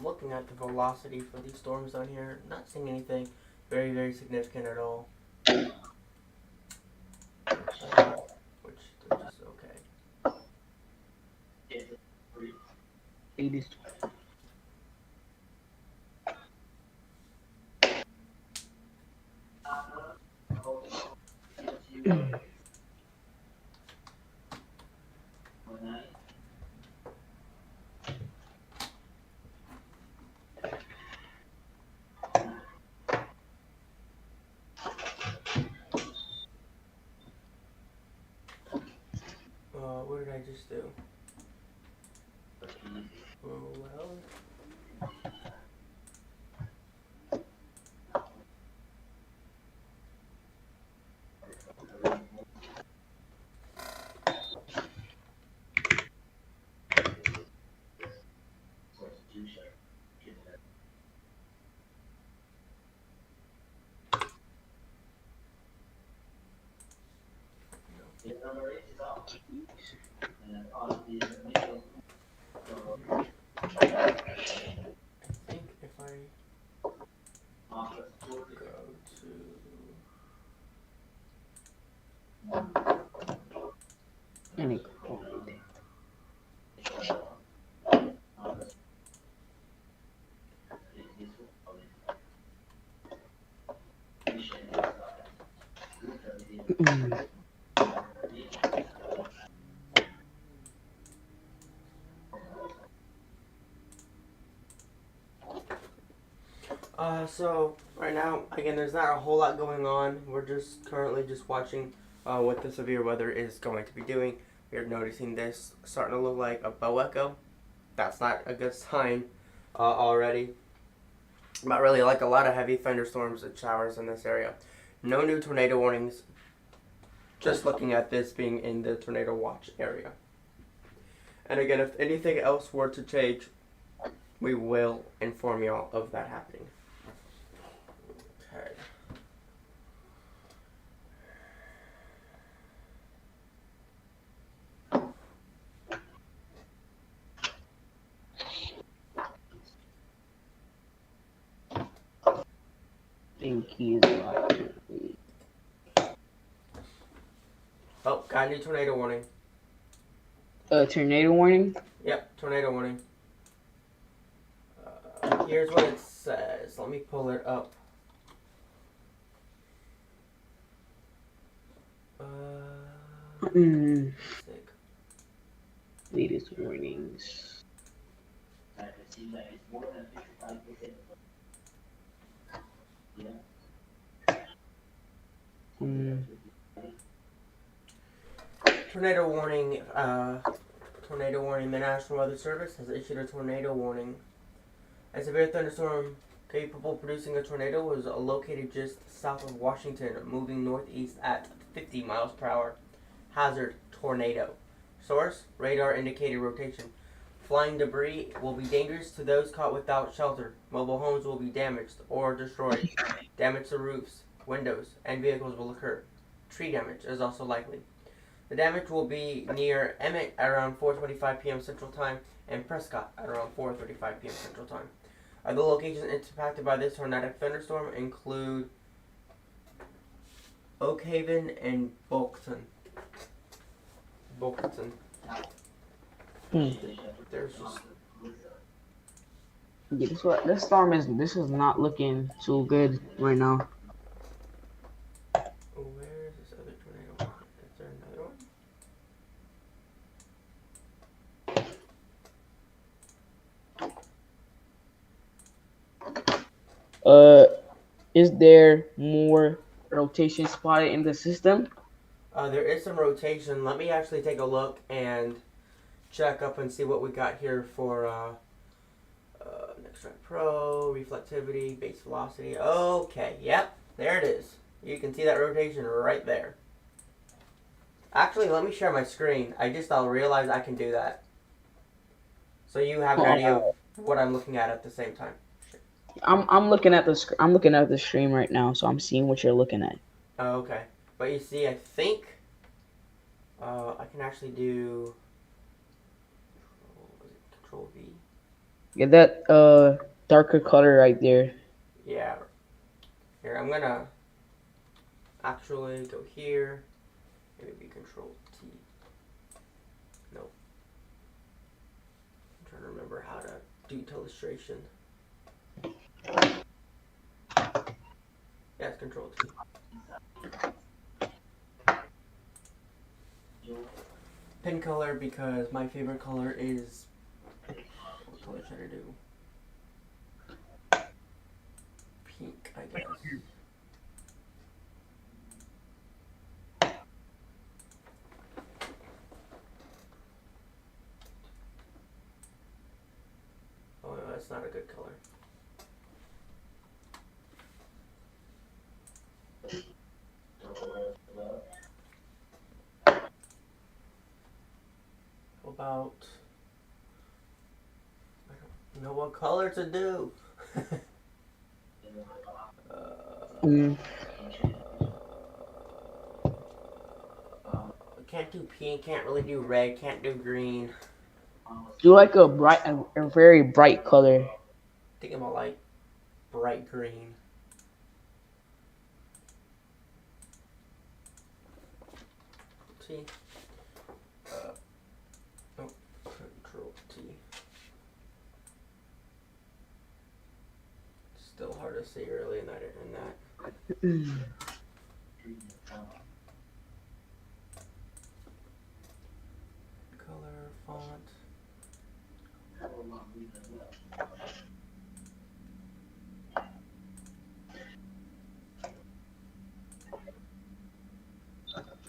looking at the velocity for these storms on here, not seeing anything very, very significant at all. Which is okay. It is. What did I just do? Oh, well. I think if I go to Any So right now, again, there's not a whole lot going on. We're just currently just watching what the severe weather is going to be doing. We're noticing this starting to look like a bow echo. That's not a good sign already. But really, like a lot of heavy thunderstorms and showers in this area. No new tornado warnings. Just looking at this being in the tornado watch area. And again, if anything else were to change, we will inform y'all of that happening. Okay. think he's like. Oh, got a new tornado warning. Tornado warning? Yep, tornado warning. Here's what it says. Let me pull it up. Sick. Latest warnings. Tornado warning. Tornado warning. The National Weather Service has issued a tornado warning. A severe thunderstorm capable of producing a tornado was located just south of Washington, moving northeast at 50 miles per hour. Hazard: tornado. Source: radar indicated rotation. Flying debris will be dangerous to those caught without shelter. Mobile homes will be damaged or destroyed. Damage to roofs, windows, and vehicles will occur. Tree damage is also likely. The damage will be near Emmett at around 4:25 p.m. Central Time and Prescott at around 4:35 p.m. Central Time. Other locations impacted by this tornadic thunderstorm include Oak Haven and Bulkton. There's just Yeah, this is not looking too good right now. where is this other tornado? Is there another one? Is there more rotation spotted in the system? There is some rotation. Let me actually take a look and check up and see what we got here for next track pro, reflectivity, base velocity. Okay, yep, there it is. You can see that rotation right there. Actually, let me share my screen. I'll realize I can do that. So you have an idea of what I'm looking at the same time. I'm looking at the stream right now, so I'm seeing what you're looking at. Oh, okay. But you see, I think I can actually do Control V. Get that darker color right there. Yeah. Here, I'm gonna actually go here. Maybe Control T. No. I'm trying to remember how to do illustration. Yeah, it's Control T. Pin color, because my favorite color is, what color should I do? Pink, I guess. Oh no, that's not a good color. How about, I don't know what color to do. Can't do pink, can't really do red, can't do green. Do like a very bright color. I think I'm like bright green. T. Control T. Still hard to see early in that. Color, font.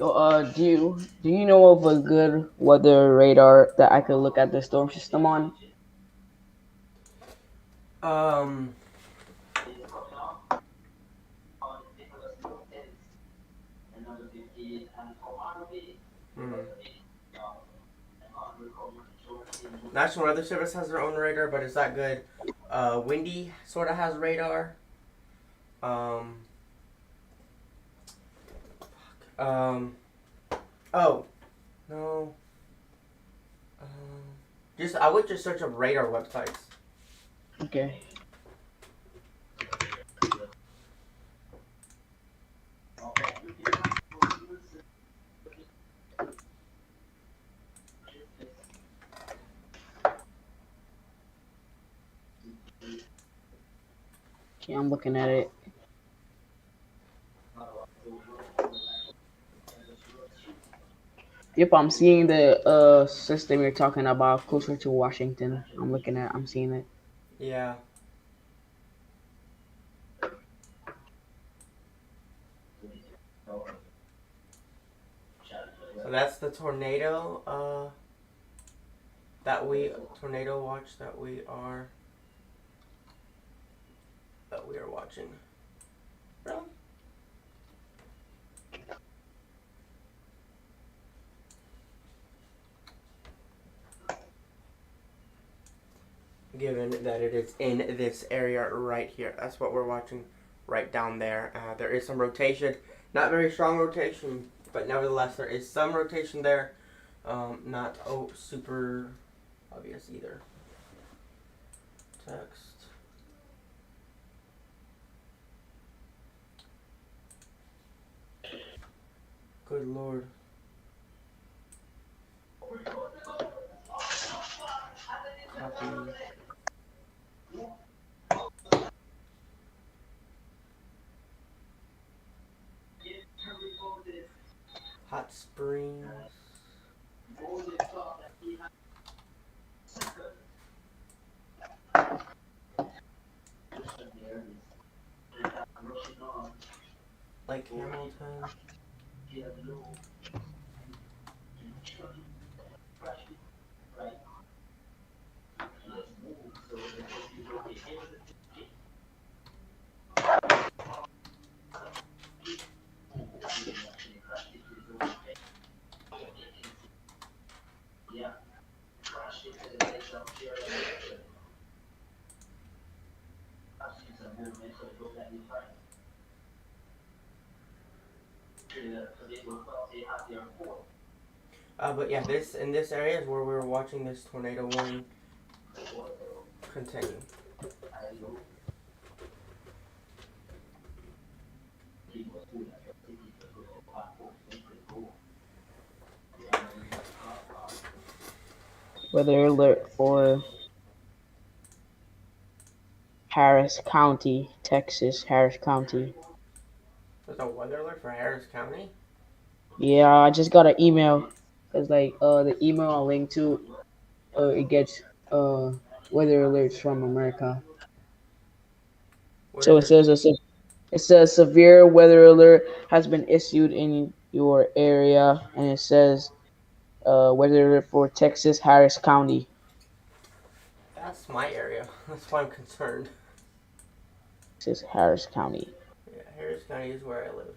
Do you know of a good weather radar that I could look at the storm system on? National Weather Service has their own radar, but it's not good. Windy sort of has radar. Oh, no. I would just search up radar websites. Okay. Okay, I'm looking at it. Yep, I'm seeing the system you're talking about closer to Washington. I'm seeing it. Yeah. So that's the tornado tornado watch that we are watching. Really? Given that it is in this area right here. That's what we're watching right down there. There is some rotation. Not very strong rotation, but but nevertheless there is some rotation there. Not super obvious either. Text. Good lord. Copy. Hot Springs. Lake Hamilton. But yeah, in this area is where we were watching this tornado warning continue. Weather alert for Harris County, Texas, Harris County. There's a weather alert for Harris County? Yeah, I just got an email. Cause like the email I linked to, it gets weather alerts from America. What So is it? it says severe weather alert has been issued in your area, and it says weather alert for Texas, Harris County. That's my area. That's why I'm concerned. Texas, Harris County. Yeah, Harris County is where I live.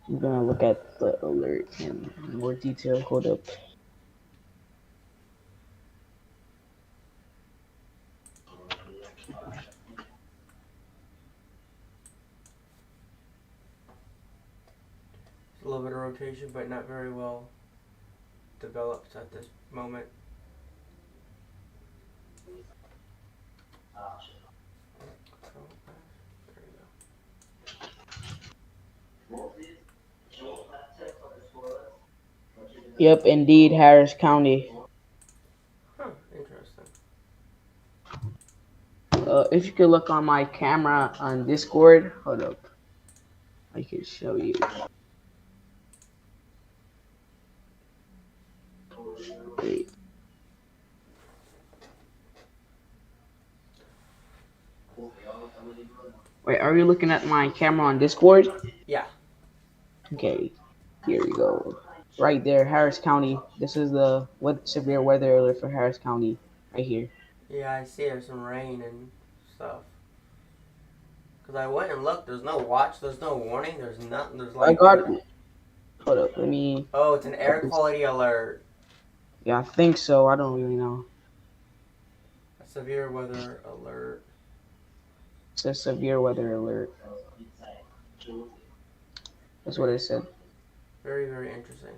I'm gonna look at the alert in more detail. Hold up. A little bit of rotation, but not very well developed at this moment. Yep, indeed, Harris County. Huh, interesting. If you could look on my camera on Discord, hold up. I can show you. Wait. Wait, are you looking at my camera on Discord? Yeah. Okay, here we go. Right there, Harris County. This is the severe weather alert for Harris County. Right here. Yeah, I see there's some rain and stuff. Because I went and looked, there's no watch, there's no warning, there's nothing, there's like... I got... Hold up, let me... Oh, it's an air quality alert. Yeah, I think so. I don't really know. A severe weather alert. It says severe weather alert. That's what it said. Very, very interesting.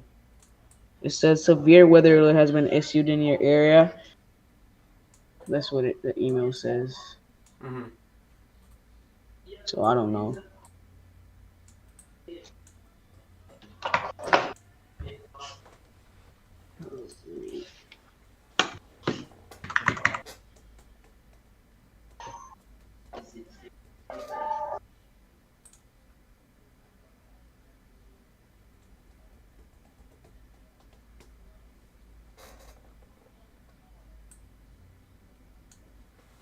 It says severe weather alert has been issued in your area. That's what the email says. Mm-hmm. So I don't know.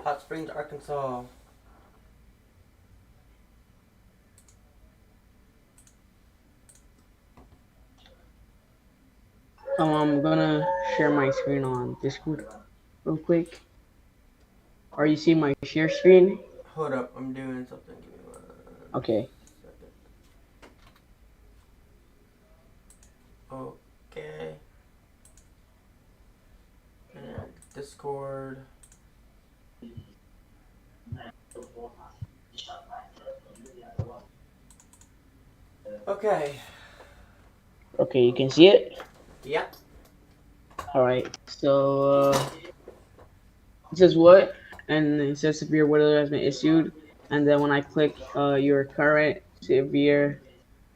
Hot Springs, Arkansas. I'm gonna share my screen on Discord real quick. Are you seeing my share screen? Hold up, I'm doing something. Give me 1 Okay. second. Okay. And Discord. Okay. Okay, you can see it? Yep. Alright, so it says what? And it says severe weather has been issued. And then when I click your current severe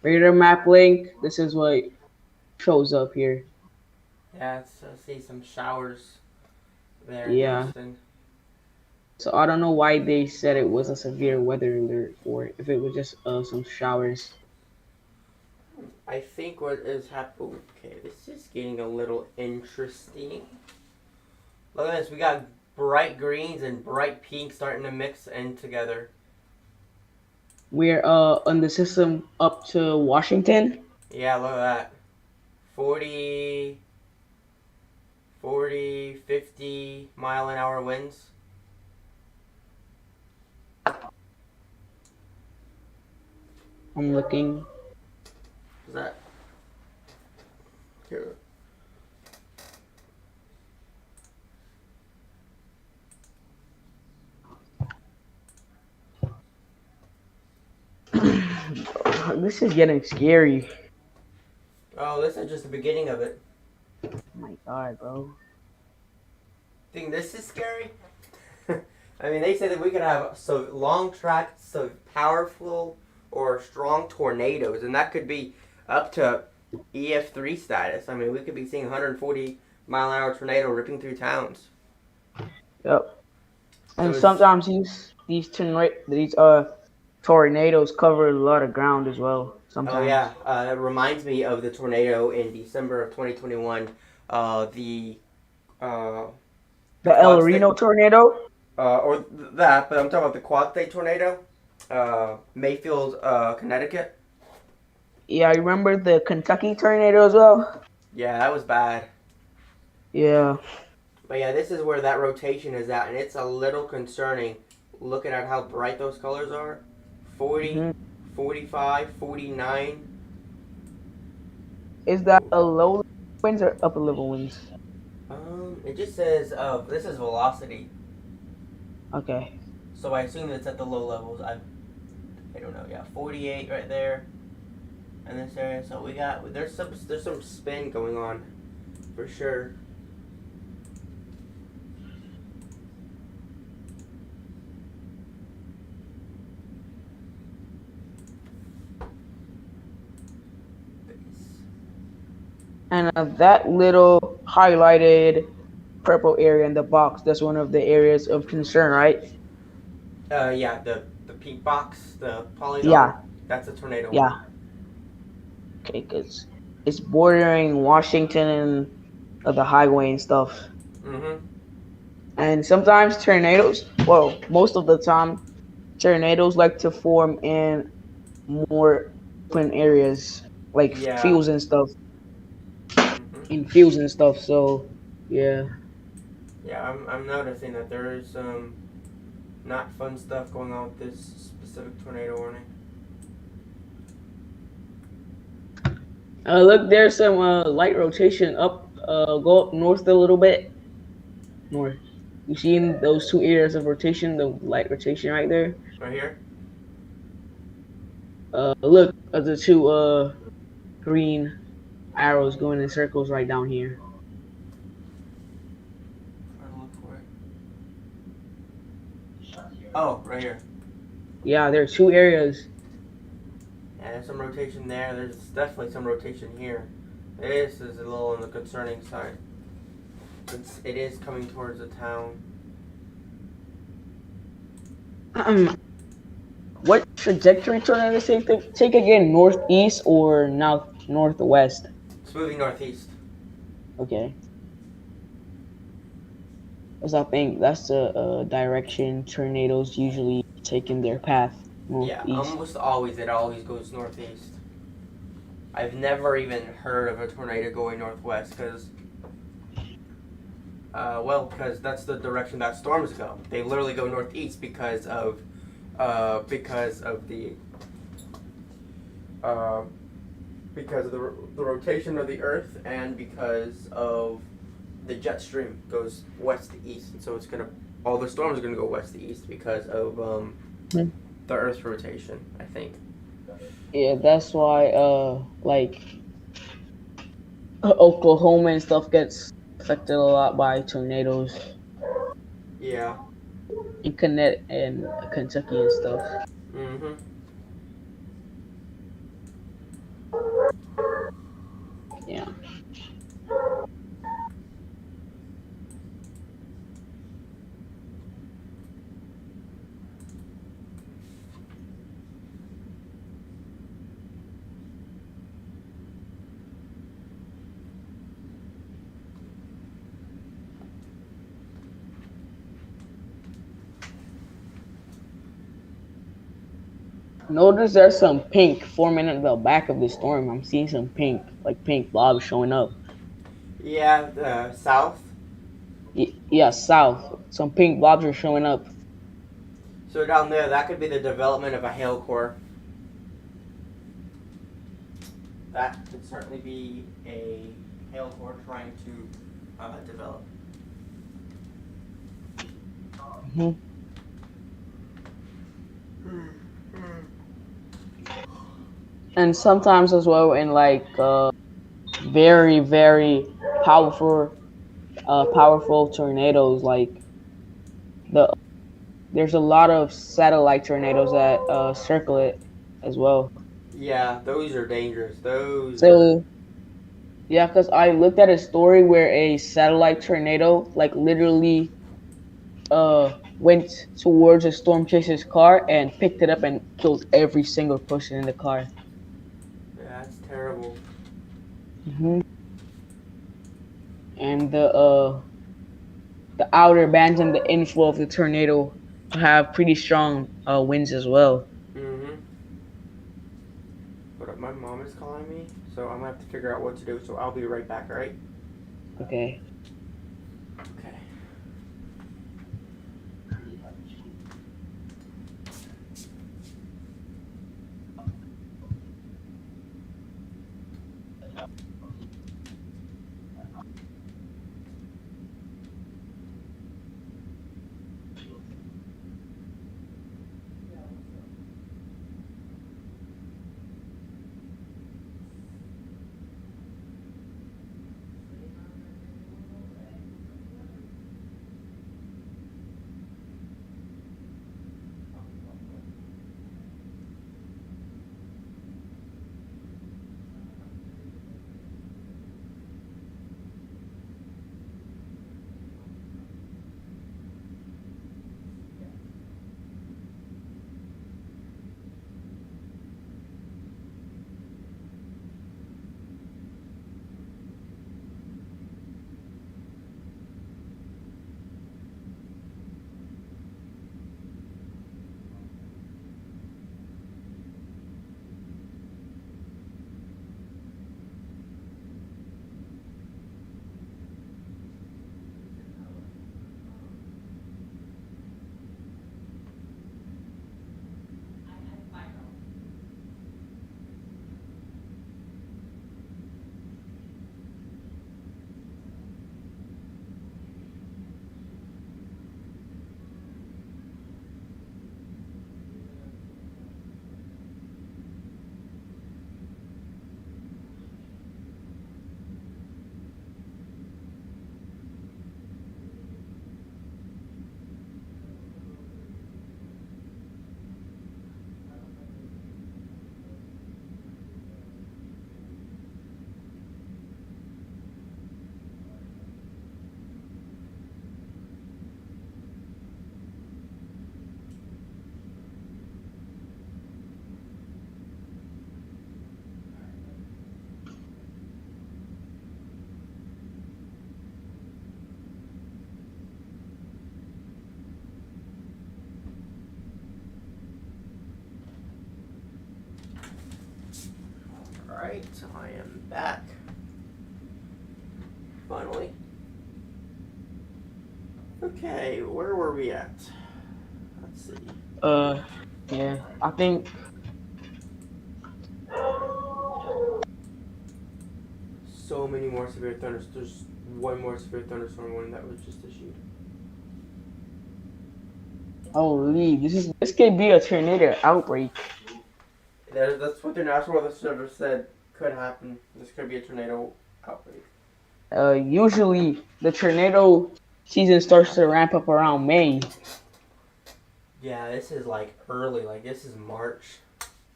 radar map link, this is what shows up here. Yeah, I see some showers there in Yeah. Houston. So I don't know why they said it was a severe weather alert for it, if it was just some showers. I think what is happening. Okay, this is getting a little interesting. Look at this. We got bright greens and bright pinks starting to mix in together. We're on the system up to Washington. Yeah, look at that. 40, 50 mile an hour winds. I'm looking. Is that? Here. This is getting scary. Oh, this is just the beginning of it. Oh my god, bro. Think this is scary? I mean, they say that we could have so long tracks, so powerful or strong tornadoes, and that could be up to EF3 status. I mean, we could be seeing 140 mile an hour tornado ripping through towns. Yep. And So sometimes these tornadoes cover a lot of ground as well. Sometimes. Oh yeah, it reminds me of the tornado in December of 2021. The El Reno tornado. Or that, but I'm talking about the Quad State tornado, Mayfield, Connecticut. Yeah, I remember the Kentucky tornado as well. Yeah, that was bad. Yeah. But yeah, this is where that rotation is at, and it's a little concerning looking at how bright those colors are. 40, 45, 49. Is that a low level winds or upper level winds? It just says, this is velocity. Okay. So I assume it's at the low levels. I don't know. Yeah, 48 right there in this area. So we got there's some spin going on for sure. And that little highlighted purple area in the box, that's one of the areas of concern, right? Yeah, the pink box, the polygon. Yeah. That's a tornado. Yeah. Okay, because it's bordering Washington and the highway and stuff. Mm-hmm. And sometimes tornadoes, well, most of the time, tornadoes like to form in more open areas, like fields and stuff. In fields and stuff, so yeah. Yeah, I'm noticing that there is some not fun stuff going on with this specific tornado warning. Look, there's some light rotation up. Go up north a little bit. North. You see in those two areas of rotation, the light rotation right there. Right here. Look at the two green arrows going in circles right down here. Trying to look for it. Oh, right here. Yeah, there are two areas. Yeah, there's some rotation there. There's definitely some rotation here. This is a little on the concerning side. It is coming towards the town. What trajectory tornadoes take again? Northeast or northwest? It's moving northeast. Okay. Because I think that's the direction tornadoes usually take in their path. Northeast. Yeah, almost always. It always goes northeast. I've never even heard of a tornado going northwest because, because that's the direction that storms go. They literally go northeast because of the rotation of the Earth and because of the jet stream goes west to east, and so all the storms are gonna go west to east because of the Earth's rotation, I think. Yeah, that's why like Oklahoma and stuff gets affected a lot by tornadoes Yeah. in Connecticut and Kentucky and stuff. Mm-hmm. Yeah. Notice there's some pink forming in the back of the storm. I'm seeing some pink, like pink blobs showing up. Yeah, the south. Yeah, south. Some pink blobs are showing up. So down there, that could be the development of a hail core. That could certainly be a hail core trying to develop. hmm And sometimes as well in like very very powerful powerful tornadoes, like the there's a lot of satellite tornadoes that circle it as well. Yeah, those are dangerous. Those are. So yeah, because I looked at a story where a satellite tornado like literally went towards a storm chaser's car and picked it up and killed every single person in the car. That's terrible. hmm And the outer bands and the inflow of the tornado have pretty strong winds as well. Mm-hmm. But my mom is calling me, so I'm gonna have to figure out what to do. So I'll be right back. All right. Okay. Okay. Alright, I am back. Finally. Okay, where were we at? Let's see. Yeah, I think So many more severe thunderstorms. There's one more severe thunderstorm warning that was just issued. holy, this could be a tornado outbreak. That's what the National Weather Service said could happen. This could be a tornado outbreak. Usually the tornado season starts to ramp up around May. Yeah, this is like early. Like this is March.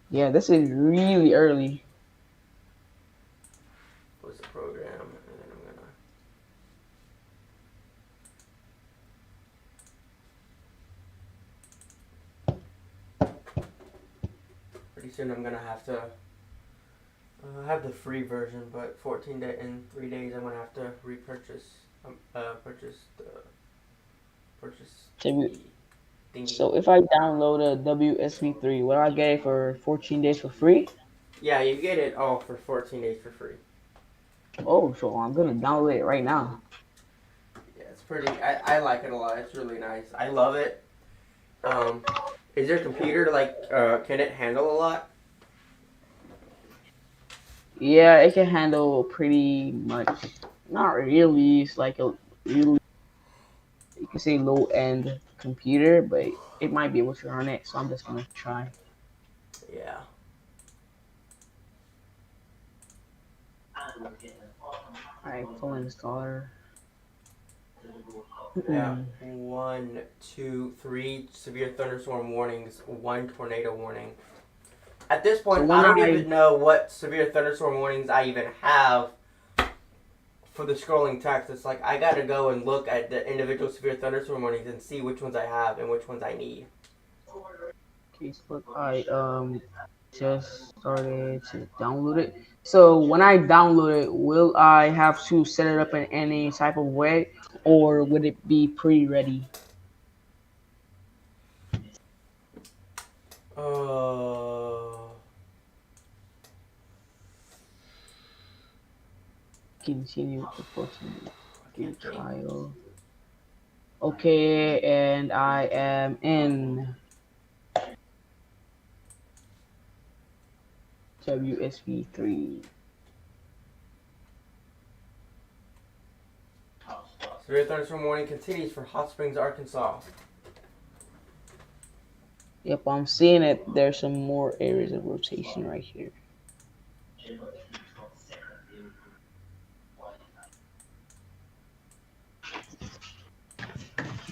Yeah, this is really early. Was the program, and then I'm gonna. Pretty soon I'm gonna have to. I have the free version, but 14 day in 3 days I'm gonna have to repurchase. Purchase So, the thingy. so if I download a WSV3, will I get it for 14 days for free? Yeah, you get it all for 14 days for free. Oh, so I'm gonna download it right now. Yeah, it's pretty. I like it a lot. It's really nice. I love it. Is your computer like? Can it handle a lot? Yeah, it can handle pretty much. Not really. It's like a really, you can say low end computer, but it might be able to run it. So I'm just gonna try. Yeah. Alright, full installer. Yeah. 1, 2, 3 severe thunderstorm warnings. 1 tornado warning. At this point, So I don't even know what severe thunderstorm warnings I even have for the scrolling text. It's like I gotta go and look at the individual severe thunderstorm warnings and see which ones I have and which ones I need. Facebook, I just started to download it. So when I download it, will I have to set it up in any type of way, or would it be pre-ready? Continue with the 14 trial. Okay, and I am in WSV3. Severe thunderstorm warning continues for Hot Springs, Arkansas. Yep, I'm seeing it. There's some more areas of rotation right here.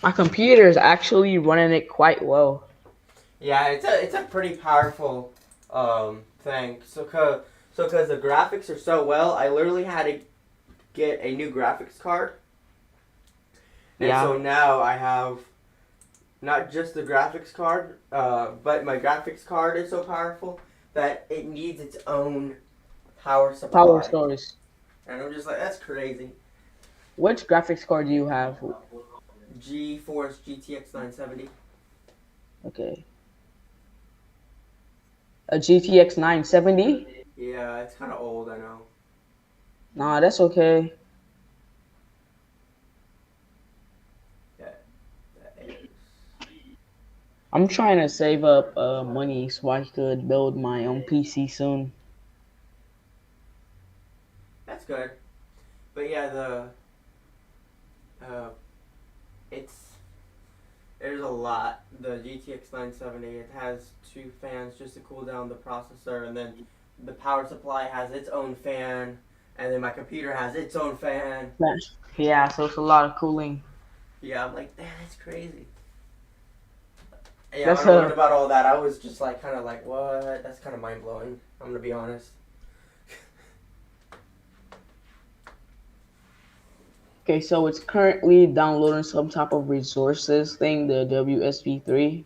My computer is actually running it quite well. Yeah, it's a pretty powerful thing. So cause the graphics are so well, I literally had to get a new graphics card. And Yeah. so now I have not just the graphics card, but my graphics card is so powerful that it needs its own power supply. Power source. And I'm just like, that's crazy. Which graphics card do you have? GeForce GTX 970. Okay. A GTX 970? Yeah, it's kind of old, I know. Nah, that's okay. I'm trying to save up money so I could build my own PC soon. That's good. But yeah, there's a lot. The GTX 970, it has 2 fans just to cool down the processor, and then the power supply has its own fan, and then my computer has its own fan. Yeah, so it's a lot of cooling. Yeah, I'm like, damn, that's crazy. Yeah, That's when I learned about all that, I was just like, kind of like, what? That's kind of mind-blowing, I'm gonna be honest. Okay, so it's currently downloading some type of resources thing, the WSV3.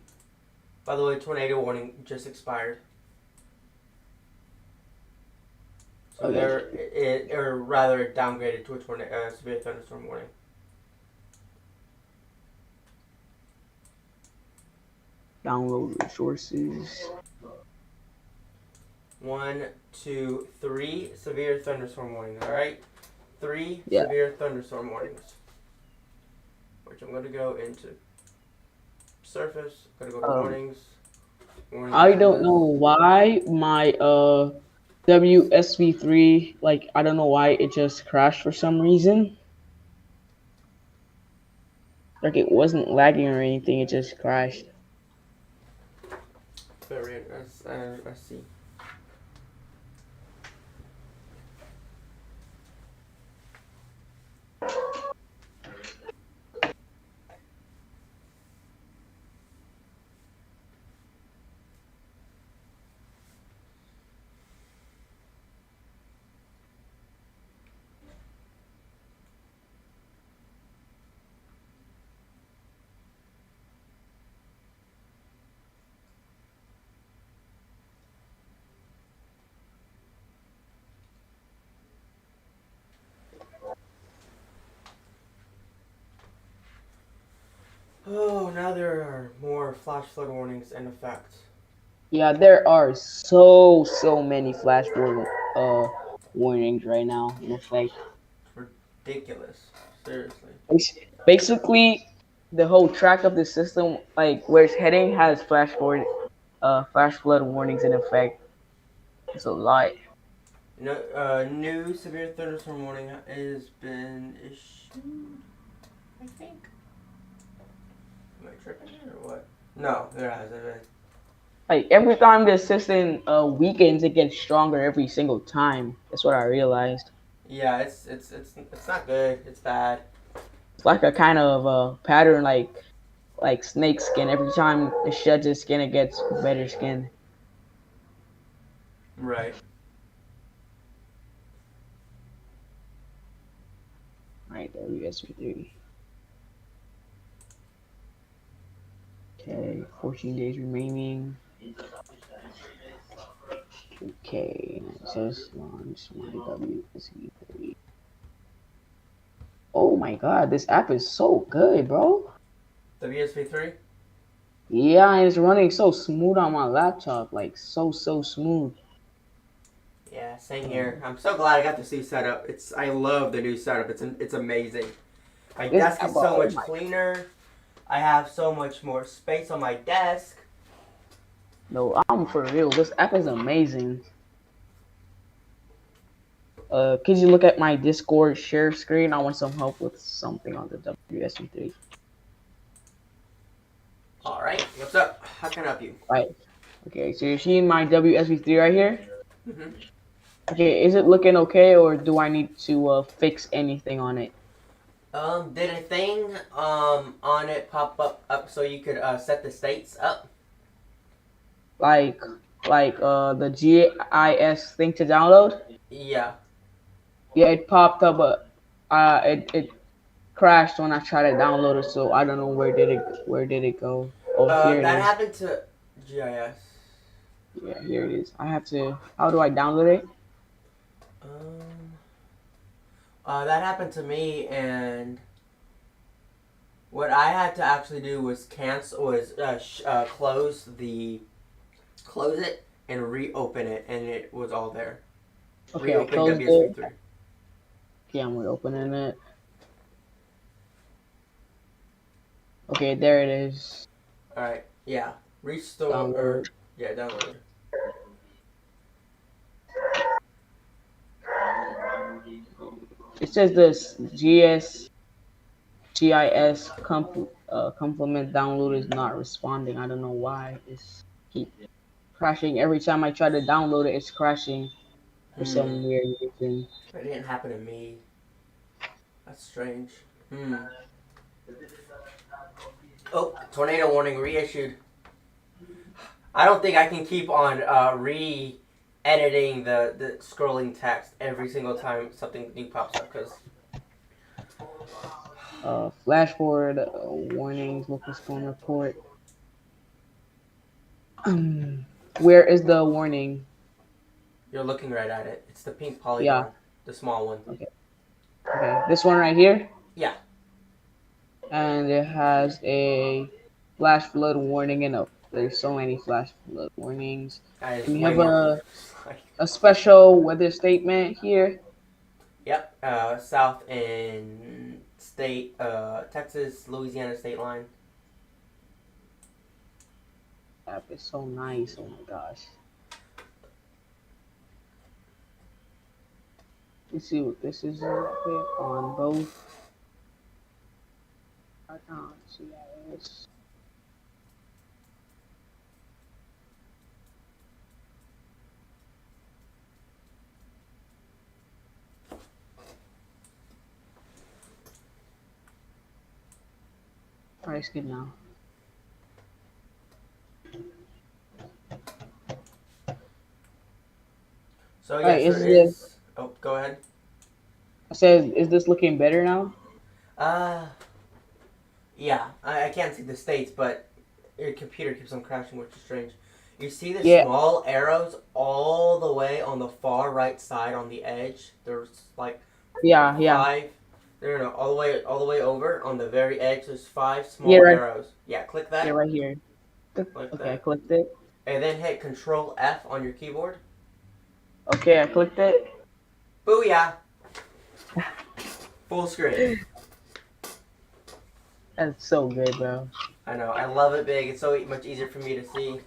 By the way, tornado warning just expired. So Okay. or rather, it downgraded to a severe thunderstorm warning. Download resources. 1, 2, 3 severe thunderstorm warnings. All right, 3 Yeah. severe thunderstorm warnings. Which I'm gonna go into surface. I'm gonna go to warnings. I don't know why my WSV3, like, I don't know why it just crashed for some reason. Like, it wasn't lagging or anything, it just crashed. Very interesting. I see. now there are more flash flood warnings in effect. Yeah, there are so many flash warnings right now in effect. Ridiculous. Seriously. Basically, the whole track of the system, like where it's heading, has flash flood warnings in effect. It's a lot. No, new severe thunderstorm warning has been issued, I think. Am I tripping here or what? No, there hasn't been. Like every time the system weakens, it gets stronger every single time. That's what I realized. Yeah, it's not good. It's bad. It's like a kind of pattern, like snake skin. Every time it sheds its skin, it gets better skin. Right. Right, WSV3. Okay, 14 days remaining. Okay, it says launch my WSV3. Oh my god, this app is so good, bro. WSV3? Yeah, and it's running so smooth on my laptop, like so smooth. Yeah, same here. I'm so glad I got this new setup. I love the new setup. It's amazing. My desk is so much cleaner. I have so much more space on my desk. No, I'm for real. This app is amazing. Could you look at my Discord share screen? I want some help with something on the WSV3. All right, what's up? How can I help you? Right. Okay, so you're seeing my WSV3 right here? Mm-hmm. Okay, is it looking okay, or do I need to fix anything on it? Did a thing on it pop up so you could set the states up? Like the GIS thing to download? Yeah. Yeah, it popped up, but it crashed when I tried to download it, so I don't know where did it go. Oh, here it That is. happened to GIS. Yeah, here it is. I have to. How do I download it? That happened to me, and what I had to actually do was close it and reopen it, and it was all there. Okay, I Reopen closed WSV3. it. Okay, I'm reopening it. Okay, there it is. All right. Yeah. Restore. Download. Yeah, download. It says this GIS complement download is not responding. I don't know why. It's keep crashing every time I try to download it. It's crashing for some weird reason. It didn't happen to me. That's strange. Oh, tornado warning reissued. I don't think I can keep on re-editing the scrolling text every single time something new pops up, because Flash forward warnings, local storm report. Where is the warning? you're looking right at it. It's the pink polygon, Yeah. the small one. Okay, this one right here? Yeah. And it has a flash flood warning in it. There's so many flash flood warnings. That is And we way have more. a special weather statement here. Yep. South in state, Texas, Louisiana state line. App is so nice. Oh my gosh. Let's see what this is on both. I can't see this. Alright, it's good now. So yes, there is. Oh, go ahead. I said, is this looking better now? Yeah. I can't see the states, but your computer keeps on crashing, which is strange. You see the small arrows all the way on the far right side on the edge? There's like five. No, all the way over on the very edge. There's 5 small Yeah, right. arrows. Yeah, click that. Yeah, right here. Like Okay, I that. clicked it. And then hit Control F on your keyboard. Okay, I clicked it. Booyah! Full screen. That's so good, bro. I know. I love it big. It's so much easier for me to see.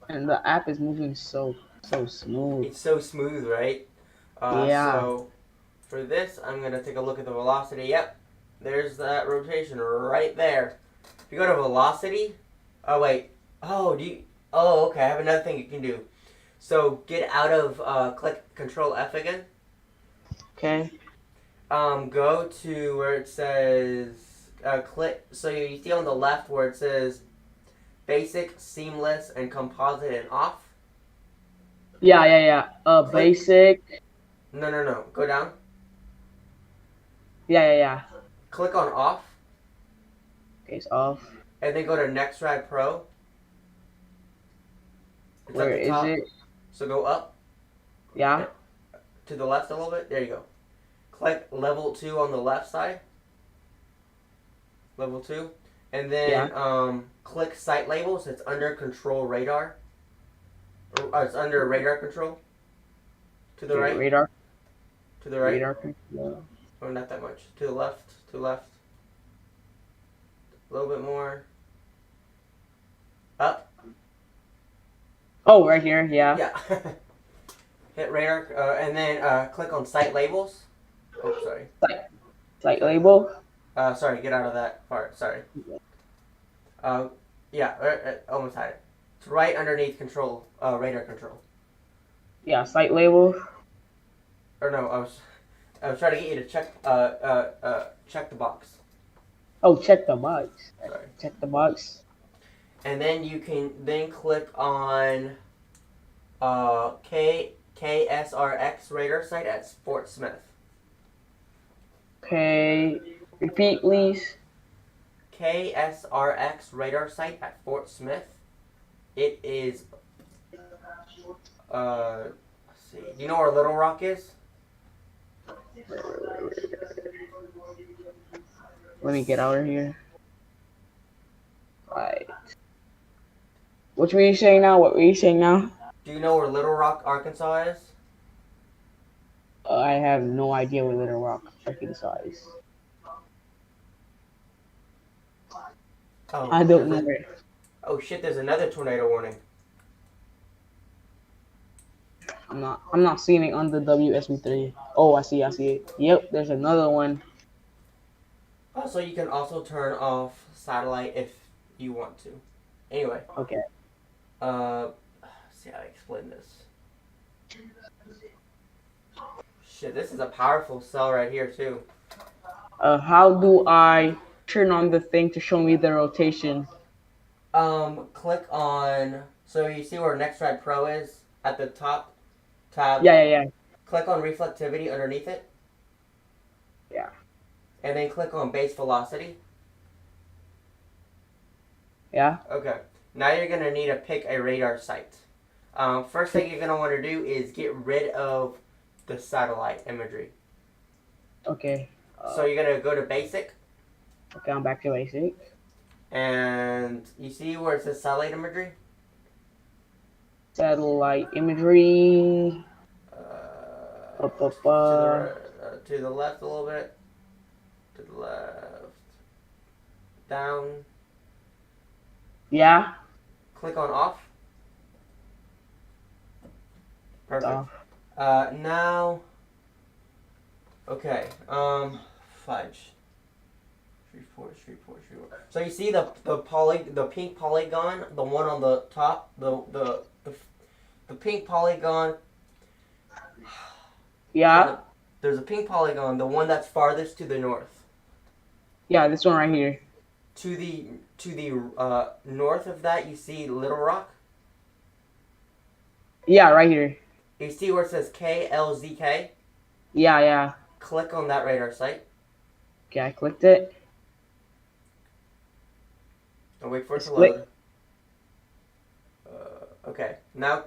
And the app is moving so smooth. It's so smooth, right? Yeah. So for this, I'm going to take a look at the velocity. Yep. There's that rotation right there. If you go to velocity, oh wait. Oh, okay, I have another thing you can do. So get out of click Control F again. Okay. Go to where it says click. So you see on the left where it says basic, seamless, and composite and off. Yeah. Click. Basic. No. Go down. Yeah. Click on off. Okay, it's off. And then go to NextRad Pro. It's Where at the is top. it? So go up. Yeah. To the left a little bit. There you go. Click level 2 on the left side. Level 2. And then click site labels. It's under control radar. It's under radar control. To the right. Radar. To the right. Radar control. Oh, not that much. To the left. To the left. A little bit more. Up. Oh, right here. Yeah. Yeah. Hit radar, and then click on site labels. Oh, sorry. Site label. Sorry, get out of that part. Sorry. Almost had it. It's right underneath control, radar control. Yeah, site label. Or no, I was trying to get you to check the box. Oh, check the box. Sorry. Check the box. And then you can click on KSRX radar site at Fort Smith. Okay. Repeat, please. KSRX radar site at Fort Smith. It is let's see. Do you know where Little Rock is? Let me get out of here. Right. What were you saying now? Do you know where Little Rock, Arkansas is? I have no idea where Little Rock, Arkansas is. Oh, I don't know where. Oh shit! There's another tornado warning. I'm not seeing it on the WSB3. Oh, I see it. Yep, there's another one. Also, you can also turn off satellite if you want to. Anyway. Okay. Let's see how I explain this. Shit, this is a powerful cell right here too. How do I turn on the thing to show me the rotation? Click on. So you see where NextRad Pro is at the top tab. Yeah. Click on reflectivity underneath it. Yeah. And then click on base velocity. Yeah. Okay. Now you're gonna need to pick a radar site. First thing you're gonna want to do is get rid of the satellite imagery. Okay. So you're gonna go to basic. Okay, I'm back to basic. And you see where it says satellite imagery? Satellite imagery. To the left a little bit. To the left. Down. Yeah. Click on off. Perfect. Off. Now. Okay. Fudge. Street 4. So you see the pink polygon, the one on the top, the pink polygon. Yeah. There's a pink polygon, the one that's farthest to the north. Yeah, this one right here. To the north of that, you see Little Rock. Yeah, right here. You see where it says KLZK? Yeah. Click on that radar site. Okay, I clicked it. And wait for it to load. Okay, now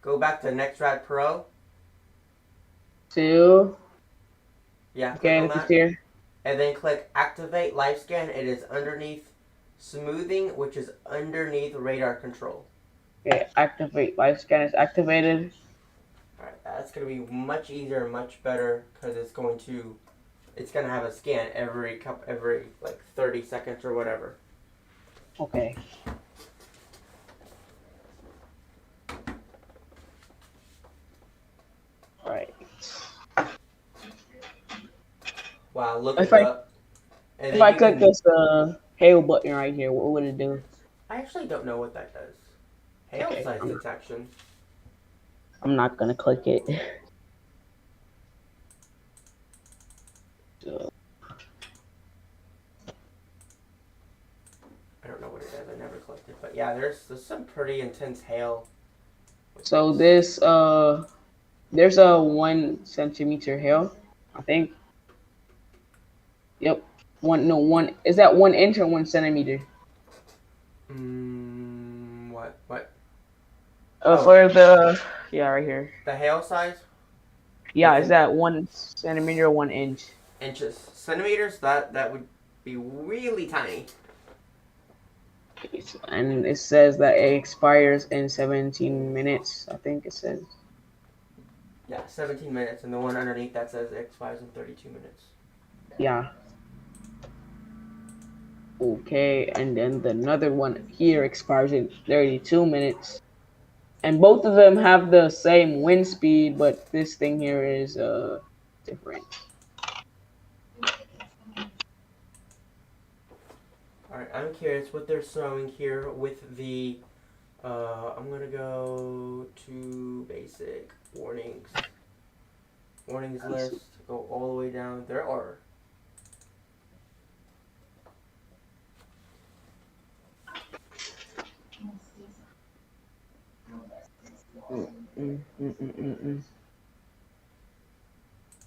go back to NextRad Pro. 2. Yeah, click Okay, on this is that. here. And then click Activate Live Scan. It is underneath Smoothing, which is underneath Radar Control. Okay, activate. Live scan is activated. Alright, that's going to be much easier and much better because it's going to have a scan every like 30 seconds or whatever. Okay. Alright. Wow, look If it I up. And if then I you click can, this hail button right here, what would it do? I actually don't know what that does. Hail Okay, size detection. I'm not gonna click it. So, I don't know what it does. I never clicked it. But yeah, there's some pretty intense hail. so this there's a 1 centimeter hail, I think. Yep. One is that 1 inch or 1 centimeter? What? For the right here. The hail size? Yeah, It's is in that 1 centimeter or 1 inch? inches. Centimeters, that would be really tiny. And it says that it expires in 17 minutes. I think it says. Yeah, 17 minutes, and the one underneath that says it expires in 32 minutes. Yeah. Okay, and then the another one here expires in 32 minutes. And both of them have the same wind speed, but this thing here is different. Alright, I'm curious what they're showing here with the, I'm gonna go to basic warnings. Warnings list, go all the way down. There are.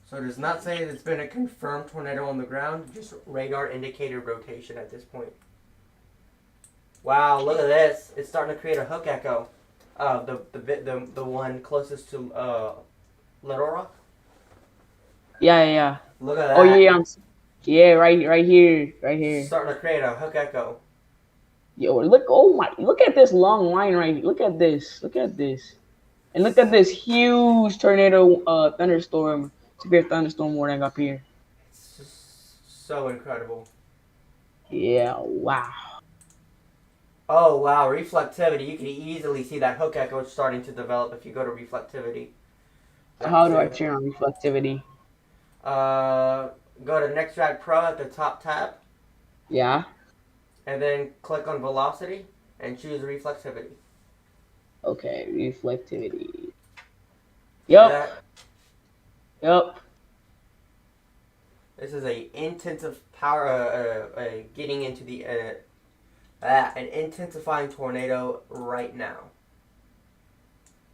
So it does not say that it's been a confirmed tornado on the ground, just radar indicated rotation at this point. Wow, look at this. It's starting to create a hook echo. The one closest to Little Rock. Yeah. Look at that. Oh yeah, right here. It's starting to create a hook echo. Yo, look at this long line right. Look at this. And look at this huge tornado severe thunderstorm warning up here. It's just so incredible. Yeah, wow. Oh wow, reflectivity. You can easily see that hook echo starting to develop if you go to reflectivity. So how do I turn on reflectivity? Go to NextRad Pro at the top tab. Yeah. And then click on velocity and choose reflectivity. Okay, reflectivity. See Yep. that? Yep. This is a intensive power, getting into the, an intensifying tornado right now.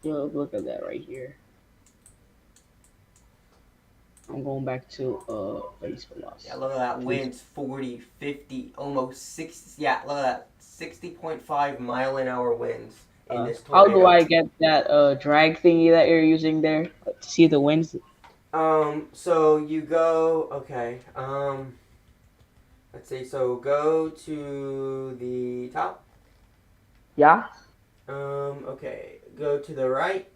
Yo, look at that right here. I'm going back to base velocity. Yeah, look at that. Winds 40, 50, almost 60. Yeah, look at that. 60.5 mile an hour winds in this How tornado. do I get that drag thingy that you're using there to see the winds? So you go, okay, let's see, so go to the top. Yeah. Okay, go to the right.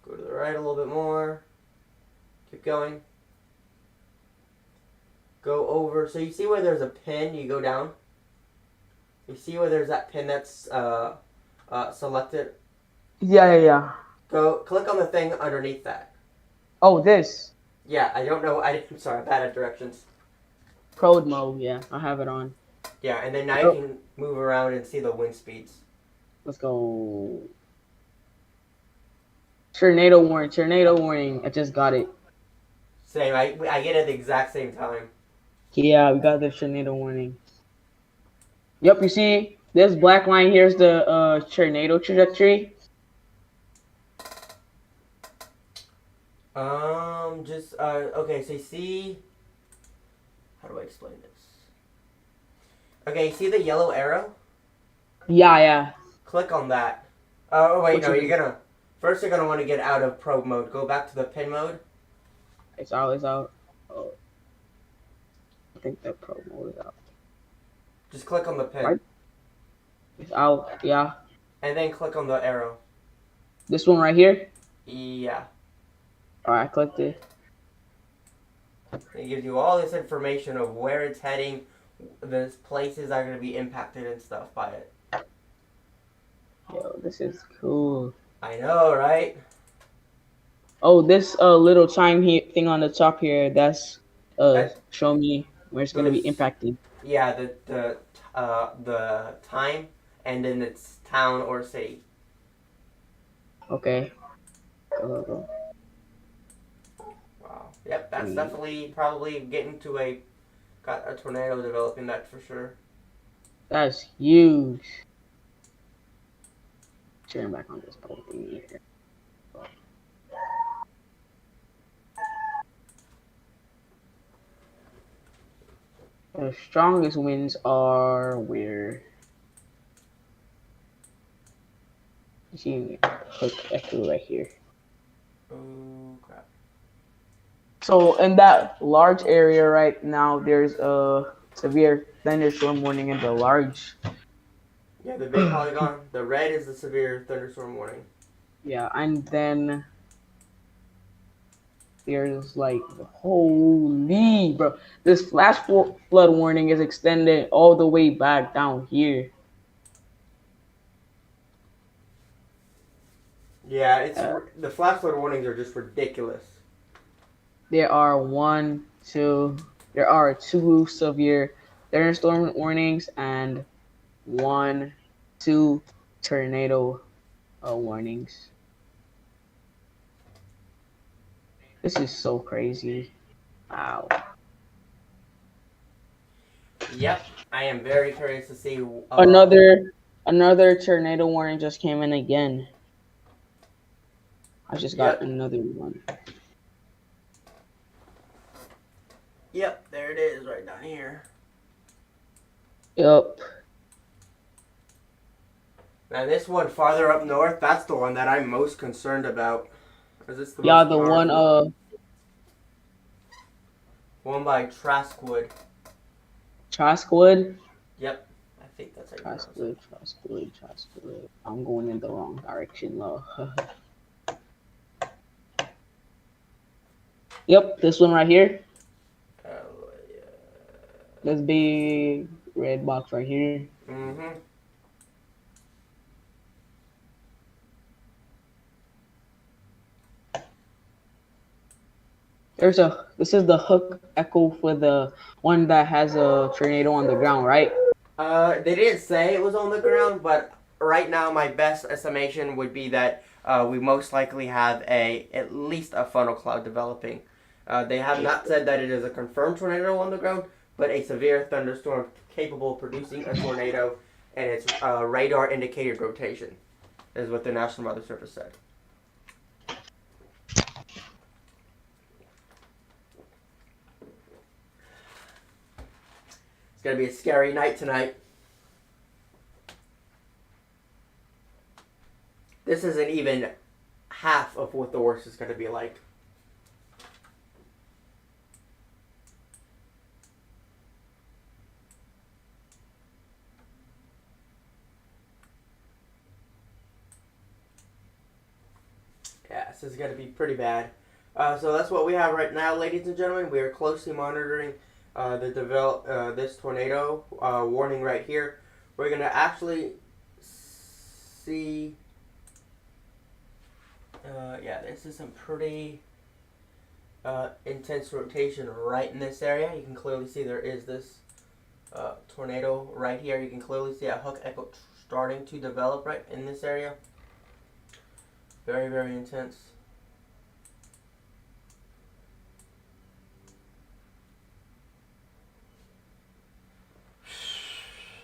Go to the right a little bit more. Keep going. Go over, so you see where there's a pin, you go down. You see where there's that pin that's, selected? Yeah. Go, click on the thing underneath that. Oh, this. Yeah, I don't know, I'm sorry, I'm bad at directions. Prode mode, yeah, I have it on. Yeah, and then now you can move around and see the wind speeds. Let's go. Tornado warning. I just got it. Same, I get it at the exact same time. Yeah, we got the tornado warning. Yep, you see this black line here is the tornado trajectory. Okay, so you see, how do I explain this? Okay, see the yellow arrow? Yeah. Click on that. Oh, wait, no, you're gonna, First, you're gonna want to get out of probe mode. Go back to the pin mode. It's out. It's out. Oh, I think that pro mode is out. Just click on the pin. Right. It's out. Yeah. And then click on the arrow. This one right here. Yeah. All right, I clicked it. It gives you all this information of where it's heading, the places that are going to be impacted and stuff by it. Yo, this is cool. I know, right? Oh, this little chime here thing on the top here. That's show me where it's gonna be impacted. Yeah, the time and then its town or city. Okay. Go. Wow. Yep, that's definitely probably getting to got a tornado developing, that for sure. That's huge. Turn back on this pole thing here. The strongest winds are where? You see, hook echo right here. Oh crap. So in that large area right now, there's a severe thunderstorm warning in the large. Yeah, the big polygon. The red is the severe thunderstorm warning. Yeah, and then there's like, holy bro, this flash flood warning is extended all the way back down here. Yeah, it's the flash flood warnings are just ridiculous. There are two severe thunderstorm warnings and 2 tornado warnings. This is so crazy. Wow. Yep, I am very curious to see. Another tornado warning just came in again. I just got another one. Yep, there it is right down here. Yep. Now this one farther up north, that's the one that I'm most concerned about. Is this the Yeah, most the powerful? one One by Traskwood. Traskwood? Yep, I think that's how you pronounce it. Traskwood. I'm going in the wrong direction, though. Yep, this one right here. Oh, yeah. This big red box right here. Mm-hmm. This is the hook echo for the one that has a tornado on the ground, right? They didn't say it was on the ground, but right now my best estimation would be that we most likely have at least a funnel cloud developing. They have not said that it is a confirmed tornado on the ground, but a severe thunderstorm capable of producing a tornado, and its radar indicated rotation, is what the National Weather Service said. It's gonna be a scary night tonight. This isn't even half of what the worst is gonna be like. Yeah, this is going to be pretty bad. So that's what we have right now, ladies and gentlemen. We are closely monitoring this tornado warning right here. We're going to actually see... yeah, this is some pretty intense rotation right in this area. You can clearly see there is this tornado right here. You can clearly see a hook echo starting to develop right in this area. Very, very intense.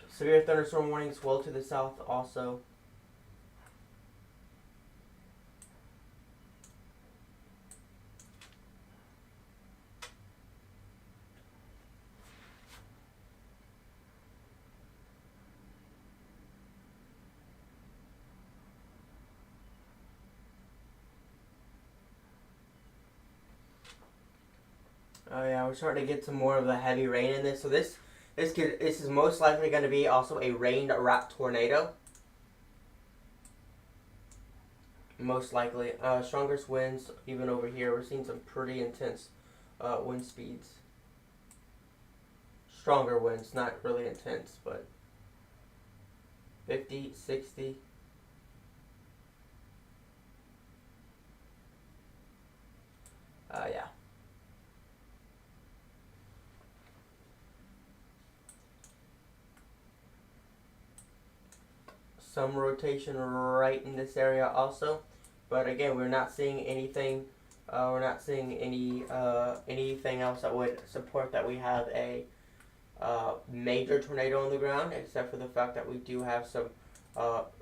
Severe thunderstorm warnings well to the south also. Oh yeah, we're starting to get some more of the heavy rain in this. So this is most likely going to be also a rain-wrapped tornado. Most likely. Strongest winds, even over here, we're seeing some pretty intense wind speeds. Stronger winds, not really intense, but 50, 60. Yeah. Some rotation right in this area also, but again, we're not seeing anything. We're not seeing anything else that would support that we have a major tornado on the ground, except for the fact that we do have some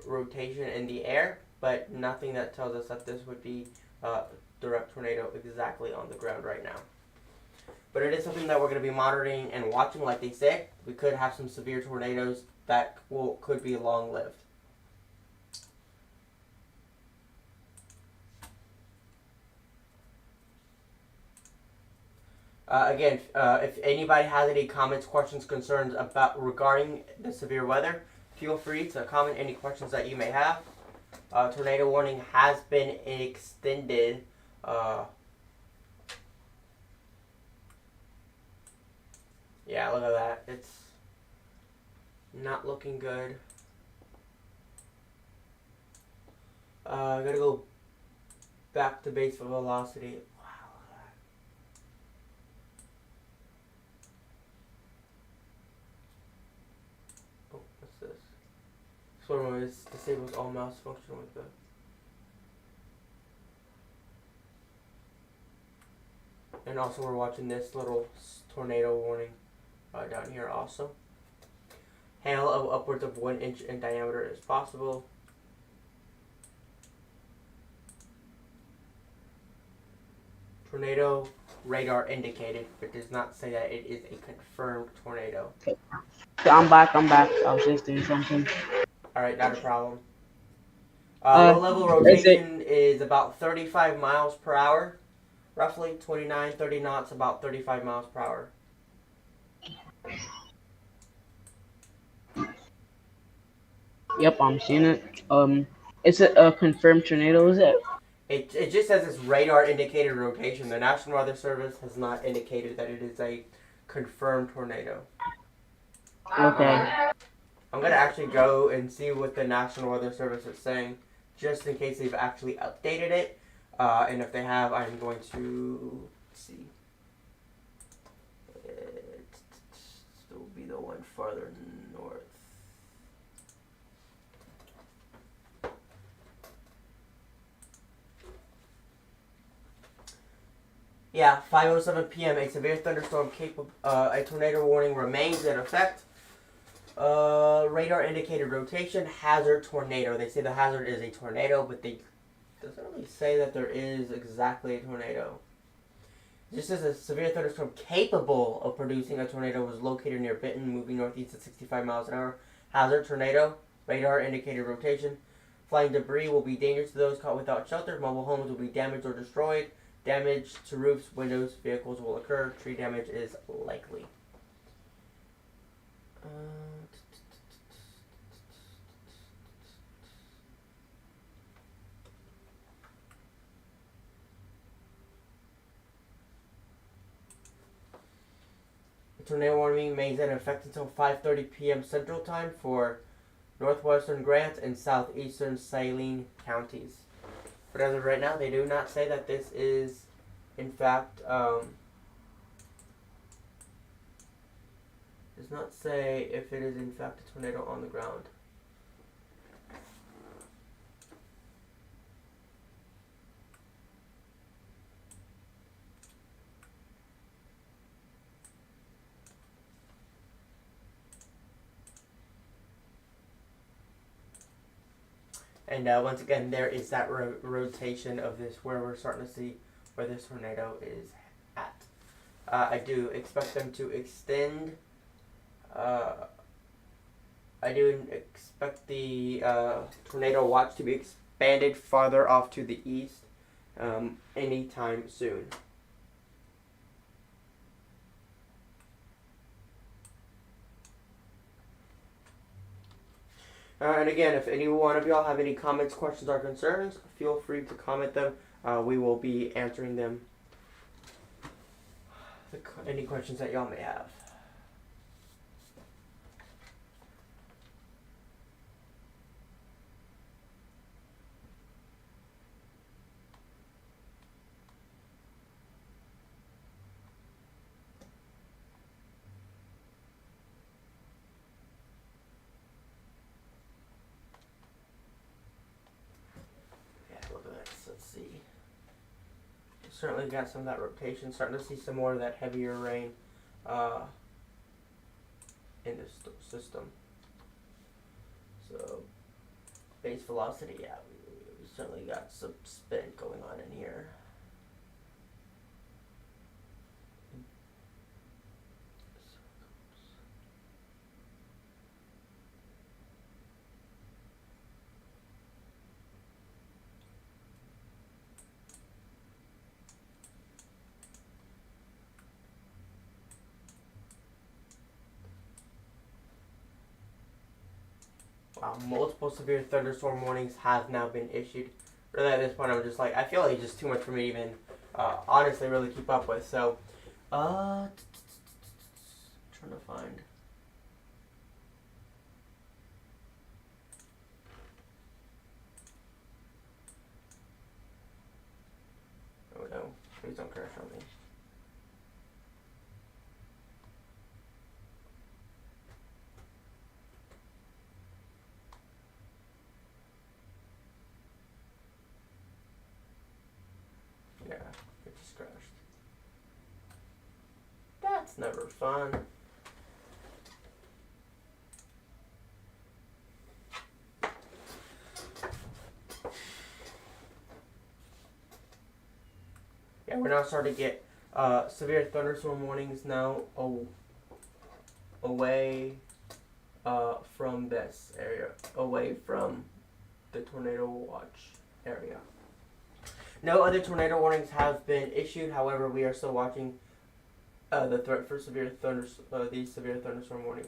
rotation in the air, but nothing that tells us that this would be direct tornado exactly on the ground right now. But it is something that we're going to be monitoring and watching. Like they said, we could have some severe tornadoes that could be long-lived. Again, if anybody has any comments, questions, concerns regarding the severe weather, feel free to comment any questions that you may have. Tornado warning has been extended. Yeah, look at that. It's not looking good. I gotta go back to base for velocity. Storm is disables all mouse function with the. And also we're watching this little tornado warning down here also. Hail of upwards of 1 inch in diameter is possible. Tornado radar indicated, but does not say that it is a confirmed tornado. Okay. So I'm back. I was just doing something. Alright, not a problem. Low level rotation is about 35 miles per hour. Roughly 29, 30 knots, about 35 miles per hour. Yep, I'm seeing it. Is it a confirmed tornado, is it? It just says it's radar indicated rotation. The National Weather Service has not indicated that it is a confirmed tornado. Okay. I'm going to actually go and see what the National Weather Service is saying, just in case they've actually updated it. And if they have, I'm going to see. It will be the one farther north. Yeah, 5:07 p.m. A severe thunderstorm capable. A tornado warning remains in effect. Radar indicated rotation, hazard tornado. They say the hazard is a tornado, but they doesn't really say that there is exactly a tornado. Just as a severe thunderstorm capable of producing a tornado was located near Benton, moving northeast at 65 miles an hour. Hazard tornado, radar indicated rotation. Flying debris will be dangerous to those caught without shelter. Mobile homes will be damaged or destroyed. Damage to roofs, windows, vehicles will occur. Tree damage is likely. Tornado warning remains in effect until 5:30 p.m. Central Time for northwestern Grant and southeastern Saline counties. But as of right now, they do not say that this is, in fact, does not say if it is in fact a tornado on the ground. And once again, there is that rotation of this where we're starting to see where this tornado is at. I do expect them to extend. I do expect the tornado watch to be expanded farther off to the east anytime soon. And again, if any one of y'all have any comments, questions, or concerns, feel free to comment them. We will be answering them. Any questions that y'all may have. Look at this. Let's see. Certainly got some of that rotation. Starting to see some more of that heavier rain in this system. So base velocity, yeah, we certainly got some spin going on in here. Multiple severe thunderstorm warnings have now been issued. Really, at this point, I'm just like, I feel like it's just too much for me to even honestly really keep up with. So, trying to find. Oh no, please don't crash on me. Yeah, it just crashed. That's never fun. Yeah, we're now starting to get severe thunderstorm warnings now away from this area, away from the tornado watch area. No other tornado warnings have been issued. However, we are still watching the threat for these severe thunderstorm warnings.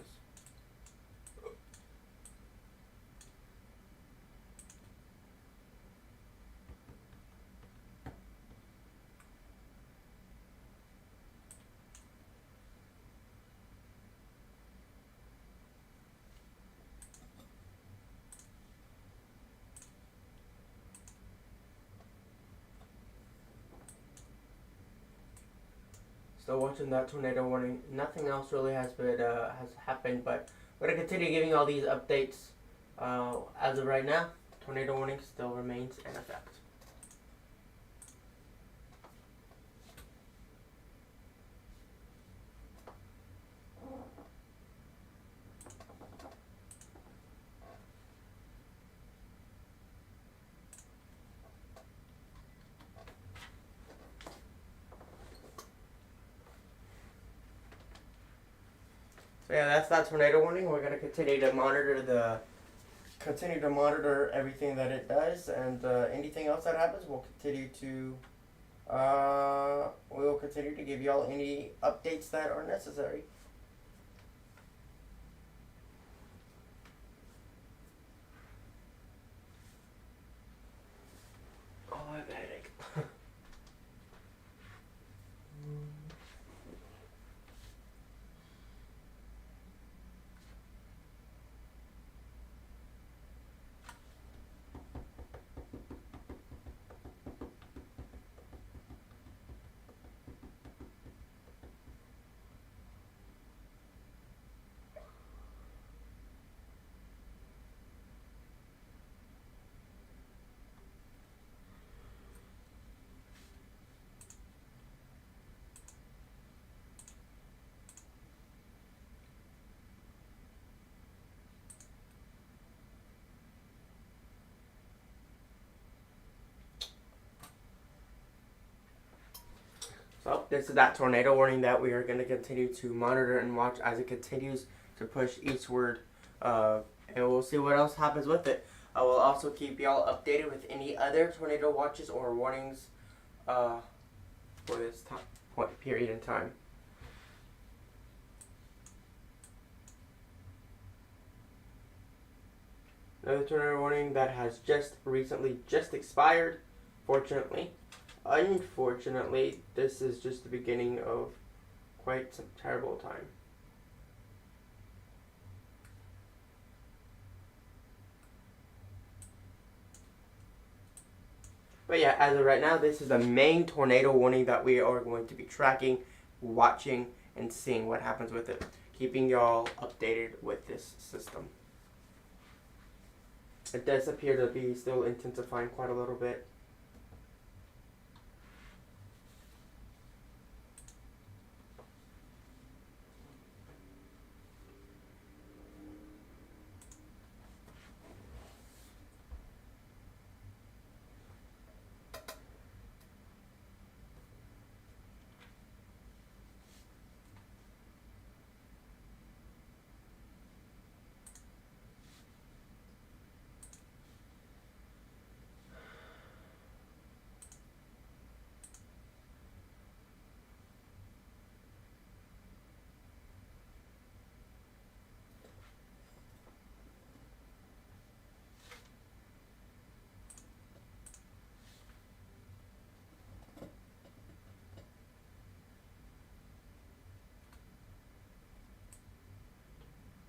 Still watching that tornado warning. Nothing else really has been has happened, but we're gonna continue giving all these updates. As of right now, tornado warning still remains in effect. So yeah, that's that tornado warning. We're gonna continue to monitor everything that it does, and anything else that happens, we'll continue to give y'all any updates that are necessary. Oh, I have a headache. So this is that tornado warning that we are going to continue to monitor and watch as it continues to push eastward, and we'll see what else happens with it. I will also keep y'all updated with any other tornado watches or warnings for this period in time. Another tornado warning that has just recently expired, fortunately. Unfortunately, this is just the beginning of quite some terrible time. But yeah, as of right now, this is the main tornado warning that we are going to be tracking, watching, and seeing what happens with it. Keeping y'all updated with this system. It does appear to be still intensifying quite a little bit.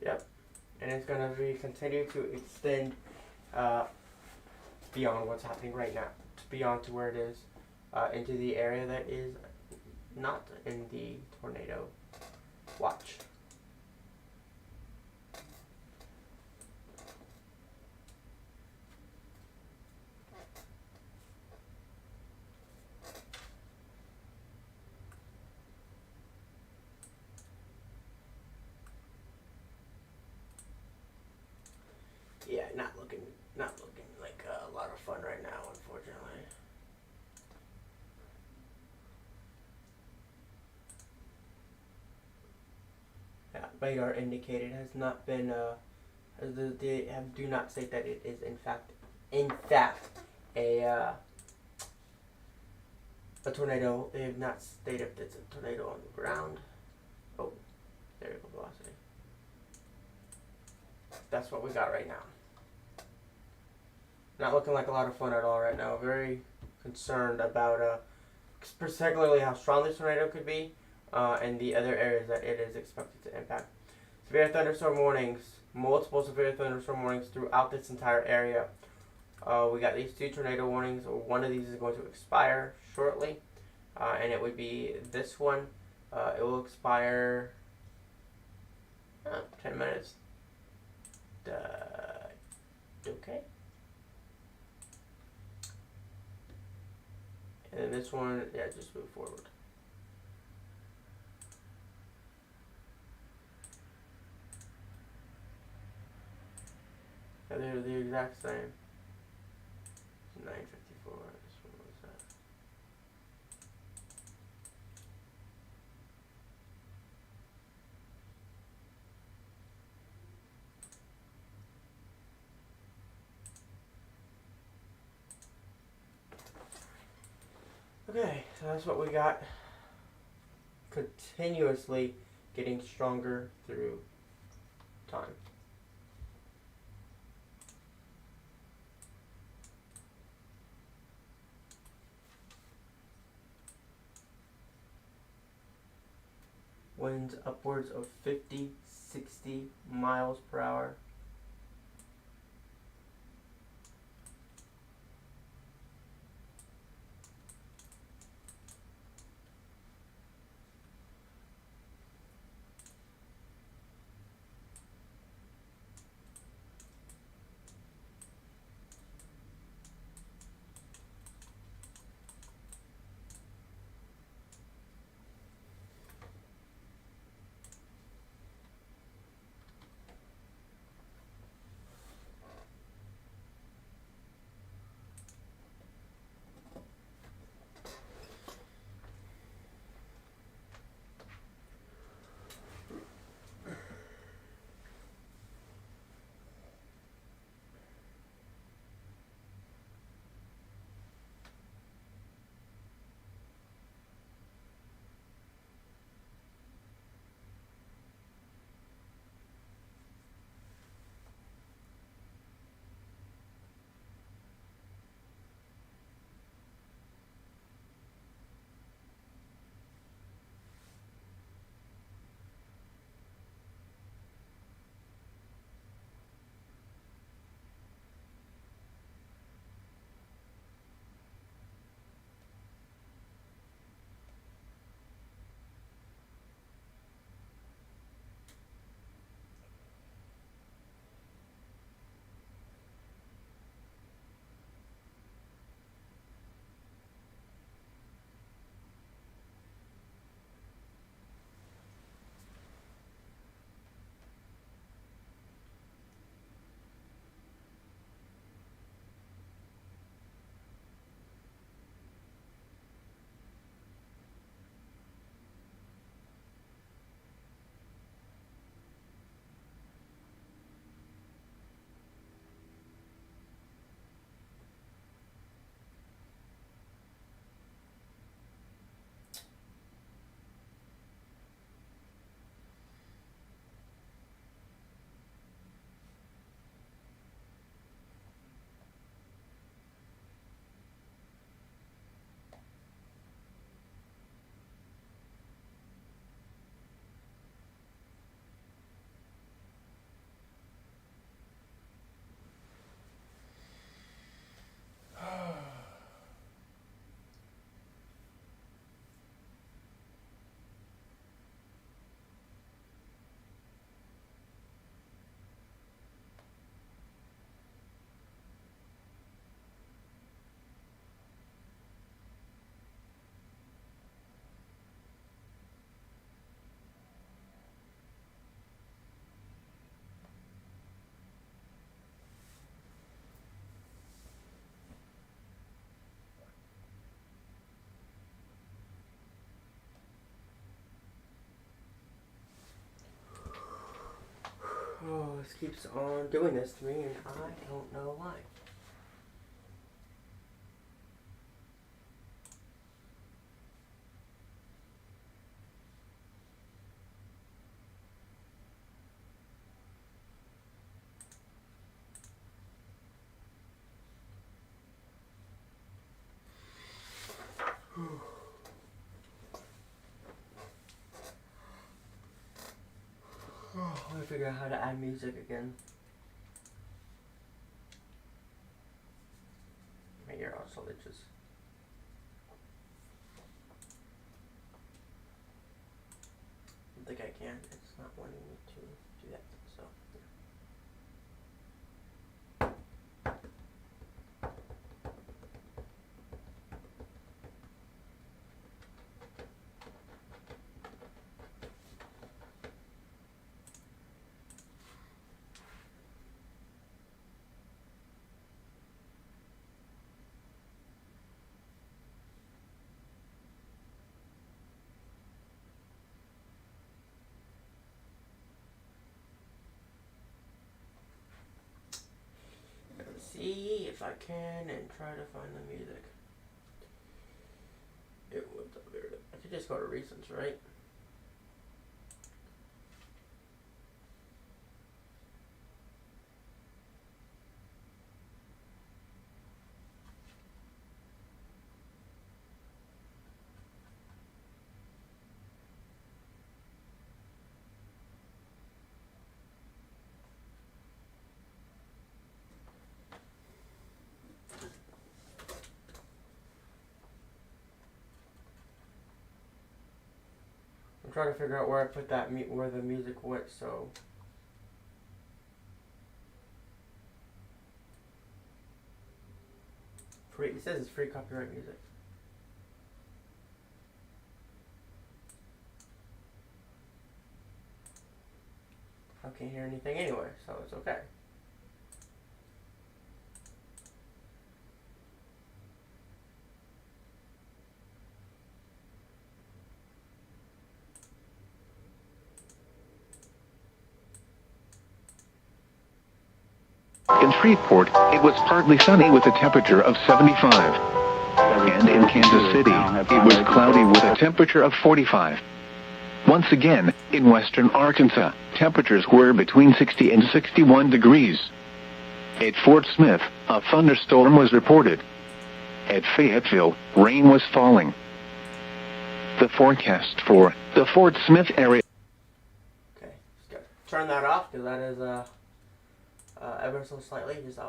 Yep, and it's going to be continue to extend beyond what's happening right now, beyond to where it is, into the area that is not in the tornado watch. Yeah, not looking like a lot of fun right now, unfortunately. Yeah, radar indicated has not been they do not state that it is in fact a tornado. They have not stated if it's a tornado on the ground. Oh, there you go, velocity. That's what we got right now. Not looking like a lot of fun at all right now. Very concerned about particularly how strong this tornado could be and the other areas that it is expected to impact. Severe thunderstorm warnings, multiple severe thunderstorm warnings throughout this entire area. We got these two tornado warnings. One of these is going to expire shortly, and it would be this one. It will expire 10 minutes. Okay. And this one, yeah, just move forward. Yeah, they're the exact same. 954. This one was that. Okay, so that's what we got. Continuously getting stronger through time. Winds upwards of 50, 60 miles per hour. This keeps on doing this to me, and I don't know why. I want to figure out how to add music again. My ear also itches. I don't think I can. It's not wanting me to do that. So. See if I can and try to find the music. It was weird. I could just go to recents, right? I'm trying to figure out where I put that where the music went. So free. It says it's free copyright music. I can't hear anything anyway, so it's okay. In Shreveport, it was partly sunny with a temperature of 75. And in Kansas City, it was cloudy with a temperature of 45. Once again, in western Arkansas, temperatures were between 60 and 61 degrees. At Fort Smith, a thunderstorm was reported. At Fayetteville, rain was falling. The forecast for the Fort Smith area. Okay, just gotta turn that off because that is ever so slightly just a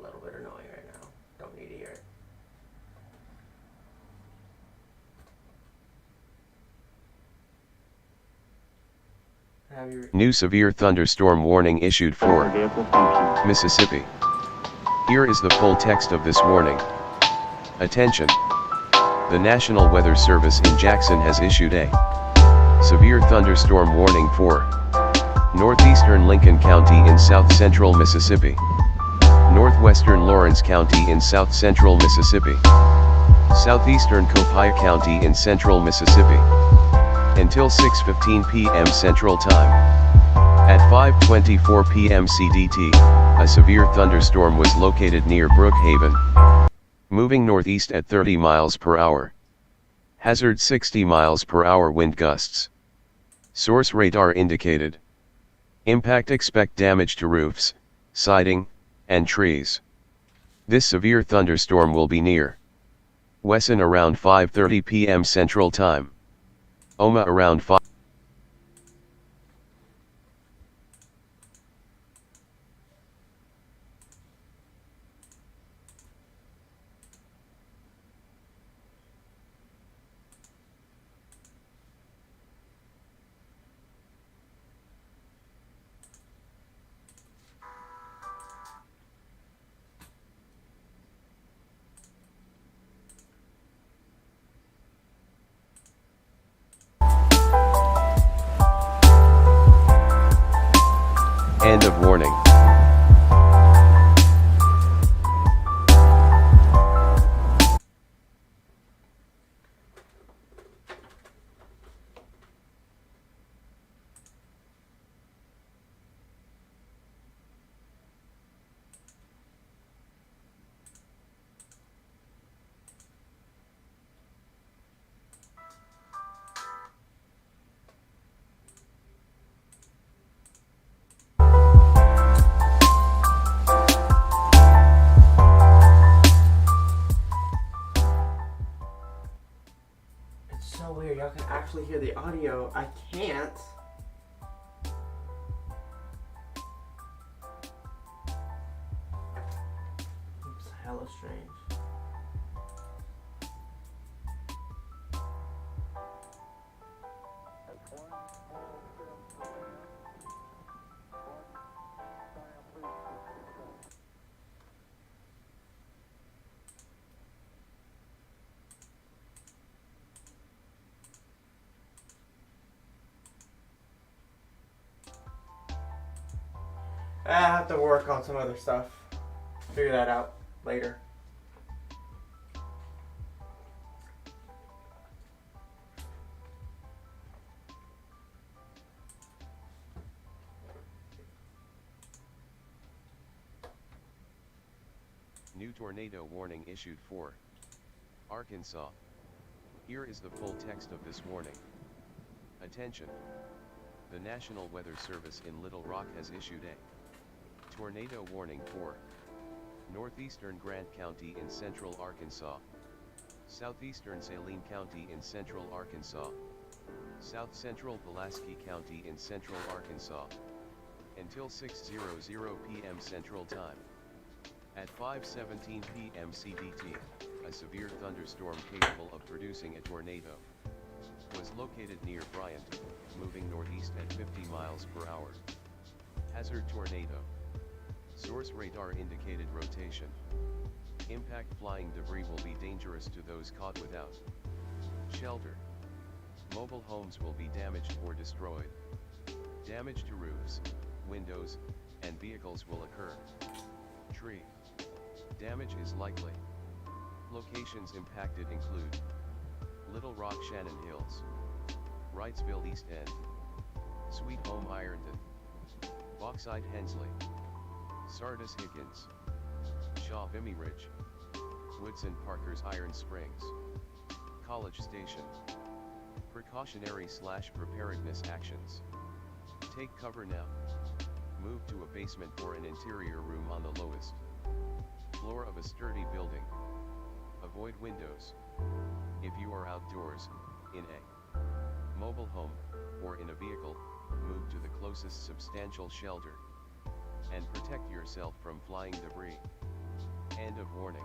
little bit annoying right now. Don't need to hear it. New severe thunderstorm warning issued for Mississippi. Here is the full text of this warning. Attention! The National Weather Service in Jackson has issued a severe thunderstorm warning for northeastern Lincoln County in south-central Mississippi, northwestern Lawrence County in south-central Mississippi, southeastern Copiah County in central Mississippi, until 6:15 p.m. Central Time. At 5:24 p.m. CDT, a severe thunderstorm was located near Brookhaven, moving northeast at 30 miles per hour. Hazard 60 miles per hour wind gusts. Source radar indicated. Impact: expect damage to roofs, siding, and trees. This severe thunderstorm will be near Wesson around 5:30 p.m. Central Time. Oma around 5. so weird. Y'all can actually hear the audio. I can't. It's hella strange. I have to work on some other stuff. Figure that out later. New tornado warning issued for Arkansas. Here is the full text of this warning. Attention! The National Weather Service in Little Rock has issued a tornado warning for northeastern Grant County in central Arkansas, southeastern Saline County in central Arkansas, south central Pulaski County in central Arkansas, until 6:00 p.m. Central Time. At 5:17 p.m. CDT, a severe thunderstorm capable of producing a tornado was located near Bryant, moving northeast at 50 miles per hour. Hazard tornado. Source radar indicated rotation. Impact flying debris will be dangerous to those caught without shelter. Mobile homes will be damaged or destroyed. Damage to roofs, windows, and vehicles will occur. Tree damage is likely. Locations impacted include Little Rock Shannon Hills, Wrightsville East End, Sweet Home Ironton, Bauxite Hensley, Sardis Higgins, Shaw Vimy Ridge, Woodson Parker's Iron Springs, College Station. Precautionary/preparedness actions. Take cover now. Move to a basement or an interior room on the lowest floor of a sturdy building. Avoid windows. If you are outdoors, in a mobile home, or in a vehicle, move to the closest substantial shelter. And protect yourself from flying debris. End of warning.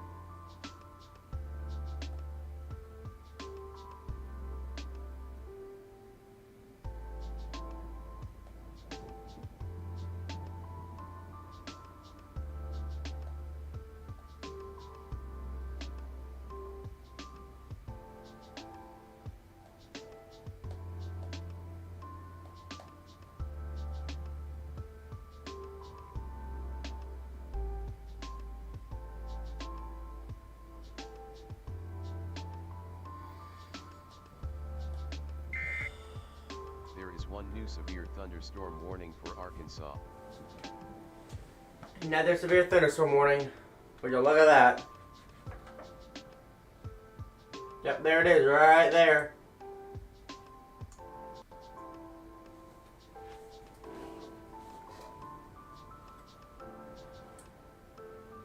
There is one new severe thunderstorm warning for Arkansas. Another severe thunderstorm warning. Would you look at that? Yep, there it is, right there.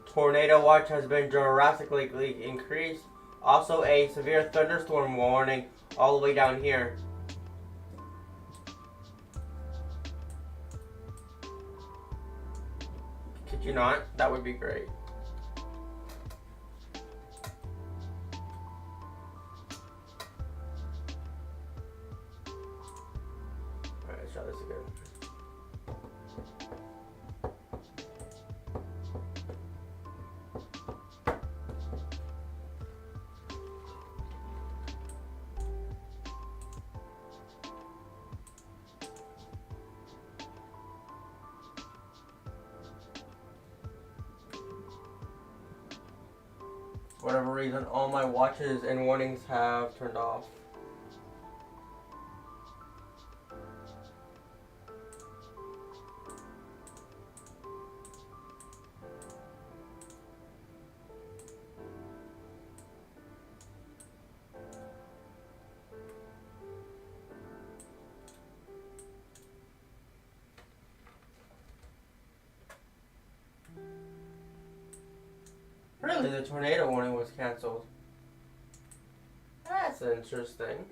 Tornado watch has been drastically increased. Also a severe thunderstorm warning all the way down here. Could you not? That would be great. Alright, let's try this again. For whatever reason, all my watches and warnings have turned off. Really, the tornado warning was canceled. That's interesting.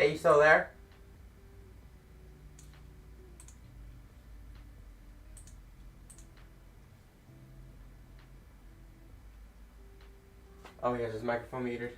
Hey, you still there? Oh, he has his microphone muted.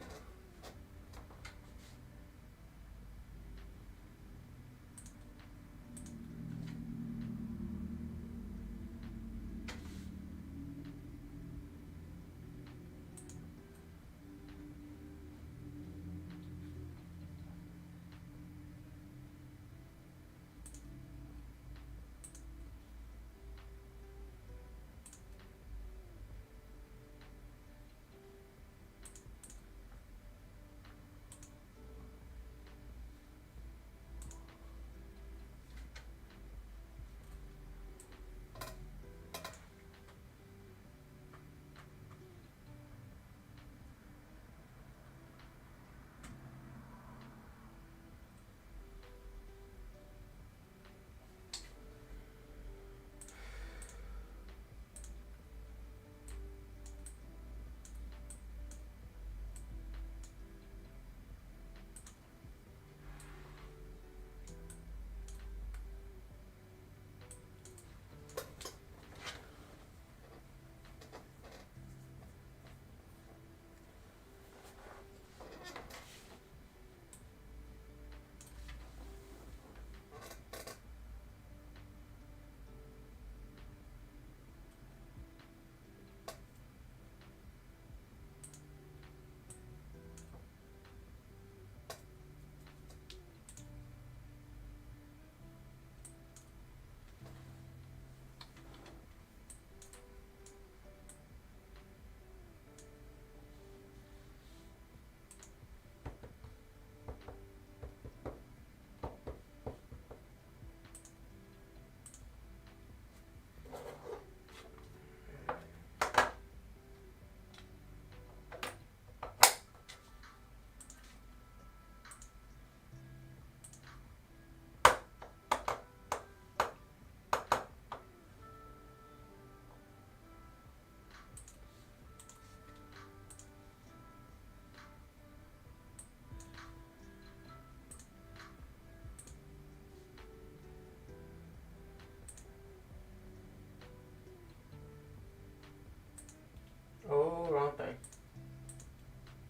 Oh, wrong thing.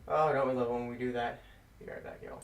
Oh, don't we love when we do that? Be right back, y'all.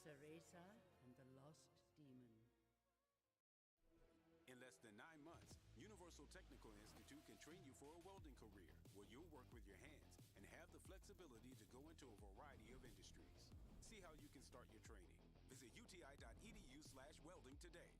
Cereza and the Lost Demon. In less than 9 months, Universal Technical Institute can train you for a welding career where you'll work with your hands and have the flexibility to go into a variety of industries. See how you can start your training. Visit uti.edu/welding today.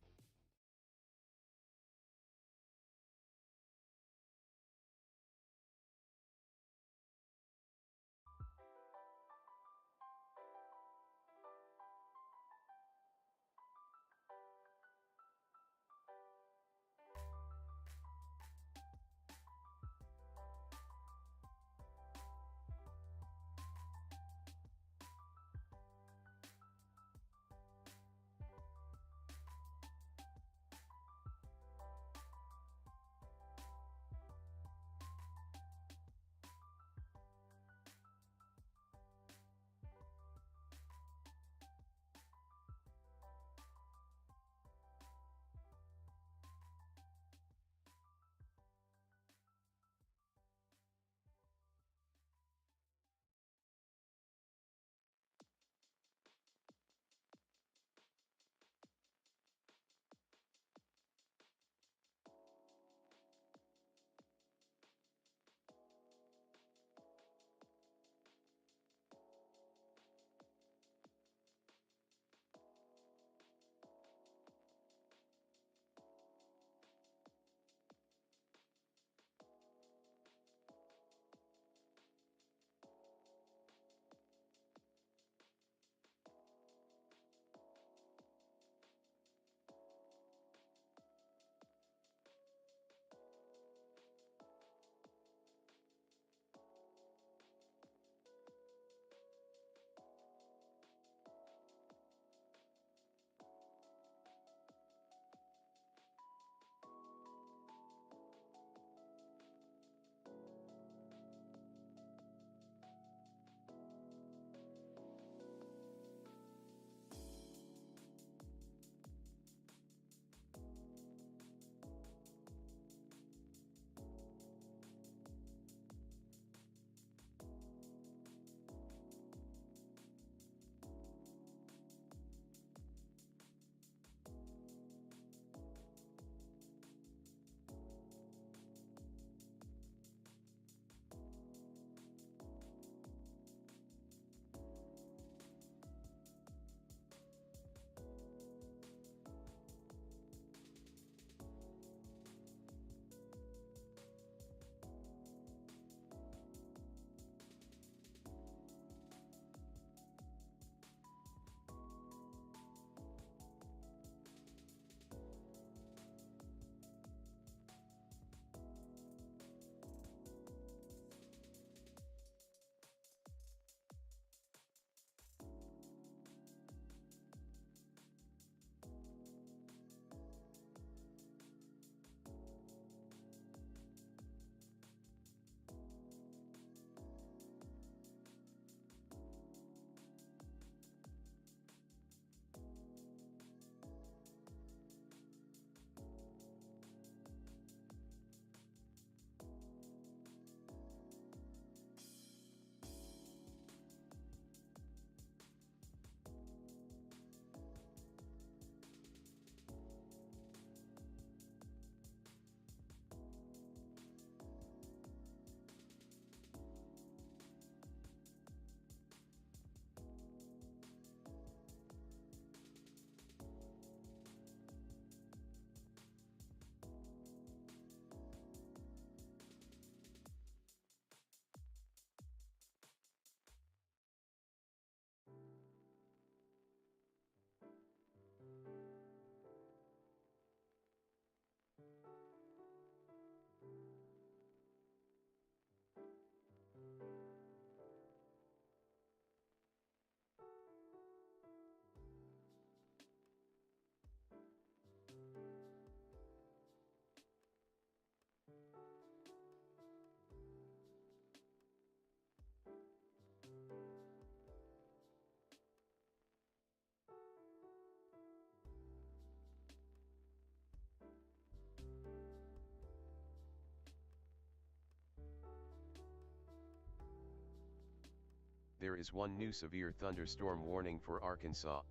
There is one new severe thunderstorm warning for Arkansas.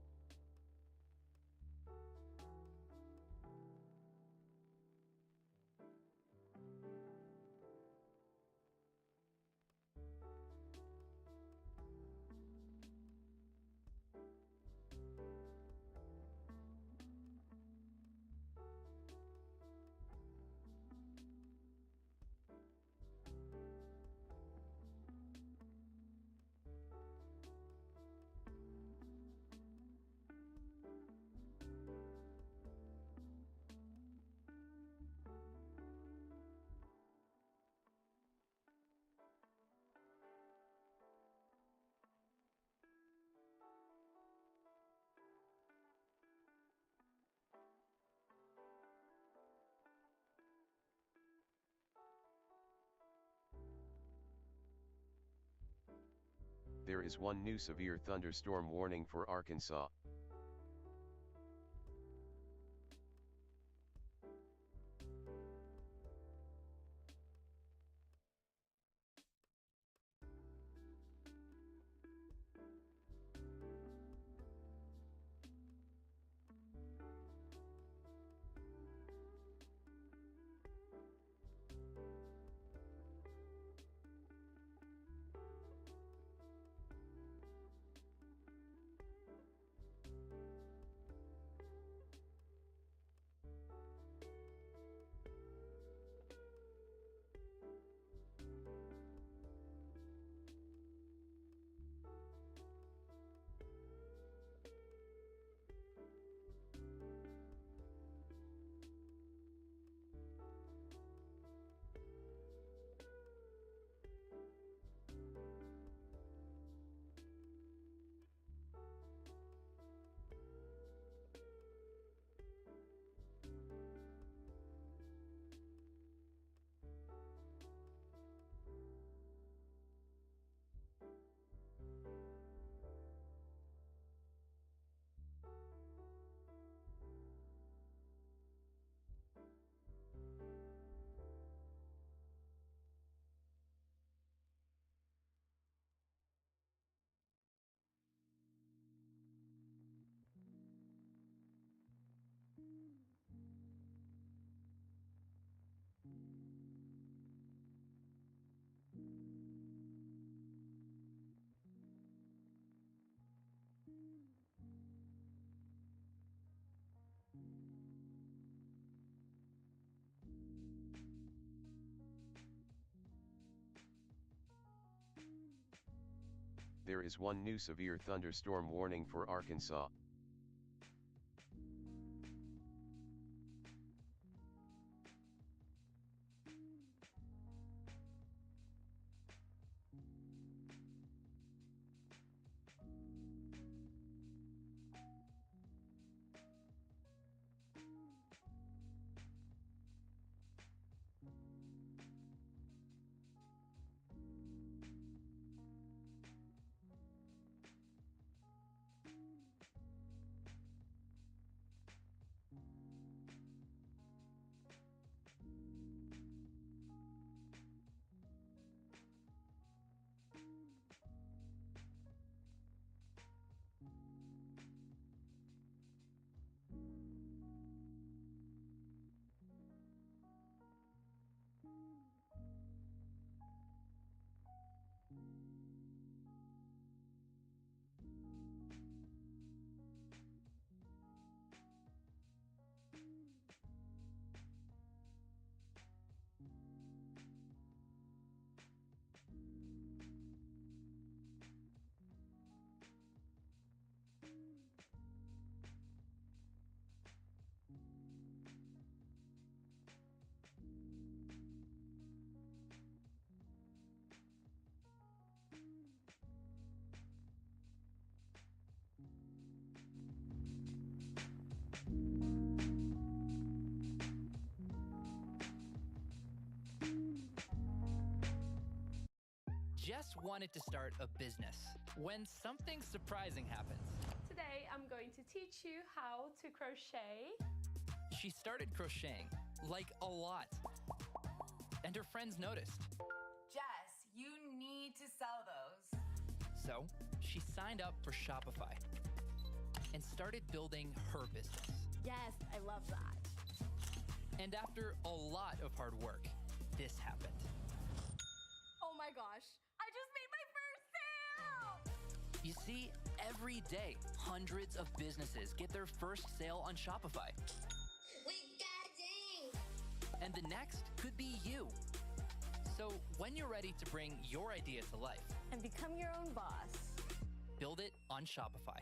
There is one new severe thunderstorm warning for Arkansas. There is one new severe thunderstorm warning for Arkansas. Just wanted to start a business when something surprising happens. Today I'm going to teach you how to crochet. She started crocheting, like a lot. And her friends noticed. Jess, you need to sell those. So she signed up for Shopify and started building her business. Yes, I love that. And after a lot of hard work, this happened. Oh my gosh, I just made my first sale! You see, every day, hundreds of businesses get their first sale on Shopify. We got a ding! And the next could be you. So when you're ready to bring your idea to life And become your own boss. build it on Shopify.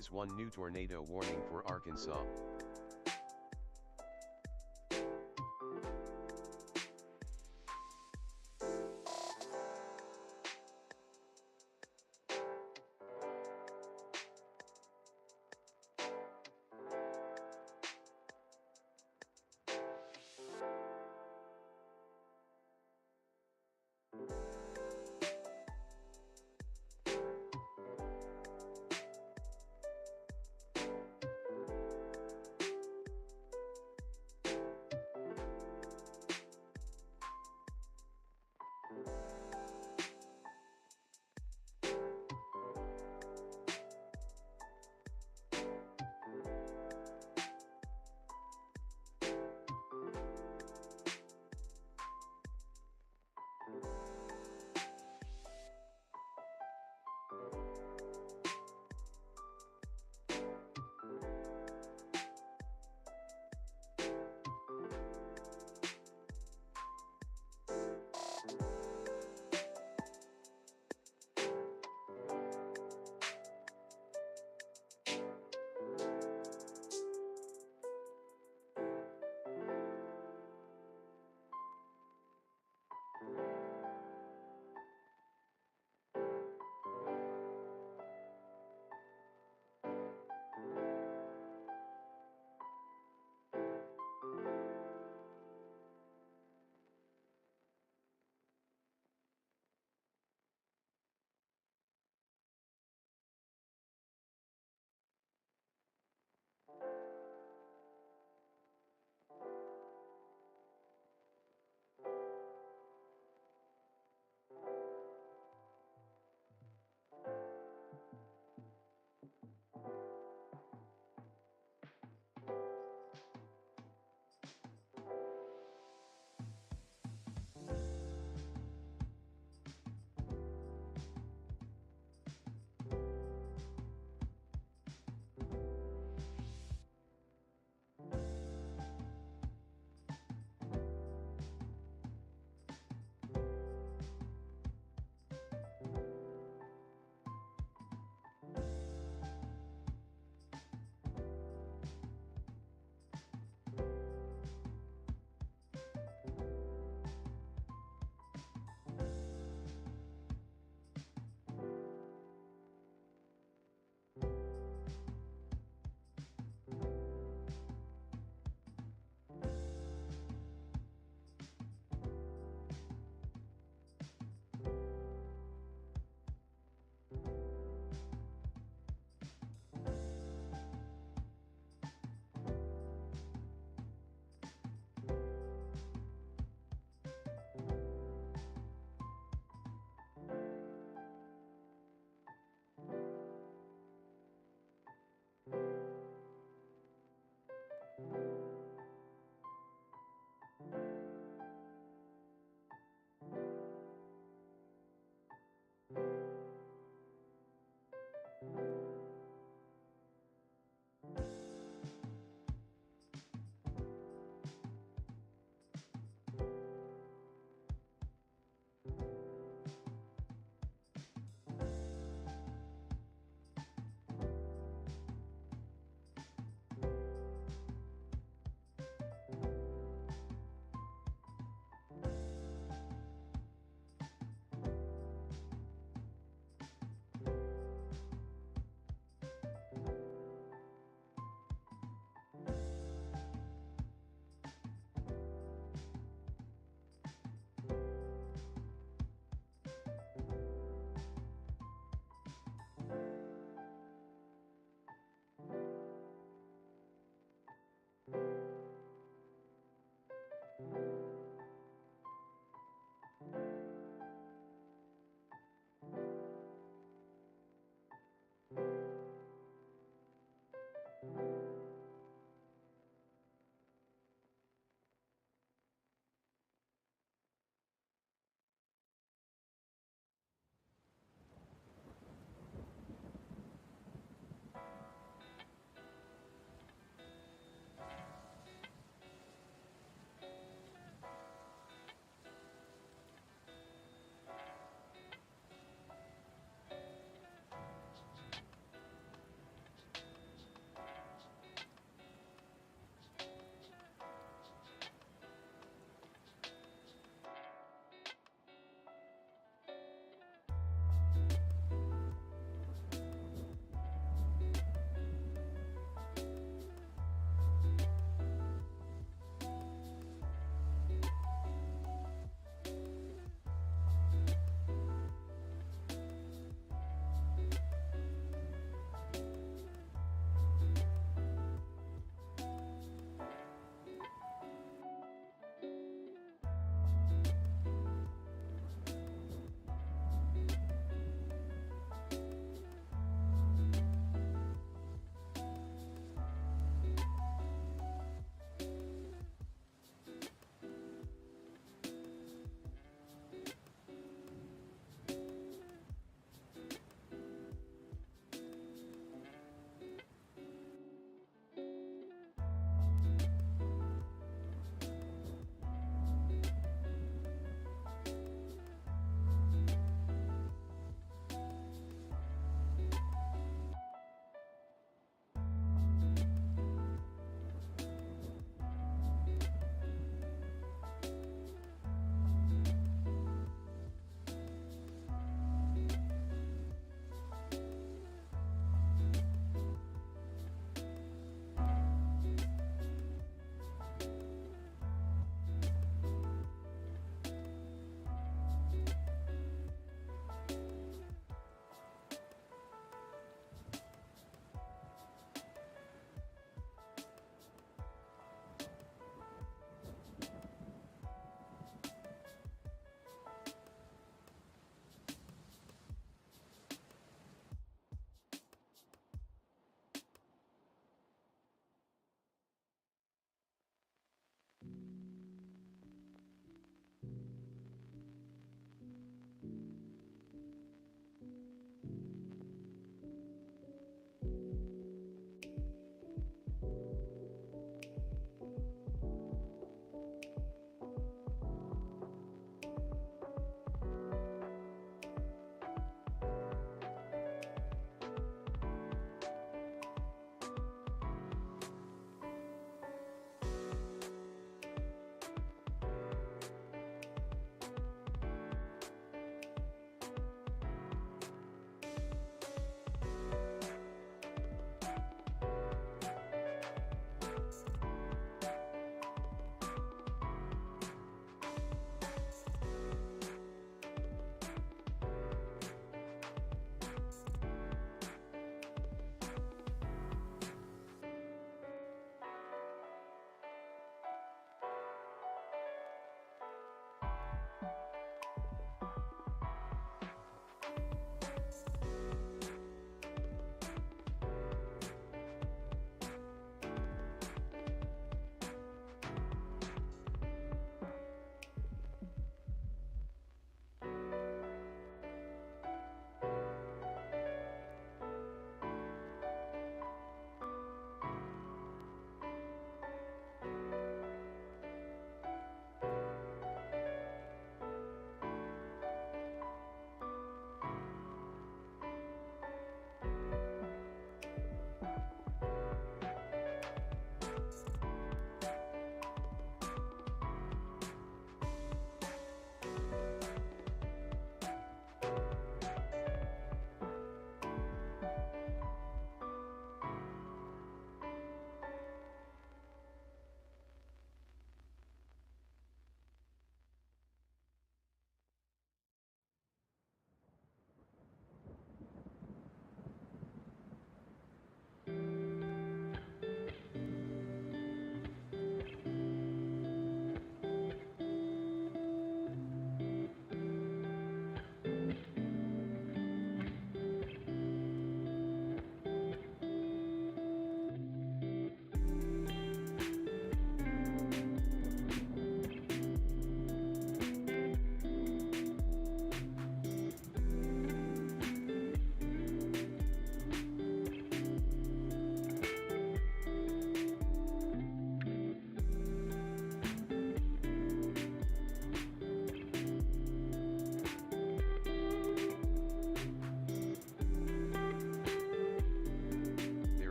is one new tornado warning for Arkansas.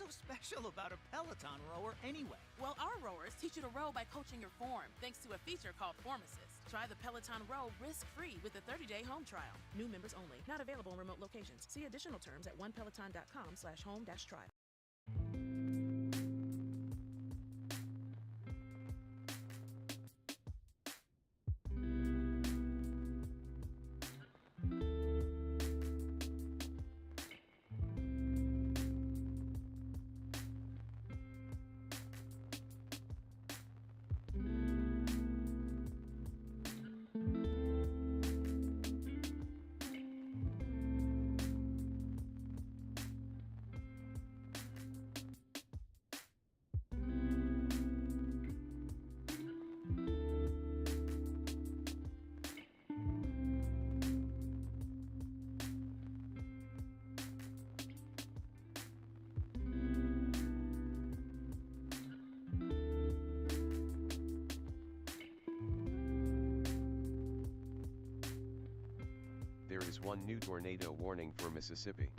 so special about a Peloton rower anyway? Well, our rowers teach you to row by coaching your form, thanks to a feature called Form Assist. Try the Peloton Row risk-free with a 30-day home trial. New members only. Not available in remote locations. See additional terms at onepeloton.com/home-trial. There is one new tornado warning for Mississippi.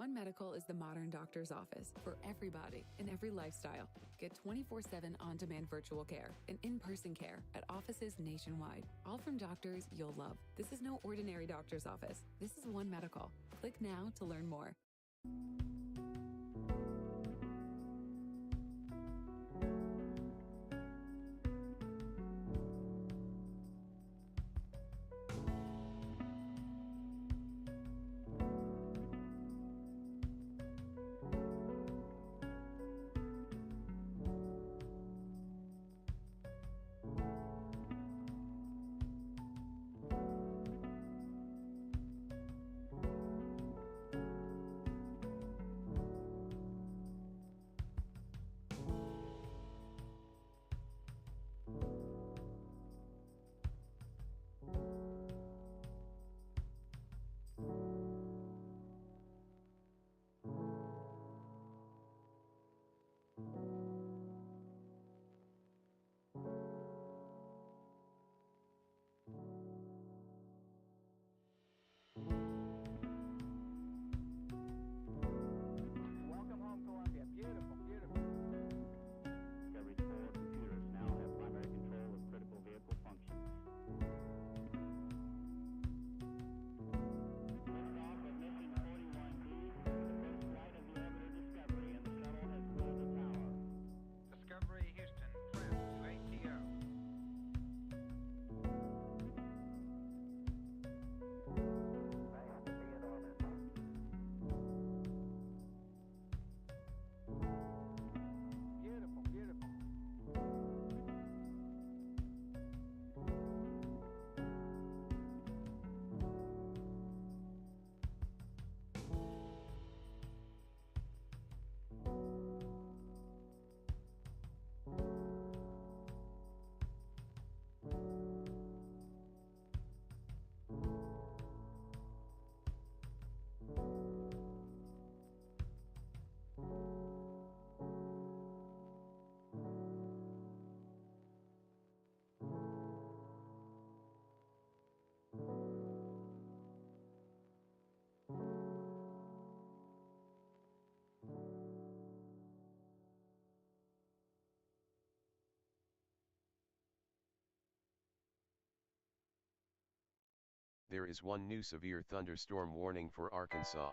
One Medical is the modern doctor's office for everybody in every lifestyle. Get 24/7 on-demand virtual care and in-person care at offices nationwide, all from doctors you'll love. This is no ordinary doctor's office. This is One Medical. Click now to learn more. There is one new severe thunderstorm warning for Arkansas.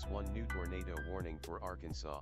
One new tornado warning for Arkansas.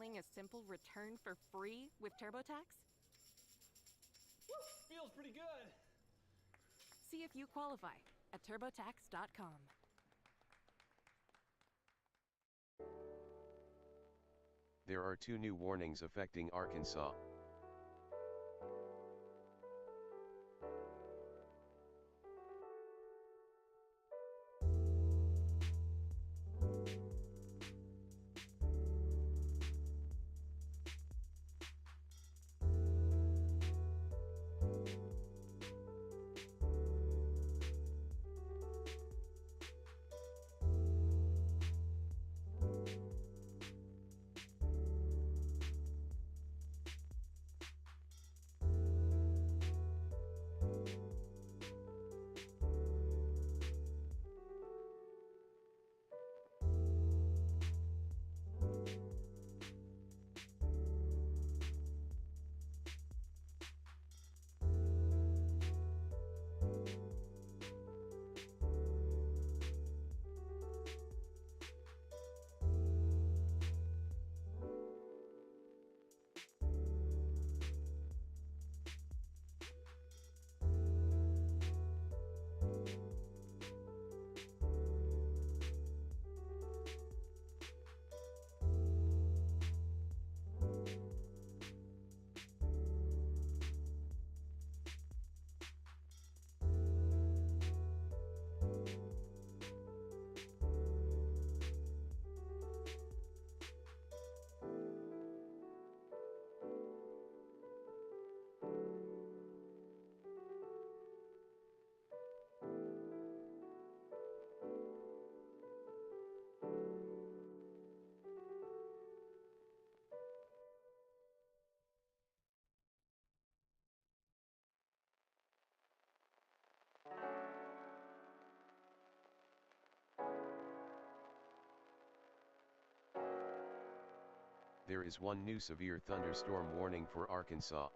wanting a simple return for free with TurboTax? Feels pretty good. See if you qualify at TurboTax.com. There are 2 new warnings affecting Arkansas. There is one new severe thunderstorm warning for Arkansas.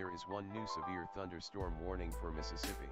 There is one new severe thunderstorm warning for Mississippi.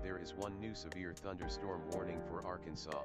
There is one new severe thunderstorm warning for Arkansas.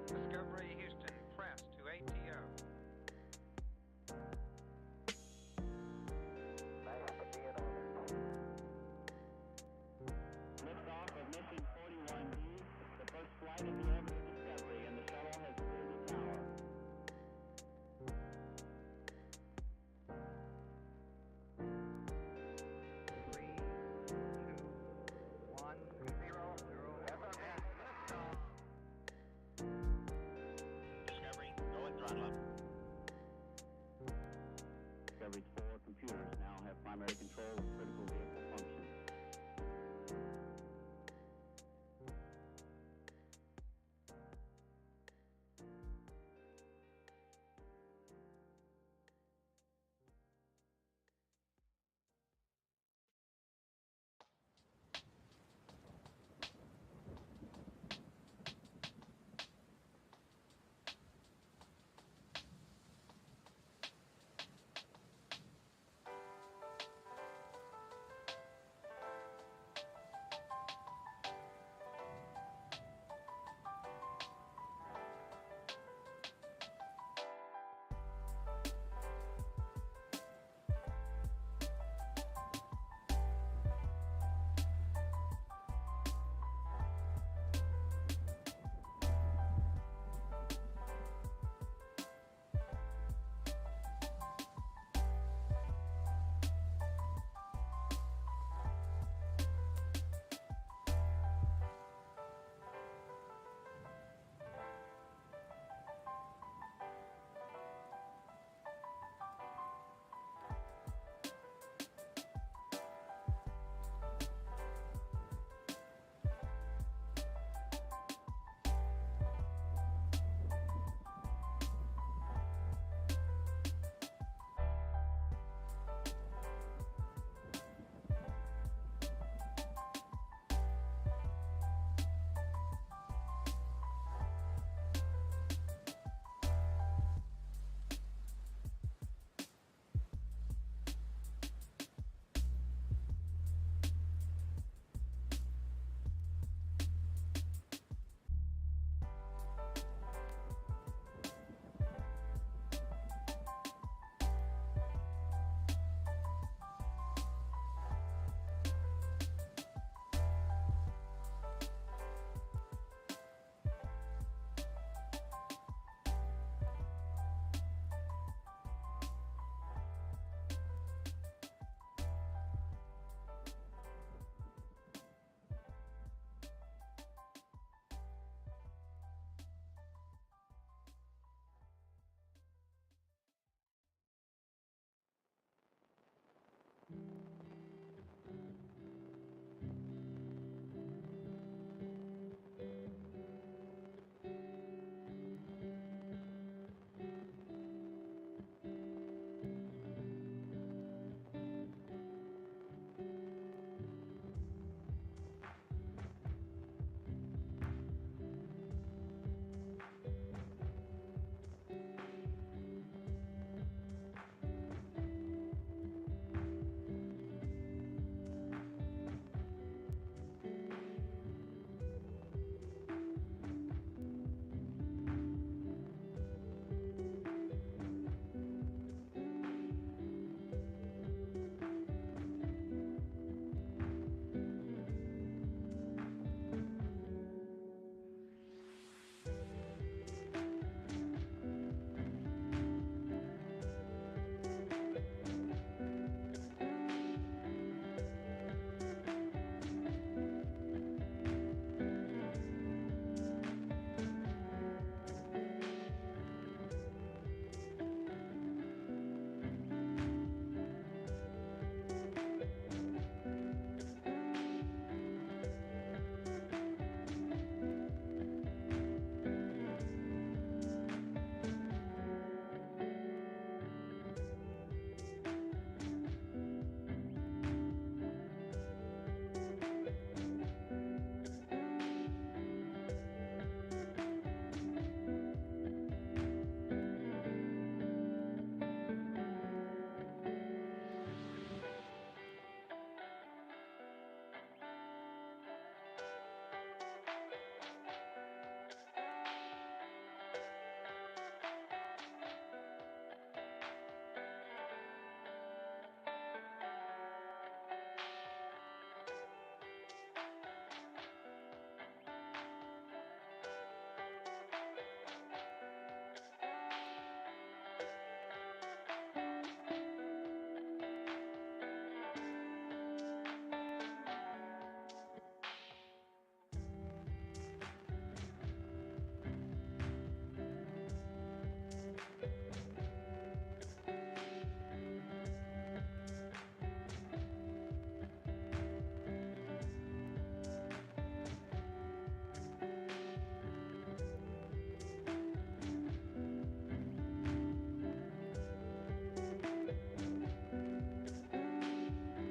Discovery Houston, press to ATO. Liftoff of mission 41D, the first flight of the orbiter Discovery, and the shuttle has cleared the tower. 3, 2, 1, 0, 0. Discovery, go and throttle up. Discovery's 4 computers now have primary control of critical vehicle